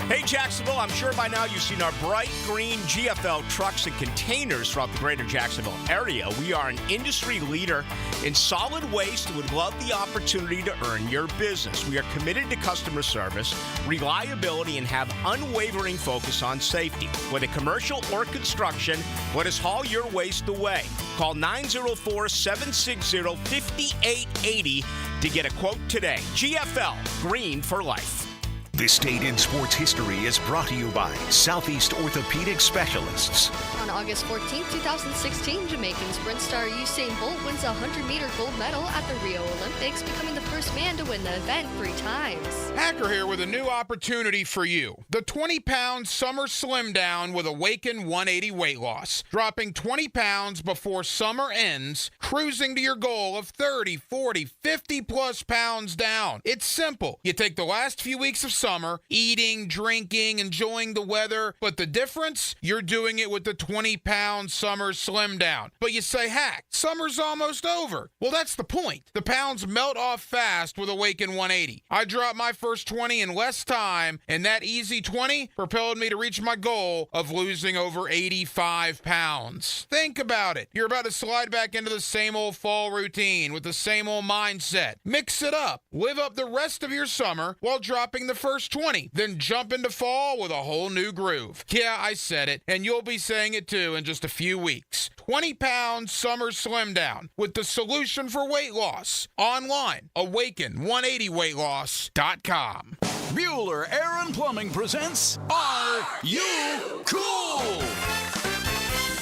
Hey Jacksonville, I'm sure by now you've seen our bright green GFL trucks and containers throughout the greater Jacksonville area. We are an industry leader in solid waste and would love the opportunity to earn your business. We are committed to customer service, reliability, and have unwavering focus on safety. Whether commercial or construction, let us haul your waste away. Call 904-760-5880 to get a quote today. GFL, green for life. This Date in Sports History is brought to you by Southeast Orthopedic Specialists. On August 14, 2016, Jamaican sprint star Usain Bolt wins a 100-meter gold medal at the Rio Olympics, becoming the first man to win the event 3 times. Hacker here with a new opportunity for you. The 20-pound summer slim down with Awaken 180 weight loss. Dropping 20 pounds before summer ends, cruising to your goal of 30, 40, 50-plus pounds down. It's simple. You take the last few weeks of summer, eating, drinking, enjoying the weather, but the difference? You're doing it with the 20-pound summer slim down. But you say, hack, summer's almost over. Well, that's the point. The pounds melt off fast with Awaken 180. I dropped my first 20 in less time, and that easy 20 propelled me to reach my goal of losing over 85 pounds. Think about it. You're about to slide back into the same old fall routine with the same old mindset. Mix it up. Live up the rest of your summer while dropping the first 20. Then jump into fall with a whole new groove. Yeah, I said it, and you'll be saying it too in just a few weeks. 20-pound summer slim down with the solution for weight loss. Online, awaken180weightloss.com. Bueller Air and Plumbing presents Are You Cool?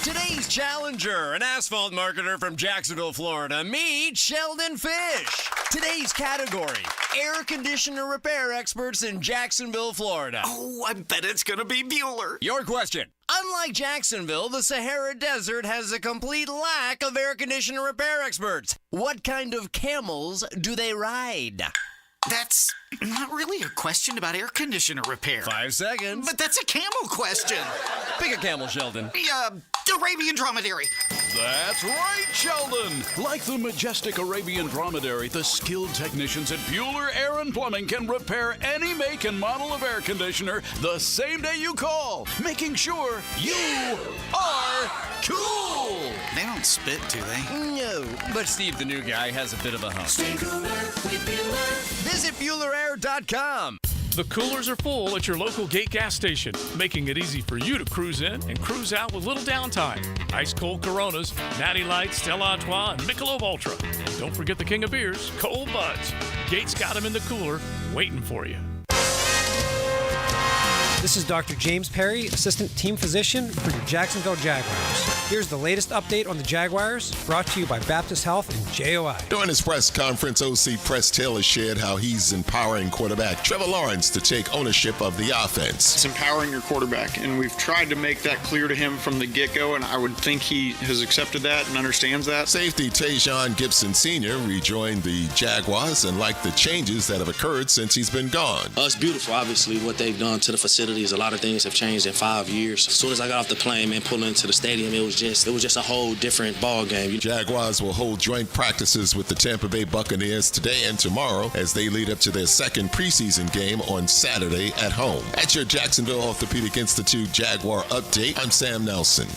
Today's challenger, an asphalt marketer from Jacksonville, Florida. Meet Sheldon Fish. Today's category, air conditioner repair experts in Jacksonville, Florida. Oh, I bet it's going to be Bueller. Your question. Unlike Jacksonville, the Sahara Desert has a complete lack of air conditioner repair experts. What kind of camels do they ride? That's not really a question about air conditioner repair. 5 seconds. But that's a camel question. Pick a camel, Sheldon. Arabian dromedary. That's right, Sheldon. Like the majestic Arabian dromedary, the skilled technicians at Bueller Air and Plumbing can repair any make and model of air conditioner the same day you call, making sure you are cool. They don't spit, do they? No, but Steve, the new guy, has a bit of a hump. Stay cooler with Bueller. Visit BuellerAir.com. The coolers are full at your local Gate gas station, making it easy for you to cruise in and cruise out with little downtime. Ice cold Coronas, Natty Light, Stella Artois, and Michelob Ultra. Don't forget the king of beers, Cold Buds. Gate's got them in the cooler, waiting for you. This is Dr. James Perry, Assistant Team Physician for your Jacksonville Jaguars. Here's the latest update on the Jaguars, brought to you by Baptist Health and JOI. During his press conference, OC Press Taylor shared how he's empowering quarterback Trevor Lawrence to take ownership of the offense. It's empowering your quarterback, and we've tried to make that clear to him from the get-go, and I would think he has accepted that and understands that. Safety Tajon Gibson Sr. rejoined the Jaguars and liked the changes that have occurred since he's been gone. It's beautiful, obviously, what they've done to the facilities. A lot of things have changed in 5 years. As soon as I got off the plane, man, pulling into the stadium, it was just a whole different ball game. Jaguars will hold joint practices with the Tampa Bay Buccaneers today and tomorrow as they lead up to their second preseason game on Saturday at home. At your Jacksonville Orthopedic Institute Jaguar update, I'm Sam Nelson.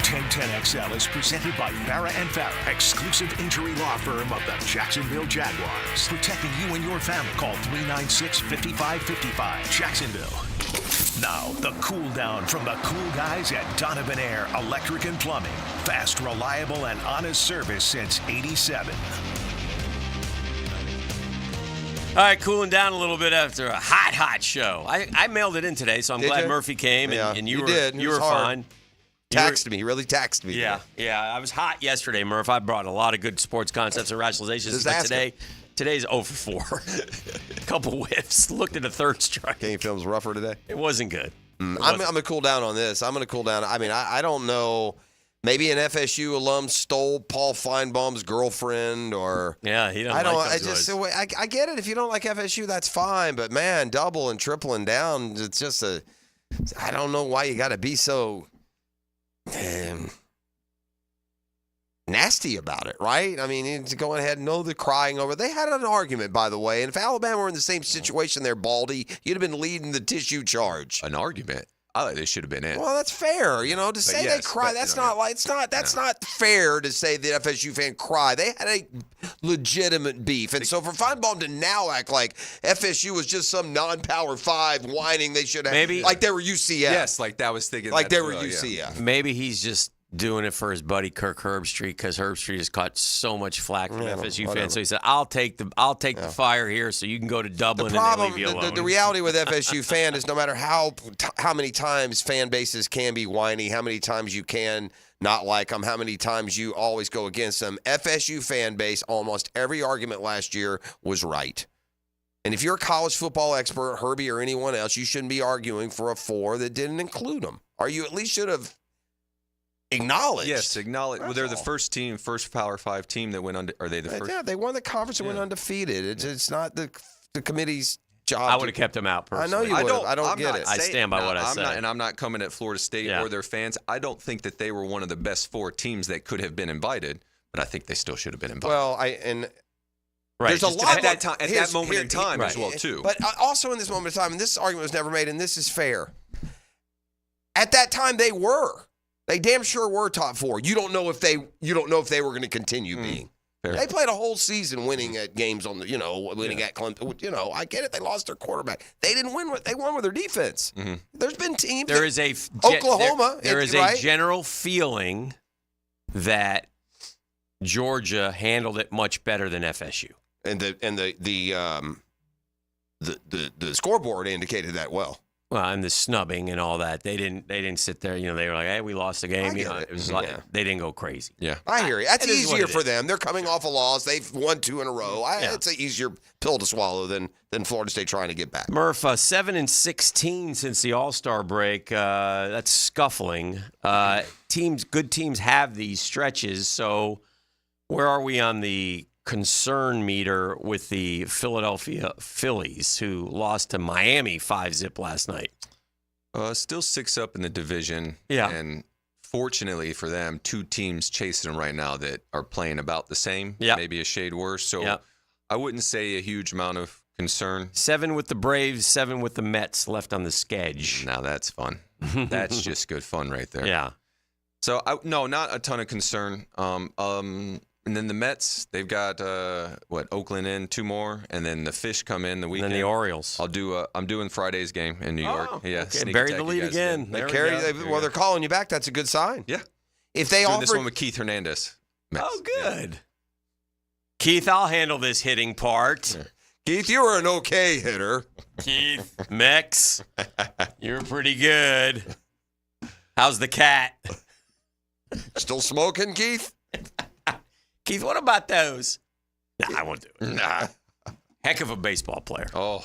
1010XL is presented by Farah and Farah, exclusive injury law firm of the Jacksonville Jaguars. Protecting you and your family. Call 396-5555. Jacksonville. Now, the cool down from the cool guys at Donovan Air Electric and Plumbing. Fast, reliable, and honest service since '87. All right, cooling down a little bit after a hot show. I mailed it in today, so I'm glad Murphy came, and you were fine. He really taxed me. Yeah. I was hot yesterday, Murph. I brought a lot of good sports concepts and rationalizations. But today's 0 for 4. A couple whiffs. Looked at a third strike. Game film's rougher today. It wasn't good. I'm going to cool down on this. I'm going to cool down. I mean, I don't know. Maybe an FSU alum stole Paul Feinbaum's girlfriend, or he doesn't. I get it. If you don't like FSU, that's fine. But man, double and tripling down, it's just I don't know why you got to be so nasty about it, right? I mean, it's going ahead and know the crying over. They had an argument, by the way, and if Alabama were in the same situation there, Baldy, you'd have been leading the tissue charge. An argument? I think they should have been in. Well, that's fair, to say they cry. That's not fair to say the FSU fan cry. They had a legitimate beef, and so for Feinbaum to now act like FSU was just some non-Power 5 whining they should have, maybe like they were UCF. Yes, like that was thinking like that they were well, UCF. Yeah. Maybe he's just doing it for his buddy Kirk Herbstreit, because Herbstreit has caught so much flack from FSU fans. So he said, "I'll take the fire here, so you can go to Dublin and then leave you alone." The reality with FSU fan is no matter how many times fan bases can be whiny, how many times you can not like them, how many times you always go against them, FSU fan base, almost every argument last year was right. And if you're a college football expert, Herbie or anyone else, you shouldn't be arguing for a 4 that didn't include them. Or you at least should have acknowledged. Yes, acknowledge. Well, they're the first Power 5 team that went under. Are they the first? Yeah, they won the conference and went undefeated. It's not the committee's job. I would have kept them out personally. I know you would. I don't get it. I stand by what I said. And I'm not coming at Florida State or their fans. I don't think that they were one of the best 4 teams that could have been invited, but I think they still should have been invited. Well, there's a lot at that moment in time as well too. But also in this moment of time, and this argument was never made, and this is fair. At that time, they were. They damn sure were top 4. You don't know if they were going to continue being. Fair. They played a whole season winning at games on the, winning at Clemson. I get it. They lost their quarterback. They didn't win. They won with their defense. Mm-hmm. There's been teams. There is Oklahoma. There is a general feeling that Georgia handled it much better than FSU, and the scoreboard indicated that well. Well, and the snubbing and all that, they didn't sit there. They were like, "Hey, we lost the game." It was like they didn't go crazy. Yeah, I hear you. That's easier for them. They're coming off a loss. They've won 2 in a row. It's an easier pill to swallow than Florida State trying to get back. Murph, 7-16 since the All-Star break. That's scuffling. Good teams have these stretches. So, where are we on the concern meter with the Philadelphia Phillies, who lost to Miami 5-0 last night? Still 6 up in the division. Yeah. And fortunately for them, 2 teams chasing them right now that are playing about the same, maybe a shade worse. So I wouldn't say a huge amount of concern. 7 with the Braves, 7 with the Mets left on the schedule. Now that's fun. That's just good fun right there. Yeah. So, no, not a ton of concern. And then the Mets, they've got Oakland in 2 more, and then the Fish come in the weekend. And then the Orioles. I'm doing Friday's game in New York. Yeah, okay. Buried the lead again. They're calling you back. That's a good sign. Yeah. If they offer this one with Keith Hernandez. Mets. Oh, good. Yeah. Keith, I'll handle this hitting part. Keith, you were an okay hitter. Keith, Mex, you're pretty good. How's the cat? Still smoking, Keith? Keith, what about those? Nah, I won't do it. Nah. Heck of a baseball player. Oh.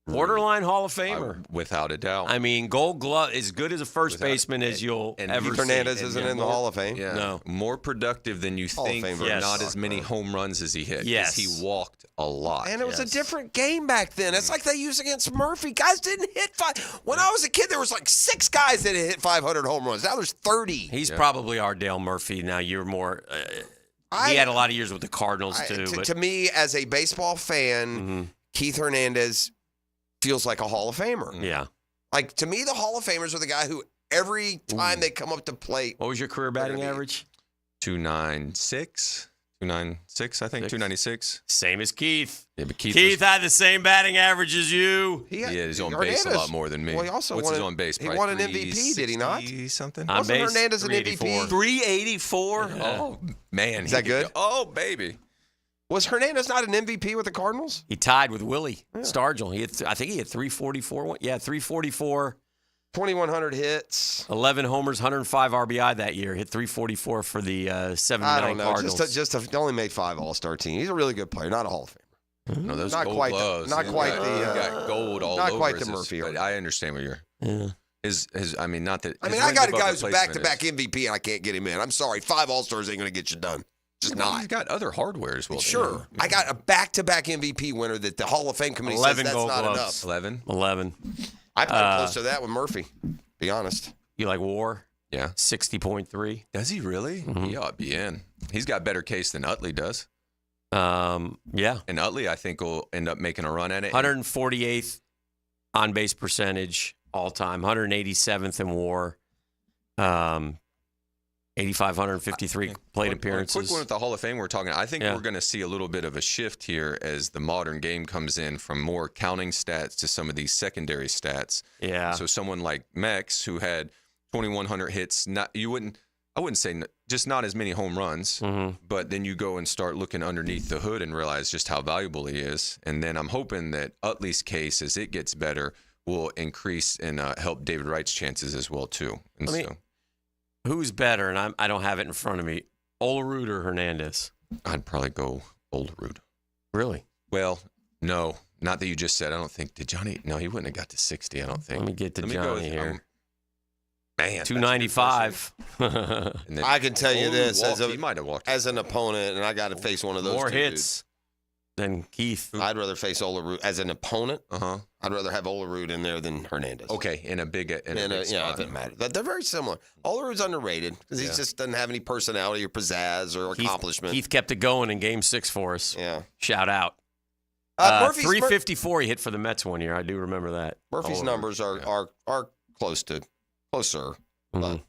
Borderline Hall of Famer. Without a doubt. I mean, Gold Glove, as good as a first baseman as you'll ever see. Hernandez isn't in the Hall of Fame? Yeah. No. More productive than you think for not as many home runs as he hit. Yes. He walked a lot. And it was a different game back then. It's like they used against Murphy. Guys didn't hit five. When I was a kid, there was like 6 guys that hit 500 home runs. Now there's 30. He's probably our Dale Murphy. Now you're more. He had a lot of years with the Cardinals too. To me, as a baseball fan, Keith Hernandez feels like a Hall of Famer. Yeah. Like, to me, the Hall of Famers are the guy who every time they come up to plate. What was your career batting average? 296. 296, I think. 296. Same as Keith. Yeah, but Keith had the same batting average as you. He's on base a lot more than me. Well, he also What's his on base? He won an MVP, did he not? Something. On Wasn't base, Hernandez an MVP? 384. Yeah. Oh, man. Is that good? Oh, baby. Was Hernandez not an MVP with the Cardinals? He tied with Willie Stargell. I think he had 344. Yeah, 344. 2,100 hits. 11 homers, 105 RBI that year. Hit 344 for the 79 I don't know. Cardinals. Only made 5 All-Star teams. He's a really good player, not a Hall of Famer. No, those not gold quite gloves. Not quite the. You got gold all not over. quite the Murphy. But I understand what you're. Yeah. I mean, not that. I mean, I got a guy who's back-to-back MVP, and I can't get him in. I'm sorry, 5 All-Stars ain't going to get you done. Just not. He's got other hardware as well. Sure. I got a back-to-back MVP winner that the Hall of Fame committee 11 says that's gold not gloves. enough. 11. I played close to that with Murphy, be honest. You like War? Yeah. 60.3. Does he really? He ought to be in. He's got better case than Utley does. Yeah. And Utley, I think, will end up making a run at it. 148th on-base percentage all-time. 187th in War. 8,553 plate appearances. Quick one at the Hall of Fame we're talking. I think we're going to see a little bit of a shift here as the modern game comes in from more counting stats to some of these secondary stats. Yeah. So someone like Mex, who had 2,100 hits, I wouldn't say just not as many home runs, but then you go and start looking underneath the hood and realize just how valuable he is. And then I'm hoping that Utley's case, as it gets better, will increase and help David Wright's chances as well too. And who's better? And I don't have it in front of me. Olerud or Hernandez? I'd probably go Olerud. Really? Well, no. Not that you just said. I don't think. Did Johnny? No, he wouldn't have got to 60, I don't think. Let me get to Johnny here. Man. 295. I can tell you this. He might have walked. As an opponent, and I got to face one of those more two hits than Keith. I'd rather face Olerud as an opponent. I'd rather have Olerud in there than Hernandez. Okay, in a big spot. It doesn't matter. They're very similar. Olerud's underrated because he just doesn't have any personality or pizzazz or accomplishment. Keith kept it going in Game 6 for us. Yeah. Shout out. 354 he hit for the Mets one year. I do remember that. Murphy's numbers are closer, but a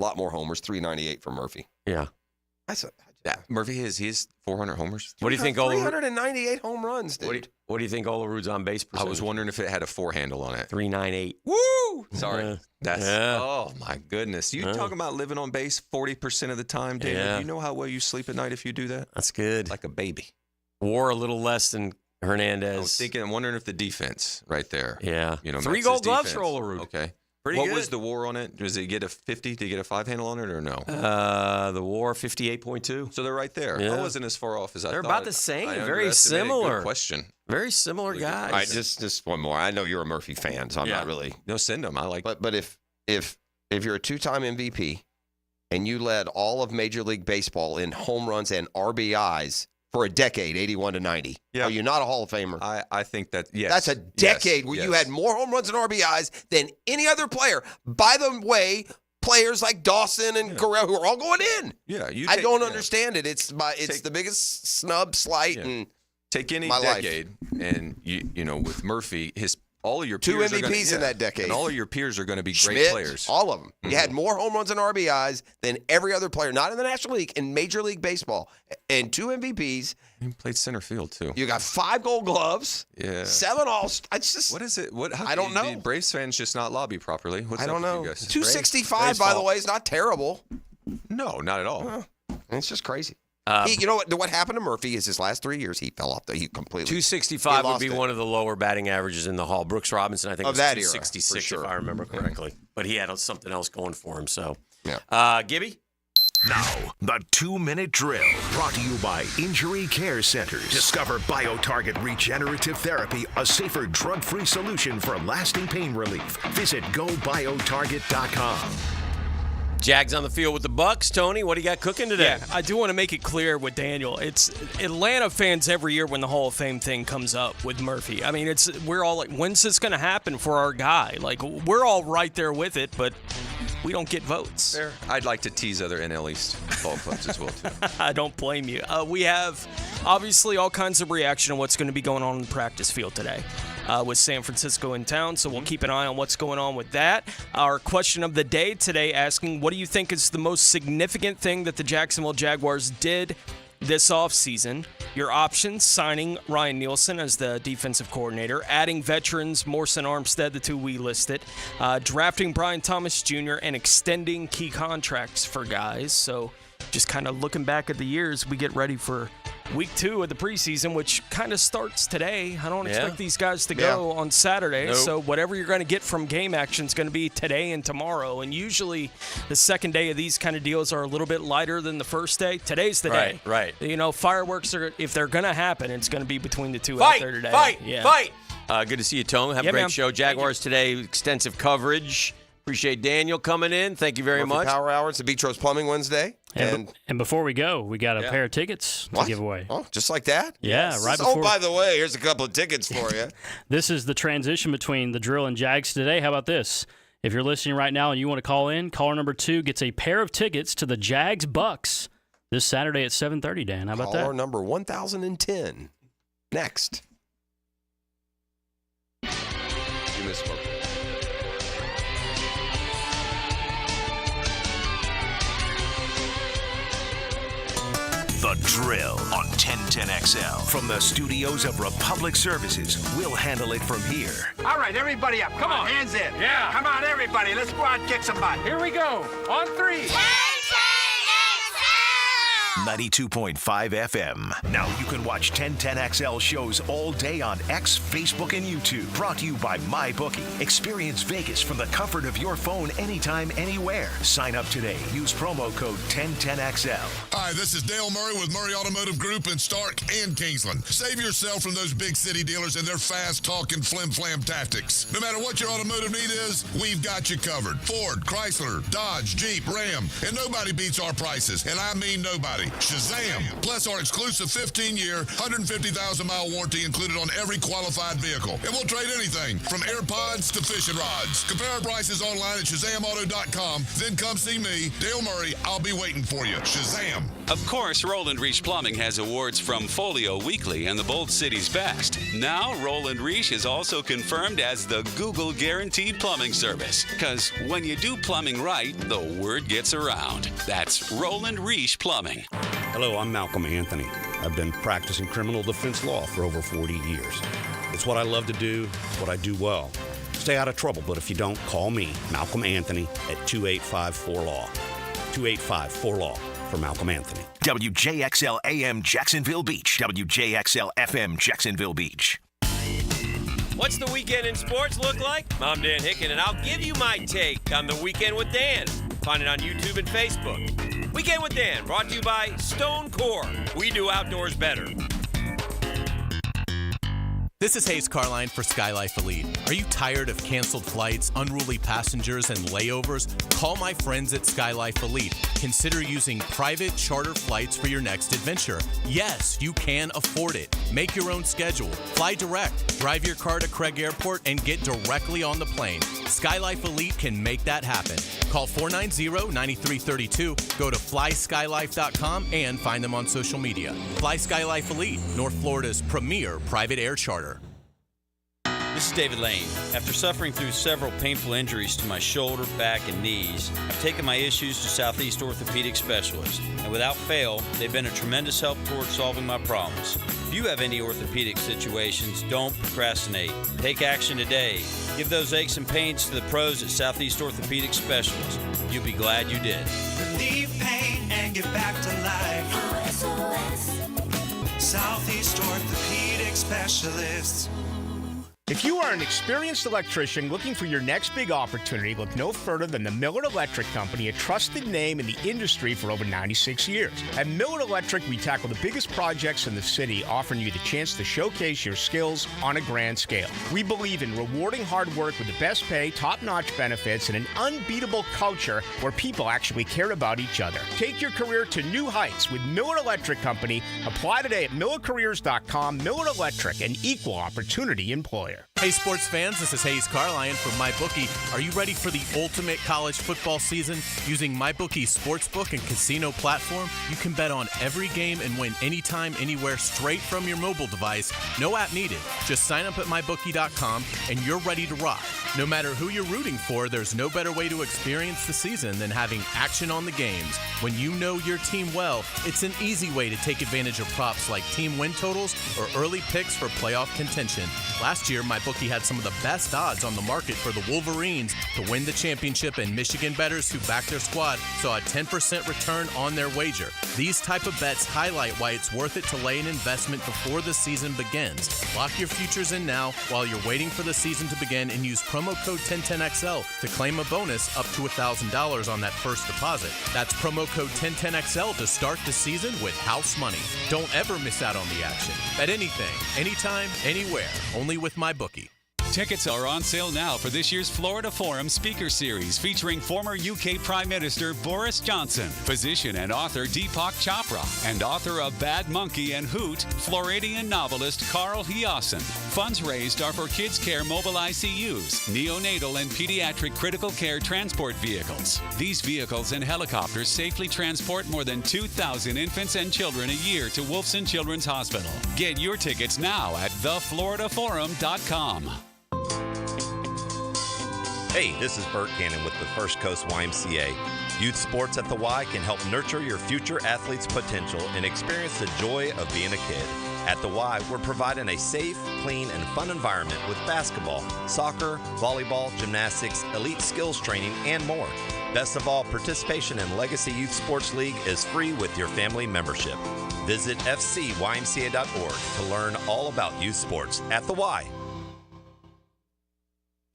lot more homers. 398 for Murphy. Yeah. Murphy he's 400 homers. What do you think? 398 home runs, dude. What do you think Olerud's on base percentage? I was wondering if it had a 4 handle on it. 398. Woo! Sorry. Yeah. Oh my goodness. You talking about living on base 40% of the time, David? Yeah. You know how well you sleep at night if you do that? That's good. Like a baby. War a little less than Hernandez. I'm wondering if the defense right there. Yeah. You know, 3 gold gloves for Olerud. Okay. Pretty what good. was the WAR on it? Does it get a 50? Did it get a 5 handle on it or no? The WAR 58.2. So they're right there. Yeah. I wasn't as far off as I thought. They're about the same. I Very similar. Good question. Very similar guys. All right, just one more. I know you're a Murphy fan, so I'm not really. No, send them. I like. But if you're a 2-time MVP and you led all of Major League Baseball in home runs and RBIs for a decade, 81 to 90, are you not a Hall of Famer? I think that yes. That's a decade where you had more home runs and RBIs than any other player. By the way, players like Dawson and Guerrero who are all going in. Yeah, I don't understand it. It's the biggest slight and take any decade, and you know with Murphy, all of your 2 peers MVPs in that decade, and all of your peers are going to be Schmidt, great players. All of them. You had more home runs and RBIs than every other player, not in the National League, in Major League Baseball, and 2 MVPs. He played center field too. You got 5 Gold Gloves. Yeah. 7 All. It's just what is it? I don't know. Did Braves fans just not lobby properly? What's I don't up know. with you guys? 265, Braves by the fault. way, is not terrible. No, not at all. It's just crazy. You know what happened to Murphy is his last 3 years, he fell off. He completely. 265 would be one of the lower batting averages in the Hall. Brooks Robinson, I think, was that 266, era, if I remember correctly. But he had something else going for him. So, Gibby? Now, the 2-minute drill, brought to you by Injury Care Centers. Discover BioTarget Regenerative Therapy, a safer drug-free solution for lasting pain relief. Visit GoBioTarget.com. Jags on the field with the Bucks. Tony, what do you got cooking today? Yeah, I do want to make it clear with Daniel. It's Atlanta fans every year when the Hall of Fame thing comes up with Murphy. I mean, we're all like, when's this going to happen for our guy? Like, we're all right there with it, but we don't get votes. Fair. I'd like to tease other NL East ball clubs as well, too. I don't blame you. We have, obviously, all kinds of reaction on what's going to be going on in the practice field today. With San Francisco in town, so we'll keep an eye on what's going on with that. Our question of the day today asking, what do you think is the most significant thing that the Jacksonville Jaguars did this offseason? Your options: signing Ryan Nielsen as the defensive coordinator, adding veterans Morrison Armstead, the two we listed, drafting Brian Thomas Jr., and extending key contracts for guys. So just kind of looking back at the years, we get ready for Week 2 of the preseason, which kind of starts today. I don't expect these guys to go on Saturday. Nope. So whatever you're going to get from game action is going to be today and tomorrow. And usually the second day of these kind of deals are a little bit lighter than the first day. Today's the day. Right. You know, fireworks are, if they're going to happen, it's going to be between the two out there today. Fight! Good to see you, Tone. Have a great man. show. Jaguars Today, extensive coverage. Appreciate Daniel coming in. Thank you very much. Power Hours at Beatrice Plumbing Wednesday. And before we go, we got a pair of tickets to give away. Oh, just like that? Yeah, right before. Oh, by the way, here's a couple of tickets for you. This is the transition between the drill and Jags Today. How about this? If you're listening right now and you want to call in, caller number 2 gets a pair of tickets to the Jags Bucks this Saturday at 7:30, Dan. How about that? Caller number 1010. Next. You misspoke. The Drill on 1010XL. From the studios of Republic Services, we'll handle it from here. All right, everybody up. Come on, hands in. Yeah. Come on, everybody. Let's go out and kick some butt. Here we go. On 3. 92.5 FM. Now you can watch 1010XL shows all day on X, Facebook, and YouTube. Brought to you by MyBookie. Experience Vegas from the comfort of your phone anytime, anywhere. Sign up today. Use promo code 1010XL. Hi, this is Dale Murray with Murray Automotive Group in Stark and Kingsland. Save yourself from those big city dealers and their fast-talking flim-flam tactics. No matter what your automotive need is, we've got you covered. Ford, Chrysler, Dodge, Jeep, Ram, and nobody beats our prices, and I mean nobody. Shazam! Plus our exclusive 15-year, 150,000-mile warranty included on every qualified vehicle. And we'll trade anything from AirPods to fishing rods. Compare our prices online at ShazamAuto.com. Then come see me, Dale Murray. I'll be waiting for you. Shazam! Of course, Roland Reich Plumbing has awards from Folio Weekly and the Bold City's Best. Now, Roland Reich is also confirmed as the Google Guaranteed Plumbing Service. Because when you do plumbing right, the word gets around. That's Roland Reich Plumbing. Hello, I'm Malcolm Anthony. I've been practicing criminal defense law for over 40 years. It's what I love to do, what I do well. Stay out of trouble, but if you don't, call me, Malcolm Anthony, at 2854-LAW. 2854-LAW for Malcolm Anthony. WJXL AM Jacksonville Beach. WJXL FM Jacksonville Beach. What's the weekend in sports look like? I'm Dan Hicken, and I'll give you my take on the Weekend with Dan. Find it on YouTube and Facebook. Weekend with Dan, brought to you by Stone Core. We do outdoors better. This is Hayes Carline for SkyLife Elite. Are you tired of canceled flights, unruly passengers, and layovers? Call my friends at SkyLife Elite. Consider using private charter flights for your next adventure. Yes, you can afford it. Make your own schedule. Fly direct. Drive your car to Craig Airport and get directly on the plane. SkyLife Elite can make that happen. Call 490-9332. Go to flyskylife.com and find them on social media. Fly SkyLife Elite, North Florida's premier private air charter. This is David Lane. After suffering through several painful injuries to my shoulder, back, and knees, I've taken my issues to Southeast Orthopedic Specialists, and without fail, they've been a tremendous help towards solving my problems. If you have any orthopedic situations, don't procrastinate. Take action today. Give those aches and pains to the pros at Southeast Orthopedic Specialists. You'll be glad you did. Relieve pain and get back to life. Southeast Orthopedic Specialists. If you are an experienced electrician looking for your next big opportunity, look no further than the Miller Electric Company, a trusted name in the industry for over 96 years. At Miller Electric, we tackle the biggest projects in the city, offering you the chance to showcase your skills on a grand scale. We believe in rewarding hard work with the best pay, top-notch benefits, and an unbeatable culture where people actually care about each other. Take your career to new heights with Miller Electric Company. Apply today at millercareers.com. Miller Electric, an equal opportunity employer. Hey sports fans, this is Hayes Carline from MyBookie. Are you ready for the ultimate college football season? Using MyBookie's sportsbook and casino platform, you can bet on every game and win anytime, anywhere, straight from your mobile device. No app needed. Just sign up at MyBookie.com and you're ready to rock. No matter who you're rooting for, there's no better way to experience the season than having action on the games. When you know your team well, it's an easy way to take advantage of props like team win totals or early picks for playoff contention. Last year, MyBookie had some of the best odds on the market for the Wolverines to win the championship, and Michigan bettors who backed their squad saw a 10% return on their wager. These type of bets highlight why it's worth it to lay an investment before the season begins. Lock your futures in now while you're waiting for the season to begin and use promo code 1010XL to claim a bonus up to $1,000 on that first deposit. That's promo code 1010XL to start the season with house money. Don't ever miss out on the action. Bet anything, anytime, anywhere. Only with MyBookie. Tickets are on sale now for this year's Florida Forum Speaker Series featuring former UK Prime Minister Boris Johnson, physician and author Deepak Chopra, and author of Bad Monkey and Hoot, Floridian novelist Carl Hiaasen. Funds raised are for Kids Care Mobile ICUs, neonatal and pediatric critical care transport vehicles. These vehicles and helicopters safely transport more than 2,000 infants and children a year to Wolfson Children's Hospital. Get your tickets now at thefloridaforum.com. Hey, this is Bert Cannon with the First Coast YMCA. Youth sports at the Y can help nurture your future athlete's potential and experience the joy of being a kid. At the Y, we're providing a safe, clean, and fun environment with basketball, soccer, volleyball, gymnastics, elite skills training, and more. Best of all, participation in Legacy Youth Sports League is free with your family membership. Visit fcymca.org to learn all about youth sports at the Y.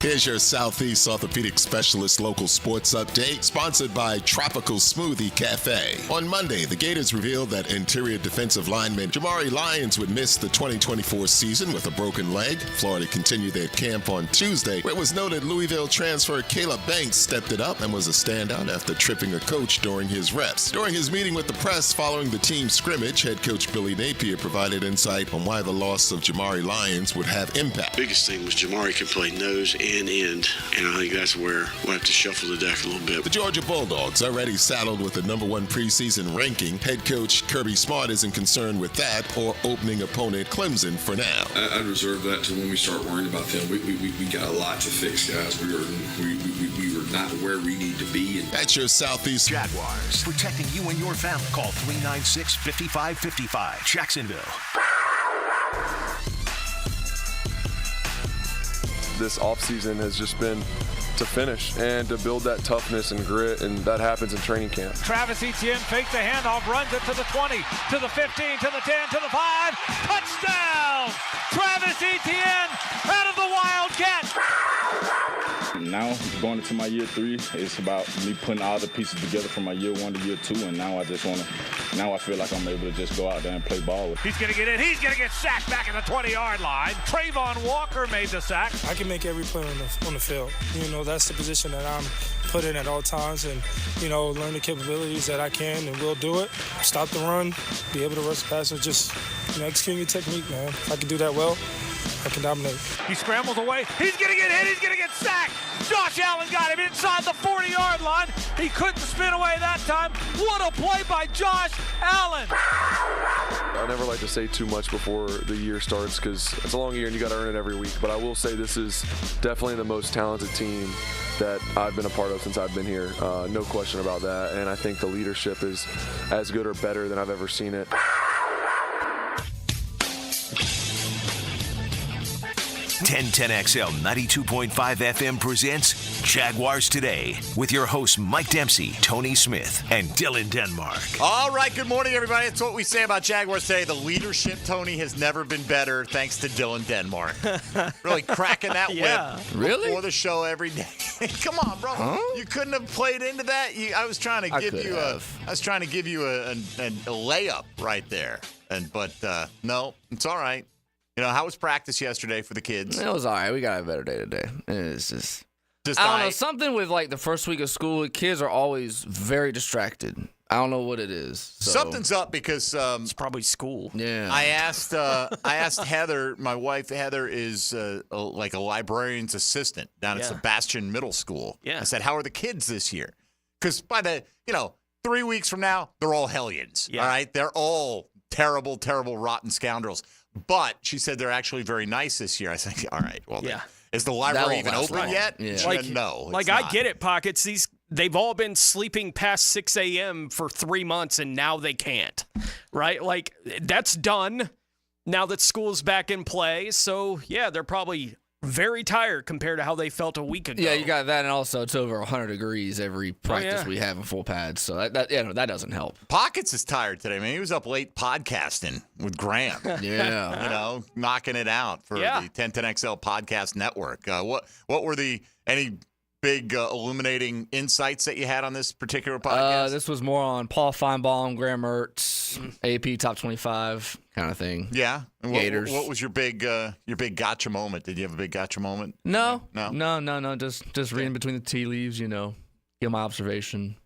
Here's your Southeast Orthopedic Specialist local sports update, sponsored by Tropical Smoothie Cafe. On Monday, the Gators revealed that interior defensive lineman Jamari Lyons would miss the 2024 season with a broken leg. Florida continued their camp on Tuesday, where it was noted Louisville transfer Caleb Banks stepped it up and was a standout after tripping a coach during his reps. During his meeting with the press following the team scrimmage, head coach Billy Napier provided insight on why the loss of Jamari Lyons would have impact. Biggest thing was Jamari can play nose and end, and I think that's where we'll have to shuffle the deck a little bit. The Georgia Bulldogs already saddled with the #1 preseason ranking. Head coach Kirby Smart isn't concerned with that or opening opponent Clemson for now. I'd reserve that to when we start worrying about them. We got a lot to fix, guys. We are not where we need to be. That's your Southeast Jaguars, protecting you and your family. Call 396-5555. Jacksonville. This offseason has just been to finish and to build that toughness and grit, and that happens in training camp. Travis Etienne fakes the handoff, runs it to the 20, to the 15, to the 10, to the 5. Touchdown! Travis Etienne out of the Wildcat. Now, going into my year 3, it's about me putting all the pieces together from my year 1 to year 2, and now I feel like I'm able to just go out there and play ball. He's going to get in. He's going to get sacked back at the 20-yard line. Trayvon Walker made the sack. I can make every play on the field. You know, that's the position that I'm put in at all times, and, you know, learn the capabilities that I can and will do it. Stop the run, be able to rush the passer, just, you know, execute your technique, man. If I can do that well, I can dominate. He scrambles away. He's going to get hit. He's going to get sacked. Josh Allen got him inside the 40-yard line. He couldn't spin away that time. What a play by Josh Allen. I never like to say too much before the year starts because it's a long year and you got to earn it every week. But I will say this is definitely the most talented team that I've been a part of since I've been here. No question about that. And I think the leadership is as good or better than I've ever seen it. 1010XL 92.5 FM presents Jaguars Today with your hosts Mike Dempsey, Tony Smith, and Dylan Denmark. All right, good morning, everybody. That's what we say about Jaguars Today. The leadership, Tony, has never been better thanks to Dylan Denmark. Really cracking that whip before the show every day. Come on, bro. Huh? You couldn't have played into that. I was trying to give you a layup right there. But no, it's all right. You know, how was practice yesterday for the kids? It was all right. We got a better day today. It's just I don't know, something with like the first week of school, kids are always very distracted. I don't know what it is. So. Something's up because it's probably school. Yeah. I asked Heather. My wife Heather is like a librarian's assistant down at Sebastian Middle School. Yeah. I said, "How are the kids this year?" Because by the 3 weeks from now, they're all hellions. Yeah. All right, they're all terrible, terrible, rotten scoundrels. But she said they're actually very nice this year. I said, all right, well, is the library even open yet? Yeah. No, like I get it, Pockets. They've all been sleeping past 6 a.m. for 3 months, and now they can't, right? Like, that's done now that school's back in play. So, yeah, they're probably very tired compared to how they felt a week ago. Yeah, you got that, and also it's over 100 degrees every practice we have in full pads, so that doesn't help. Pockets is tired today, man. He was up late podcasting with Graham. Yeah. Knocking it out for the 1010XL Podcast Network. What were any big illuminating insights that you had on this particular podcast? This was more on Paul Feinbaum, Graham Mertz, AP Top 25 kind of thing. Yeah. And Gators. What was your big gotcha moment? Did you have a big gotcha moment? No. Just reading between the tea leaves, get my observation.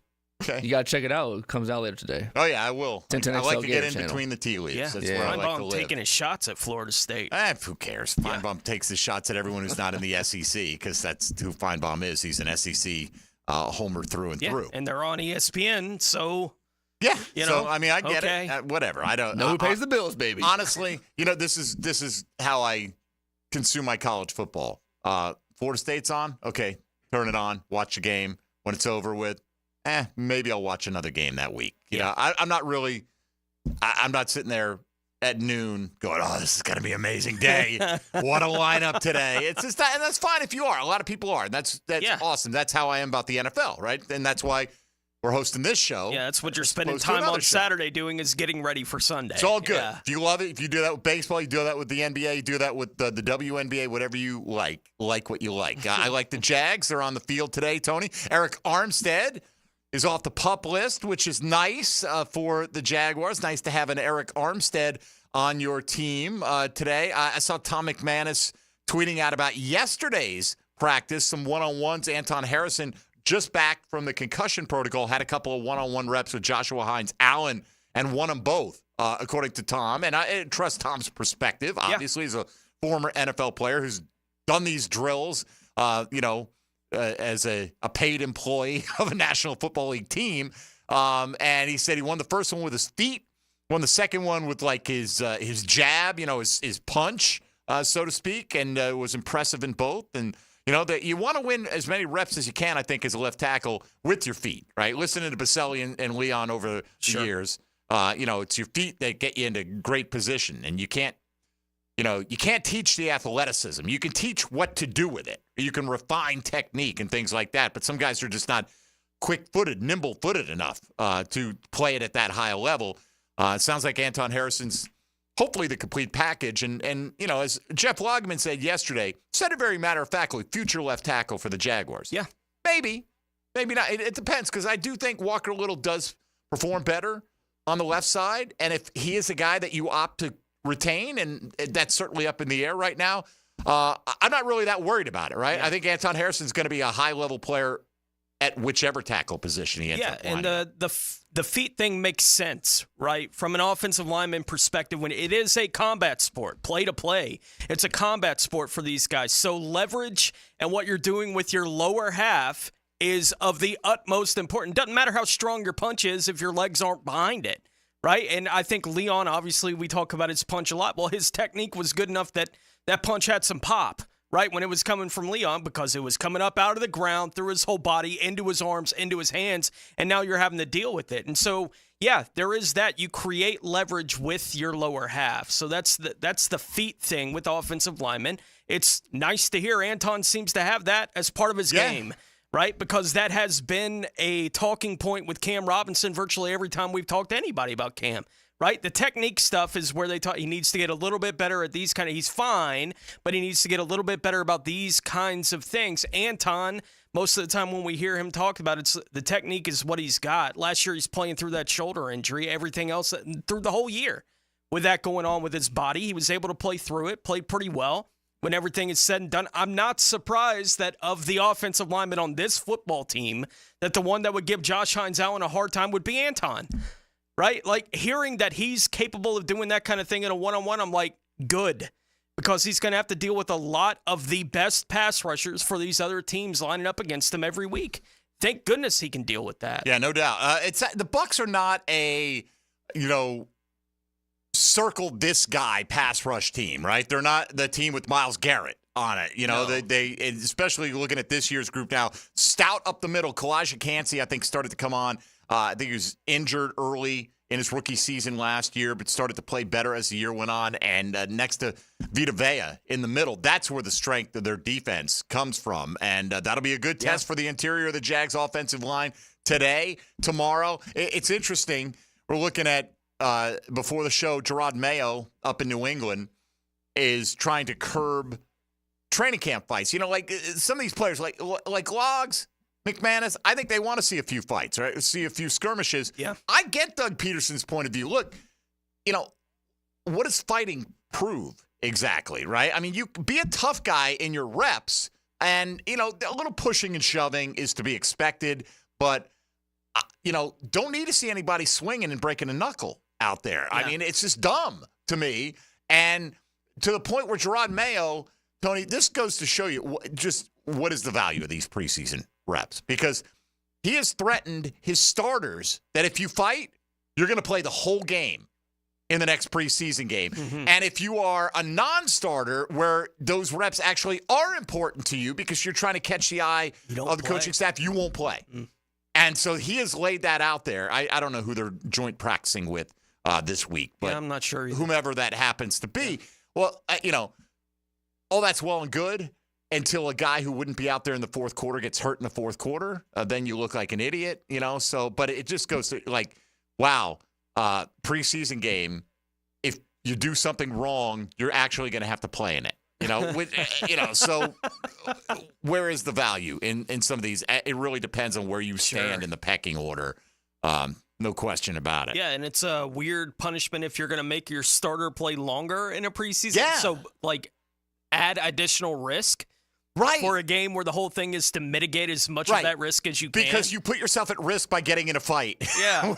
Okay. You got to check it out. It comes out later today. Oh, yeah, I will. 1010XL I like to get in channel. between the tea leaves. Yeah. That's where I like to live. taking his shots at Florida State. Who cares? Feinbaum takes his shots at everyone who's not in the SEC because that's who Feinbaum is. He's an SEC homer through and through. And they're on ESPN, so... Yeah, I mean, I get it. Whatever. I don't know who pays the bills, baby. Honestly, this is how I consume my college football. Florida State's on. Okay, turn it on. Watch the game. When it's over with, maybe I'll watch another game that week. I'm not really. I'm not sitting there at noon going, "Oh, this is going to be an amazing day. What a lineup today!" It's just that, and that's fine if you are. A lot of people are. And that's awesome. That's how I am about the NFL, right? And that's why we're hosting this show. Yeah, that's what you're spending time on Saturday doing is getting ready for Sunday. It's all good. Yeah. If you love it, if you do that with baseball, you do that with the NBA, you do that with the WNBA, whatever you like what you like. I like the Jags. They're on the field today, Tony. Eric Armstead is off the PUP list, which is nice for the Jaguars. Nice to have an Eric Armstead on your team today. I saw Tom McManus tweeting out about yesterday's practice, some one-on-ones. Anton Harrison just back from the concussion protocol, had a couple of one-on-one reps with Joshua Hines Allen and won them both, according to Tom. And I trust Tom's perspective. Obviously, he's a former NFL player who's done these drills, as a paid employee of a National Football League team. And he said he won the first one with his feet, won the second one with like his jab, his punch, so to speak, and was impressive in both. And that you want to win as many reps as you can, I think, as a left tackle with your feet, right? Listening to Baselli and Leon over the years, it's your feet that get you into great position, and you can't teach the athleticism. You can teach what to do with it. You can refine technique and things like that, but some guys are just not quick-footed, nimble-footed enough to play it at that high level. It sounds like Anton Harrison's hopefully the complete package. And as Jeff Logman said yesterday, said it very matter-of-factly, future left tackle for the Jaguars. Yeah. Maybe not. It depends, because I do think Walker Little does perform better on the left side. And if he is a guy that you opt to retain, and that's certainly up in the air right now, I'm not really that worried about it, right? Yeah. I think Anton Harrison's going to be a high-level player at whichever tackle position he ends up lining. And the feet thing makes sense, right? From an offensive lineman perspective, when it is a combat sport, play to play, it's a combat sport for these guys. So leverage and what you're doing with your lower half is of the utmost importance. Doesn't matter how strong your punch is if your legs aren't behind it, right? And I think Leon, obviously, we talk about his punch a lot. Well, his technique was good enough that that punch had some pop, right, when it was coming from Leon, because it was coming up out of the ground, through his whole body, into his arms, into his hands, and now you're having to deal with it. And so, yeah, there is that. You create leverage with your lower half. So that's the feet thing with offensive linemen. it's nice to hear Anton seems to have that as part of his game, right? Because that has been a talking point with Cam Robinson virtually every time we've talked to anybody about Cam. Right? The technique stuff is where they talk. He needs to get a little bit better at these he's fine, but he needs to get a little bit better about these kinds of things. Anton, most of the time when we hear him talk about it, the technique is what he's got. Last year, he's playing through that shoulder injury. Everything else through the whole year with that going on with his body, he was able to play through it, played pretty well. When everything is said and done, I'm not surprised that of the offensive linemen on this football team, that the one that would give Josh Hines-Allen a hard time would be Anton. Right? Like, hearing that he's capable of doing that kind of thing in a one-on-one, I'm like, good. Because he's going to have to deal with a lot of the best pass rushers for these other teams lining up against him every week. Thank goodness he can deal with that. Yeah, no doubt. The Bucs are not a, circle this guy pass rush team, right? They're not the team with Myles Garrett on it. They especially looking at this year's group now, stout up the middle. Kalijah Kancey, I think, started to come on. I think he was injured early in his rookie season last year, but started to play better as the year went on. And next to Vita Vea in the middle, that's where the strength of their defense comes from. And that'll be a good test for the interior of the Jags offensive line today, tomorrow. It's interesting. We're looking at, before the show, Gerard Mayo up in New England is trying to curb training camp fights. Like some of these players, like Logs, McManus, I think they want to see a few fights, right? See a few skirmishes. Yeah. I get Doug Peterson's point of view. Look, what does fighting prove exactly, right? I mean, you be a tough guy in your reps, and, a little pushing and shoving is to be expected, but, don't need to see anybody swinging and breaking a knuckle out there. Yeah. I mean, it's just dumb to me. And to the point where Gerard Mayo, Tony, this goes to show you just what is the value of these preseason reps, because he has threatened his starters that if you fight, you're going to play the whole game in the next preseason game. Mm-hmm. And if you are a non-starter where those reps actually are important to you because you're trying to catch the eye of the coaching staff, you won't play. Mm. And so he has laid that out there. I don't know who they're joint practicing with this week, but I'm not sure either. Whomever that happens to be. Well, all that's well and good until a guy who wouldn't be out there in the fourth quarter gets hurt in the fourth quarter. Then you look like an idiot, So, but it just goes to wow, preseason game. If you do something wrong, you're actually going to have to play in it. So where is the value in some of these? It really depends on where you stand in the pecking order. No question about it. Yeah, and it's a weird punishment if you're going to make your starter play longer in a preseason. Yeah. So, add additional risk. Right. For a game where the whole thing is to mitigate as much of that risk as you can. Because you put yourself at risk by getting in a fight. Yeah.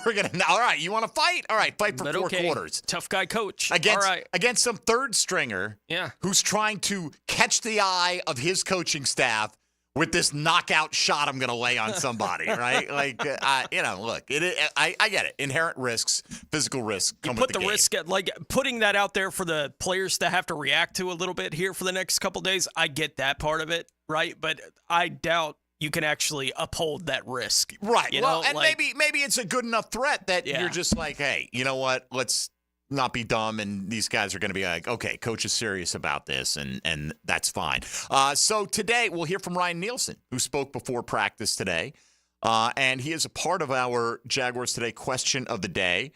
All right, you want to fight? All right, fight for four quarters. Tough guy coach. Against some third stringer who's trying to catch the eye of his coaching staff with this knockout shot I'm going to lay on somebody, right? Look, I get it. Inherent risks, physical risks come with the game. You put the risk at, putting that out there for the players to have to react to a little bit here for the next couple of days. I get that part of it, right? But I doubt you can actually uphold that risk. Right. Maybe it's a good enough threat that you're just like, hey, you know what? Let's not be dumb, and these guys are going to be like, okay, coach is serious about this, and that's fine. So today we'll hear from Ryan Nielsen, who spoke before practice today, and he is a part of our Jaguars Today question of the day.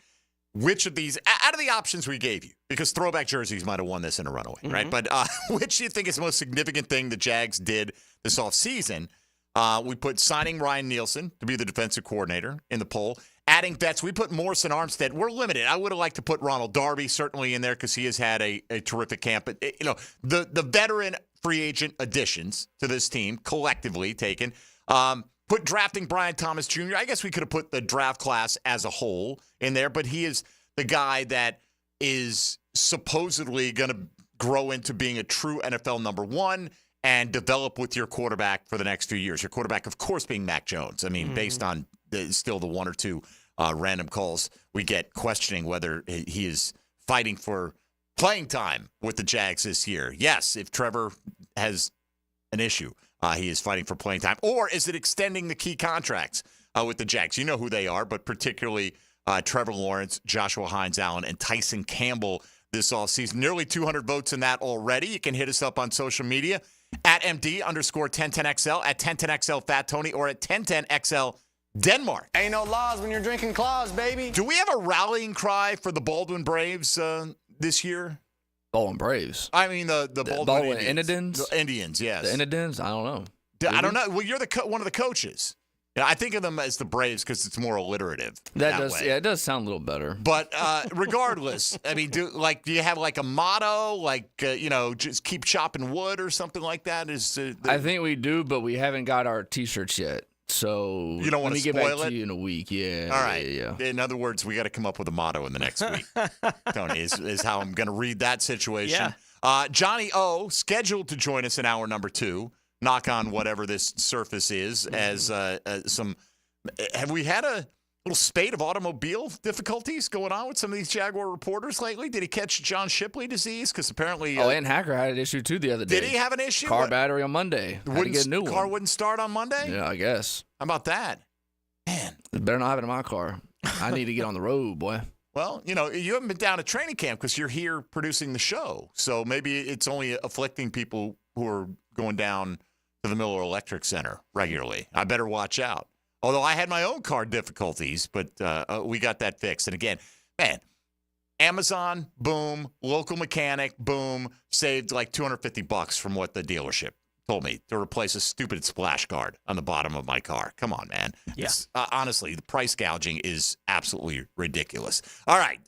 Which of these, out of the options we gave you, because throwback jerseys might have won this in a runaway, right? But which do you think is the most significant thing the Jags did this offseason? We put signing Ryan Nielsen to be the defensive coordinator in the poll. Adding vets, we put Morrison Armstead. We're limited. I would have liked to put Ronald Darby certainly in there because he has had a terrific camp. But, the veteran free agent additions to this team collectively taken. Put drafting Brian Thomas Jr. I guess we could have put the draft class as a whole in there, but he is the guy that is supposedly going to grow into being a true NFL number one and develop with your quarterback for the next few years. Your quarterback, of course, being Mac Jones. I mean, based on still the one or two random calls we get questioning whether he is fighting for playing time with the Jags this year. Yes, if Trevor has an issue, he is fighting for playing time. Or is it extending the key contracts with the Jags? You know who they are, but particularly Trevor Lawrence, Joshua Hines-Allen, and Tyson Campbell. this offseason. Nearly 200 votes in that already. You can hit us up on social media at MD_1010XL, at 1010XL Fat Tony, or at 1010XL Denmark. Ain't no laws when you're drinking claws, baby. Do we have a rallying cry for the Baldwin Braves this year? Baldwin Braves? I mean the Baldwin Indians? The Indians, yes. The Indians? I don't know. I don't know. Well, you're one of the coaches. I think of them as the Braves because it's more alliterative. It does sound a little better. But regardless, I mean, do you have like a motto, like just keep chopping wood or something like that? I think we do, but we haven't got our T-shirts yet. So you don't want to spoil get back to you in a week. Yeah. All right. Yeah. In other words, we got to come up with a motto in the next week. Tony is how I'm going to read that situation. Yeah. Johnny O scheduled to join us in hour number 2. Knock on whatever this surface is. As have we had a little spate of automobile difficulties going on with some of these Jaguar reporters lately? Did he catch John Shipley disease? Because apparently, and Hacker had an issue too the other day. Did he have an issue? Car battery on Monday. Had to get a new one. Car wouldn't start on Monday? Yeah, I guess. How about that? Man, it better not have it in my car. I need to get on the road, boy. Well, you haven't been down at training camp because you're here producing the show. So maybe it's only afflicting people who are going down to the Miller Electric Center regularly. I better watch out. Although I had my own car difficulties, but we got that fixed. And again, man, Amazon, boom, local mechanic, boom, saved like $250 from what the dealership told me to replace a stupid splash guard on the bottom of my car. Come on, man. Yeah. Honestly, the price gouging is absolutely ridiculous. All right,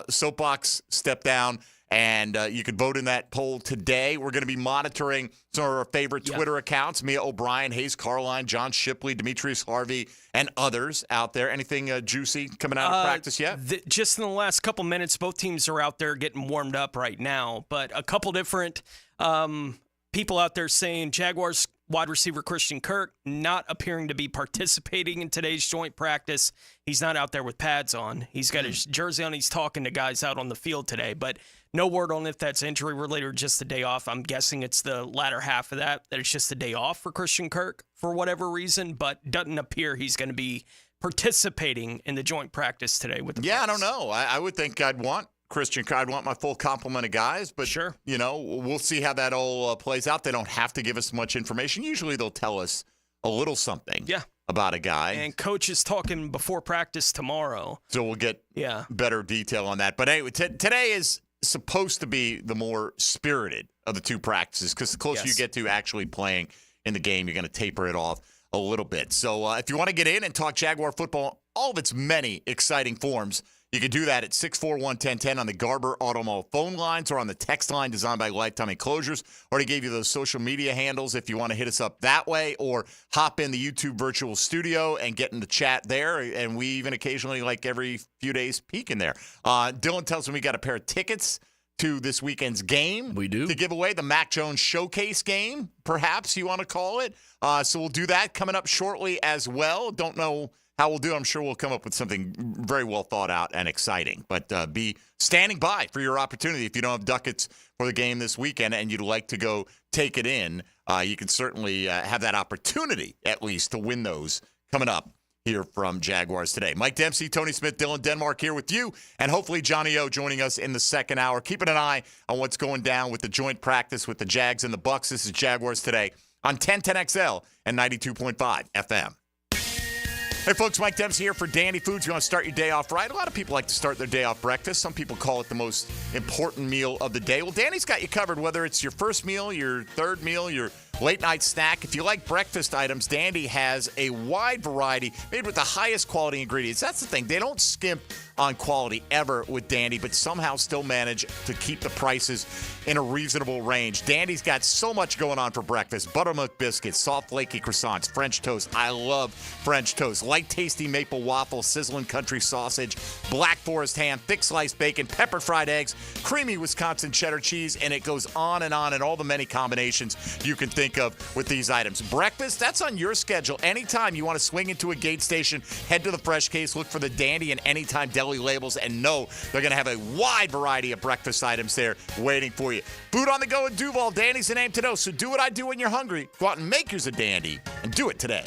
soapbox, step down. And you could vote in that poll today. We're going to be monitoring some of our favorite Twitter accounts: Mia O'Brien, Hayes Carline, John Shipley, Demetrius Harvey, and others out there. Anything juicy coming out of practice yet? Just in the last couple minutes, both teams are out there getting warmed up right now. But a couple different people out there saying Jaguars wide receiver Christian Kirk not appearing to be participating in today's joint practice. He's not out there with pads on. He's got his jersey on. He's talking to guys out on the field today. But no word on if that's injury-related or just a day off. I'm guessing it's the latter half of that it's just a day off for Christian Kirk for whatever reason, but doesn't appear he's going to be participating in the joint practice today with the Braves. I don't know. I would think I'd want Christian Kirk. I'd want my full complement of guys, but sure. We'll see how that all plays out. They don't have to give us much information. Usually they'll tell us a little something about a guy. And coach is talking before practice tomorrow. So we'll get better detail on that. But anyway, today is supposed to be the more spirited of the two practices because the closer you get to actually playing in the game, you're going to taper it off a little bit. So if you want to get in and talk Jaguar football, all of its many exciting forms, you can do that at 641-1010 on the Garber Automall phone lines or on the text line designed by Lifetime Enclosures. Already gave you those social media handles if you want to hit us up that way or hop in the YouTube virtual studio and get in the chat there. And we even occasionally, like every few days, peek in there. Dylan tells me we got a pair of tickets to this weekend's game. We do. To give away the Mac Jones Showcase game, perhaps you want to call it. So we'll do that coming up shortly as well. Don't know how we'll do. I'm sure we'll come up with something very well thought out and exciting. But be standing by for your opportunity. If you don't have ducats for the game this weekend and you'd like to go take it in, you can certainly have that opportunity at least to win those coming up here from Jaguars Today. Mike Dempsey, Tony Smith, Dylan Denmark here with you, and hopefully Johnny O joining us in the second hour. Keeping an eye on what's going down with the joint practice with the Jags and the Bucks. This is Jaguars Today on 1010XL and 92.5 FM. Hey, folks, Mike Dempsey here for Dandy Foods. You want to start your day off right? A lot of people like to start their day off breakfast. Some people call it the most important meal of the day. Well, Danny's got you covered, whether it's your first meal, your third meal, your late-night snack. If you like breakfast items, Dandy has a wide variety made with the highest quality ingredients. That's the thing. They don't skimp on quality ever with Dandy, but somehow still manage to keep the prices in a reasonable range. Dandy's got so much going on for breakfast. Buttermilk biscuits, soft flaky croissants, French toast. I love French toast. Light tasty maple waffle, sizzling country sausage, black forest ham, thick sliced bacon, pepper fried eggs, creamy Wisconsin cheddar cheese, and it goes on and all the many combinations you can think of with these items. Breakfast, that's on your schedule. Anytime you want to swing into a Gate station, head to the Fresh Case, look for the Dandy and Anytime Deli labels, and know they're going to have a wide variety of breakfast items there waiting for you. Food on the go in Duval, Dandy's the name to know. So do what I do when you're hungry. Go out and make yours a Dandy, and do it today.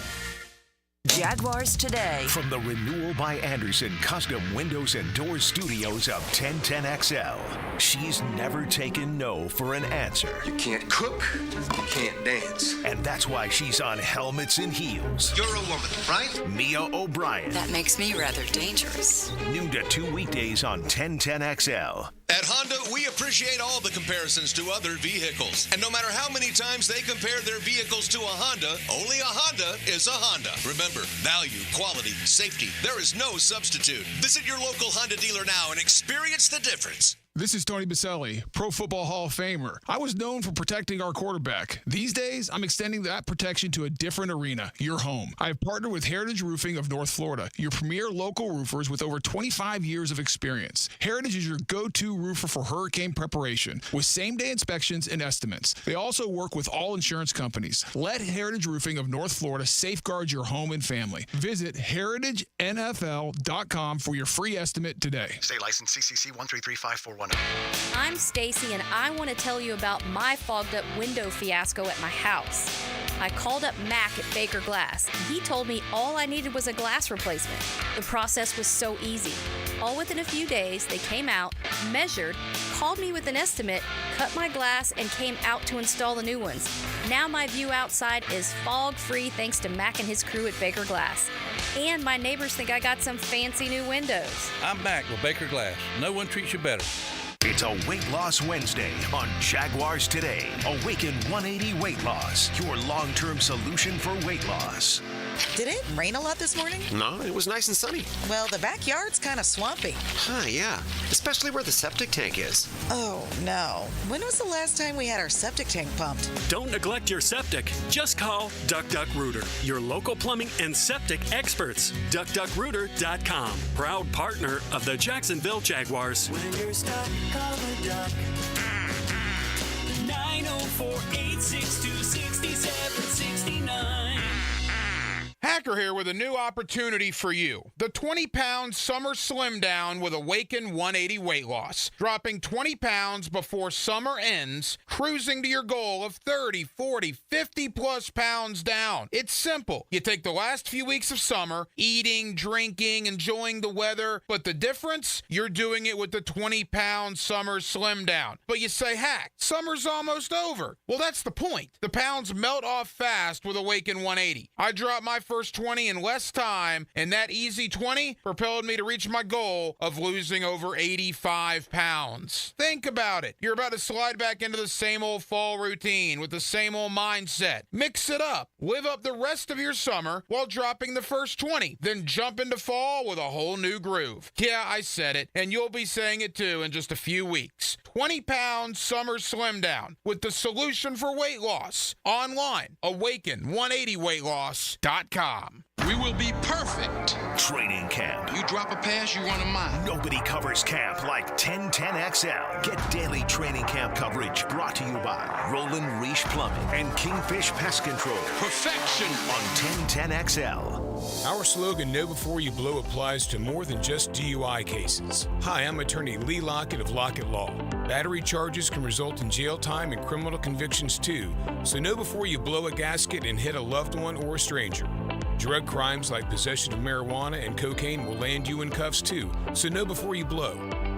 Jaguars Today. From the Renewal by Anderson Custom Windows and Doors Studios of 1010XL. She's never taken no for an answer. You can't cook, you can't dance. And that's why she's on Helmets and Heels. You're a woman, right? Mia O'Brien. That makes me rather dangerous. Noon to 2 weekdays on 1010XL. At Honda, we appreciate all the comparisons to other vehicles. And no matter how many times they compare their vehicles to a Honda, only a Honda is a Honda. Remember, value, quality, safety, there is no substitute. Visit your local Honda dealer now and experience the difference. This is Tony Baselli, Pro Football Hall of Famer. I was known for protecting our quarterback. These days, I'm extending that protection to a different arena, your home. I have partnered with Heritage Roofing of North Florida, your premier local roofers with over 25 years of experience. Heritage is your go-to roofer for hurricane preparation with same-day inspections and estimates. They also work with all insurance companies. Let Heritage Roofing of North Florida safeguard your home and family. Visit heritagenfl.com for your free estimate today. State license CCC 1335410. I'm Stacy, and I want to tell you about my fogged up window fiasco at my house. I called up Mac at Baker Glass, and he told me all I needed was a glass replacement. The process was so easy. All within a few days, they came out, measured, called me with an estimate, cut my glass, and came out to install the new ones. Now my view outside is fog-free thanks to Mac and his crew at Baker Glass. And my neighbors think I got some fancy new windows. I'm Mac with Baker Glass. No one treats you better. It's a Weight Loss Wednesday on Jaguars Today. Awaken 180 Weight Loss, your long-term solution for weight loss. Did it rain a lot this morning? No, it was nice and sunny. Well, the backyard's kind of swampy. Huh, yeah. Especially where the septic tank is. Oh, no. When was the last time we had our septic tank pumped? Don't neglect your septic. Just call Duck Duck Rooter, your local plumbing and septic experts. DuckDuckRooter.com. Proud partner of the Jacksonville Jaguars. When you're stuck, call the Duck. 904-862-6769. Hacker here with a new opportunity for you. The 20-pound Summer Slim Down with Awaken 180 Weight Loss. Dropping 20 pounds before summer ends, cruising to your goal of 30, 40, 50-plus pounds down. It's simple. You take the last few weeks of summer, eating, drinking, enjoying the weather, but the difference? You're doing it with the 20-pound Summer Slim Down. But you say, Hack, summer's almost over. Well, that's the point. The pounds melt off fast with Awaken 180. I dropped my first 20 in less time, and that easy 20 propelled me to reach my goal of losing over 85 pounds. Think about it. You're about to slide back into the same old fall routine with the same old mindset. Mix it up. Live up the rest of your summer while dropping the first 20. Then jump into fall with a whole new groove. Yeah, I said it, and you'll be saying it too in just a few weeks. 20-pound Summer Slim Down with the solution for weight loss. Online, awaken180weightloss.com. We will be perfect. Training camp. You drop a pass, you run a mile. Nobody covers camp like 1010XL. Get daily training camp coverage brought to you by Roland Reich Plumbing and Kingfish Pest Control. Perfection on 1010XL. Our slogan, Know Before You Blow, applies to more than just DUI cases. Hi, I'm attorney Lee Lockett of Lockett Law. Battery charges can result in jail time and criminal convictions too, so know before you blow a gasket and hit a loved one or a stranger. Drug crimes like possession of marijuana and cocaine will land you in cuffs too, so know before you blow.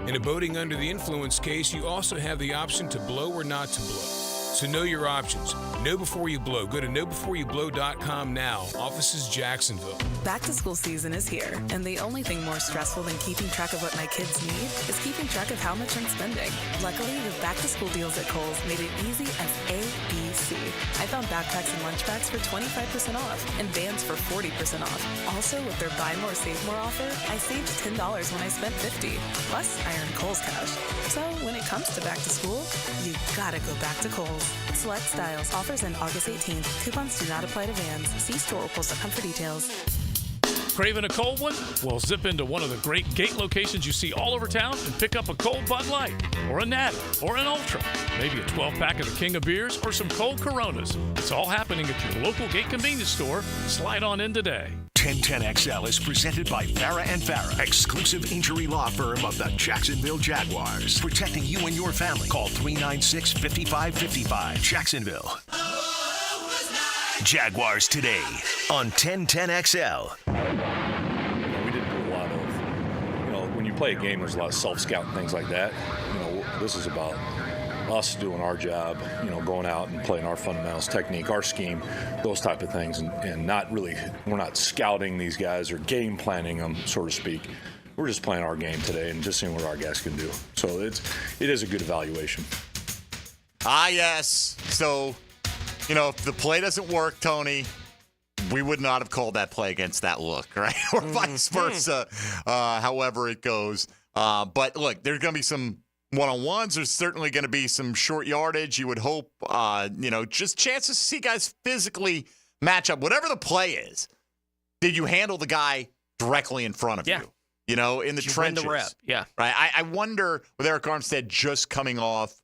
In a boating under the influence case, you also have the option to blow or not to blow. So know your options. Know before you blow. Go to knowbeforeyouBlow.com now. Offices Jacksonville. Back to school season is here, and the only thing more stressful than keeping track of what my kids need is keeping track of how much I'm spending. Luckily, the back to school deals at Kohl's made it easy as ABC. I found backpacks and lunch bags for 25% off and bands for 40% off. Also, with their buy more, save more offer, I saved $10 when I spent $50. Plus, I earned Kohl's cash. So when it comes to back to school, you gotta go back to Kohl's. Select styles. Offers end August 18th. Coupons do not apply to vans. See store.com for details. Craving a cold one? Well, zip into one of the great Gate locations you see all over town and pick up a cold Bud Light, or a Natty, or an Ultra, maybe a 12-pack of the King of Beers, or some cold Coronas. It's all happening at your local Gate convenience store. Slide on in today. 1010XL is presented by Farah & Farah, exclusive injury law firm of the Jacksonville Jaguars. Protecting you and your family. Call 396-5555. Jacksonville. Jaguars Today on 1010XL. We didn't do a lot of, when you play a game, there's a lot of self-scout and things like that. This is about us doing our job, going out and playing our fundamentals, technique, our scheme, those type of things, and not really, we're not scouting these guys or game planning them, so to speak. We're just playing our game today and just seeing what our guys can do. So it is a good evaluation. Yes. So, if the play doesn't work, Tony, we would not have called that play against that look, right? Or vice versa, however it goes. But look, there's going to be some one-on-ones. There's certainly going to be some short yardage. You would hope, just chances to see guys physically match up. Whatever the play is, did you handle the guy directly in front of you? In the trenches. The rep. Yeah. Right. I wonder, with Eric Armstead just coming off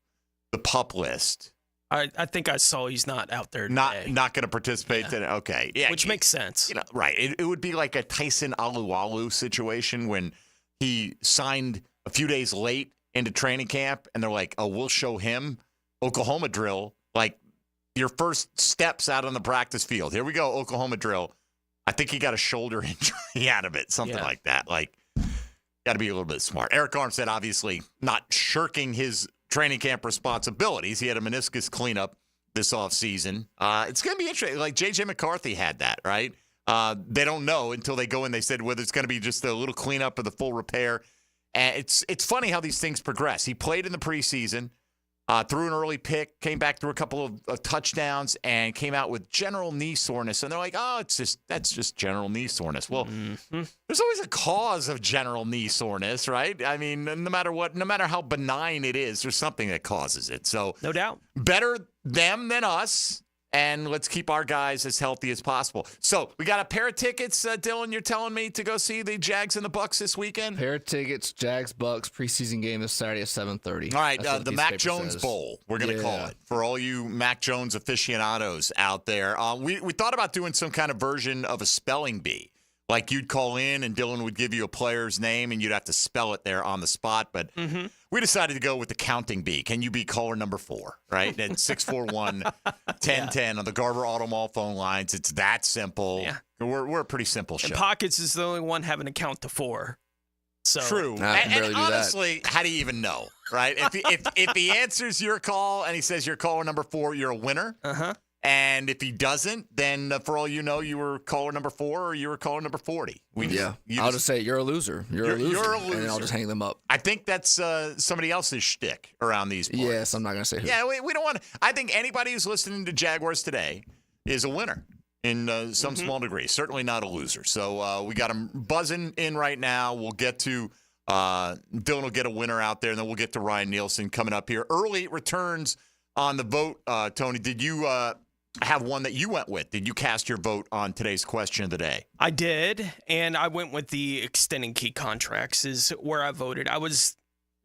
the PUP list. I think I saw he's not out there today. Not going to participate in it. Okay. Yeah. Which makes sense. Right. It would be like a Tyson Alualu situation when he signed a few days late into training camp, and they're like, oh, we'll show him Oklahoma drill, like your first steps out on the practice field. Here we go, Oklahoma drill. I think he got a shoulder injury out of it, something like that. Like, got to be a little bit smart. Eric Armstead, obviously, not shirking his training camp responsibilities. He had a meniscus cleanup this offseason. It's going to be interesting. Like, J.J. McCarthy had that, right? They don't know until they go in. They said whether it's going to be just a little cleanup or the full repair. And it's funny how these things progress. He played in the preseason, threw an early pick, came back through a couple of touchdowns, and came out with general knee soreness. And they're like, oh, that's just general knee soreness. Well, there's always a cause of general knee soreness, right? I mean, no matter how benign it is, there's something that causes it. So no doubt, better them than us. And let's keep our guys as healthy as possible. So we got a pair of tickets, Dylan, you're telling me, to go see the Jags and the Bucks this weekend? Pair of tickets, Jags-Bucks, preseason game this Saturday at 7:30. All right, the Mac Jones Bowl, we're going to call it, for all you Mac Jones aficionados out there. We thought about doing some kind of version of a spelling bee. Like, you'd call in and Dylan would give you a player's name and you'd have to spell it there on the spot. But we decided to go with the counting bee. Can you be caller number 4, right? At 641-1010 on the Garber Auto Mall phone lines. It's that simple. Yeah. We're a pretty simple show. And Pockets is the only one having to count to 4. So. True. And honestly, how do you even know, right? If he answers your call and he says you're caller number 4, you're a winner. Uh-huh. And if he doesn't, then for all you know, you were caller number 4 or you were caller number 40. I'll just say you're a loser. You're a loser. And I'll just hang them up. I think that's somebody else's shtick around these parts. Yes, I'm not going to say who. Yeah, we don't want to. I think anybody who's listening to Jaguars Today is a winner in some small degree. Certainly not a loser. So we got them buzzing in right now. We'll get to Dylan will get a winner out there, and then we'll get to Ryan Nielsen coming up here. Early returns on the vote, Tony. Did you have one that you went with? Did you cast your vote on today's question of the day? I did, and I went with the extending key contracts is where I voted.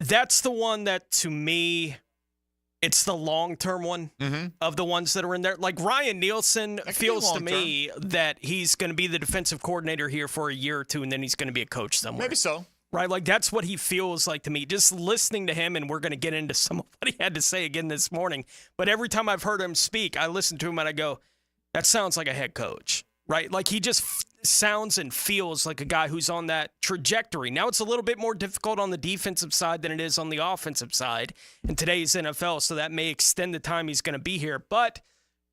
That's the one that, to me, it's the long-term one of the ones that are in there. Like, Ryan Nielsen feels to me that he's going to be the defensive coordinator here for a year or two, and then he's going to be a coach somewhere. Maybe so. Right? Like, that's what he feels like to me. Just listening to him, and we're going to get into some of what he had to say again this morning. But every time I've heard him speak, I listen to him and I go, that sounds like a head coach, right? Like, he just sounds and feels like a guy who's on that trajectory. Now, it's a little bit more difficult on the defensive side than it is on the offensive side in today's NFL, so that may extend the time he's going to be here. But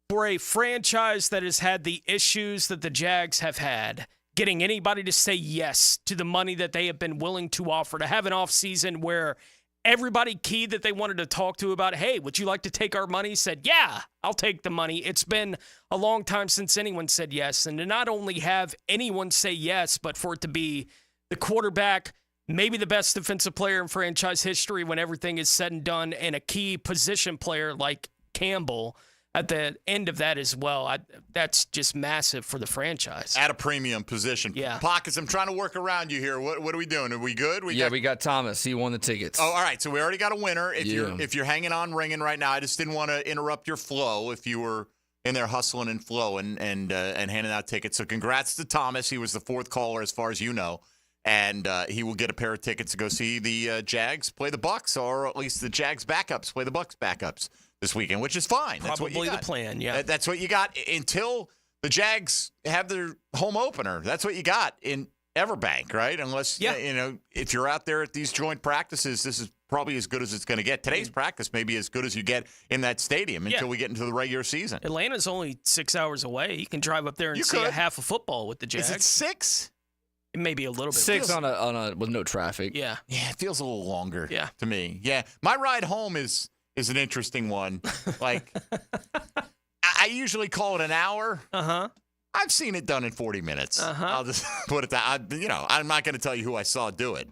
for a franchise that has had the issues that the Jags have had, getting anybody to say yes to the money that they have been willing to offer, to have an offseason where everybody key that they wanted to talk to about, hey, would you like to take our money, said, yeah, I'll take the money. It's been a long time since anyone said yes. And to not only have anyone say yes, but for it to be the quarterback, maybe the best defensive player in franchise history when everything is said and done, and a key position player like Campbell at the end of that as well. That's just massive for the franchise. At a premium position. Yeah. Pockets, I'm trying to work around you here. What are we doing? Are we good? We got Thomas. He won the tickets. Oh, all right. So we already got a winner. If you're hanging on ringing right now, I just didn't want to interrupt your flow if you were in there hustling and flowing and handing out tickets. So congrats to Thomas. He was the 4th caller as far as you know. And he will get a pair of tickets to go see the Jags play the Bucks, or at least the Jags backups play the Bucks backups this weekend, which is fine. That's what you Probably got. the plan, yeah. That's what you got until the Jags have their home opener. That's what you got in Everbank, right? Unless, if you're out there at these joint practices, this is probably as good as it's going to get. Today's practice may be as good as you get in that stadium until we get into the regular season. Atlanta's only 6 hours away. You can drive up there and see a half of football with the Jags. Is it 6? It may be a little bit. 6 on a with no traffic. Yeah. Yeah, it feels a little longer to me. Yeah. My ride home is an interesting one. Like, I usually call it an hour. Uh-huh. I've seen it done in 40 minutes. Uh-huh. I'll just put it that. I'm not going to tell you who I saw do it.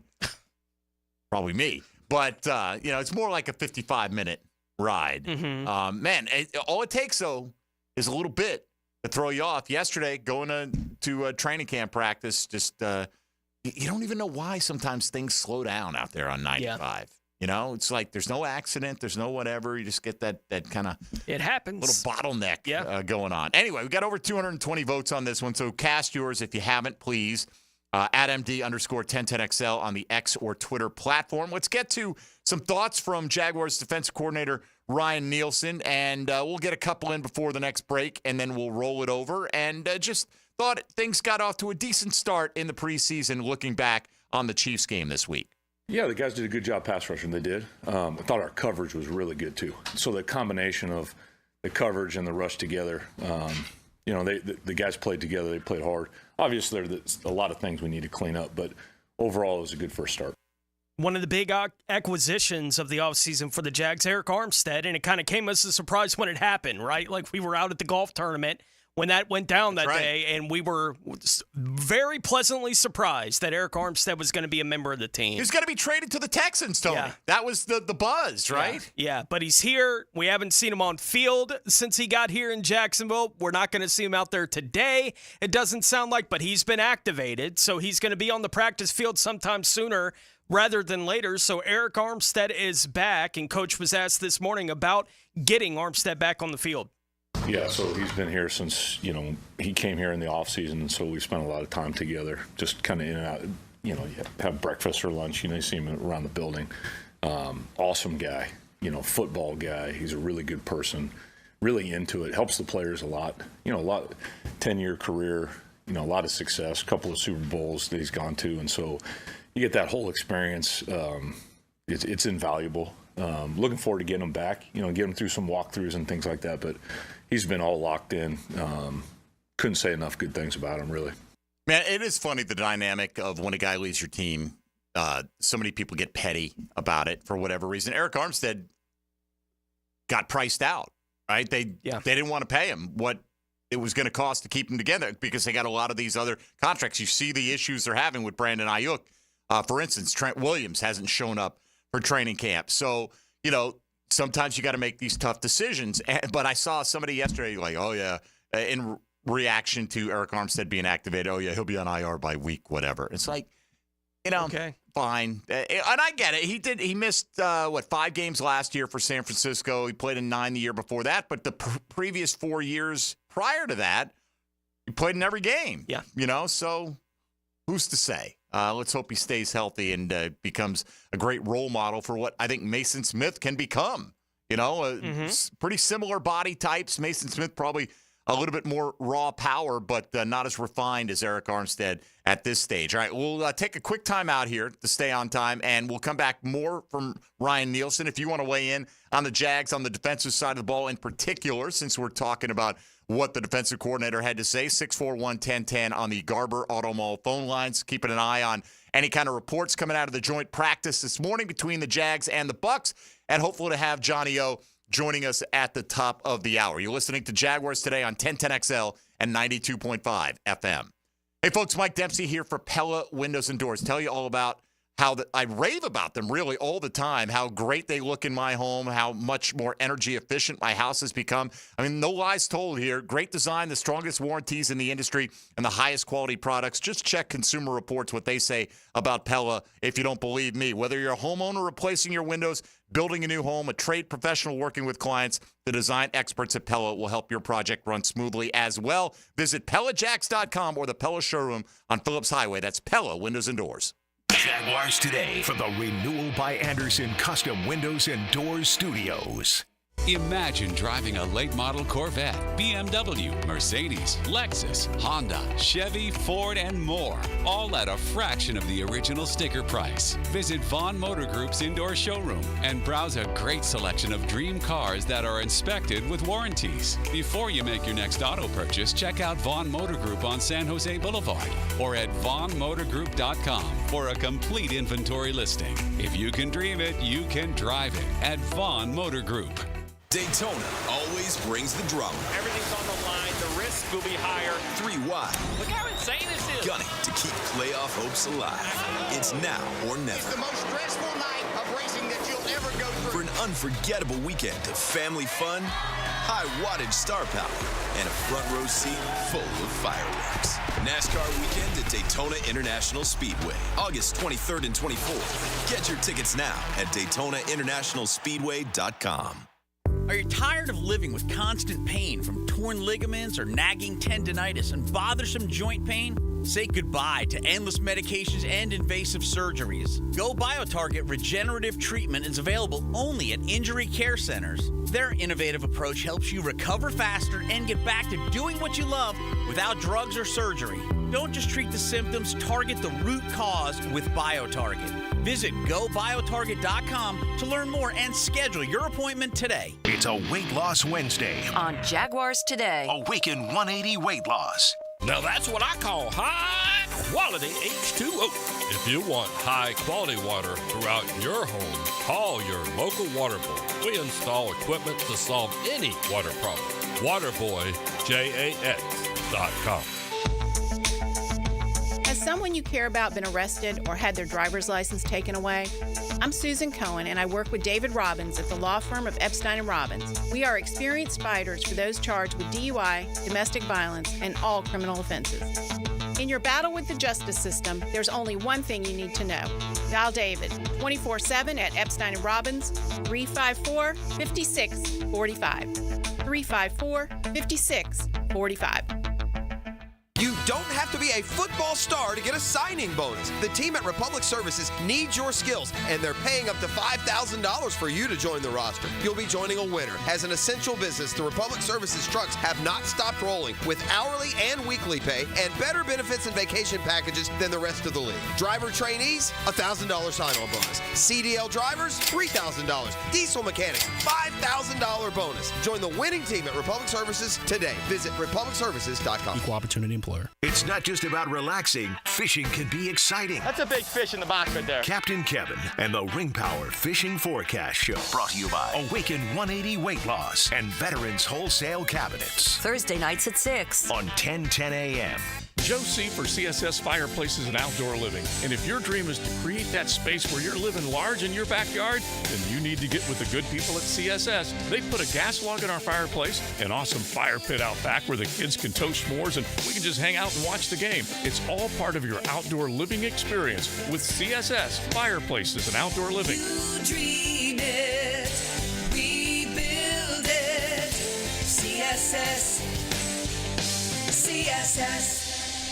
Probably me. But, it's more like a 55-minute ride. Mm-hmm. Man, all it takes, though, is a little bit to throw you off. Yesterday, going to a training camp practice, just you don't even know why sometimes things slow down out there on 95. Yeah. It's like there's no accident, there's no whatever. You just get that kind of it happens little bottleneck going on. Anyway, we got over 220 votes on this one, so cast yours if you haven't, please. At MD_1010XL on the X or Twitter platform. Let's get to some thoughts from Jaguars defensive coordinator Ryan Nielsen, and we'll get a couple in before the next break, and then we'll roll it over. And just thought things got off to a decent start in the preseason looking back on the Chiefs game this week. Yeah, the guys did a good job pass rushing. They did. I thought our coverage was really good, too. So the combination of the coverage and the rush together, the guys played together. They played hard. Obviously, there's a lot of things we need to clean up, but overall, it was a good first start. One of the big acquisitions of the offseason for the Jags, Eric Armstead, and it kind of came as a surprise when it happened, right? Like we were out at the golf tournament when that went down that day, and we were very pleasantly surprised that Eric Armstead was going to be a member of the team. He was going to be traded to the Texans, Tony. Yeah. That was the buzz, right? Yeah, but he's here. We haven't seen him on field since he got here in Jacksonville. We're not going to see him out there today, it doesn't sound like, but he's been activated, so he's going to be on the practice field sometime sooner rather than later. So Eric Armstead is back, and Coach was asked this morning about getting Armstead back on the field. Yeah, so he's been here since, he came here in the offseason, and so we spent a lot of time together, just kind of in and out. You have breakfast or lunch, you see him around the building. Awesome guy, football guy. He's a really good person, really into it. Helps the players a lot. 10-year career, a lot of success, a couple of Super Bowls that he's gone to, and so you get that whole experience. It's invaluable. Looking forward to getting him back, getting him through some walkthroughs and things like that. But he's been all locked in. Couldn't say enough good things about him, really. Man, it is funny, the dynamic of when a guy leaves your team. So many people get petty about it for whatever reason. Eric Armstead got priced out, right? They didn't want to pay him what it was going to cost to keep him together because they got a lot of these other contracts. You see the issues they're having with Brandon Ayuk. For instance, Trent Williams hasn't shown up for training camp. So, sometimes you got to make these tough decisions. But I saw somebody yesterday like, in reaction to Eric Armstead being activated, he'll be on IR by week, whatever. It's like, okay, fine. And I get it. He missed, 5 games last year for San Francisco. He played in 9 the year before that. But the previous 4 years prior to that, he played in every game. Yeah. So who's to say? Let's hope he stays healthy and becomes a great role model for what I think Mason Smith can become. Pretty similar body types. Mason Smith probably a little bit more raw power, but not as refined as Eric Armstead at this stage. All right, we'll take a quick time out here to stay on time, and we'll come back more from Ryan Nielsen. If you want to weigh in on the Jags on the defensive side of the ball in particular, since we're talking about what the defensive coordinator had to say, 641-1010 on the Garber Auto Mall phone lines. Keeping an eye on any kind of reports coming out of the joint practice this morning between the Jags and the Bucs, and hopefully to have Johnny O joining us at the top of the hour. You're listening to Jaguars Today on 1010XL and 92.5 FM. Hey, folks, Mike Dempsey here for Pella Windows and Doors. Tell you all about how I rave about them really all the time, how great they look in my home, how much more energy efficient my house has become. I mean, no lies told here. Great design, the strongest warranties in the industry, and the highest quality products. Just check Consumer Reports, what they say about Pella if you don't believe me. Whether you're a homeowner replacing your windows, building a new home, a trade professional working with clients, the design experts at Pella will help your project run smoothly as well. Visit PellaJacks.com or the Pella showroom on Phillips Highway. That's Pella Windows and Doors. Jaguars Today from the Renewal by Anderson Custom Windows and Doors Studios. Imagine driving a late model Corvette, BMW, Mercedes, Lexus, Honda, Chevy, Ford, and more, all at a fraction of the original sticker price. Visit Vaughn Motor Group's indoor showroom and browse a great selection of dream cars that are inspected with warranties. Before you make your next auto purchase, check out Vaughn Motor Group on San Jose Boulevard or at vaughnmotorgroup.com for a complete inventory listing. If you can dream it, you can drive it at Vaughn Motor Group. Daytona always brings the drama. Everything's on the line. The risk will be higher. 3 wide. Look how insane this is. Gunning to keep playoff hopes alive. It's now or never. It's the most stressful night of racing that you'll ever go through. For an unforgettable weekend of family fun, high wattage star power, and a front row seat full of fireworks. NASCAR weekend at Daytona International Speedway, August 23rd and 24th. Get your tickets now at DaytonaInternationalSpeedway.com. Are you tired of living with constant pain from torn ligaments or nagging tendinitis and bothersome joint pain? Say goodbye to endless medications and invasive surgeries. Go BioTarget Regenerative Treatment is available only at injury care centers. Their innovative approach helps you recover faster and get back to doing what you love without drugs or surgery. Don't just treat the symptoms, target the root cause with BioTarget. Visit GoBioTarget.com to learn more and schedule your appointment today. It's a Weight Loss Wednesday on Jaguars Today. Awaken 180 Weight Loss. Now that's what I call high-quality H2O. If you want high-quality water throughout your home, call your local water boy. We install equipment to solve any water problem. WaterBoyJAX.com. Has someone you care about been arrested or had their driver's license taken away? I'm Susan Cohen, and I work with David Robbins at the law firm of Epstein & Robbins. We are experienced fighters for those charged with DUI, domestic violence, and all criminal offenses. In your battle with the justice system, there's only one thing you need to know. Dial David 24/7 at Epstein & Robbins, 354-5645. 354-5645. You don't have to be a football star to get a signing bonus. The team at Republic Services needs your skills, and they're paying up to $5,000 for you to join the roster. You'll be joining a winner. As an essential business, the Republic Services trucks have not stopped rolling with hourly and weekly pay and better benefits and vacation packages than the rest of the league. Driver trainees, $1,000 sign-on bonus. CDL drivers, $3,000. Diesel mechanics, $5,000 bonus. Join the winning team at Republic Services today. Visit republicservices.com. Equal opportunity employer. It's not just about relaxing. Fishing can be exciting. That's a big fish in the box right there. Captain Kevin and the Ring Power Fishing Forecast Show. Brought to you by Awaken 180 Weight Loss and Veterans Wholesale Cabinets. Thursday nights at 6 on 1010 a.m. Joe C. for CSS Fireplaces and Outdoor Living. And if your dream is to create that space where you're living large in your backyard, then you need to get with the good people at CSS. They put a gas log in our fireplace, an awesome fire pit out back where the kids can toast s'mores and we can just hang out and watch the game. It's all part of your outdoor living experience with CSS Fireplaces and Outdoor Living. You dream it, we build it. CSS.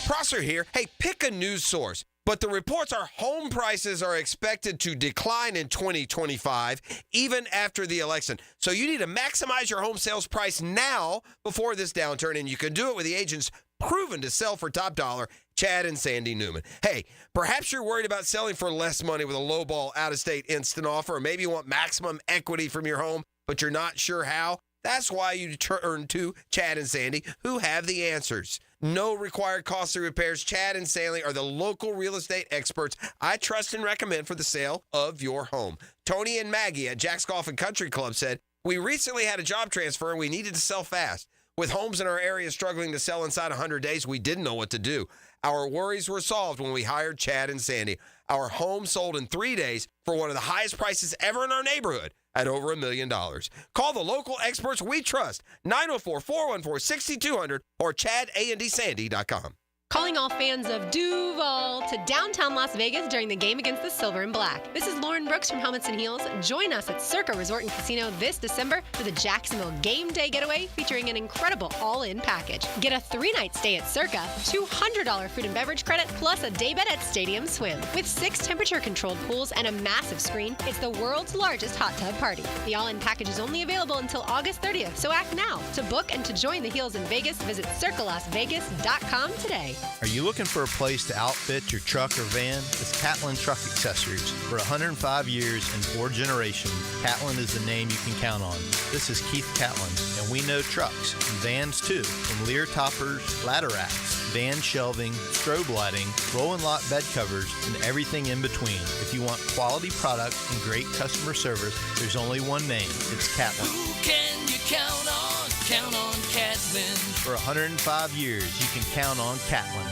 Prosser here. Hey, pick a news source. But the reports are home prices are expected to decline in 2025, even after the election. So you need to maximize your home sales price now before this downturn, and you can do it with the agents proven to sell for top dollar, Chad and Sandy Newman. Hey, perhaps you're worried about selling for less money with a lowball out-of-state instant offer, or maybe you want maximum equity from your home, but you're not sure how. That's why you turn to Chad and Sandy, who have the answers. No required costly repairs. Chad and Sandy are the local real estate experts I trust and recommend for the sale of your home. Tony and Maggie at Jack's Golf and Country Club said, "We recently had a job transfer and we needed to sell fast. With homes in our area struggling to sell inside 100 days, we didn't know what to do. Our worries were solved when we hired Chad and Sandy. Our home sold in 3 days for one of the highest prices ever in our neighborhood at over $1 million. Call the local experts we trust, 904-414-6200 or ChadAndDSandy.com. Calling all fans of Duval to downtown Las Vegas during the game against the Silver and Black. This is Lauren Brooks from Helmets and Heels. Join us at Circa Resort and Casino this December for the Jacksonville Game Day Getaway featuring an incredible all-in package. Get a 3-night stay at Circa, $200 food and beverage credit, plus a daybed at Stadium Swim. With 6 temperature-controlled pools and a massive screen, it's the world's largest hot tub party. The all-in package is only available until August 30th, so act now. To book and to join the Heels in Vegas, visit circalasvegas.com today. Are you looking for a place to outfit your truck or van? It's Catlin Truck Accessories. For 105 years and 4 generations, Catlin is the name you can count on. This is Keith Catlin, and we know trucks and vans too, from Lear toppers, ladder racks, van shelving, strobe lighting, roll and lock bed covers, and everything in between. If you want quality product and great customer service, there's only one name. It's Catlin. Who can you count on? Count on Catlin. For 105 years, you can count on Catlin.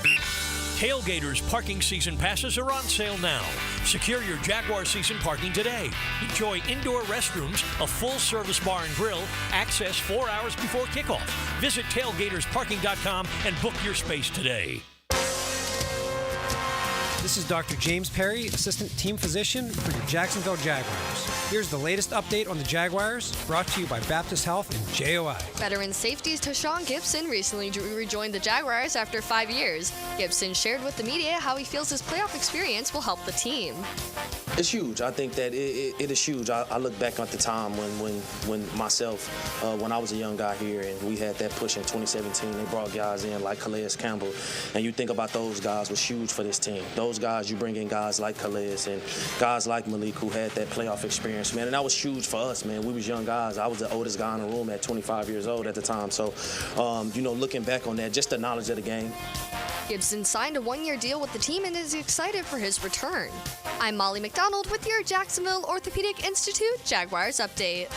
Tailgaters parking season passes are on sale now. Secure your Jaguar season parking today. Enjoy indoor restrooms, a full-service bar and grill, access 4 hours before kickoff. Visit tailgatersparking.com and book your space today. This is Dr. James Perry, Assistant Team Physician for your Jacksonville Jaguars. Here's the latest update on the Jaguars, brought to you by Baptist Health and JOI. Veteran safety Tashawn Gibson recently rejoined the Jaguars after 5 years. Gibson shared with the media how he feels his playoff experience will help the team. It's huge. I think that it is huge. I look back at the time when myself, when I was a young guy here, and we had that push in 2017. They brought guys in like Calais Campbell, and you think about those guys was huge for this team. Those guys, you bring in guys like Calais and guys like Malik who had that playoff experience, man, and that was huge for us, man. We was young guys. I was the oldest guy in the room at 25 years old at the time. So, looking back on that, just the knowledge of the game. Gibson signed a 1-year deal with the team and is excited for his return. I'm Molly McDonald with your Jacksonville Orthopedic Institute Jaguars update.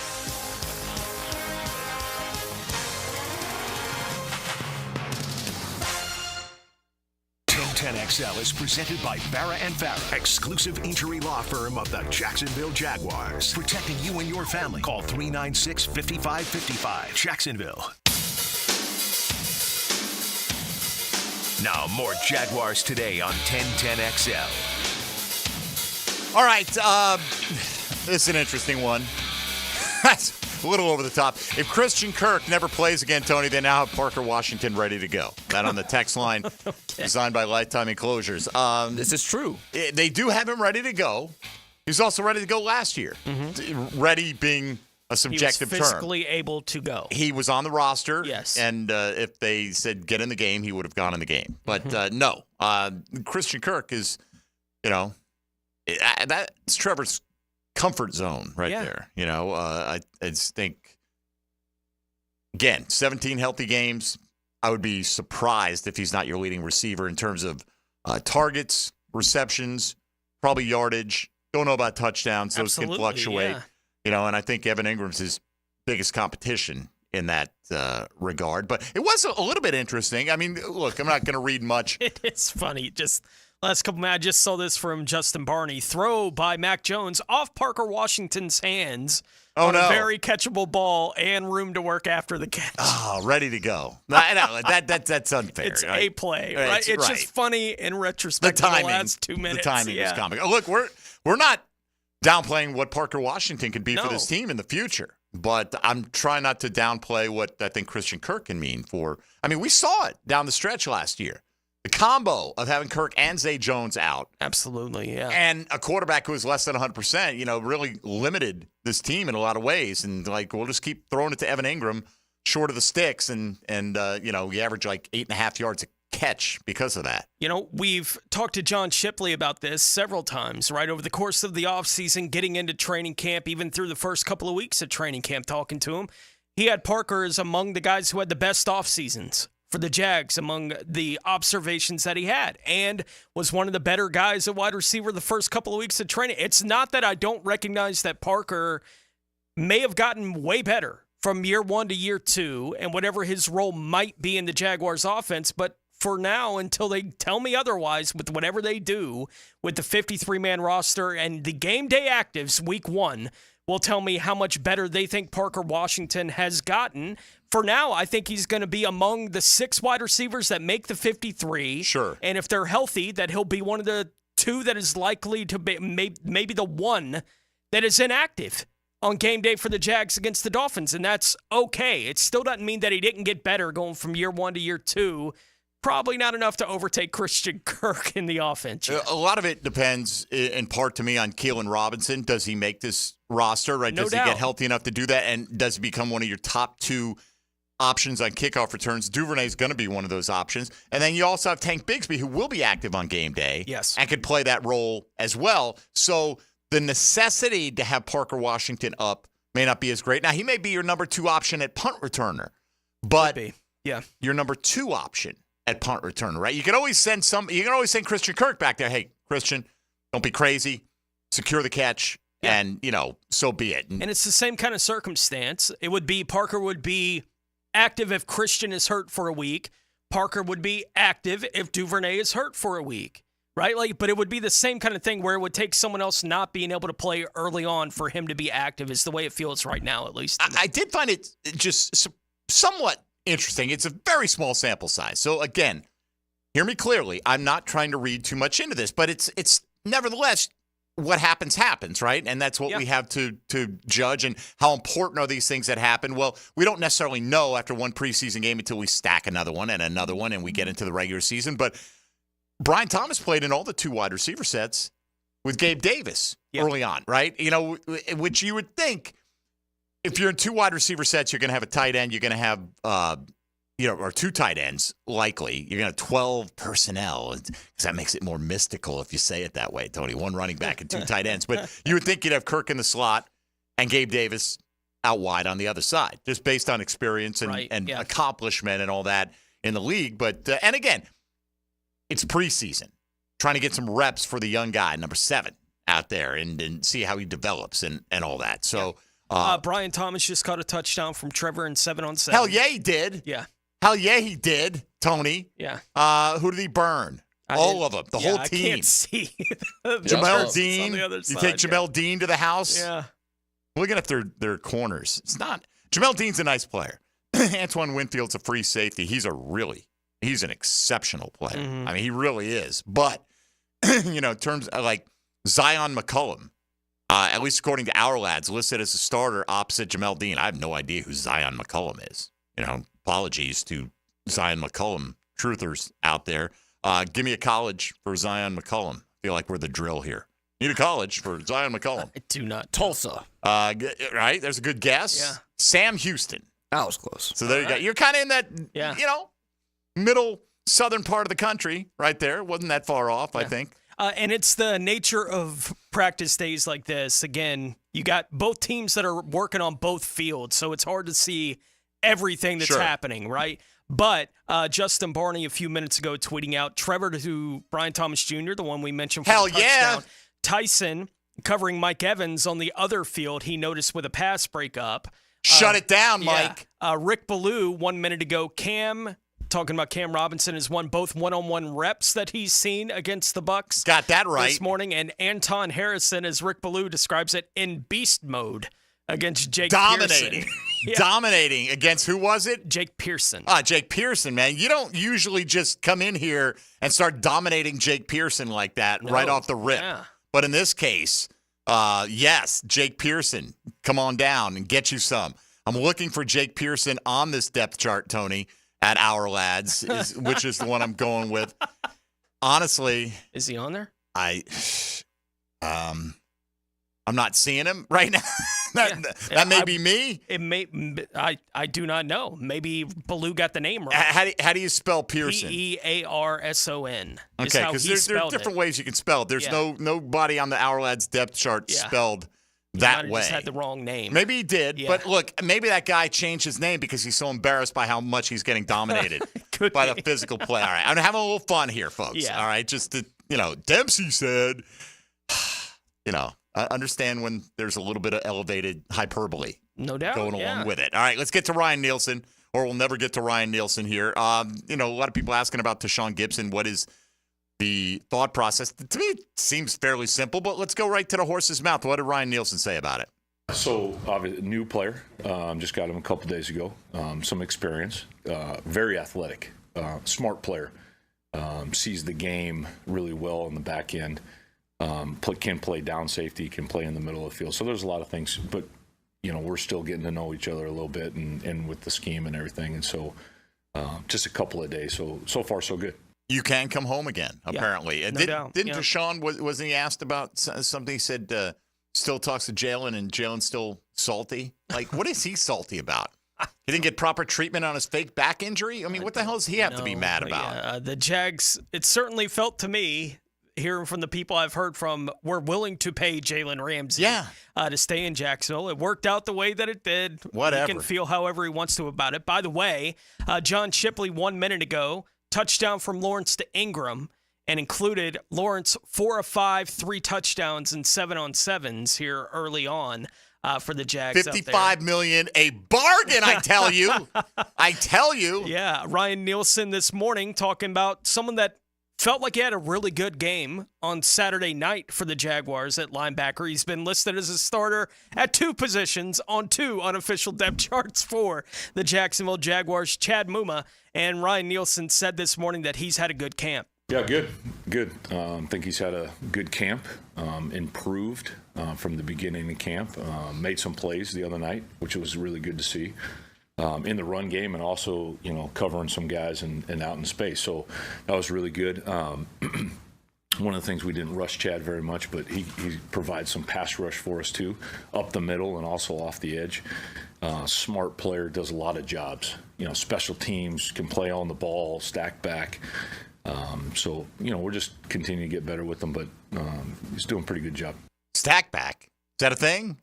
XL is presented by Farah and Farah, exclusive injury law firm of the Jacksonville Jaguars. Protecting you and your family. Call 396-5555. Jacksonville. Now more Jaguars Today on 1010XL. All right, this is an interesting one. That's a little over the top. If Christian Kirk never plays again, Tony, they now have Parker Washington ready to go. That on the text line, designed by Lifetime Enclosures. This is true. They do have him ready to go. He was also ready to go last year. Mm-hmm. Ready being a subjective term. He was physically able to go. He was on the roster. Yes. And if they said get in the game, he would have gone in the game. But no, Christian Kirk is, that's Trevor's comfort zone right there. I just think, again, 17 healthy games. I would be surprised if he's not your leading receiver in terms of targets, receptions, probably yardage. Don't know about touchdowns. Those can fluctuate. Yeah. And I think Evan Ingram's his biggest competition in that regard. But it was a little bit interesting. I mean, look, I'm not going to read much. It is funny. Just last couple minutes, I just saw this from Justin Barney. Throw by Mac Jones off Parker Washington's hands. On a very catchable ball and room to work after the catch. Oh, ready to go. I know, that's unfair. It's right? a play, right? It's just funny in retrospect. The timing, the last 2 minutes. The timing is comical. Look, we're not downplaying what Parker Washington could be for this team in the future, but I'm trying not to downplay what I think Christian Kirk can mean for. I mean, we saw it down the stretch last year. The combo of having Kirk and Zay Jones out. Absolutely, yeah. And a quarterback who was less than 100%, really limited this team in a lot of ways. And, we'll just keep throwing it to Evan Ingram short of the sticks. And we average 8.5 yards a catch because of that. We've talked to John Shipley about this several times, right? Over the course of the offseason, getting into training camp, even through the first couple of weeks of training camp, talking to him. He had Parker as among the guys who had the best off seasons for the Jags among the observations that he had, and was one of the better guys at wide receiver the first couple of weeks of training. It's not that I don't recognize that Parker may have gotten way better from year 1 to year 2 and whatever his role might be in the Jaguars offense, but for now, until they tell me otherwise, with whatever they do with the 53-man roster and the game day actives week 1, will tell me how much better they think Parker Washington has gotten. For now, I think he's going to be among the 6 wide receivers that make the 53. Sure. And if they're healthy, that he'll be one of the 2 that is likely to be maybe the 1 that is inactive on game day for the Jags against the Dolphins, and that's okay. It still doesn't mean that he didn't get better going from year 1 to year 2. Probably not enough to overtake Christian Kirk in the offense. A lot of it depends, in part to me, on Keelan Robinson. Does he make this roster, right? No Does doubt. he get healthy enough to do that? And does he become one of your top 2 options on kickoff returns? Duvernay is going to be one of those options. And then you also have Tank Bigsby, who will be active on game day. Yes. And could play that role as well. So the necessity to have Parker Washington up may not be as great. Now, he may be your number 2 option at punt returner, but your number 2 option at punt returner, right? You can always send Christian Kirk back there. Hey, Christian, don't be crazy. Secure the catch, and, so be it. And it's the same kind of circumstance. It would be Parker would be active if Christian is hurt for a week. Parker would be active if Duvernay is hurt for a week, right? But it would be the same kind of thing where it would take someone else not being able to play early on for him to be active is the way it feels right now, at least. I did find it just somewhat interesting. It's a very small sample size. So again, hear me clearly. I'm not trying to read too much into this, but it's nevertheless what happens, right? And that's what we have to judge. And how important are these things that happen? Well, we don't necessarily know after one preseason game until we stack another one and we get into the regular season. But Brian Thomas played in all the 2 wide receiver sets with Gabe Davis early on, right? Which you would think, if you're in 2 wide receiver sets, you're going to have a tight end. You're going to have, or 2 tight ends, likely. You're going to have 12 personnel, because that makes it more mystical if you say it that way, Tony. 1 running back and 2 tight ends. But you would think you'd have Kirk in the slot and Gabe Davis out wide on the other side, just based on experience and accomplishment and all that in the league. But and again, it's preseason, trying to get some reps for the young guy, number 7, out there and see how he develops and all that. So. Brian Thomas just caught a touchdown from Trevor in 7-on-7. Hell yeah, he did. Yeah. Hell yeah, he did, Tony. Yeah. Who did he burn? All of them. The whole team. I can't see. Jamel Dean. On the other You side, take Jamel Dean to the house. Yeah. Looking at their corners. It's not. Jamel Dean's a nice player. Antoine Winfield's a free safety. He's an exceptional player. Mm-hmm. I mean, he really is. But, in terms of like Zion McCullum, at least according to our lads, listed as a starter opposite Jamel Dean. I have no idea who Zion McCullum is. Apologies to Zion McCullum truthers out there. Give me a college for Zion McCullum. I feel like we're the drill here. Need a college for Zion McCullum. I do not. Tulsa. Right? There's a good guess. Yeah. Sam Houston. That was close. So there you go. You're kind of in that, middle southern part of the country right there. Wasn't that far off, I think. And it's the nature of practice days like this. Again, you got both teams that are working on both fields, so it's hard to see everything that's happening, right? But Justin Barney a few minutes ago tweeting out Trevor to Brian Thomas Jr., the one we mentioned for the touchdown. Yeah. Tyson covering Mike Evans on the other field, he noticed with a pass breakup. Shut it down, Mike. Rick Ballou 1 minute ago. Talking about Cam Robinson has won both one-on-one reps that he's seen against the Bucs. Got that right. This morning. And Anton Harrison, as Rick Ballou describes it, in beast mode against Jake Pearson. Dominating against who was it? Jake Pearson. Jake Pearson, man. You don't usually just come in here and start dominating Jake Pearson like that right off the rip. Yeah. But in this case, yes, Jake Pearson, come on down and get you some. I'm looking for Jake Pearson on this depth chart, Tony, at Our Lads, which is the one I'm going with. Honestly. Is he on there? I'm not seeing him right now. that may be me. It may. I do not know. Maybe Ballou got the name wrong. How do you spell Pearson? Pearson. Okay, because there are different ways you can spell it. There's nobody on the Our Lads depth chart spelled that way. Just had the wrong name. Maybe he did, but look, maybe that guy changed his name because he's so embarrassed by how much he's getting dominated by the physical play. All right, I'm having a little fun here, folks. Yeah. All right, just to, Dempsey said, I understand when there's a little bit of elevated hyperbole. No doubt. Going along with it. All right, let's get to Ryan Nielsen, or we'll never get to Ryan Nielsen here. A lot of people asking about Tashawn Gibson. What is the thought process? To me, it seems fairly simple, but let's go right to the horse's mouth. What did Ryan Nielsen say about it? So, obviously, new player. Just got him a couple days ago. Some experience. Very athletic. Smart player. Sees the game really well on the back end. Can play down safety. Can play in the middle of the field. So there's a lot of things. But, we're still getting to know each other a little bit and with the scheme and everything. And so just a couple of days. So far, so good. You can come home again, apparently. No doubt. Didn't Deshaun, wasn't he asked about something? He said still talks to Jalen, and Jalen's still salty. Like, what is he salty about? He didn't get proper treatment on his fake back injury? I mean, what the hell does he have to be mad about? Yeah, the Jags, it certainly felt to me, hearing from the people I've heard from, were willing to pay Jalen Ramsey to stay in Jacksonville. It worked out the way that it did. Whatever. He can feel however he wants to about it. By the way, John Shipley 1 minute ago, touchdown from Lawrence to Ingram, and included Lawrence 4 of 5, 3 touchdowns and 7-on-7s here early on for the Jags. $55 million, a bargain, I tell you. I tell you. Yeah, Ryan Nielsen this morning talking about someone that felt like he had a really good game on Saturday night for the Jaguars at linebacker. He's been listed as a starter at 2 positions on 2 unofficial depth charts for the Jacksonville Jaguars. Chad Muma and Ryan Nielsen said this morning that he's had a good camp. Yeah, good. I think he's had a good camp, improved from the beginning of camp, made some plays the other night, which was really good to see. In the run game and also, covering some guys and out in space. So that was really good. One of the things we didn't rush Chad very much, but he provides some pass rush for us too, up the middle and also off the edge. Smart player, does a lot of jobs. Special teams, can play on the ball, stack back. So, we're just continuing to get better with him, but he's doing a pretty good job. Stack back? Is that a thing?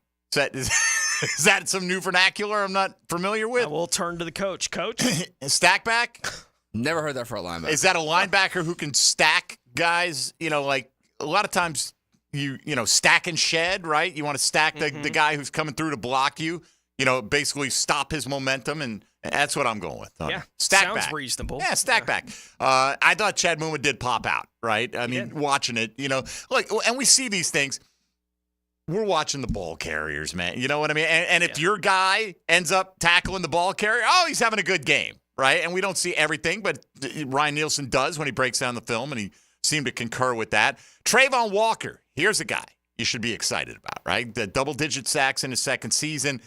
Is that some new vernacular I'm not familiar with? We'll turn to the coach. Coach? Stack back? Never heard that for a linebacker. Is that a linebacker who can stack guys? Like a lot of times you stack and shed, right? You want to stack the guy who's coming through to block you, basically stop his momentum, and that's what I'm going with. Yeah, stack sounds back. reasonable. Yeah, stack back. I thought Chad Muma did pop out, right? I mean, watching it, look, and we see these things. We're watching the ball carriers, man. You know what I mean? And if your guy ends up tackling the ball carrier, he's having a good game, right? And we don't see everything, but Ryan Nielsen does when he breaks down the film, and he seemed to concur with that. Trayvon Walker, here's a guy you should be excited about, right? The double-digit sacks in his second season,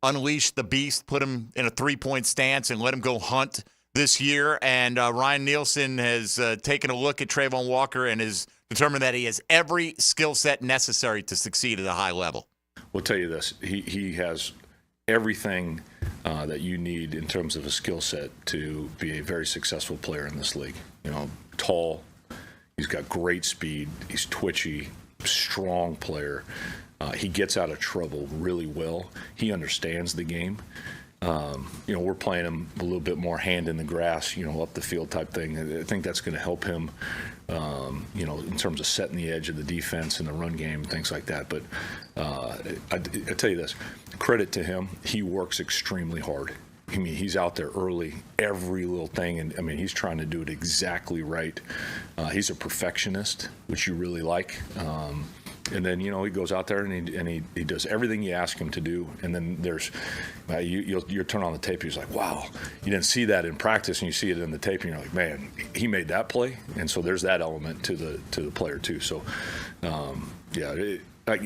unleashed the beast, put him in a 3-point stance, and let him go hunt this year. And Ryan Nielsen has taken a look at Trayvon Walker and has determined that he has every skill set necessary to succeed at a high level. We'll tell you this. He has everything that you need in terms of a skill set to be a very successful player in this league. Tall. He's got great speed. He's twitchy, strong player. He gets out of trouble really well. He understands the game. We're playing him a little bit more hand in the grass, up the field type thing. I think that's going to help him, in terms of setting the edge of the defense and the run game, things like that. But I tell you this, credit to him. He works extremely hard. I mean, he's out there early, every little thing, and I mean, he's trying to do it exactly right. He's a perfectionist, which you really like. And then, he goes out there and he does everything you ask him to do. And then there's, you'll turn on the tape, he's like, wow, you didn't see that in practice, and you see it in the tape, and you're like, man, he made that play. And so there's that element to the player too. So,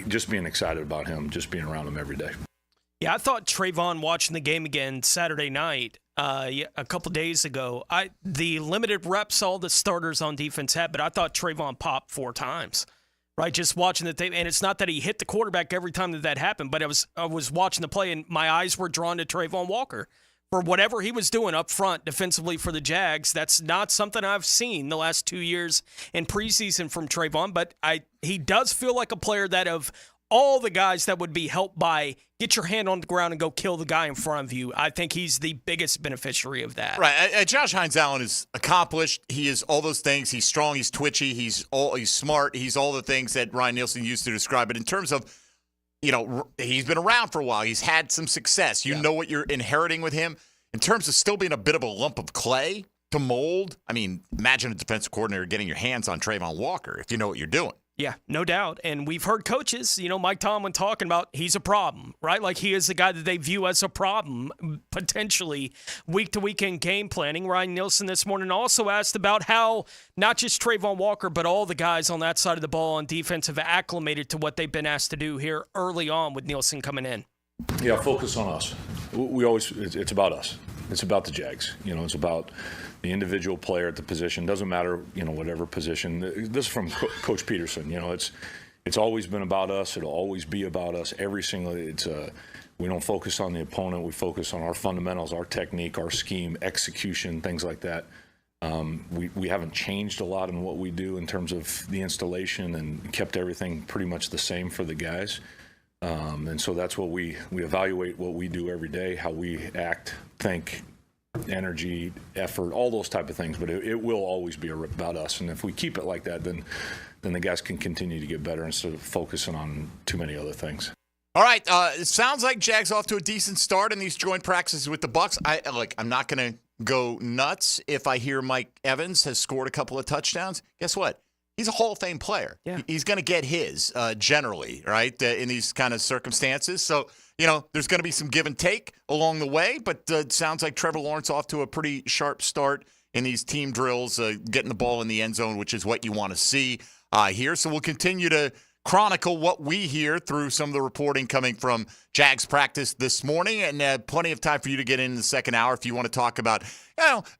just being excited about him, just being around him every day. Yeah, I thought Trayvon, watching the game again Saturday night, a couple days ago, the limited reps all the starters on defense had, but I thought Trayvon popped 4 times. Right, just watching the tape, and it's not that he hit the quarterback every time that happened, but I was watching the play, and my eyes were drawn to Trayvon Walker for whatever he was doing up front defensively for the Jags. That's not something I've seen the last 2 years in preseason from Trayvon, but he does feel like a player that of all the guys that would be helped by get your hand on the ground and go kill the guy in front of you, I think he's the biggest beneficiary of that. Right. Josh Hines-Allen is accomplished. He is all those things. He's strong. He's twitchy. He's smart. He's all the things that Ryan Nielsen used to describe. But in terms of, he's been around for a while. He's had some success. You know what you're inheriting with him. In terms of still being a bit of a lump of clay to mold, I mean, imagine a defensive coordinator getting your hands on Trayvon Walker if you know what you're doing. Yeah, no doubt. And we've heard coaches, Mike Tomlin talking about he's a problem, right? Like he is the guy that they view as a problem, potentially week-to-week in game planning. Ryan Nielsen this morning also asked about how not just Trayvon Walker, but all the guys on that side of the ball on defense have acclimated to what they've been asked to do here early on with Nielsen coming in. Yeah, focus on us. It's about us. It's about the Jags. It's about the individual player at the position. Doesn't matter, whatever position. This is from Coach Peterson. It's always been about us. It'll always be about us. We don't focus on the opponent. We focus on our fundamentals, our technique, our scheme, execution, things like that. We haven't changed a lot in what we do in terms of the installation and kept everything pretty much the same for the guys. And so that's what we evaluate what we do every day, how we act, think, energy, effort, all those type of things. But it will always be about us. And if we keep it like that, then the guys can continue to get better instead of focusing on too many other things. All right. It sounds like Jags off to a decent start in these joint practices with the Bucs. I'm not going to go nuts if I hear Mike Evans has scored a couple of touchdowns. Guess what? He's a Hall of Fame player. Yeah. He's going to get his generally, right, in these kind of circumstances. So, there's going to be some give and take along the way, but it sounds like Trevor Lawrence off to a pretty sharp start in these team drills, getting the ball in the end zone, which is what you want to see here. So we'll continue to chronicle what we hear through some of the reporting coming from Jags practice this morning, and plenty of time for you to get in the second hour if you want to talk about,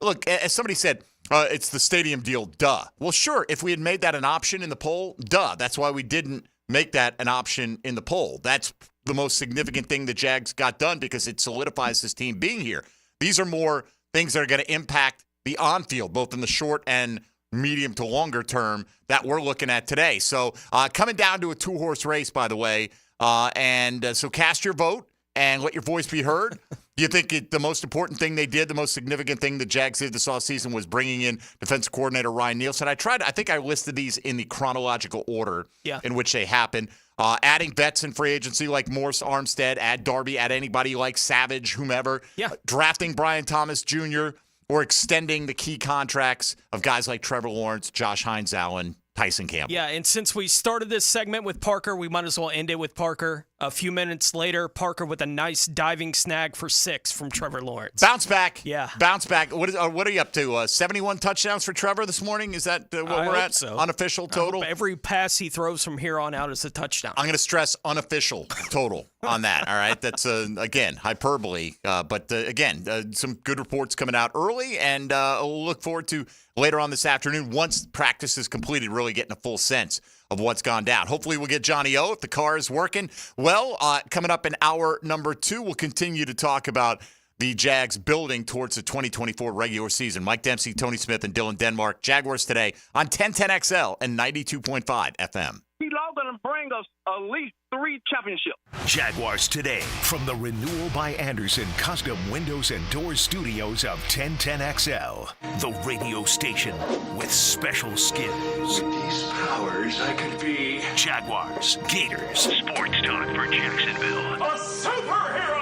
look, as somebody said, it's the stadium deal, duh. Well, sure, if we had made that an option in the poll, duh. That's why we didn't make that an option in the poll. That's the most significant thing the Jags got done because it solidifies this team being here. These are more things that are going to impact the on-field, both in the short and medium to longer term that we're looking at today. So coming down to a two-horse race, by the way, so cast your vote and let your voice be heard. Do you think the most important thing they did, the most significant thing the Jags did this offseason was bringing in defensive coordinator Ryan Nielsen? I think I listed these in the chronological order in which they happened. Adding vets in free agency like Morse, Armstead, add Darby, add anybody like Savage, whomever. Yeah. Drafting Brian Thomas Jr. or extending the key contracts of guys like Trevor Lawrence, Josh Hines Allen, Tyson Campbell. Yeah, and since we started this segment with Parker, we might as well end it with Parker. A few minutes later, Parker with a nice diving snag for 6 from Trevor Lawrence. Bounce back. Yeah. Bounce back. What are you up to? 71 touchdowns for Trevor this morning? Is that what we're at? So. Unofficial total? Every pass he throws from here on out is a touchdown. I'm going to stress unofficial total on that, all right? That's, again, hyperbole. But again, some good reports coming out early, and we'll look forward to later on this afternoon, once practice is completed, really getting a full sense of what's gone down. Hopefully we'll get Johnny O if the car is working. Well, coming up in hour number 2, we'll continue to talk about the Jags building towards the 2024 regular season. Mike Dempsey, Tony Smith, and Dylan Denmark. Jaguars Today on 1010XL and 92.5 FM. He's all going to bring us at least 3 championships. Jaguars Today from the Renewal by Anderson Custom Windows and Doors Studios of 1010XL, the radio station with special skills. With these powers, I could be Jaguars, Gators, sports talk for Jacksonville. A superhero!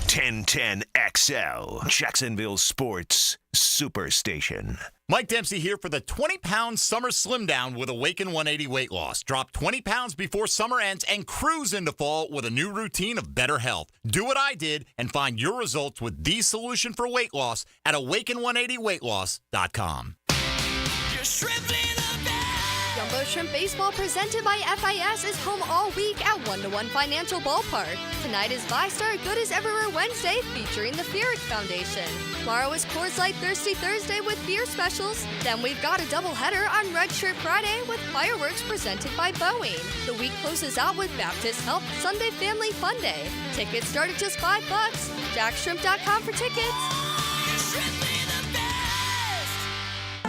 1010XL, Jacksonville Sports Superstation. Mike Dempsey here for the 20-pound summer slim down with Awaken 180 weight loss. Drop 20 pounds before summer ends and cruise into fall with a new routine of better health. Do what I did and find your results with the solution for weight loss at awaken180weightloss.com. Jumbo Shrimp Baseball presented by FIS is home all week at 1-to-1 Financial Ballpark. Tonight is ViStar Good as Everywhere Wednesday featuring the Fierick Foundation. Tomorrow is Coors Light Thirsty Thursday with beer specials. Then we've got a doubleheader on Red Shirt Friday with fireworks presented by Boeing. The week closes out with Baptist Health Sunday Family Fun Day. Tickets start at just $5. JackShrimp.com for tickets.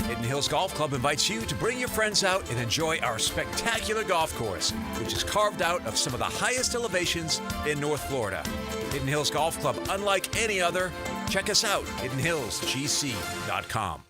Hidden Hills Golf Club invites you to bring your friends out and enjoy our spectacular golf course, which is carved out of some of the highest elevations in North Florida. Hidden Hills Golf Club, unlike any other. Check us out, hiddenhillsgc.com.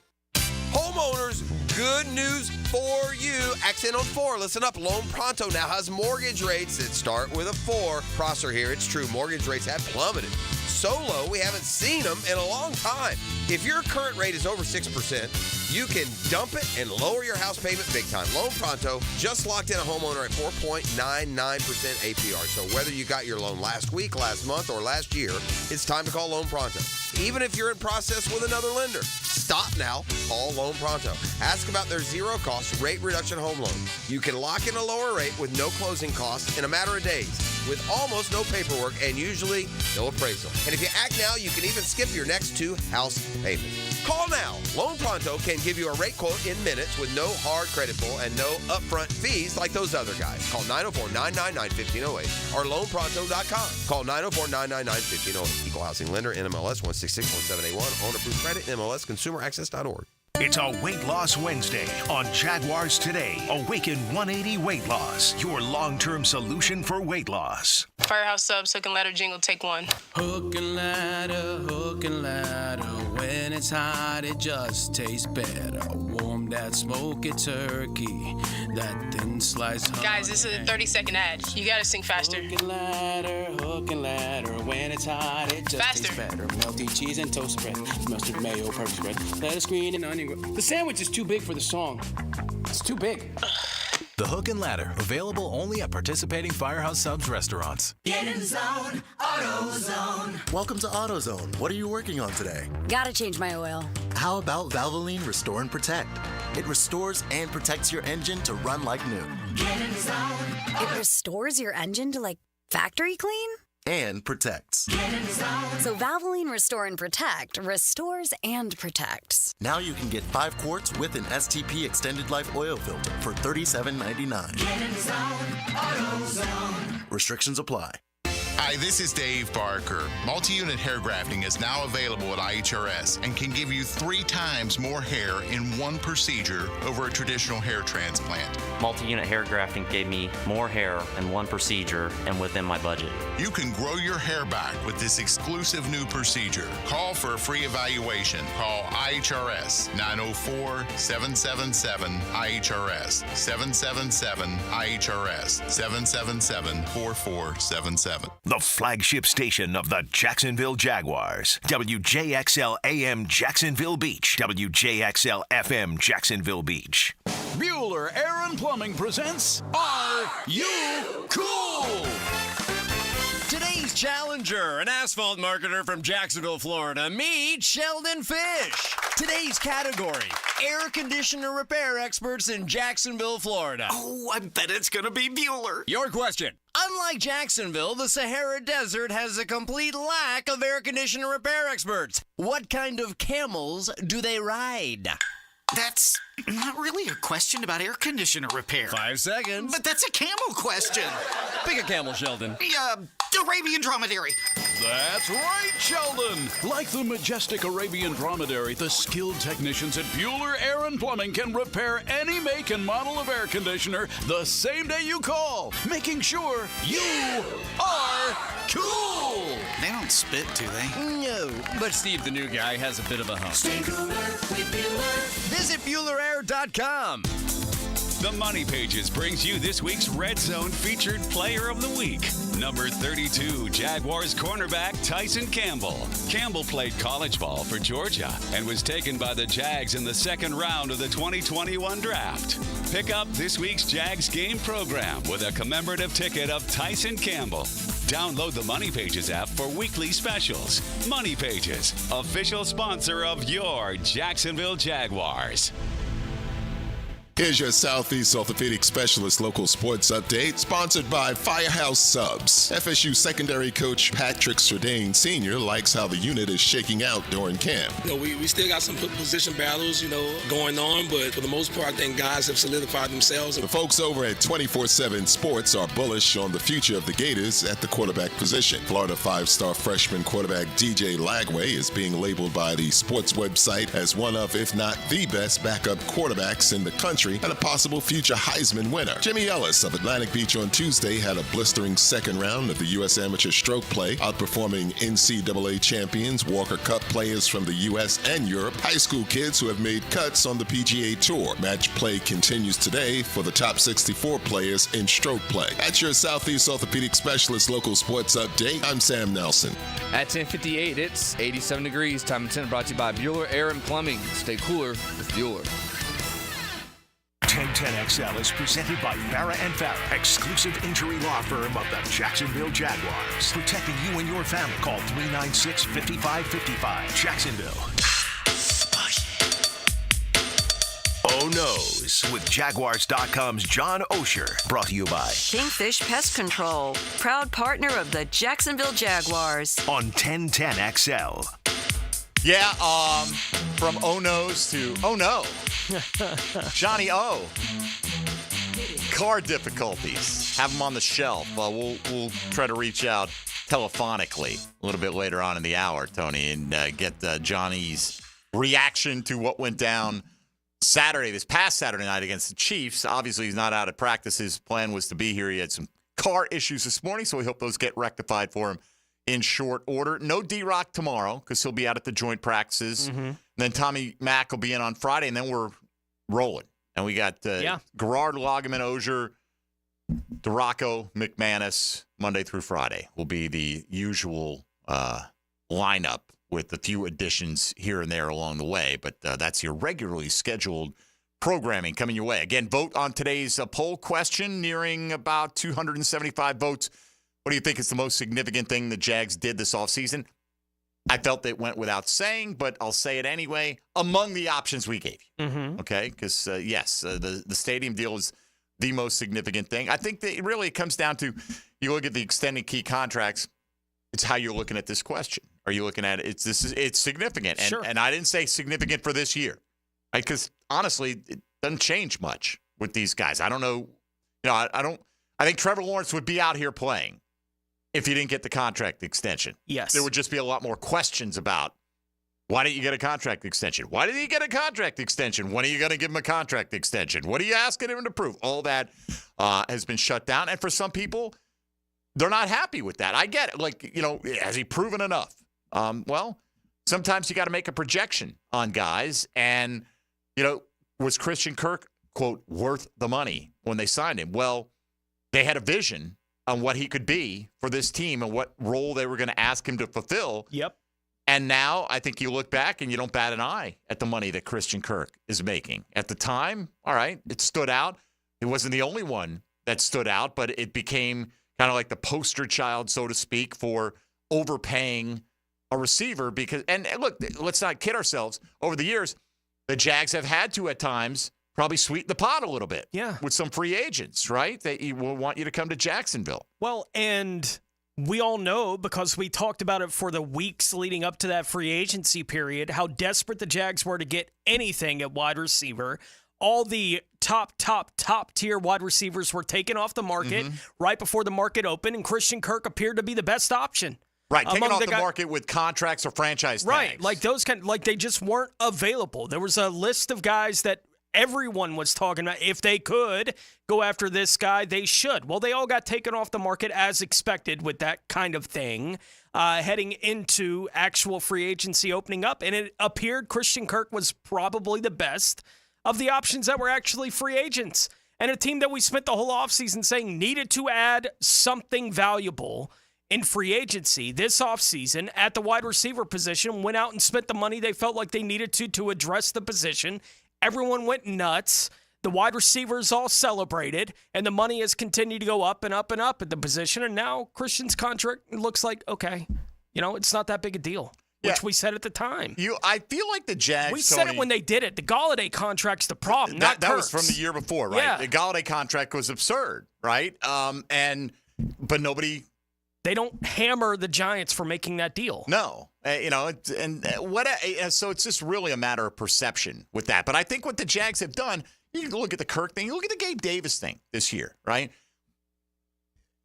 Homeowners, good news for you. Accent on 4. Listen up. Loan Pronto now has mortgage rates that start with a 4. Prosser here. It's true. Mortgage rates have plummeted. so low we haven't seen them in a long time. If your current rate is over 6%, you can dump it and lower your house payment big time. Loan Pronto just locked in a homeowner at 4.99% APR. So whether you got your loan last week, last month, or last year, it's time to call Loan Pronto. Even if you're in process with another lender, stop now. Call Loan Pronto. Ask about their zero-cost rate reduction home loan. You can lock in a lower rate with no closing costs in a matter of days, with almost no paperwork and usually no appraisal. And if you act now, you can even skip your next 2 house payments. Call now. Loan Pronto can give you a rate quote in minutes with no hard credit pull and no upfront fees like those other guys. Call 904-999-1508 or loanpronto.com. Call 904-999-1508. Equal housing lender, NMLS 1661781. Owner approved credit, NMLSconsumeraccess.org. It's a Weight Loss Wednesday on Jaguars Today. Awaken 180 Weight Loss, your long-term solution for weight loss. Firehouse Subs, hook and ladder jingle, take 1. Hook and ladder, when it's hot, it just tastes better. Warm that smoky turkey, that thin slice. Guys, this is a 30-second ad. You gotta sing faster. Hook and ladder, when it's hot, it just tastes better. Melty cheese and toast spread, mustard, mayo, perfect spread, lettuce, green, and onion. The sandwich is too big for the song. It's too big. The Hook and Ladder, available only at participating Firehouse Subs restaurants. Get in the zone, AutoZone. Welcome to AutoZone. What are you working on today? Gotta change my oil. How about Valvoline Restore and Protect? It restores and protects your engine to run like new. Get in the zone. It restores your engine to, like, factory clean? And protects. Get in the zone. So Valvoline Restore and Protect restores and protects. Now you can get 5 quarts with an STP extended life oil filter for $37.99. Get in the zone, AutoZone. Restrictions apply. Hi, this is Dave Barker. Multi-unit hair grafting is now available at IHRS and can give you 3 times more hair in one procedure over a traditional hair transplant. Multi-unit hair grafting gave me more hair in one procedure and within my budget. You can grow your hair back with this exclusive new procedure. Call for a free evaluation. Call IHRS 904-777-IHRS 777-IHRS 777-4477. The flagship station of the Jacksonville Jaguars. WJXL AM Jacksonville Beach. WJXL FM Jacksonville Beach. Bueller Air and Plumbing presents Are You Cool? Today's challenger, an asphalt marketer from Jacksonville, Florida. Meet Sheldon Fish. Today's category, air conditioner repair experts in Jacksonville, Florida. Oh, I bet it's going to be Bueller. Your question. Unlike Jacksonville, the Sahara Desert has a complete lack of air conditioner repair experts. What kind of camels do they ride? That's not really a question about air conditioner repair. 5 seconds. But that's a camel question. Pick a camel, Sheldon. Arabian dromedary. That's right, Sheldon. Like the majestic Arabian dromedary, the skilled technicians at Bueller Air and Plumbing can repair any make and model of air conditioner the same day you call, making sure you are cool. They don't spit, do they? No, but Steve, the new guy, has a bit of a hump. Stay cooler with Bueller. Visit BuellerAir.com. The Money Pages brings you this week's Red Zone Featured Player of the Week. Number 32, Jaguars cornerback Tyson Campbell. Campbell played college ball for Georgia and was taken by the Jags in the second round of the 2021 draft. Pick up this week's Jags game program with a commemorative ticket of Tyson Campbell. Download the Money Pages app for weekly specials. Money Pages, official sponsor of your Jacksonville Jaguars. Here's your Southeast Orthopedic Specialist local sports update, sponsored by Firehouse Subs. FSU secondary coach Patrick Stradane Sr. likes how the unit is shaking out during camp. We still got some position battles, going on, but for the most part, I think guys have solidified themselves. The folks over at 24/7 Sports are bullish on the future of the Gators at the quarterback position. Florida 5-star freshman quarterback DJ Lagway is being labeled by the sports website as one of, if not the best backup quarterbacks in the country country and a possible future Heisman winner. Jimmy Ellis of Atlantic Beach on Tuesday had a blistering second round of the U.S. Amateur Stroke Play, outperforming NCAA champions, Walker Cup players from the U.S. and Europe, high school kids who have made cuts on the PGA Tour. Match play continues today for the top 64 players in stroke play. At your Southeast Orthopedic Specialist local sports update, I'm Sam Nelson. At 10:58, it's 87 degrees. Time and Center brought to you by Bueller Air and Plumbing. Stay cooler with Bueller. 1010XL is presented by Farah and Farah, exclusive injury law firm of the Jacksonville Jaguars. Protecting you and your family. Call 396-5555. Jacksonville. Oh No's with Jaguars.com's John Osher. Brought to you by Kingfish Pest Control, proud partner of the Jacksonville Jaguars. On 1010XL. Yeah, from Oh No's to Oh No. Johnny O. Car difficulties. Have them on the shelf. We'll try to reach out telephonically a little bit later on in the hour, Tony, and get Johnny's reaction to what went down this past Saturday night against the Chiefs. Obviously, he's not out of practice. His plan was to be here. He had some car issues this morning, so we hope those get rectified for him in short order. No D-Rock tomorrow because he'll be out at the joint practices. Mm-hmm. Then Tommy Mack will be in on Friday, and then we're rolling. And we got Garrard, Loggeman, Ozier, DeRocco, McManus, Monday through Friday will be the usual lineup with a few additions here and there along the way. But that's your regularly scheduled programming coming your way. Again, vote on today's poll question, nearing about 275 votes. What do you think is the most significant thing the Jags did this offseason? I felt it went without saying, but I'll say it anyway. Among the options we gave you, okay? Because, yes, the stadium deal is the most significant thing. I think that it really comes down to, you look at the extended key contracts, it's how you're looking at this question. Are you looking at it? It's significant. And, and I didn't say significant for this year, right? Because, honestly, it doesn't change much with these guys. I don't know. I think Trevor Lawrence would be out here playing if he didn't get the contract extension. Yes. There would just be a lot more questions about, why didn't you get a contract extension? Why did he get a contract extension? When are you going to give him a contract extension? What are you asking him to prove? All that has been shut down. And for some people, they're not happy with that. I get it. Like, has he proven enough? Well, sometimes you got to make a projection on guys. And, was Christian Kirk, quote, worth the money when they signed him? Well, they had a vision on what he could be for this team and what role they were going to ask him to fulfill. Yep. And now I think you look back and you don't bat an eye at the money that Christian Kirk is making. At the time, all right, it stood out. It wasn't the only one that stood out, but it became kind of like the poster child, so to speak, for overpaying a receiver. Because, and look, let's not kid ourselves. Over the years, the Jags have had to at times probably sweeten the pot a little bit with some free agents, right? They will want you to come to Jacksonville. Well, and we all know, because we talked about it for the weeks leading up to that free agency period, how desperate the Jags were to get anything at wide receiver. All the top tier wide receivers were taken off the market right before the market opened, and Christian Kirk appeared to be the best option. Right, taken off the market with contracts or franchise tags. Right, like they just weren't available. There was a list of guys that everyone was talking about. If they could go after this guy, they should. Well, they all got taken off the market as expected with that kind of thing, heading into actual free agency opening up. And it appeared Christian Kirk was probably the best of the options that were actually free agents. And a team that we spent the whole offseason saying needed to add something valuable in free agency this offseason at the wide receiver position, went out and spent the money they felt like they needed to address the position. Everyone went nuts. The wide receivers all celebrated, and the money has continued to go up and up and up at the position. And now Christian's contract looks like, okay, it's not that big a deal, which we said at the time. I feel like the Jags, we said it when they did it. The Galladay contract's the problem, not that Kirk's. was from the year before, right? Yeah. The Galladay contract was absurd, right? But nobody. They don't hammer the Giants for making that deal. No. So it's just really a matter of perception with that. But I think what the Jags have done, you can look at the Kirk thing, you look at the Gabe Davis thing this year, right?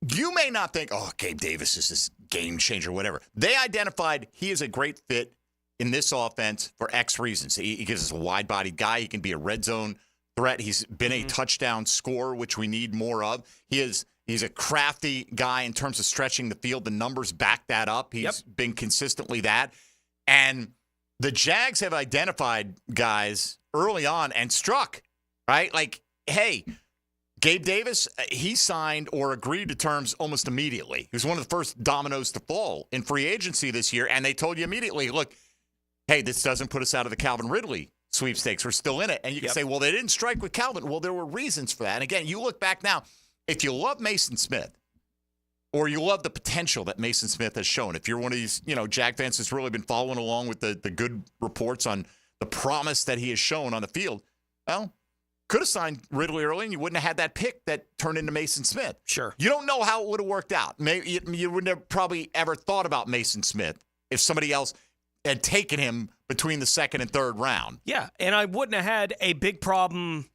You may not think, Gabe Davis is this game changer, whatever. They identified he is a great fit in this offense for X reasons. He gives us a wide-bodied guy. He can be a red zone threat. He's been a touchdown scorer, which we need more of. He's a crafty guy in terms of stretching the field. The numbers back that up. He's been consistently that. And the Jags have identified guys early on and struck, right? Like, hey, Gabe Davis, he signed or agreed to terms almost immediately. He was one of the first dominoes to fall in free agency this year, and they told you immediately, look, hey, this doesn't put us out of the Calvin Ridley sweepstakes. We're still in it. And you can say, well, they didn't strike with Calvin. Well, there were reasons for that. And again, you look back now, if you love Mason Smith, or you love the potential that Mason Smith has shown, if you're one of these, Jag fans that's really been following along with the good reports on the promise that he has shown on the field, well, could have signed Ridley early and you wouldn't have had that pick that turned into Mason Smith. Sure. You don't know how it would have worked out. Maybe you wouldn't have probably ever thought about Mason Smith if somebody else had taken him between the second and third round. Yeah, and I wouldn't have had a big problem,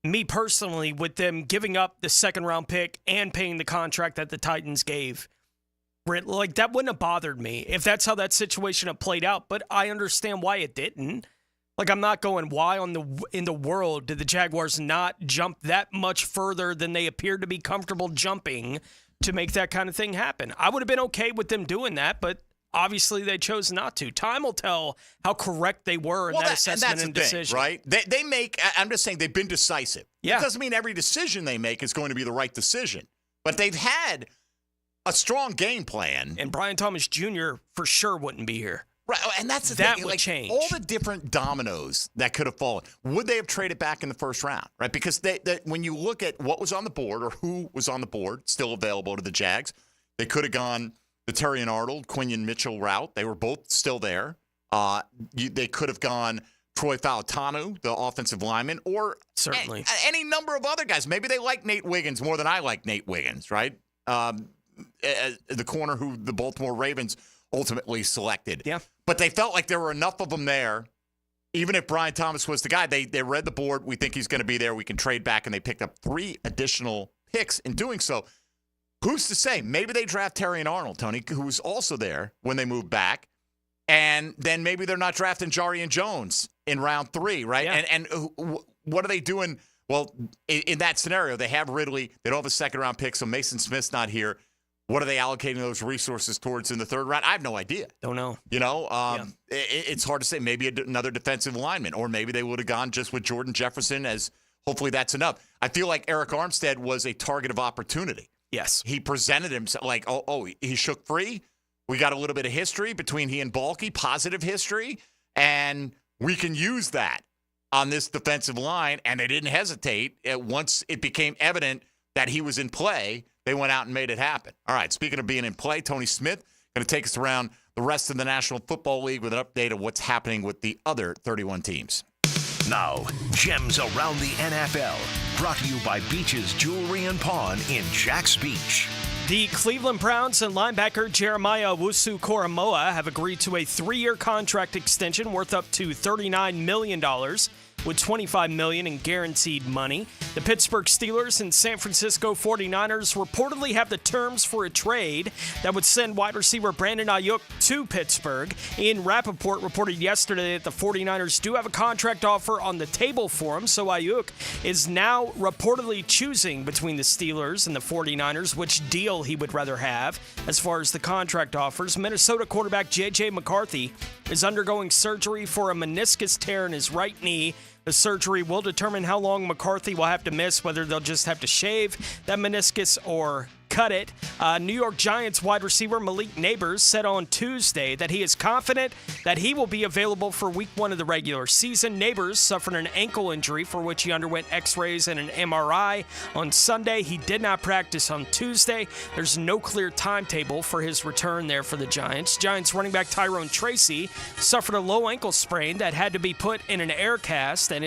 me personally, with them giving up the second-round pick and paying the contract that the Titans gave. Like, that wouldn't have bothered me if that's how that situation had played out, but I understand why it didn't. Like, I'm not going, why in the world did the Jaguars not jump that much further than they appeared to be comfortable jumping to make that kind of thing happen? I would have been okay with them doing that, but obviously they chose not to. Time will tell how correct they were in that assessment and decision. Right? They make, I'm just saying, they've been decisive. Yeah. It doesn't mean every decision they make is going to be the right decision, but they've had a strong game plan. And Brian Thomas Jr. for sure wouldn't be here. Right, and that's the that thing. Would like, change. All the different dominoes that could have fallen. Would they have traded back in the first round? Right, because when you look at what was on the board or who was on the board, still available to the Jags, they could have gone the Terry and Arnold, Quinion Mitchell route. They were both still there. They could have gone Troy Fautanu, the offensive lineman, or certainly any number of other guys. Maybe they like Nate Wiggins more than I like Nate Wiggins, right? The corner who the Baltimore Ravens ultimately selected. Yeah. But they felt like there were enough of them there. Even if Brian Thomas was the guy, they read the board. We think he's going to be there. We can trade back, and they picked up 3 additional picks in doing so. Who's to say? Maybe they draft Terry and Arnold, Tony, who was also there when they moved back. And then maybe they're not drafting Jarian Jones in round 3, right? Yeah. And what are they doing? Well, in that scenario, they have Ridley. They don't have a second-round pick, so Mason Smith's not here. What are they allocating those resources towards in the third round? I have no idea. Don't know. It's hard to say. Maybe another defensive lineman, or maybe they would have gone just with Jordan Jefferson as hopefully that's enough. I feel like Eric Armstead was a target of opportunity. Yes. He presented himself like, he shook free. We got a little bit of history between he and Balky, positive history, and we can use that on this defensive line. And they didn't hesitate. Once it became evident that he was in play, they went out and made it happen. All right, speaking of being in play, Tony Smith going to take us around the rest of the National Football League with an update of what's happening with the other 31 teams. Now, Gems Around the NFL, brought to you by Beach's Jewelry and Pawn in Jax Beach. The Cleveland Browns and linebacker Jeremiah Owusu-Koramoah have agreed to a 3-year contract extension worth up to $39 million, with $25 million in guaranteed money. The Pittsburgh Steelers and San Francisco 49ers reportedly have the terms for a trade that would send wide receiver Brandon Ayuk to Pittsburgh. Ian Rappaport reported yesterday that the 49ers do have a contract offer on the table for him, so Ayuk is now reportedly choosing between the Steelers and the 49ers which deal he would rather have. As far as the contract offers, Minnesota quarterback J.J. McCarthy is undergoing surgery for a meniscus tear in his right knee. The surgery will determine how long McCarthy will have to miss, whether they'll just have to shave that meniscus or cut it. New York Giants wide receiver Malik Neighbors said on Tuesday that he is confident that he will be available for week 1 of the regular season. Neighbors suffered an ankle injury for which he underwent x-rays and an MRI on Sunday. He did not practice on Tuesday. There's no clear timetable for his return there for the Giants. Giants running back Tyrone Tracy suffered a low ankle sprain that had to be put in an air cast, and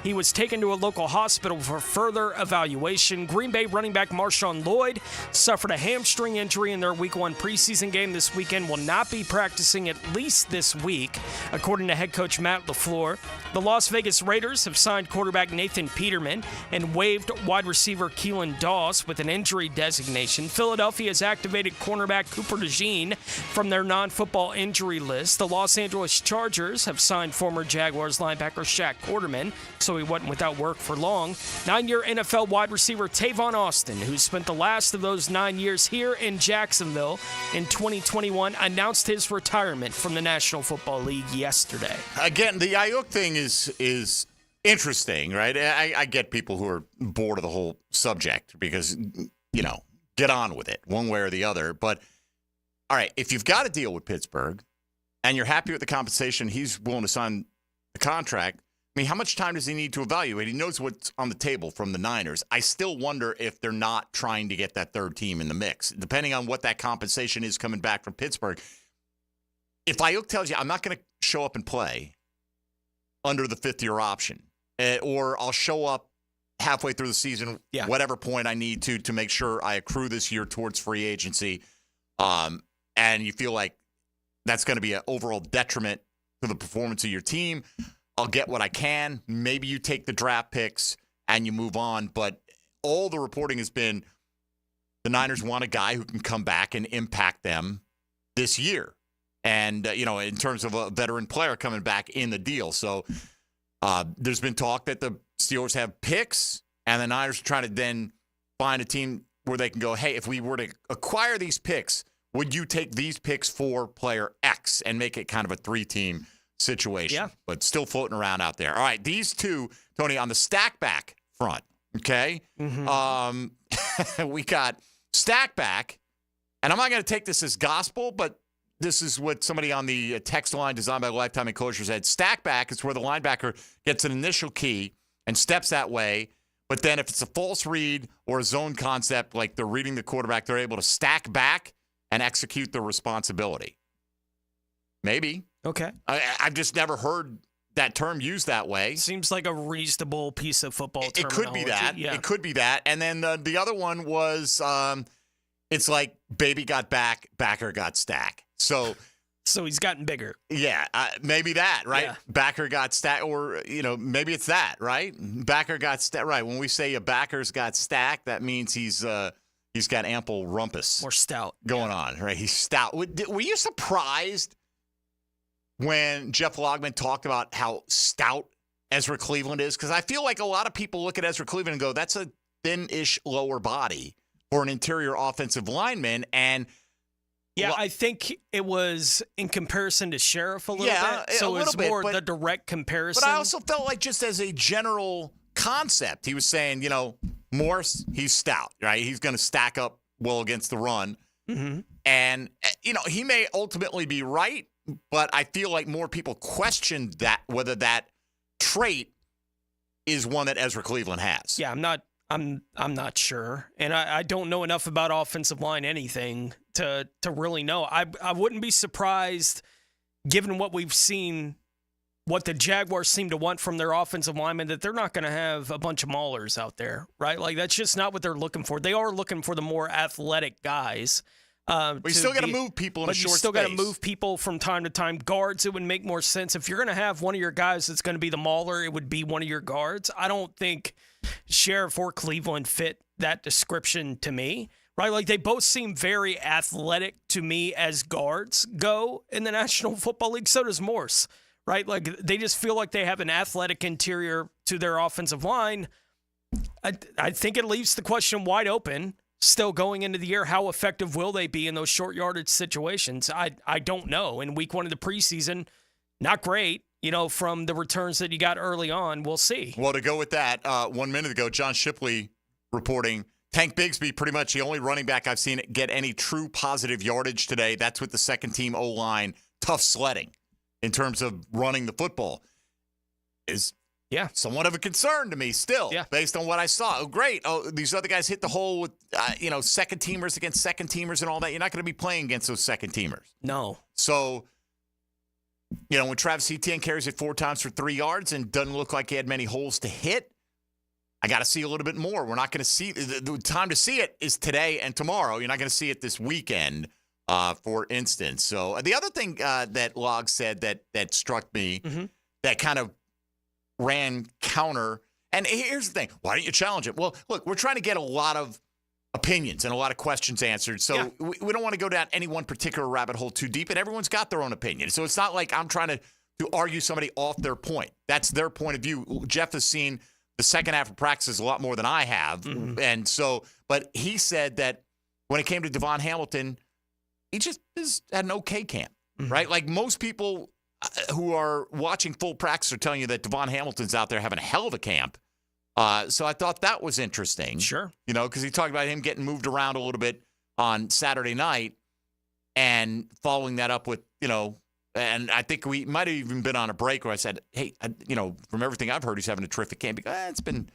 he was taken to a local hospital for further evaluation. Green Bay running back Marshawn Lloyd suffered a hamstring injury in their Week 1 preseason game this weekend, will not be practicing at least this week, according to head coach Matt LaFleur. The Las Vegas Raiders have signed quarterback Nathan Peterman and waived wide receiver Keelan Doss with an injury designation. Philadelphia has activated cornerback Cooper DeJean from their non-football injury list. The Los Angeles Chargers have signed former Jaguars linebacker Shaq Quarterman, so he wasn't without work for long. 9-year NFL wide receiver Tavon Austin, who spent the last of those 9 years here in Jacksonville in 2021, announced his retirement from the National Football League yesterday. Again, the Ayuk thing is interesting, right? I get people who are bored of the whole subject because, get on with it one way or the other. But, all right, if you've got a deal with Pittsburgh and you're happy with the compensation, he's willing to sign the contract. I mean, how much time does he need to evaluate? He knows what's on the table from the Niners. I still wonder if they're not trying to get that third team in the mix, depending on what that compensation is coming back from Pittsburgh. If Ayuk tells you, I'm not going to show up and play under the fifth-year option, or I'll show up halfway through the season, whatever point I need to make sure I accrue this year towards free agency, and you feel like that's going to be an overall detriment to the performance of your team, I'll get what I can. Maybe you take the draft picks and you move on. But all the reporting has been the Niners want a guy who can come back and impact them this year. And, in terms of a veteran player coming back in the deal. So there's been talk that the Steelers have picks and the Niners are trying to then find a team where they can go, hey, if we were to acquire these picks, would you take these picks for player X and make it kind of a three-team situation? Yeah. But still floating around out there. All right, these two, Tony, on the stack back front, okay? Mm-hmm. We got stack back, and I'm not going to take this as gospel, but this is what somebody on the text line designed by Lifetime Enclosure said. Stack back is where the linebacker gets an initial key and steps that way, but then if it's a false read or a zone concept, like they're reading the quarterback, they're able to stack back and execute the responsibility. Maybe. Okay. I've just never heard that term used that way. Seems like a reasonable piece of football terminology. It could be that. Yeah. It could be that. And then the other one was it's like baby got back, backer got stack. So he's gotten bigger. Yeah, maybe that, right? Yeah. Backer got stack, or, maybe it's that, right? Backer got stack. Right. When we say a backer's got stack, that means he's got ample rumpus. More stout. Going on, right? He's stout. Were you surprised when Jeff Logman talked about how stout Ezra Cleveland is? Because I feel like a lot of people look at Ezra Cleveland and go, that's a thin-ish lower body for an interior offensive lineman. And yeah, I think it was in comparison to Sheriff a little bit. So it's more the direct comparison. But I also felt like just as a general concept, he was saying, Morse, he's stout, right? He's going to stack up well against the run. Mm-hmm. And, he may ultimately be right, but I feel like more people question that, whether that trait is one that Ezra Cleveland has. Yeah, I'm not sure. And I don't know enough about offensive line anything to really know. I wouldn't be surprised, given what we've seen, what the Jaguars seem to want from their offensive linemen, that they're not going to have a bunch of maulers out there, right? Like, that's just not what they're looking for. They are looking for the more athletic guys. But you still got to move people in a short space. But you still got to move people from time to time. Guards, it would make more sense. If you're going to have one of your guys that's going to be the mauler, it would be one of your guards. I don't think Sheriff or Cleveland fit that description to me, right? Like, they both seem very athletic to me as guards go in the National Football League. So does Morse, right? Like, they just feel like they have an athletic interior to their offensive line. I think it leaves the question wide open. Still going into the year, how effective will they be in those short yardage situations? I don't know. In week 1 of the preseason, not great, from the returns that you got early on. We'll see. Well, to go with that, 1 minute ago, John Shipley reporting Tank Bigsby, pretty much the only running back I've seen get any true positive yardage today. That's with the second-team O-line. Tough sledding in terms of running the football. Is somewhat of a concern to me still, based on what I saw. Oh, great. Oh, these other guys hit the hole with, second-teamers against second-teamers and all that. You're not going to be playing against those second-teamers. No. So, when Travis Etienne carries it 4 times for 3 yards and doesn't look like he had many holes to hit, I got to see a little bit more. We're not going to see the time to see it is today and tomorrow. You're not going to see it this weekend, for instance. So the other thing that Log said that struck me that kind of ran counter. And here's the thing. Why don't you challenge it? Well, look, we're trying to get a lot of opinions and a lot of questions answered. So we don't want to go down any one particular rabbit hole too deep, and everyone's got their own opinion. So it's not like I'm trying to argue somebody off their point. That's their point of view. Jeff has seen the second half of practice a lot more than I have. And so, but he said that when it came to Devon Hamilton, he just had an okay camp, right? Like most people who are watching full practice are telling you that Devon Hamilton's out there having a hell of a camp. So I thought that was interesting. Sure. You know, because he talked about him getting moved around a little bit on Saturday night and following that up with, you know, and I think we might have even been on a break where I said, hey, you know, from everything I've heard, he's having a terrific camp. It's been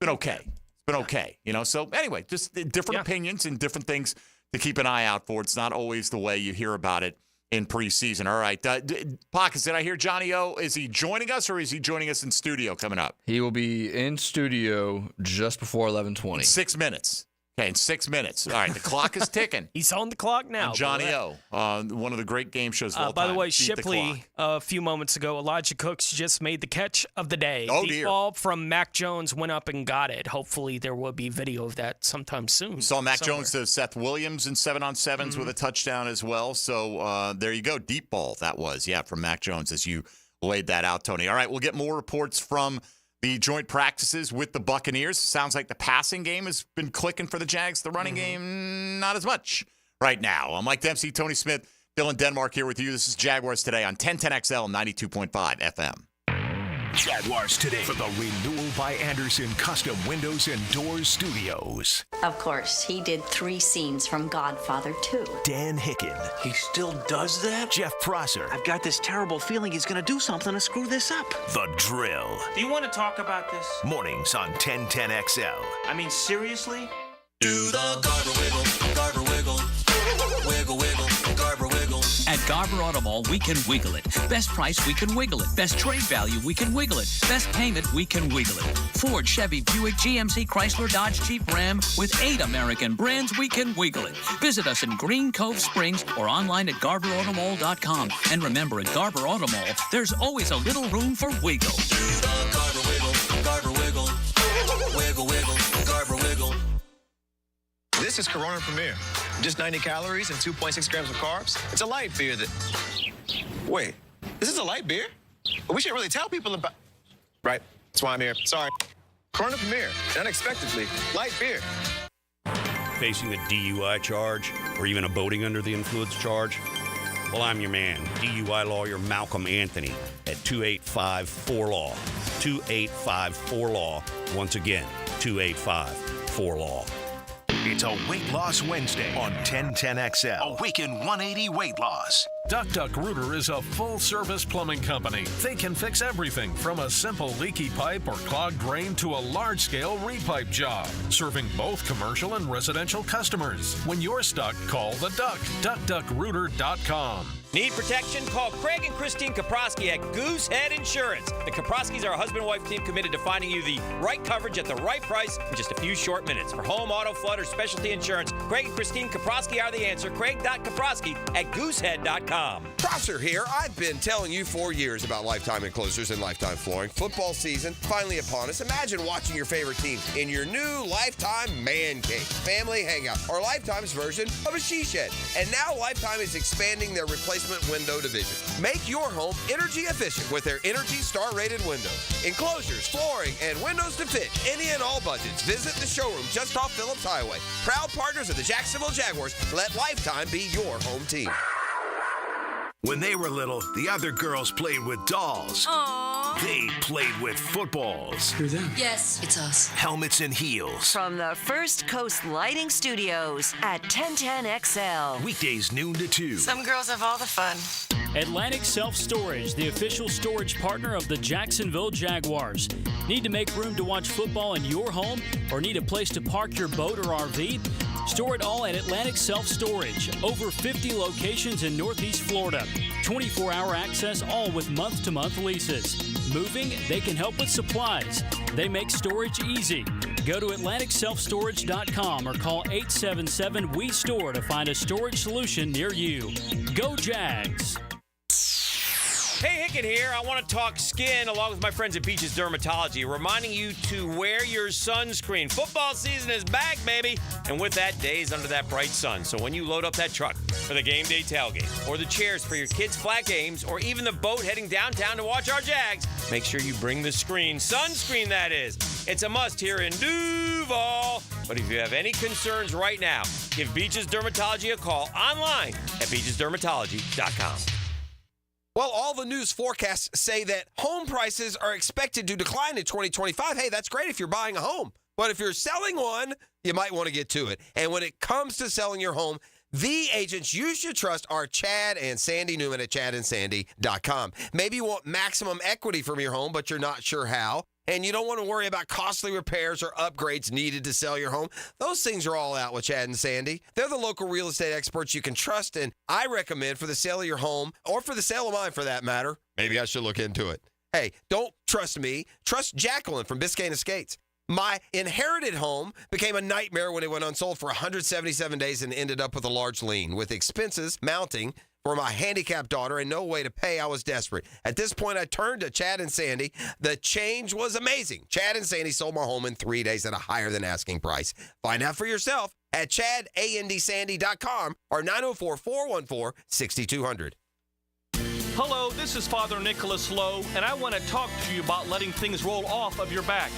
okay. It's been okay. You know, so anyway, just different opinions and different things to keep an eye out for. It's not always the way you hear about it in preseason. All right. Pockets, did I hear Johnny O? Is he joining us or is he joining us in studio coming up? He will be in studio just before 11:20. 6 minutes. Okay, in 6 minutes. All right, the clock is ticking. He's on the clock now. And Johnny O, one of the great game shows of all time. By the way, Beat Shipley, a few moments ago, Elijah Cooks just made the catch of the day. Oh, the dear. ball from Mac Jones went up and got it. Hopefully there will be video of that sometime soon. Saw Mac Jones to Seth Williams in 7-on-7s with a touchdown as well. So there you go. Deep ball, that was, from Mac Jones as you laid that out, Tony. All right, we'll get more reports from the joint practices with the Buccaneers. Sounds like the passing game has been clicking for the Jags. The running game, not as much right now. I'm Mike Dempsey, Tony Smith, Dylan Denmark here with you. This is Jaguars Today on 1010XL 92.5 FM. Jaguars Today for the Renewal by Anderson Custom Windows and Doors Studios. Of course, he did 3 scenes from Godfather 2. Dan Hicken. He still does that? Jeff Prosser. I've got this terrible feeling he's going to do something to screw this up. The Drill. Do you want to talk about this? Mornings on 1010XL. I mean, seriously? Do the Garber wiggle, Garber wiggle, wiggle, wiggle, Garber wiggle. At Garber Auto Mall, we can wiggle it. Best price, we can wiggle it. Best trade value, we can wiggle it. Best payment, we can wiggle it. Ford, Chevy, Buick, GMC, Chrysler, Dodge, Jeep, Ram. With 8 American brands, we can wiggle it. Visit us in Green Cove Springs or online at GarberAutomall.com. And remember, at Garber Auto Mall, there's always a little room for wiggle. Do the Garber wiggle, Garber wiggle, wiggle, wiggle, Garber wiggle. This is Corona Premier. Just 90 calories and 2.6 grams of carbs. It's a light beer that... Wait, this is a light beer? But we should really tell people about... Right, that's why I'm here. Sorry. Corona Premier, unexpectedly, light beer. Facing a DUI charge or even a boating under the influence charge? Well, I'm your man, DUI lawyer Malcolm Anthony at 285-4-LAW. 285-4-LAW. Once again, 285-4-LAW. It's a Weight Loss Wednesday on 1010XL. Awaken 180 Weight Loss. Duck Duck Rooter is a full-service plumbing company. They can fix everything from a simple leaky pipe or clogged drain to a large-scale repipe job, serving both commercial and residential customers. When you're stuck, call the Duck. DuckDuckRooter.com. Need protection? Call Craig and Christine Kaprosky at Goosehead Insurance. The Kaproskys are a husband and wife team committed to finding you the right coverage at the right price in just a few short minutes. For home, auto, flood, or specialty insurance, Craig and Christine Kaprosky are the answer. Craig.Kaprosky at Goosehead.com. Prosser here. I've been telling you for years about Lifetime Enclosures and Lifetime Flooring. Football season finally upon us. Imagine watching your favorite team in your new Lifetime Man Cave, family hangout, or Lifetime's version of a she shed. And now Lifetime is expanding their replacement window division. Make your home energy efficient with their Energy Star rated windows. Enclosures, flooring, and windows to fit any and all budgets. Visit the showroom just off Phillips Highway. Proud partners of the Jacksonville Jaguars. Let Lifetime be your home team. When they were little, the other girls played with dolls. Aww. They played with footballs. Who's them? Yes, it's us. Helmets and heels. From the First Coast Lighting Studios at 1010XL. Weekdays noon to 2. Some girls have all the fun. Atlantic Self-Storage, the official storage partner of the Jacksonville Jaguars. Need to make room to watch football in your home or need a place to park your boat or RV? Store it all at Atlantic Self-Storage. Over 50 locations in Northeast Florida. 24-hour access, all with month-to-month leases. moving, they can help with supplies. They make storage easy. Go to AtlanticSelfStorage.com or call 877-WE-STORE to find a storage solution near you. Go Jags! Hey, Hicken here. I want to talk skin along with my friends at Peaches Dermatology, reminding you to wear your sunscreen. Football season is back, baby. And with that, days under that bright sun. So when you load up that truck for the game day tailgate, or the chairs for your kids' flag games, or even the boat heading downtown to watch our Jags, make sure you bring the screen. Sunscreen, that is. It's a must here in Duval. But if you have any concerns right now, give Peaches Dermatology a call online at peachesdermatology.com. Well, all the news forecasts say that home prices are expected to decline in 2025. Hey, that's great if you're buying a home. But if you're selling one, you might want to get to it. And when it comes to selling your home, the agents you should trust are Chad and Sandy Newman at chadandsandy.com. Maybe you want maximum equity from your home, but you're not sure how. And you don't want to worry about costly repairs or upgrades needed to sell your home. Those things are all out with Chad and Sandy. They're the local real estate experts you can trust, and I recommend for the sale of your home, or for the sale of mine for that matter. Maybe I should look into it. Hey, don't trust me. Trust Jacqueline from Biscayne Estates. My inherited home became a nightmare when it went unsold for 177 days and ended up with a large lien. With expenses mounting for my handicapped daughter and no way to pay, I was desperate. At this point, I turned to Chad and Sandy. The change was amazing. Chad and Sandy sold my home in 3 days at a higher than asking price. Find out for yourself at chadandsandy.com or 904-414-6200. Hello, this is Father Nicholas Lowe, and I want to talk to you about letting things roll off of your back.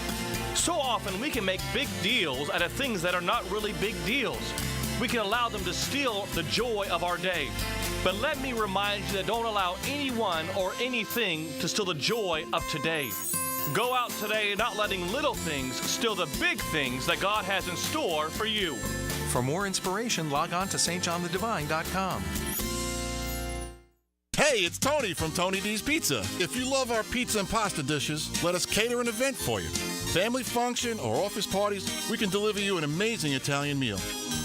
So often we can make big deals out of things that are not really big deals. We can allow them to steal the joy of our day. But let me remind you that don't allow anyone or anything to steal the joy of today. Go out today not letting little things steal the big things that God has in store for you. For more inspiration, log on to stjohnthedivine.com. Hey, it's Tony from Tony D's Pizza. If you love our pizza and pasta dishes, let us cater an event for you. Family function or office parties, we can deliver you an amazing Italian meal.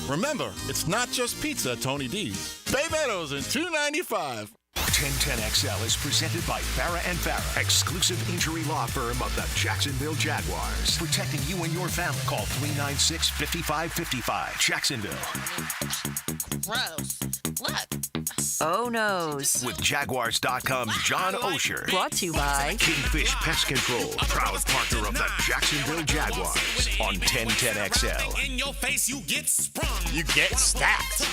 Remember, it's not just pizza at Tony D's. Bay Meadows in $2.95. 1010XL is presented by Farah and Farah, exclusive injury law firm of the Jacksonville Jaguars. Protecting you and your family. Call 396-5555. Jacksonville. Gross. Look. Oh, noes. With Jaguars.com's John Osher. Brought to you by Kingfish Pest Control, proud partner of the Jacksonville Jaguars on 1010XL. In your face, you get sprung. You get stacked.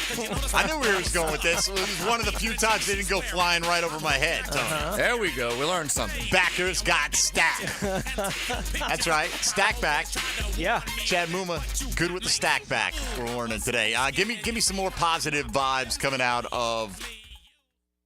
I knew where he was going with this. It was one of the few times they didn't go flying right over my head, Tony. There we go. We learned something. Backers got stacked. That's right. Stack back. Yeah. Chad Muma, good with the stack back we're learning today. Give me some more positive vibes coming out of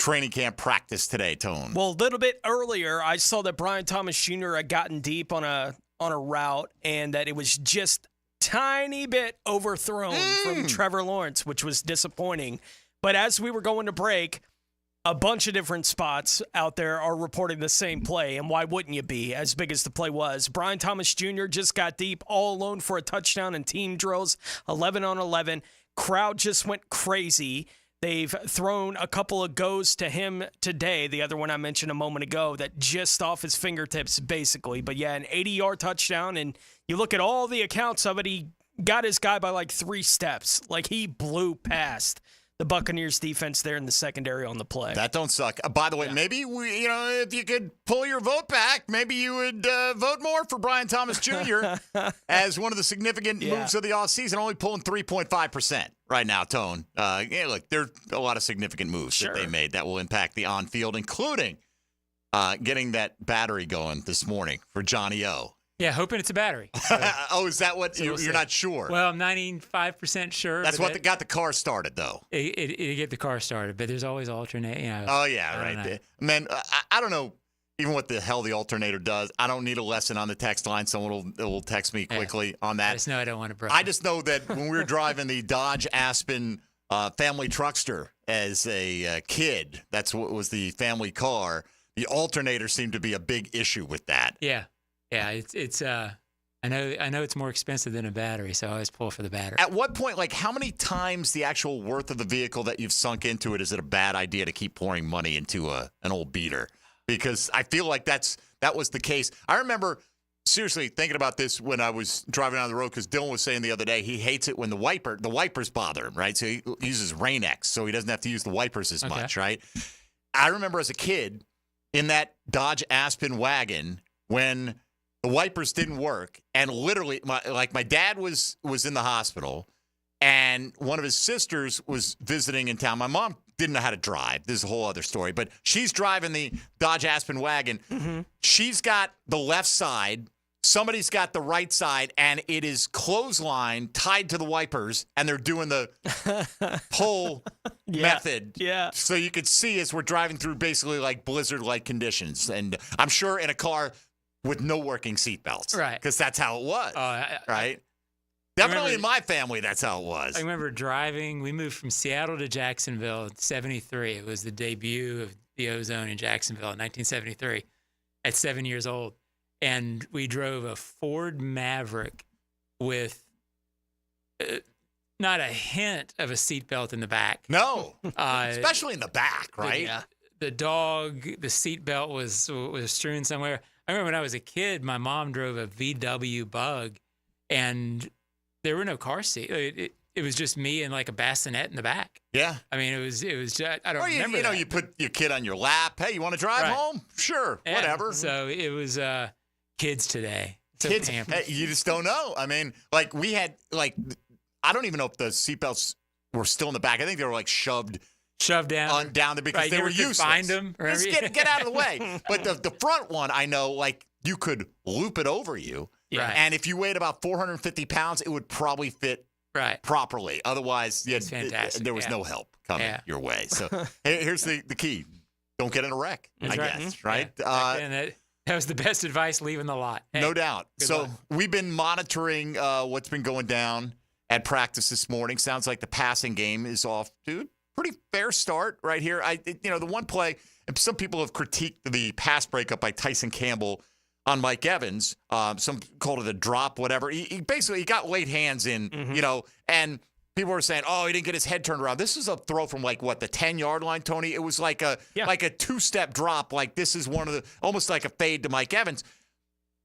training camp practice today, Tone. Well, a little bit earlier, I saw that Brian Thomas Jr. had gotten deep on a route and that it was just tiny bit overthrown from Trevor Lawrence, which was disappointing. But as we were going to break, a bunch of different spots out there are reporting the same play, and why wouldn't you be, as big as the play was? Brian Thomas Jr. just got deep all alone for a touchdown in team drills, 11 on 11. Crowd just went crazy. They've thrown a couple of goes to him today, the other one I mentioned a moment ago, that just off his fingertips, basically. But yeah, an 80-yard touchdown, and you look at all the accounts of it, he got his guy by like 3 steps. Like, he blew past the Buccaneers defense there in the secondary on the play. That don't suck. By the way, maybe if you could pull your vote back, maybe you would vote more for Brian Thomas Jr. as one of the significant moves of the offseason, only pulling 3.5% right now, Tone. Look, there are a lot of significant moves that they made that will impact the on-field, including getting that battery going this morning for Johnny O. Yeah, hoping it's a battery. Oh, is that what you're not sure? Well, I'm 95% sure. That's what got the car started, though. It get the car started, but there's always alternate. Oh yeah, right. Man, I don't know even what the hell the alternator does. I don't need a lesson on the text line. Someone will text me quickly on that. I just know I don't want to break. I just know that when we were driving the Dodge Aspen family truckster as a kid, that's what was the family car. The alternator seemed to be a big issue with that. Yeah. Yeah, it's I know it's more expensive than a battery, so I always pull for the battery. At what point, like, how many times the actual worth of the vehicle that you've sunk into it, is it a bad idea to keep pouring money into an old beater? Because I feel like that's that was the case. I remember seriously thinking about this when I was driving down the road because Dylan was saying the other day he hates it when the wipers bother him, right? So he uses Rain-X so he doesn't have to use the wipers as much, right? I remember as a kid in that Dodge Aspen wagon when the wipers didn't work, and literally, my dad was in the hospital, and one of his sisters was visiting in town. My mom didn't know how to drive. This is a whole other story, but she's driving the Dodge Aspen wagon. Mm-hmm. She's got the left side. Somebody's got the right side, and it is clothesline tied to the wipers, and they're doing the pull method. Yeah. So you could see as we're driving through basically like blizzard-like conditions, and I'm sure in a car with no working seatbelts. Right. Because that's how it was. Right? Definitely in my family, that's how it was. I remember driving. We moved from Seattle to Jacksonville in 73. It was the debut of the Ozone in Jacksonville in 1973 at 7 years old. And we drove a Ford Maverick with not a hint of a seatbelt in the back. No. Especially in the back, right? The dog, the seatbelt was strewn somewhere. I remember when I was a kid, my mom drove a VW Bug, and there were no car seats. It was just me and like a bassinet in the back. Yeah. I mean, it was just, I don't remember that. You put your kid on your lap. Hey, you want to drive home? Sure. Yeah. Whatever. So it was kids today. So kids, hey, you just don't know. I mean, like we had, I don't even know if the seatbelts were still in the back. I think they were like shoved down there because they were useless. Find them. Just get out of the way. But the front one, I know, like you could loop it over you. Yeah. And if you weighed about 450 pounds, it would probably fit properly. Otherwise, there was no help coming your way. So here's the key. Don't get in a wreck, I guess, right? And that was the best advice leaving the lot. Hey, no doubt. So luck. We've been monitoring what's been going down at practice this morning. Sounds like the passing game is off, dude. Pretty fair start right here. The one play, and some people have critiqued the pass breakup by Tyson Campbell on Mike Evans. Some called it a drop, whatever. He basically got late hands in, and people were saying, oh, he didn't get his head turned around. This is a throw from the 10-yard line, Tony. It was like a two-step drop. Like this is almost like a fade to Mike Evans.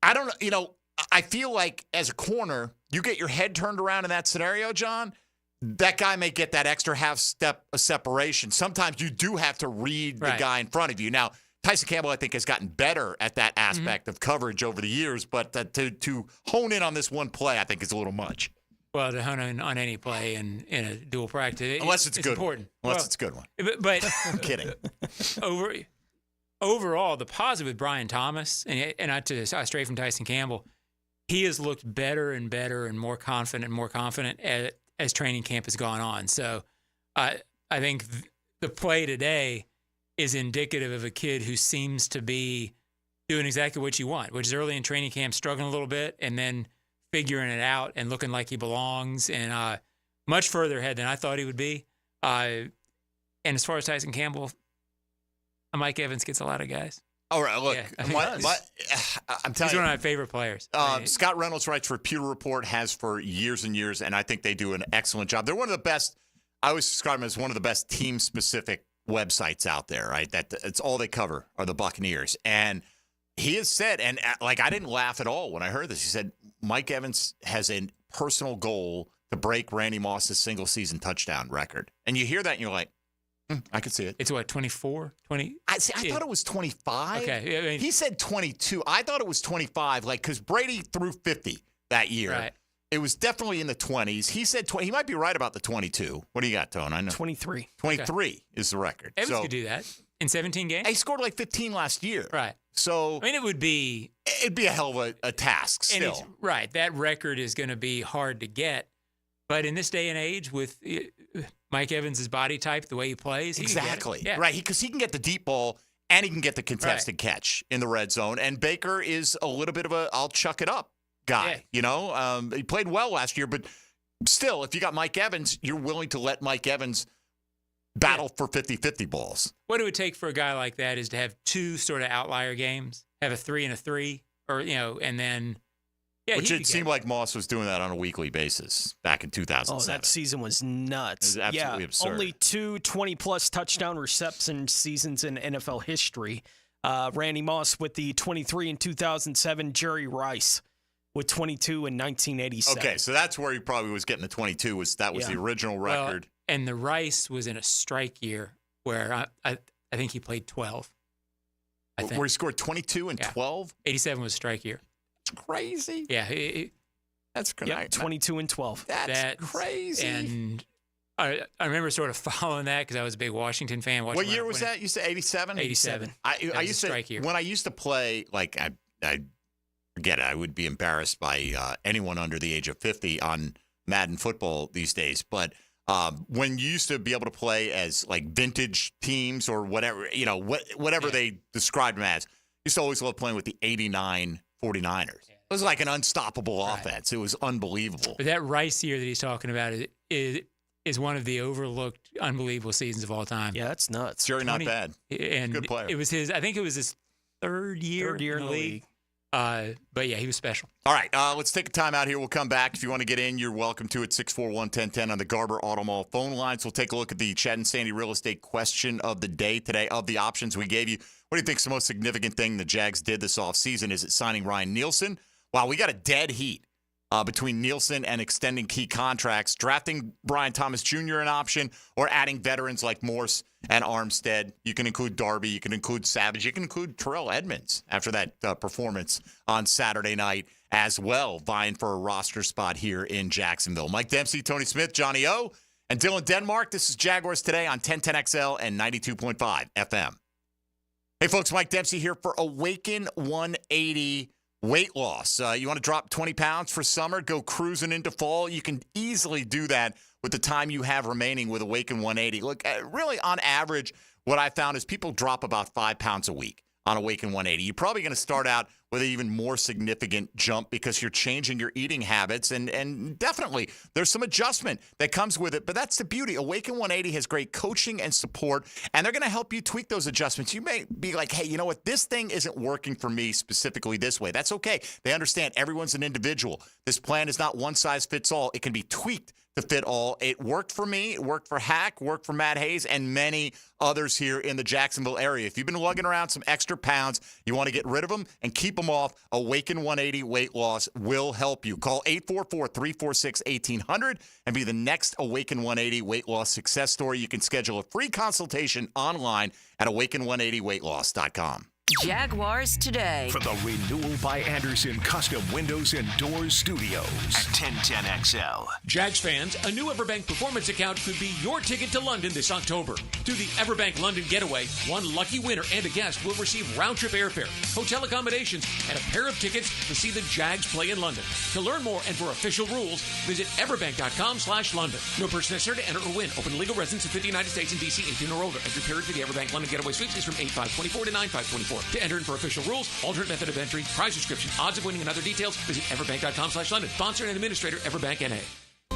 I don't know, I feel like as a corner, you get your head turned around in that scenario, John, that guy may get that extra half step of separation. Sometimes you do have to read the guy in front of you. Now, Tyson Campbell, I think, has gotten better at that aspect of coverage over the years, but to hone in on this one play, I think is a little much. Well, to hone in on any play in a dual practice, unless it's good important. Unless it's a good one. But I'm kidding. Overall, the positive with Brian Thomas, and not to stray from Tyson Campbell, he has looked better and better and more confident as training camp has gone on. So I think the play today is indicative of a kid who seems to be doing exactly what you want, which is early in training camp, struggling a little bit, and then figuring it out and looking like he belongs, and much further ahead than I thought he would be. And as far as Tyson Campbell, Mike Evans gets a lot of guys. All right, look, I'm telling he's one of my favorite players. Scott Reynolds writes for Pewter Report, has for years and years, and I think they do an excellent job. They're one of the best. I always describe them as one of the best team-specific websites out there, right? It's all they cover are the Buccaneers. And he has said, and I didn't laugh at all when I heard this. He said Mike Evans has a personal goal to break Randy Moss's single-season touchdown record. And you hear that, and you're like, I could see it. It's what, 24? 20? I thought it was 25. Okay. I mean, he said 22. I thought it was 25, because Brady threw 50 that year. Right. It was definitely in the 20s. He said 20. He might be right about the 22. What do you got, Tone? I know 23. 23 is the record. Evans could do that in 17 games. He scored like 15 last year. Right. So I mean, it'd be a hell of a task still. Right. That record is going to be hard to get. But in this day and age, with Mike Evans' body type, the way he plays, exactly. Yeah. Right. Because he can get the deep ball and he can get the contested catch in the red zone. And Baker is a little bit of a I'll chuck it up guy. Yeah. He played well last year, but still, if you got Mike Evans, you're willing to let Mike Evans battle for 50-50 balls. What it would take for a guy like that is to have two sort of outlier games, have a 3 and a 3, or and then. Yeah, which it seemed like Moss was doing that on a weekly basis back in 2007. Oh, that season was nuts. It was absolutely absurd. Only 2 20-plus touchdown reception seasons in NFL history. Randy Moss with the 23 in 2007. Jerry Rice with 22 in 1987. Okay, so that's where he probably was getting the 22. That was the original record. And the Rice was in a strike year where I think he played 12. Where he scored 22 and 12? 87 was a strike year. It's crazy. Yeah. That's good. Yep, 22 and 12. That's crazy. And I remember sort of following that because I was a big Washington fan. What year was that? You said 87? 87. I used to, strike year. when I used to play, like, I forget it, I would be embarrassed by anyone under the age of 50 on Madden football these days. But when you used to be able to play as like vintage teams or whatever, whatever they described them as, I used to always love playing with the 89 49ers. It was like an unstoppable offense. It was unbelievable. But that Rice year that he's talking about is one of the overlooked, unbelievable seasons of all time. Yeah, that's nuts. Jerry, not bad. And good player. It was I think it was his third year in the league. But yeah, he was special. All right, let's take a time out here. We'll come back. If you want to get in, you're welcome to it. 641-1010 on the Garber Auto Mall phone lines. We'll take a look at the Chad and Sandy real estate question of the day today. Of the options we gave you, what do you think is the most significant thing the Jags did this offseason? Is it signing Ryan Nielsen? Wow, we got a dead heat between Nielsen and extending key contracts, drafting Brian Thomas Jr. an option, or adding veterans like Morse and Armstead. You can include Darby. You can include Savage. You can include Terrell Edmonds after that performance on Saturday night as well, vying for a roster spot here in Jacksonville. Mike Dempsey, Tony Smith, Johnny O, and Dylan Denmark. This is Jaguars Today on 1010XL and 92.5 FM. Hey, folks, Mike Dempsey here for Awaken 180 weight loss. You want to drop 20 pounds for summer, go cruising into fall? You can easily do that with the time you have remaining with Awaken 180. Look, really on average, what I found is people drop about 5 pounds a week on Awaken 180. You're probably going to start out with an even more significant jump because you're changing your eating habits, and definitely there's some adjustment that comes with it, but that's the beauty. Awaken 180 has great coaching and support, and they're going to help you tweak those adjustments. You may be like, hey, you know what? This thing isn't working for me specifically this way. That's okay. They understand everyone's an individual. This plan is not one size fits all. It can be tweaked to fit all. It worked for me. It worked for Hack, worked for Matt Hayes, and many others here in the Jacksonville area. If you've been lugging around some extra pounds, you want to get rid of them and keep them off, Awaken 180 Weight Loss will help you. Call 844-346-1800 and be the next Awaken 180 Weight Loss success story. You can schedule a free consultation online at awaken180weightloss.com. Jaguars Today. From the Renewal by Anderson Custom Windows and Doors Studios at 1010XL. Jags fans, a new Everbank Performance account could be your ticket to London this October. Through the Everbank London Getaway, one lucky winner and a guest will receive round-trip airfare, hotel accommodations, and a pair of tickets to see the Jags play in London. To learn more and for official rules, visit everbank.com/London. No person necessary to enter or win. Open to legal residents of 50 United States and D.C. 18 or older. Entry period for the Everbank London Getaway Suites is from 8/5/24 to 9/5/24. To enter and for official rules, alternate method of entry, prize description, odds of winning, and other details, visit everbank.com/London. Sponsor and administrator, Everbank NA.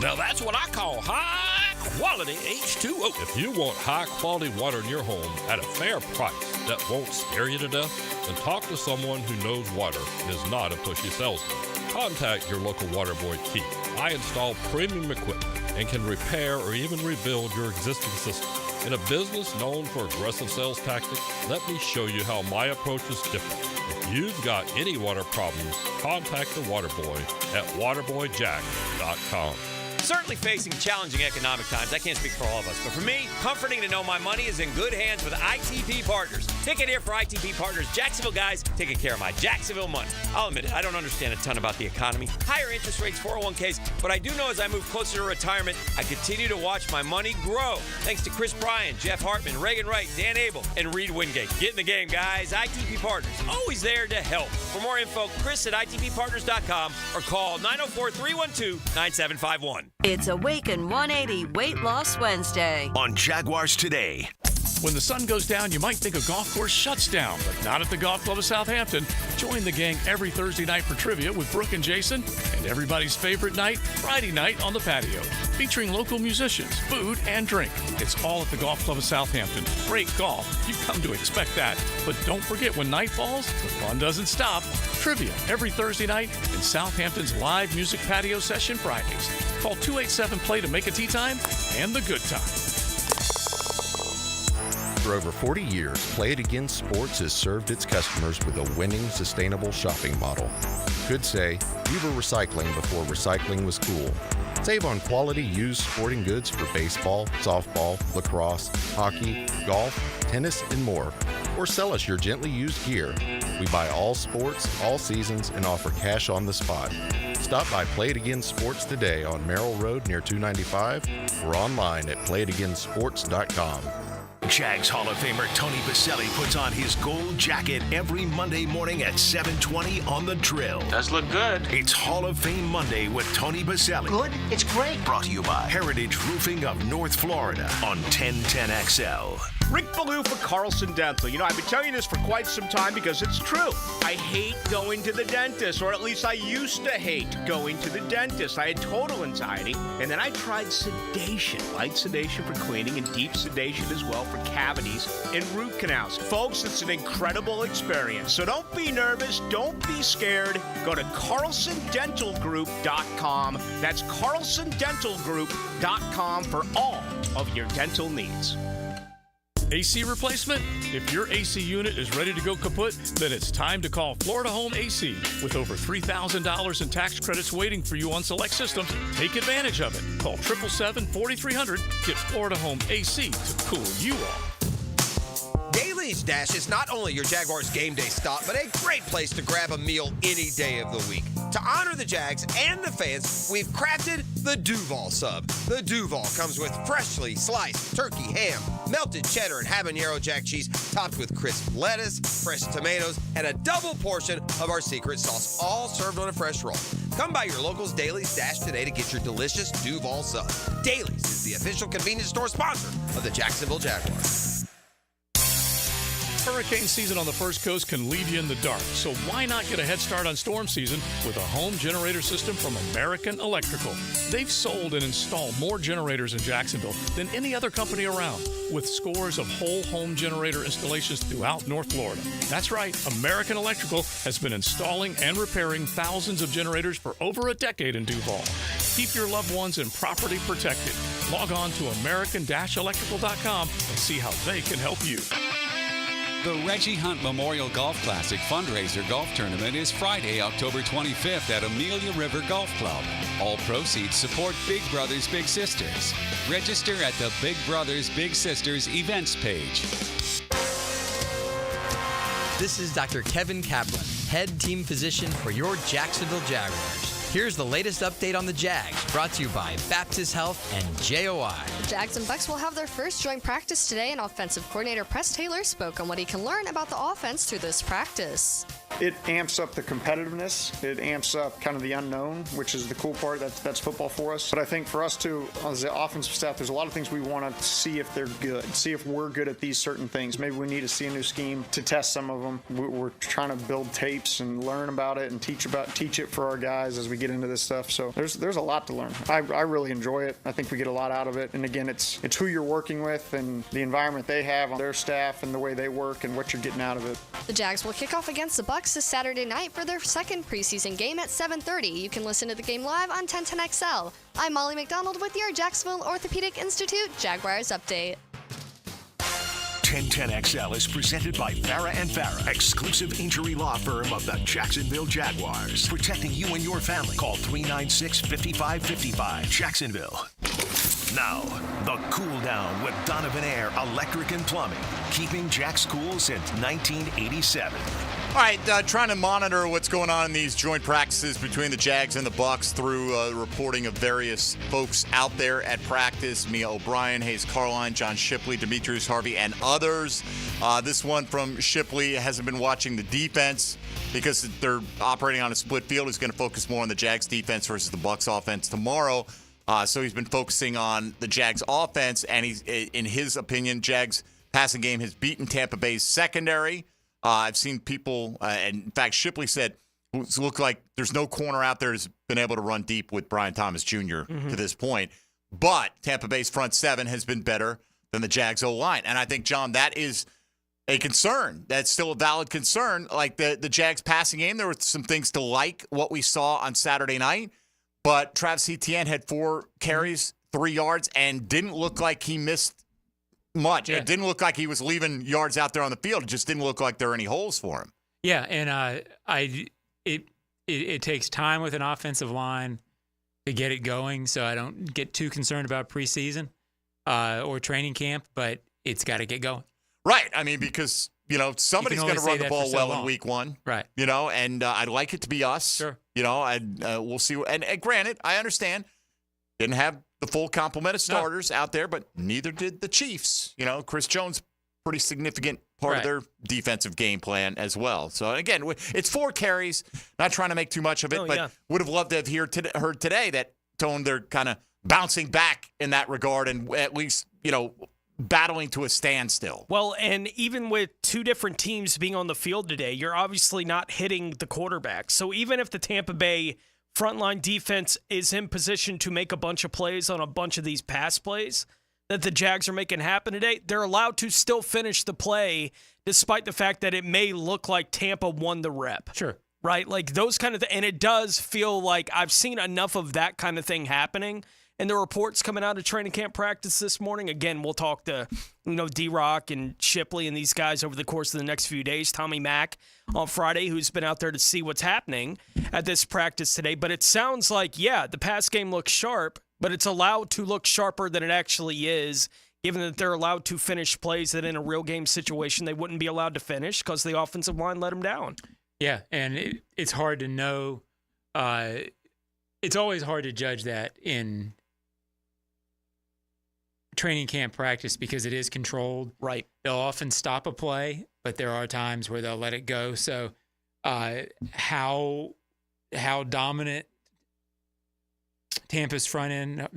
Now that's what I call high-quality H2O. If you want high-quality water in your home at a fair price that won't scare you to death, then talk to someone who knows water and is not a pushy salesman. Contact your local water boy, Keith. I install premium equipment and can repair or even rebuild your existing system. In a business known for aggressive sales tactics, let me show you how my approach is different. If you've got any water problems, contact the Water Boy at waterboyjack.com. Certainly facing challenging economic times. I can't speak for all of us, but for me, comforting to know my money is in good hands with ITP Partners. Ticket here for ITP Partners. Jacksonville guys taking care of my Jacksonville money. I'll admit it, I don't understand a ton about the economy, higher interest rates, 401ks, but I do know as I move closer to retirement, I continue to watch my money grow. Thanks to Chris Bryan, Jeff Hartman, Reagan Wright, Dan Abel, and Reed Wingate. Get in the game, guys. ITP Partners, always there to help. For more info, Chris at ITPPartners.com or call 904-312-9751. It's Awaken 180 Weight Loss Wednesday on Jaguars Today. When the sun goes down, you might think a golf course shuts down, but not at the Golf Club of Southampton. Join the gang every Thursday night for trivia with Brooke and Jason, and everybody's favorite night, Friday night on the patio, featuring local musicians, food, and drink. It's all at the Golf Club of Southampton. Great golf. You've come to expect that. But don't forget, when night falls, the fun doesn't stop. Trivia every Thursday night and Southampton's live music patio session Fridays. Call 287-PLAY to make a tee time and the good time. For over 40 years, Play It Again Sports has served its customers with a winning, sustainable shopping model. Could say, we were recycling before recycling was cool. Save on quality used sporting goods for baseball, softball, lacrosse, hockey, golf, tennis, and more. Or sell us your gently used gear. We buy all sports, all seasons, and offer cash on the spot. Stop by Play It Again Sports today on Merrill Road near 295 or online at playitagainsports.com. Jags Hall of Famer Tony Baselli puts on his gold jacket every Monday morning at 7:20 on The Drill. Does look good. It's Hall of Fame Monday with Tony Baselli. Good? It's great. Brought to you by Heritage Roofing of North Florida on 1010XL. Rick Ballou for Carlson Dental. You know, I've been telling you this for quite some time because it's true. I hate going to the dentist, or at least I used to hate going to the dentist. I had total anxiety, and then I tried sedation. Light sedation for cleaning and deep sedation as well for cavities and root canals. Folks, it's an incredible experience. So don't be nervous. Don't be scared. Go to carlsondentalgroup.com. That's carlsondentalgroup.com for all of your dental needs. AC replacement? If your AC unit is ready to go kaput, then it's time to call Florida Home AC. With over $3,000 in tax credits waiting for you on select systems, take advantage of it. Call 777-4300. Get Florida Home AC to cool you off. Daly's Dash is not only your Jaguars game day stop, but a great place to grab a meal any day of the week. To honor the Jags and the fans, we've crafted the Duval Sub. The Duval comes with freshly sliced turkey ham, melted cheddar and habanero jack cheese, topped with crisp lettuce, fresh tomatoes, and a double portion of our secret sauce, all served on a fresh roll. Come by your local's Daly's Dash today to get your delicious Duval Sub. Daly's is the official convenience store sponsor of the Jacksonville Jaguars. Hurricane season on the First Coast can leave you in the dark, so why not get a head start on storm season with a home generator system from American Electrical? They've sold and installed more generators in Jacksonville than any other company around, with scores of whole home generator installations throughout North Florida. That's right, American Electrical has been installing and repairing thousands of generators for over a decade in Duval. Keep your loved ones and property protected. Log on to american-electrical.com and see how they can help you. The Reggie Hunt Memorial Golf Classic fundraiser golf tournament is Friday, October 25th at Amelia River Golf Club. All proceeds support Big Brothers Big Sisters. Register at the Big Brothers Big Sisters events page. This is Dr. Kevin Kaplan, head team physician for your Jacksonville Jaguars. Here's the latest update on the Jags, brought to you by Baptist Health and JOI. The Jags and Bucks will have their first joint practice today, and offensive coordinator Press Taylor spoke on what he can learn about the offense through this practice. It amps up the competitiveness. It amps up kind of the unknown, which is the cool part. That's football for us. But I think for us too, as the offensive staff, there's a lot of things we want to see if they're good, see if we're good at these certain things. Maybe we need to see a new scheme to test some of them. We're trying to build tapes and learn about it and teach it for our guys as we get into this stuff. So there's a lot to learn. I really enjoy it. I think we get a lot out of it. And again, it's who you're working with and the environment they have on their staff and the way they work and what you're getting out of it. The Jags will kick off against the Bucks this Saturday night for their second preseason game at 7:30. You can listen to the game live on 1010XL. I'm Molly McDonald with your Jacksonville Orthopedic Institute Jaguars update. 1010XL is presented by Farah & Farah, exclusive injury law firm of the Jacksonville Jaguars. Protecting you and your family. Call 396-5555. Jacksonville. Now, the cool down with Donovan Air Electric and Plumbing. Keeping Jack's cool since 1987. All right, trying to monitor what's going on in these joint practices between the Jags and the Bucks through reporting of various folks out there at practice. Mia O'Brien, Hayes Carline, John Shipley, Demetrius Harvey, and others. This one from Shipley hasn't been watching the defense because they're operating on a split field. He's going to focus more on the Jags defense versus the Bucks offense tomorrow. So he's been focusing on the Jags offense, and he's, in his opinion, Jags passing game has beaten Tampa Bay's secondary. I've seen people, and in fact, Shipley said it looked like there's no corner out there that's been able to run deep with Brian Thomas Jr. To this point. But Tampa Bay's front seven has been better than the Jags O-line. And I think, John, that is a concern. That's still a valid concern. Like the Jags passing game, there were some things to like what we saw on Saturday night. But Travis Etienne had 4 carries, 3 yards, and didn't look like he missed much. Yeah. It didn't look like he was leaving yards out there on the field. It just didn't look like there were any holes for him. Yeah, and it takes time with an offensive line to get it going, so I don't get too concerned about preseason or training camp, but it's got to get going. Right. I mean, because, somebody's going to run the ball well in week one. Right. And I'd like it to be us. Sure. We'll see. And granted, I understand, didn't have the full complement of starters out there, but neither did the Chiefs. Chris Jones, pretty significant part of their defensive game plan as well. So, again, it's 4 carries. Not trying to make too much of it, but would have loved to have heard today that, Tone, they're kind of bouncing back in that regard and at least, battling to a standstill. Well, and even with 2 different teams being on the field today, you're obviously not hitting the quarterback. So even if the Tampa Bay frontline defense is in position to make a bunch of plays on a bunch of these pass plays that the Jags are making happen today, they're allowed to still finish the play despite the fact that it may look like Tampa won the rep. Sure. Right? Like those kind of and it does feel like I've seen enough of that kind of thing happening. And the reports coming out of training camp practice this morning, again, we'll talk to, D-Rock and Shipley and these guys over the course of the next few days. Tommy Mack on Friday, who's been out there to see what's happening at this practice today. But it sounds like, the pass game looks sharp, but it's allowed to look sharper than it actually is, given that they're allowed to finish plays that in a real game situation they wouldn't be allowed to finish because the offensive line let them down. Yeah, and it's hard to know. It's always hard to judge that in training camp practice because it is controlled. Right. They'll often stop a play, but there are times where they'll let it go. So how dominant Tampa's front end,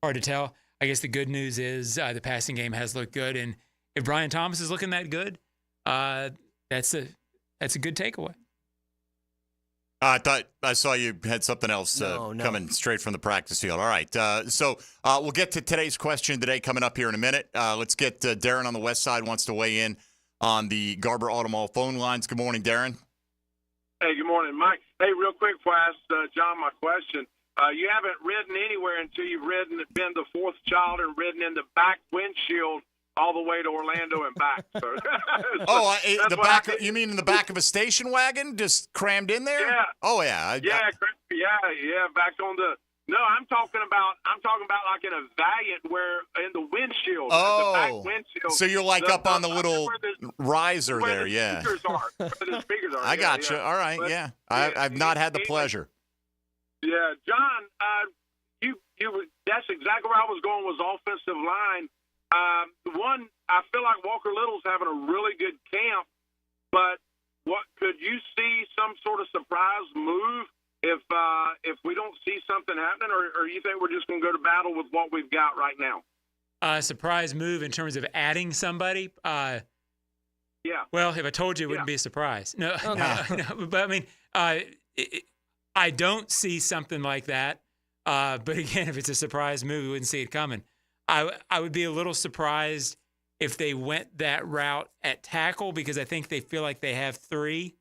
hard to tell. I guess the good news is the passing game has looked good. And if Brian Thomas is looking that good, that's a good takeaway. I thought I saw you had something else coming straight from the practice field. All right. So we'll get to today's question today coming up here in a minute. Let's get Darren on the west side wants to weigh in on the Garber Auto Mall phone lines. Good morning, Darren. Hey, good morning, Mike. Hey, real quick before I ask John my question. You haven't ridden anywhere until you've been the fourth child and ridden in the back windshield all the way to Orlando and back. So, the back. You mean in the back of a station wagon, just crammed in there? Yeah. Oh yeah. Yeah. Back on the. No, I'm talking about like in a Valiant where in the windshield. Oh. The back windshield. So you're like up on the little riser there, yeah. Where the speakers are. I got you. All right, but, yeah. I've not had the pleasure. Yeah, John. You. That's exactly where I was going. Was offensive line. One, I feel like Walker Little's having a really good camp, but what could you see some sort of surprise move if we don't see something happening, or you think we're just going to go to battle with what we've got right now? Surprise move in terms of adding somebody. Yeah. Well, if I told you, it wouldn't be a surprise. No. But I mean, I don't see something like that. But again, if it's a surprise move, we wouldn't see it coming. I would be a little surprised if they went that route at tackle because I think they feel like they have 3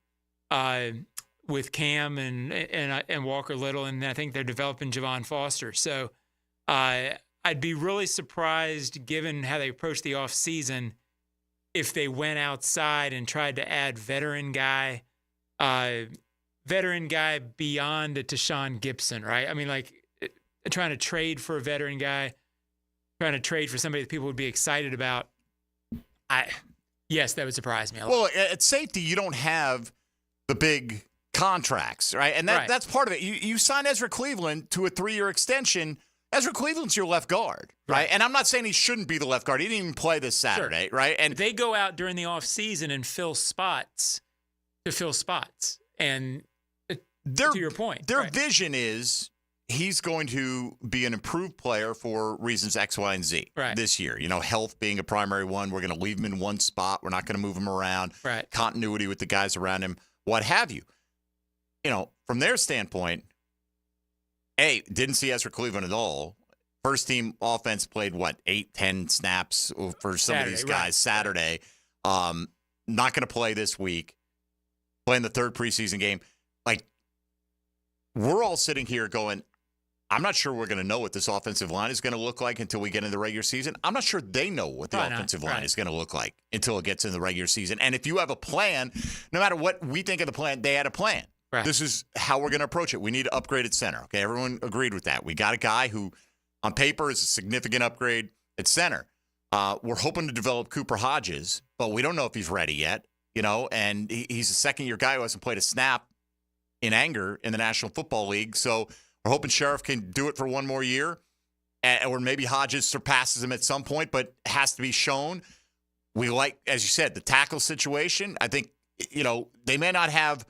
with Cam and Walker Little, and I think they're developing Javon Foster. So I'd be really surprised, given how they approached the offseason, if they went outside and tried to add veteran guy beyond a Tashawn Gibson, right? I mean, like trying to trade for a veteran guy. Trying to trade for somebody that people would be excited about. Yes, that would surprise me a lot. Well, at safety, you don't have the big contracts, right? And that's part of it. You sign Ezra Cleveland to a 3-year extension. Ezra Cleveland's your left guard, right? And I'm not saying he shouldn't be the left guard. He didn't even play this Saturday, right? And they go out during the offseason and fill spots. And to your point, their vision is he's going to be an improved player for reasons X, Y, and Z this year. Health being a primary one. We're going to leave him in one spot. We're not going to move him around. Right. Continuity with the guys around him, what have you. From their standpoint, didn't see Ezra Cleveland at all. First team offense played, 8-10 snaps for some of these guys Saturday. Not going to play this week. Playing the third preseason game. Like, we're all sitting here going, I'm not sure we're going to know what this offensive line is going to look like until we get into the regular season. I'm not sure they know what the offensive line is going to look like until it gets in the regular season. And if you have a plan, no matter what we think of the plan, they had a plan. Right. This is how we're going to approach it. We need to upgrade at center. Okay, everyone agreed with that. We got a guy who, on paper, is a significant upgrade at center. We're hoping to develop Cooper Hodges, but we don't know if he's ready yet. And he's a second-year guy who hasn't played a snap in anger in the National Football League. So we're hoping Sheriff can do it for one more year, or maybe Hodges surpasses him at some point, but has to be shown. We like, as you said, the tackle situation. I think, they may not have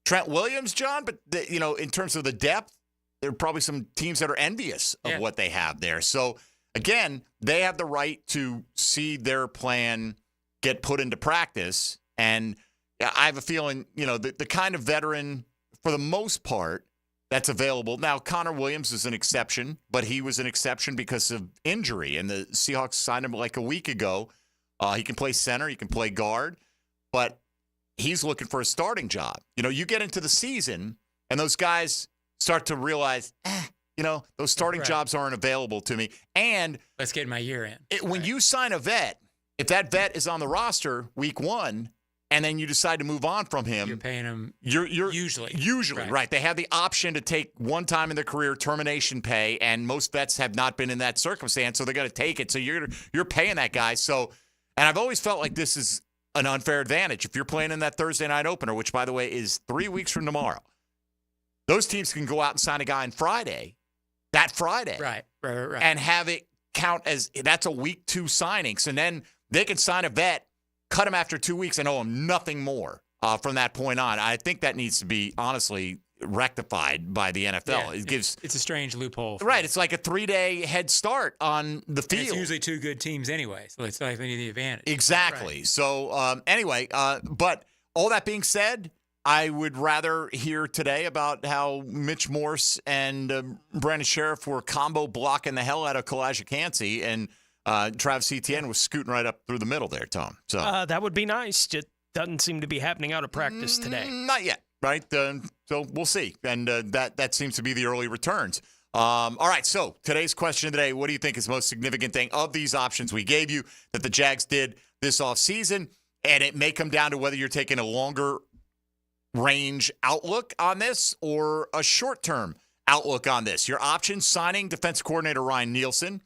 Trent Williams, John, but, in terms of the depth, there are probably some teams that are envious of what they have there. So, again, they have the right to see their plan get put into practice. And I have a feeling, the kind of veteran, for the most part, that's available. Now, Connor Williams is an exception, but he was an exception because of injury. And the Seahawks signed him like a week ago. He can play center. He can play guard. But he's looking for a starting job. You get into the season, and those guys start to realize, those starting jobs aren't available to me. And let's get my year in. When you sign a vet, if that vet is on the roster week 1, and then you decide to move on from him, you're paying him you're usually right. They have the option to take one time in their career termination pay, and most vets have not been in that circumstance, so they're going to take it. So you're paying that guy. So, and I've always felt like this is an unfair advantage. If you're playing in that Thursday night opener, which by the way is 3 weeks from tomorrow, those teams can go out and sign a guy on that Friday, right, and have it count as that's a week 2 signing. So then they can sign a vet, cut him after 2 weeks, and owe him nothing more from that point on. I think that needs to be, honestly, rectified by the NFL. Yeah, it's a strange loophole. Right. It's like a 3-day head start on the field. And it's usually 2 good teams anyway, so it's like they need the advantage. Exactly. Right. So, anyway, but all that being said, I would rather hear today about how Mitch Morse and Brandon Sheriff were combo blocking the hell out of Kalijah Cansey, and Travis Etienne was scooting right up through the middle there, Tom. So that would be nice. It doesn't seem to be happening out of practice today. Not yet, right? So we'll see. And that seems to be the early returns. All right, so today's question today, what do you think is the most significant thing of these options we gave you that the Jags did this offseason? And it may come down to whether you're taking a longer range outlook on this or a short-term outlook on this. Your options: signing defensive coordinator Ryan Nielsen,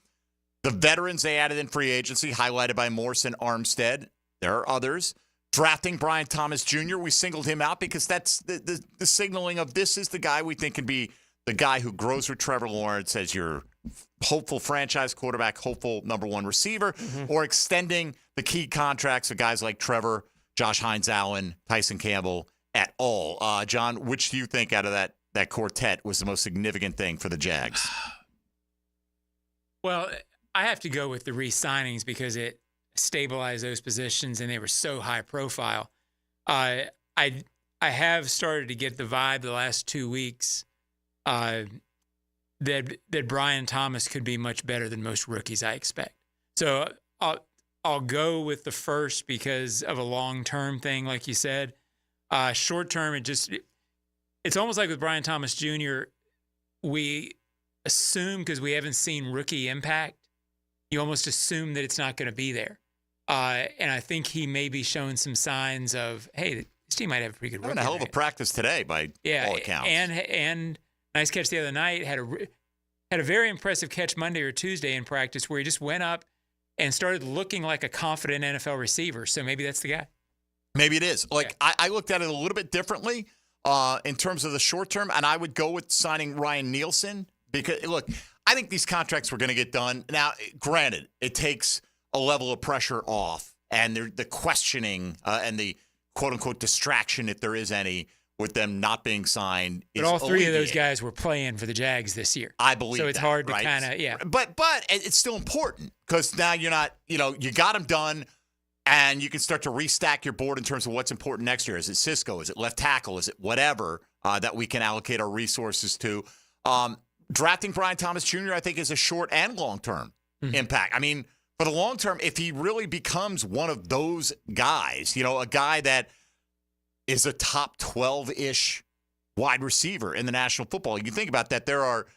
the veterans they added in free agency, highlighted by Morse and Armstead. There are others. Drafting Brian Thomas Jr., we singled him out because that's the signaling of this is the guy we think can be the guy who grows with Trevor Lawrence as your hopeful franchise quarterback, hopeful number 1 receiver, or extending the key contracts of guys like Trevor, Josh Hines-Allen, Tyson Campbell, at all. John, which do you think out of that quartet was the most significant thing for the Jags? Well, I have to go with the re-signings because it stabilized those positions and they were so high profile. I have started to get the vibe the last 2 weeks that Brian Thomas could be much better than most rookies I expect. So I'll go with the first because of a long-term thing, like you said. Short-term, it's almost like with Brian Thomas Jr., we assume, because we haven't seen rookie impact, you almost assume that it's not going to be there. And I think he may be showing some signs of, hey, this team might have a pretty good rookie. Having a hell of a practice today by all accounts. And nice catch the other night. Had a very impressive catch Monday or Tuesday in practice where he just went up and started looking like a confident NFL receiver. So maybe that's the guy. Maybe it is. I looked at it a little bit differently in terms of the short term, and I would go with signing Ryan Nielsen because, look, I think these contracts were going to get done. Now, granted, it takes a level of pressure off, and the questioning and the quote-unquote distraction, if there is any, with them not being signed. But all 3 of those guys were playing for the Jags this year. I believe so. It's that, hard to right? kind of, But it's still important because now you're not, you got them done. And you can start to restack your board in terms of what's important next year. Is it Cisco? Is it left tackle? Is it whatever that we can allocate our resources to? Drafting Brian Thomas Jr., I think, is a short and long-term impact. I mean, for the long term, if he really becomes one of those guys, a guy that is a top 12-ish wide receiver in the National Football League, you think about that, there are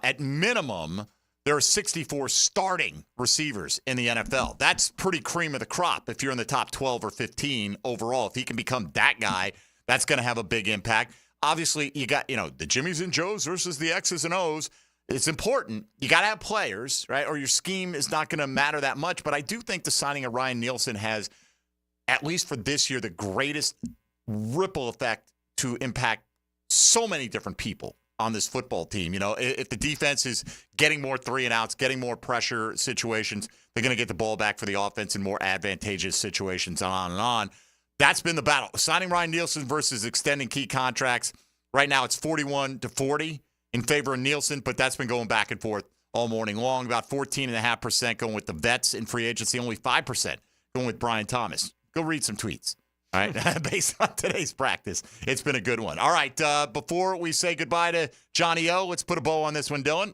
At minimum, there are 64 starting receivers in the NFL. That's pretty cream of the crop if you're in the top 12 or 15 overall. If he can become that guy, that's going to have a big impact. Obviously, you got, the Jimmies and Joes versus the X's and O's. It's important. You got to have players, right? Or your scheme is not going to matter that much. But I do think the signing of Ryan Nielsen has, at least for this year, the greatest ripple effect to impact so many different people on this football team. If the defense is getting more 3-and-outs, getting more pressure situations, they're going to get the ball back for the offense in more advantageous situations, on and on. That's been the battle. Signing Ryan Nielsen versus extending key contracts. Right now it's 41-40 in favor of Nielsen, but that's been going back and forth all morning long. About 14.5% going with the vets in free agency, only 5% going with Brian Thomas. Go read some tweets. All right, based on today's practice. It's been a good one. All right, before we say goodbye to Johnny O, let's put a bow on this one, Dylan.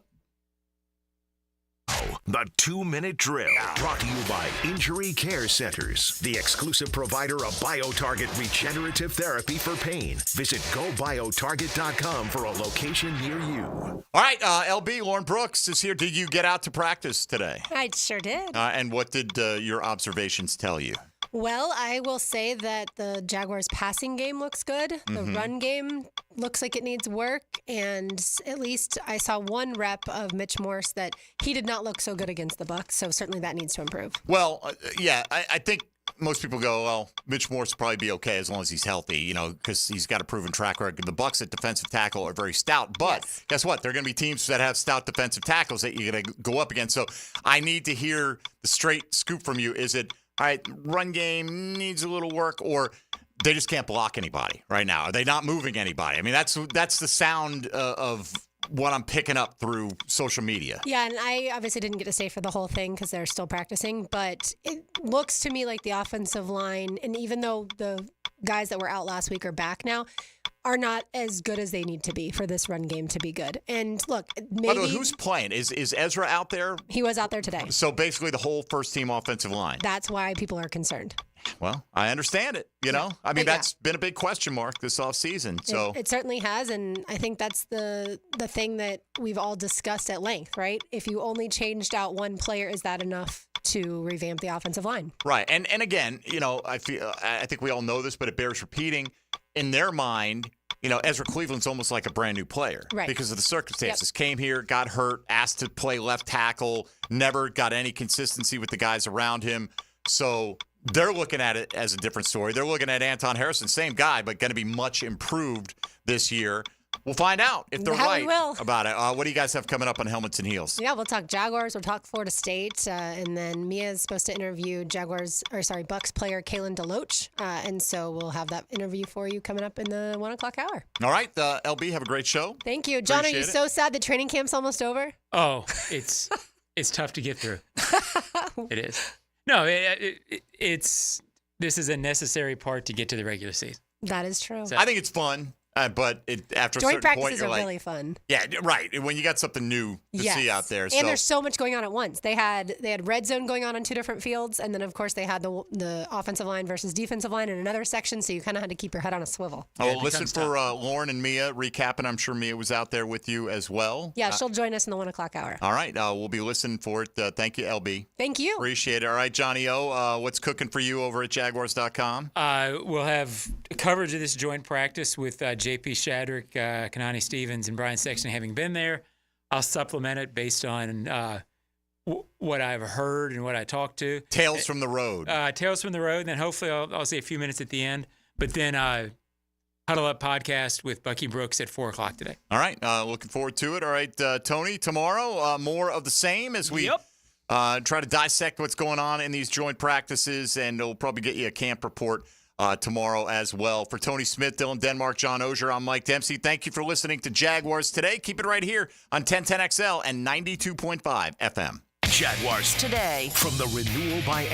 The 2-minute drill, brought to you by Injury Care Centers, the exclusive provider of BioTarget regenerative therapy for pain. Visit GoBioTarget.com for a location near you. All right, LB, Lauren Brooks is here. Did you get out to practice today? I sure did. And what did your observations tell you? Well, I will say that the Jaguars' passing game looks good. The run game looks like it needs work. And at least I saw one rep of Mitch Morse that he did not look so good against the Bucs. So certainly that needs to improve. Well, I think most people go, well, Mitch Morse will probably be okay as long as he's healthy, because he's got a proven track record. The Bucs at defensive tackle are very stout. But guess what? There are going to be teams that have stout defensive tackles that you're going to go up against. So I need to hear the straight scoop from you. Is it, all right, run game needs a little work, or they just can't block anybody right now? Are they not moving anybody? I mean, that's the sound of what I'm picking up through social media. Yeah, and I obviously didn't get to stay for the whole thing because they're still practicing, but it looks to me like the offensive line, and even though the guys that were out last week are back now, are not as good as they need to be for this run game to be good. And look, maybe... By the way, who's playing? Is Ezra out there? He was out there today. So basically the whole first-team offensive line. That's why people are concerned. Well, I understand it, I mean, that's been a big question mark this offseason. So It certainly has, and I think that's the thing that we've all discussed at length, right? If you only changed out one player, is that enough to revamp the offensive line? Right. And again, I think we all know this, but it bears repeating. In their mind, Ezra Cleveland's almost like a brand new player because of the circumstances. Came here, got hurt, asked to play left tackle, never got any consistency with the guys around him. So they're looking at it as a different story. They're looking at Anton Harrison, same guy, but going to be much improved this year. We'll find out if they're right about it. What do you guys have coming up on Helmets and Heels? Yeah, we'll talk Jaguars. We'll talk Florida State. And then Mia's supposed to interview Bucs player Kalen DeLoach. And so we'll have that interview for you coming up in the 1 o'clock hour. All right. LB, have a great show. Thank you. John, are you so sad that training camp's almost over? Oh, it's tough to get through. It is. No, this is a necessary part to get to the regular season. That is true. I think it's fun. But after a certain point, you're like... Joint practices are really fun. Yeah, right. When you got something new to see out there. And there's so much going on at once. They had red zone going on 2 different fields, and then, of course, they had the offensive line versus defensive line in another section, so you kind of had to keep your head on a swivel. Listen for Lauren and Mia recapping. I'm sure Mia was out there with you as well. Yeah, she'll join us in the 1 o'clock hour. All right. We'll be listening for it. Thank you, LB. Thank you. Appreciate it. All right, Johnny O, what's cooking for you over at Jaguars.com? We'll have coverage of this joint practice with J.P. Shadrick, Kanani Stevens, and Brian Sexton having been there. I'll supplement it based on what I've heard and what I talked to. Tales from the road. Tales from the road. And then hopefully I'll say a few minutes at the end. But then Huddle Up podcast with Bucky Brooks at 4 o'clock today. All right. Looking forward to it. All right, Tony, tomorrow, more of the same as we try to dissect what's going on in these joint practices, and we'll probably get you a camp report tomorrow as well. For Tony Smith, Dylan Denmark, John Ogier, I'm Mike Dempsey. Thank you for listening to Jaguars Today. Keep it right here on 1010XL and 92.5 FM. Jaguars Today. From the Renewal by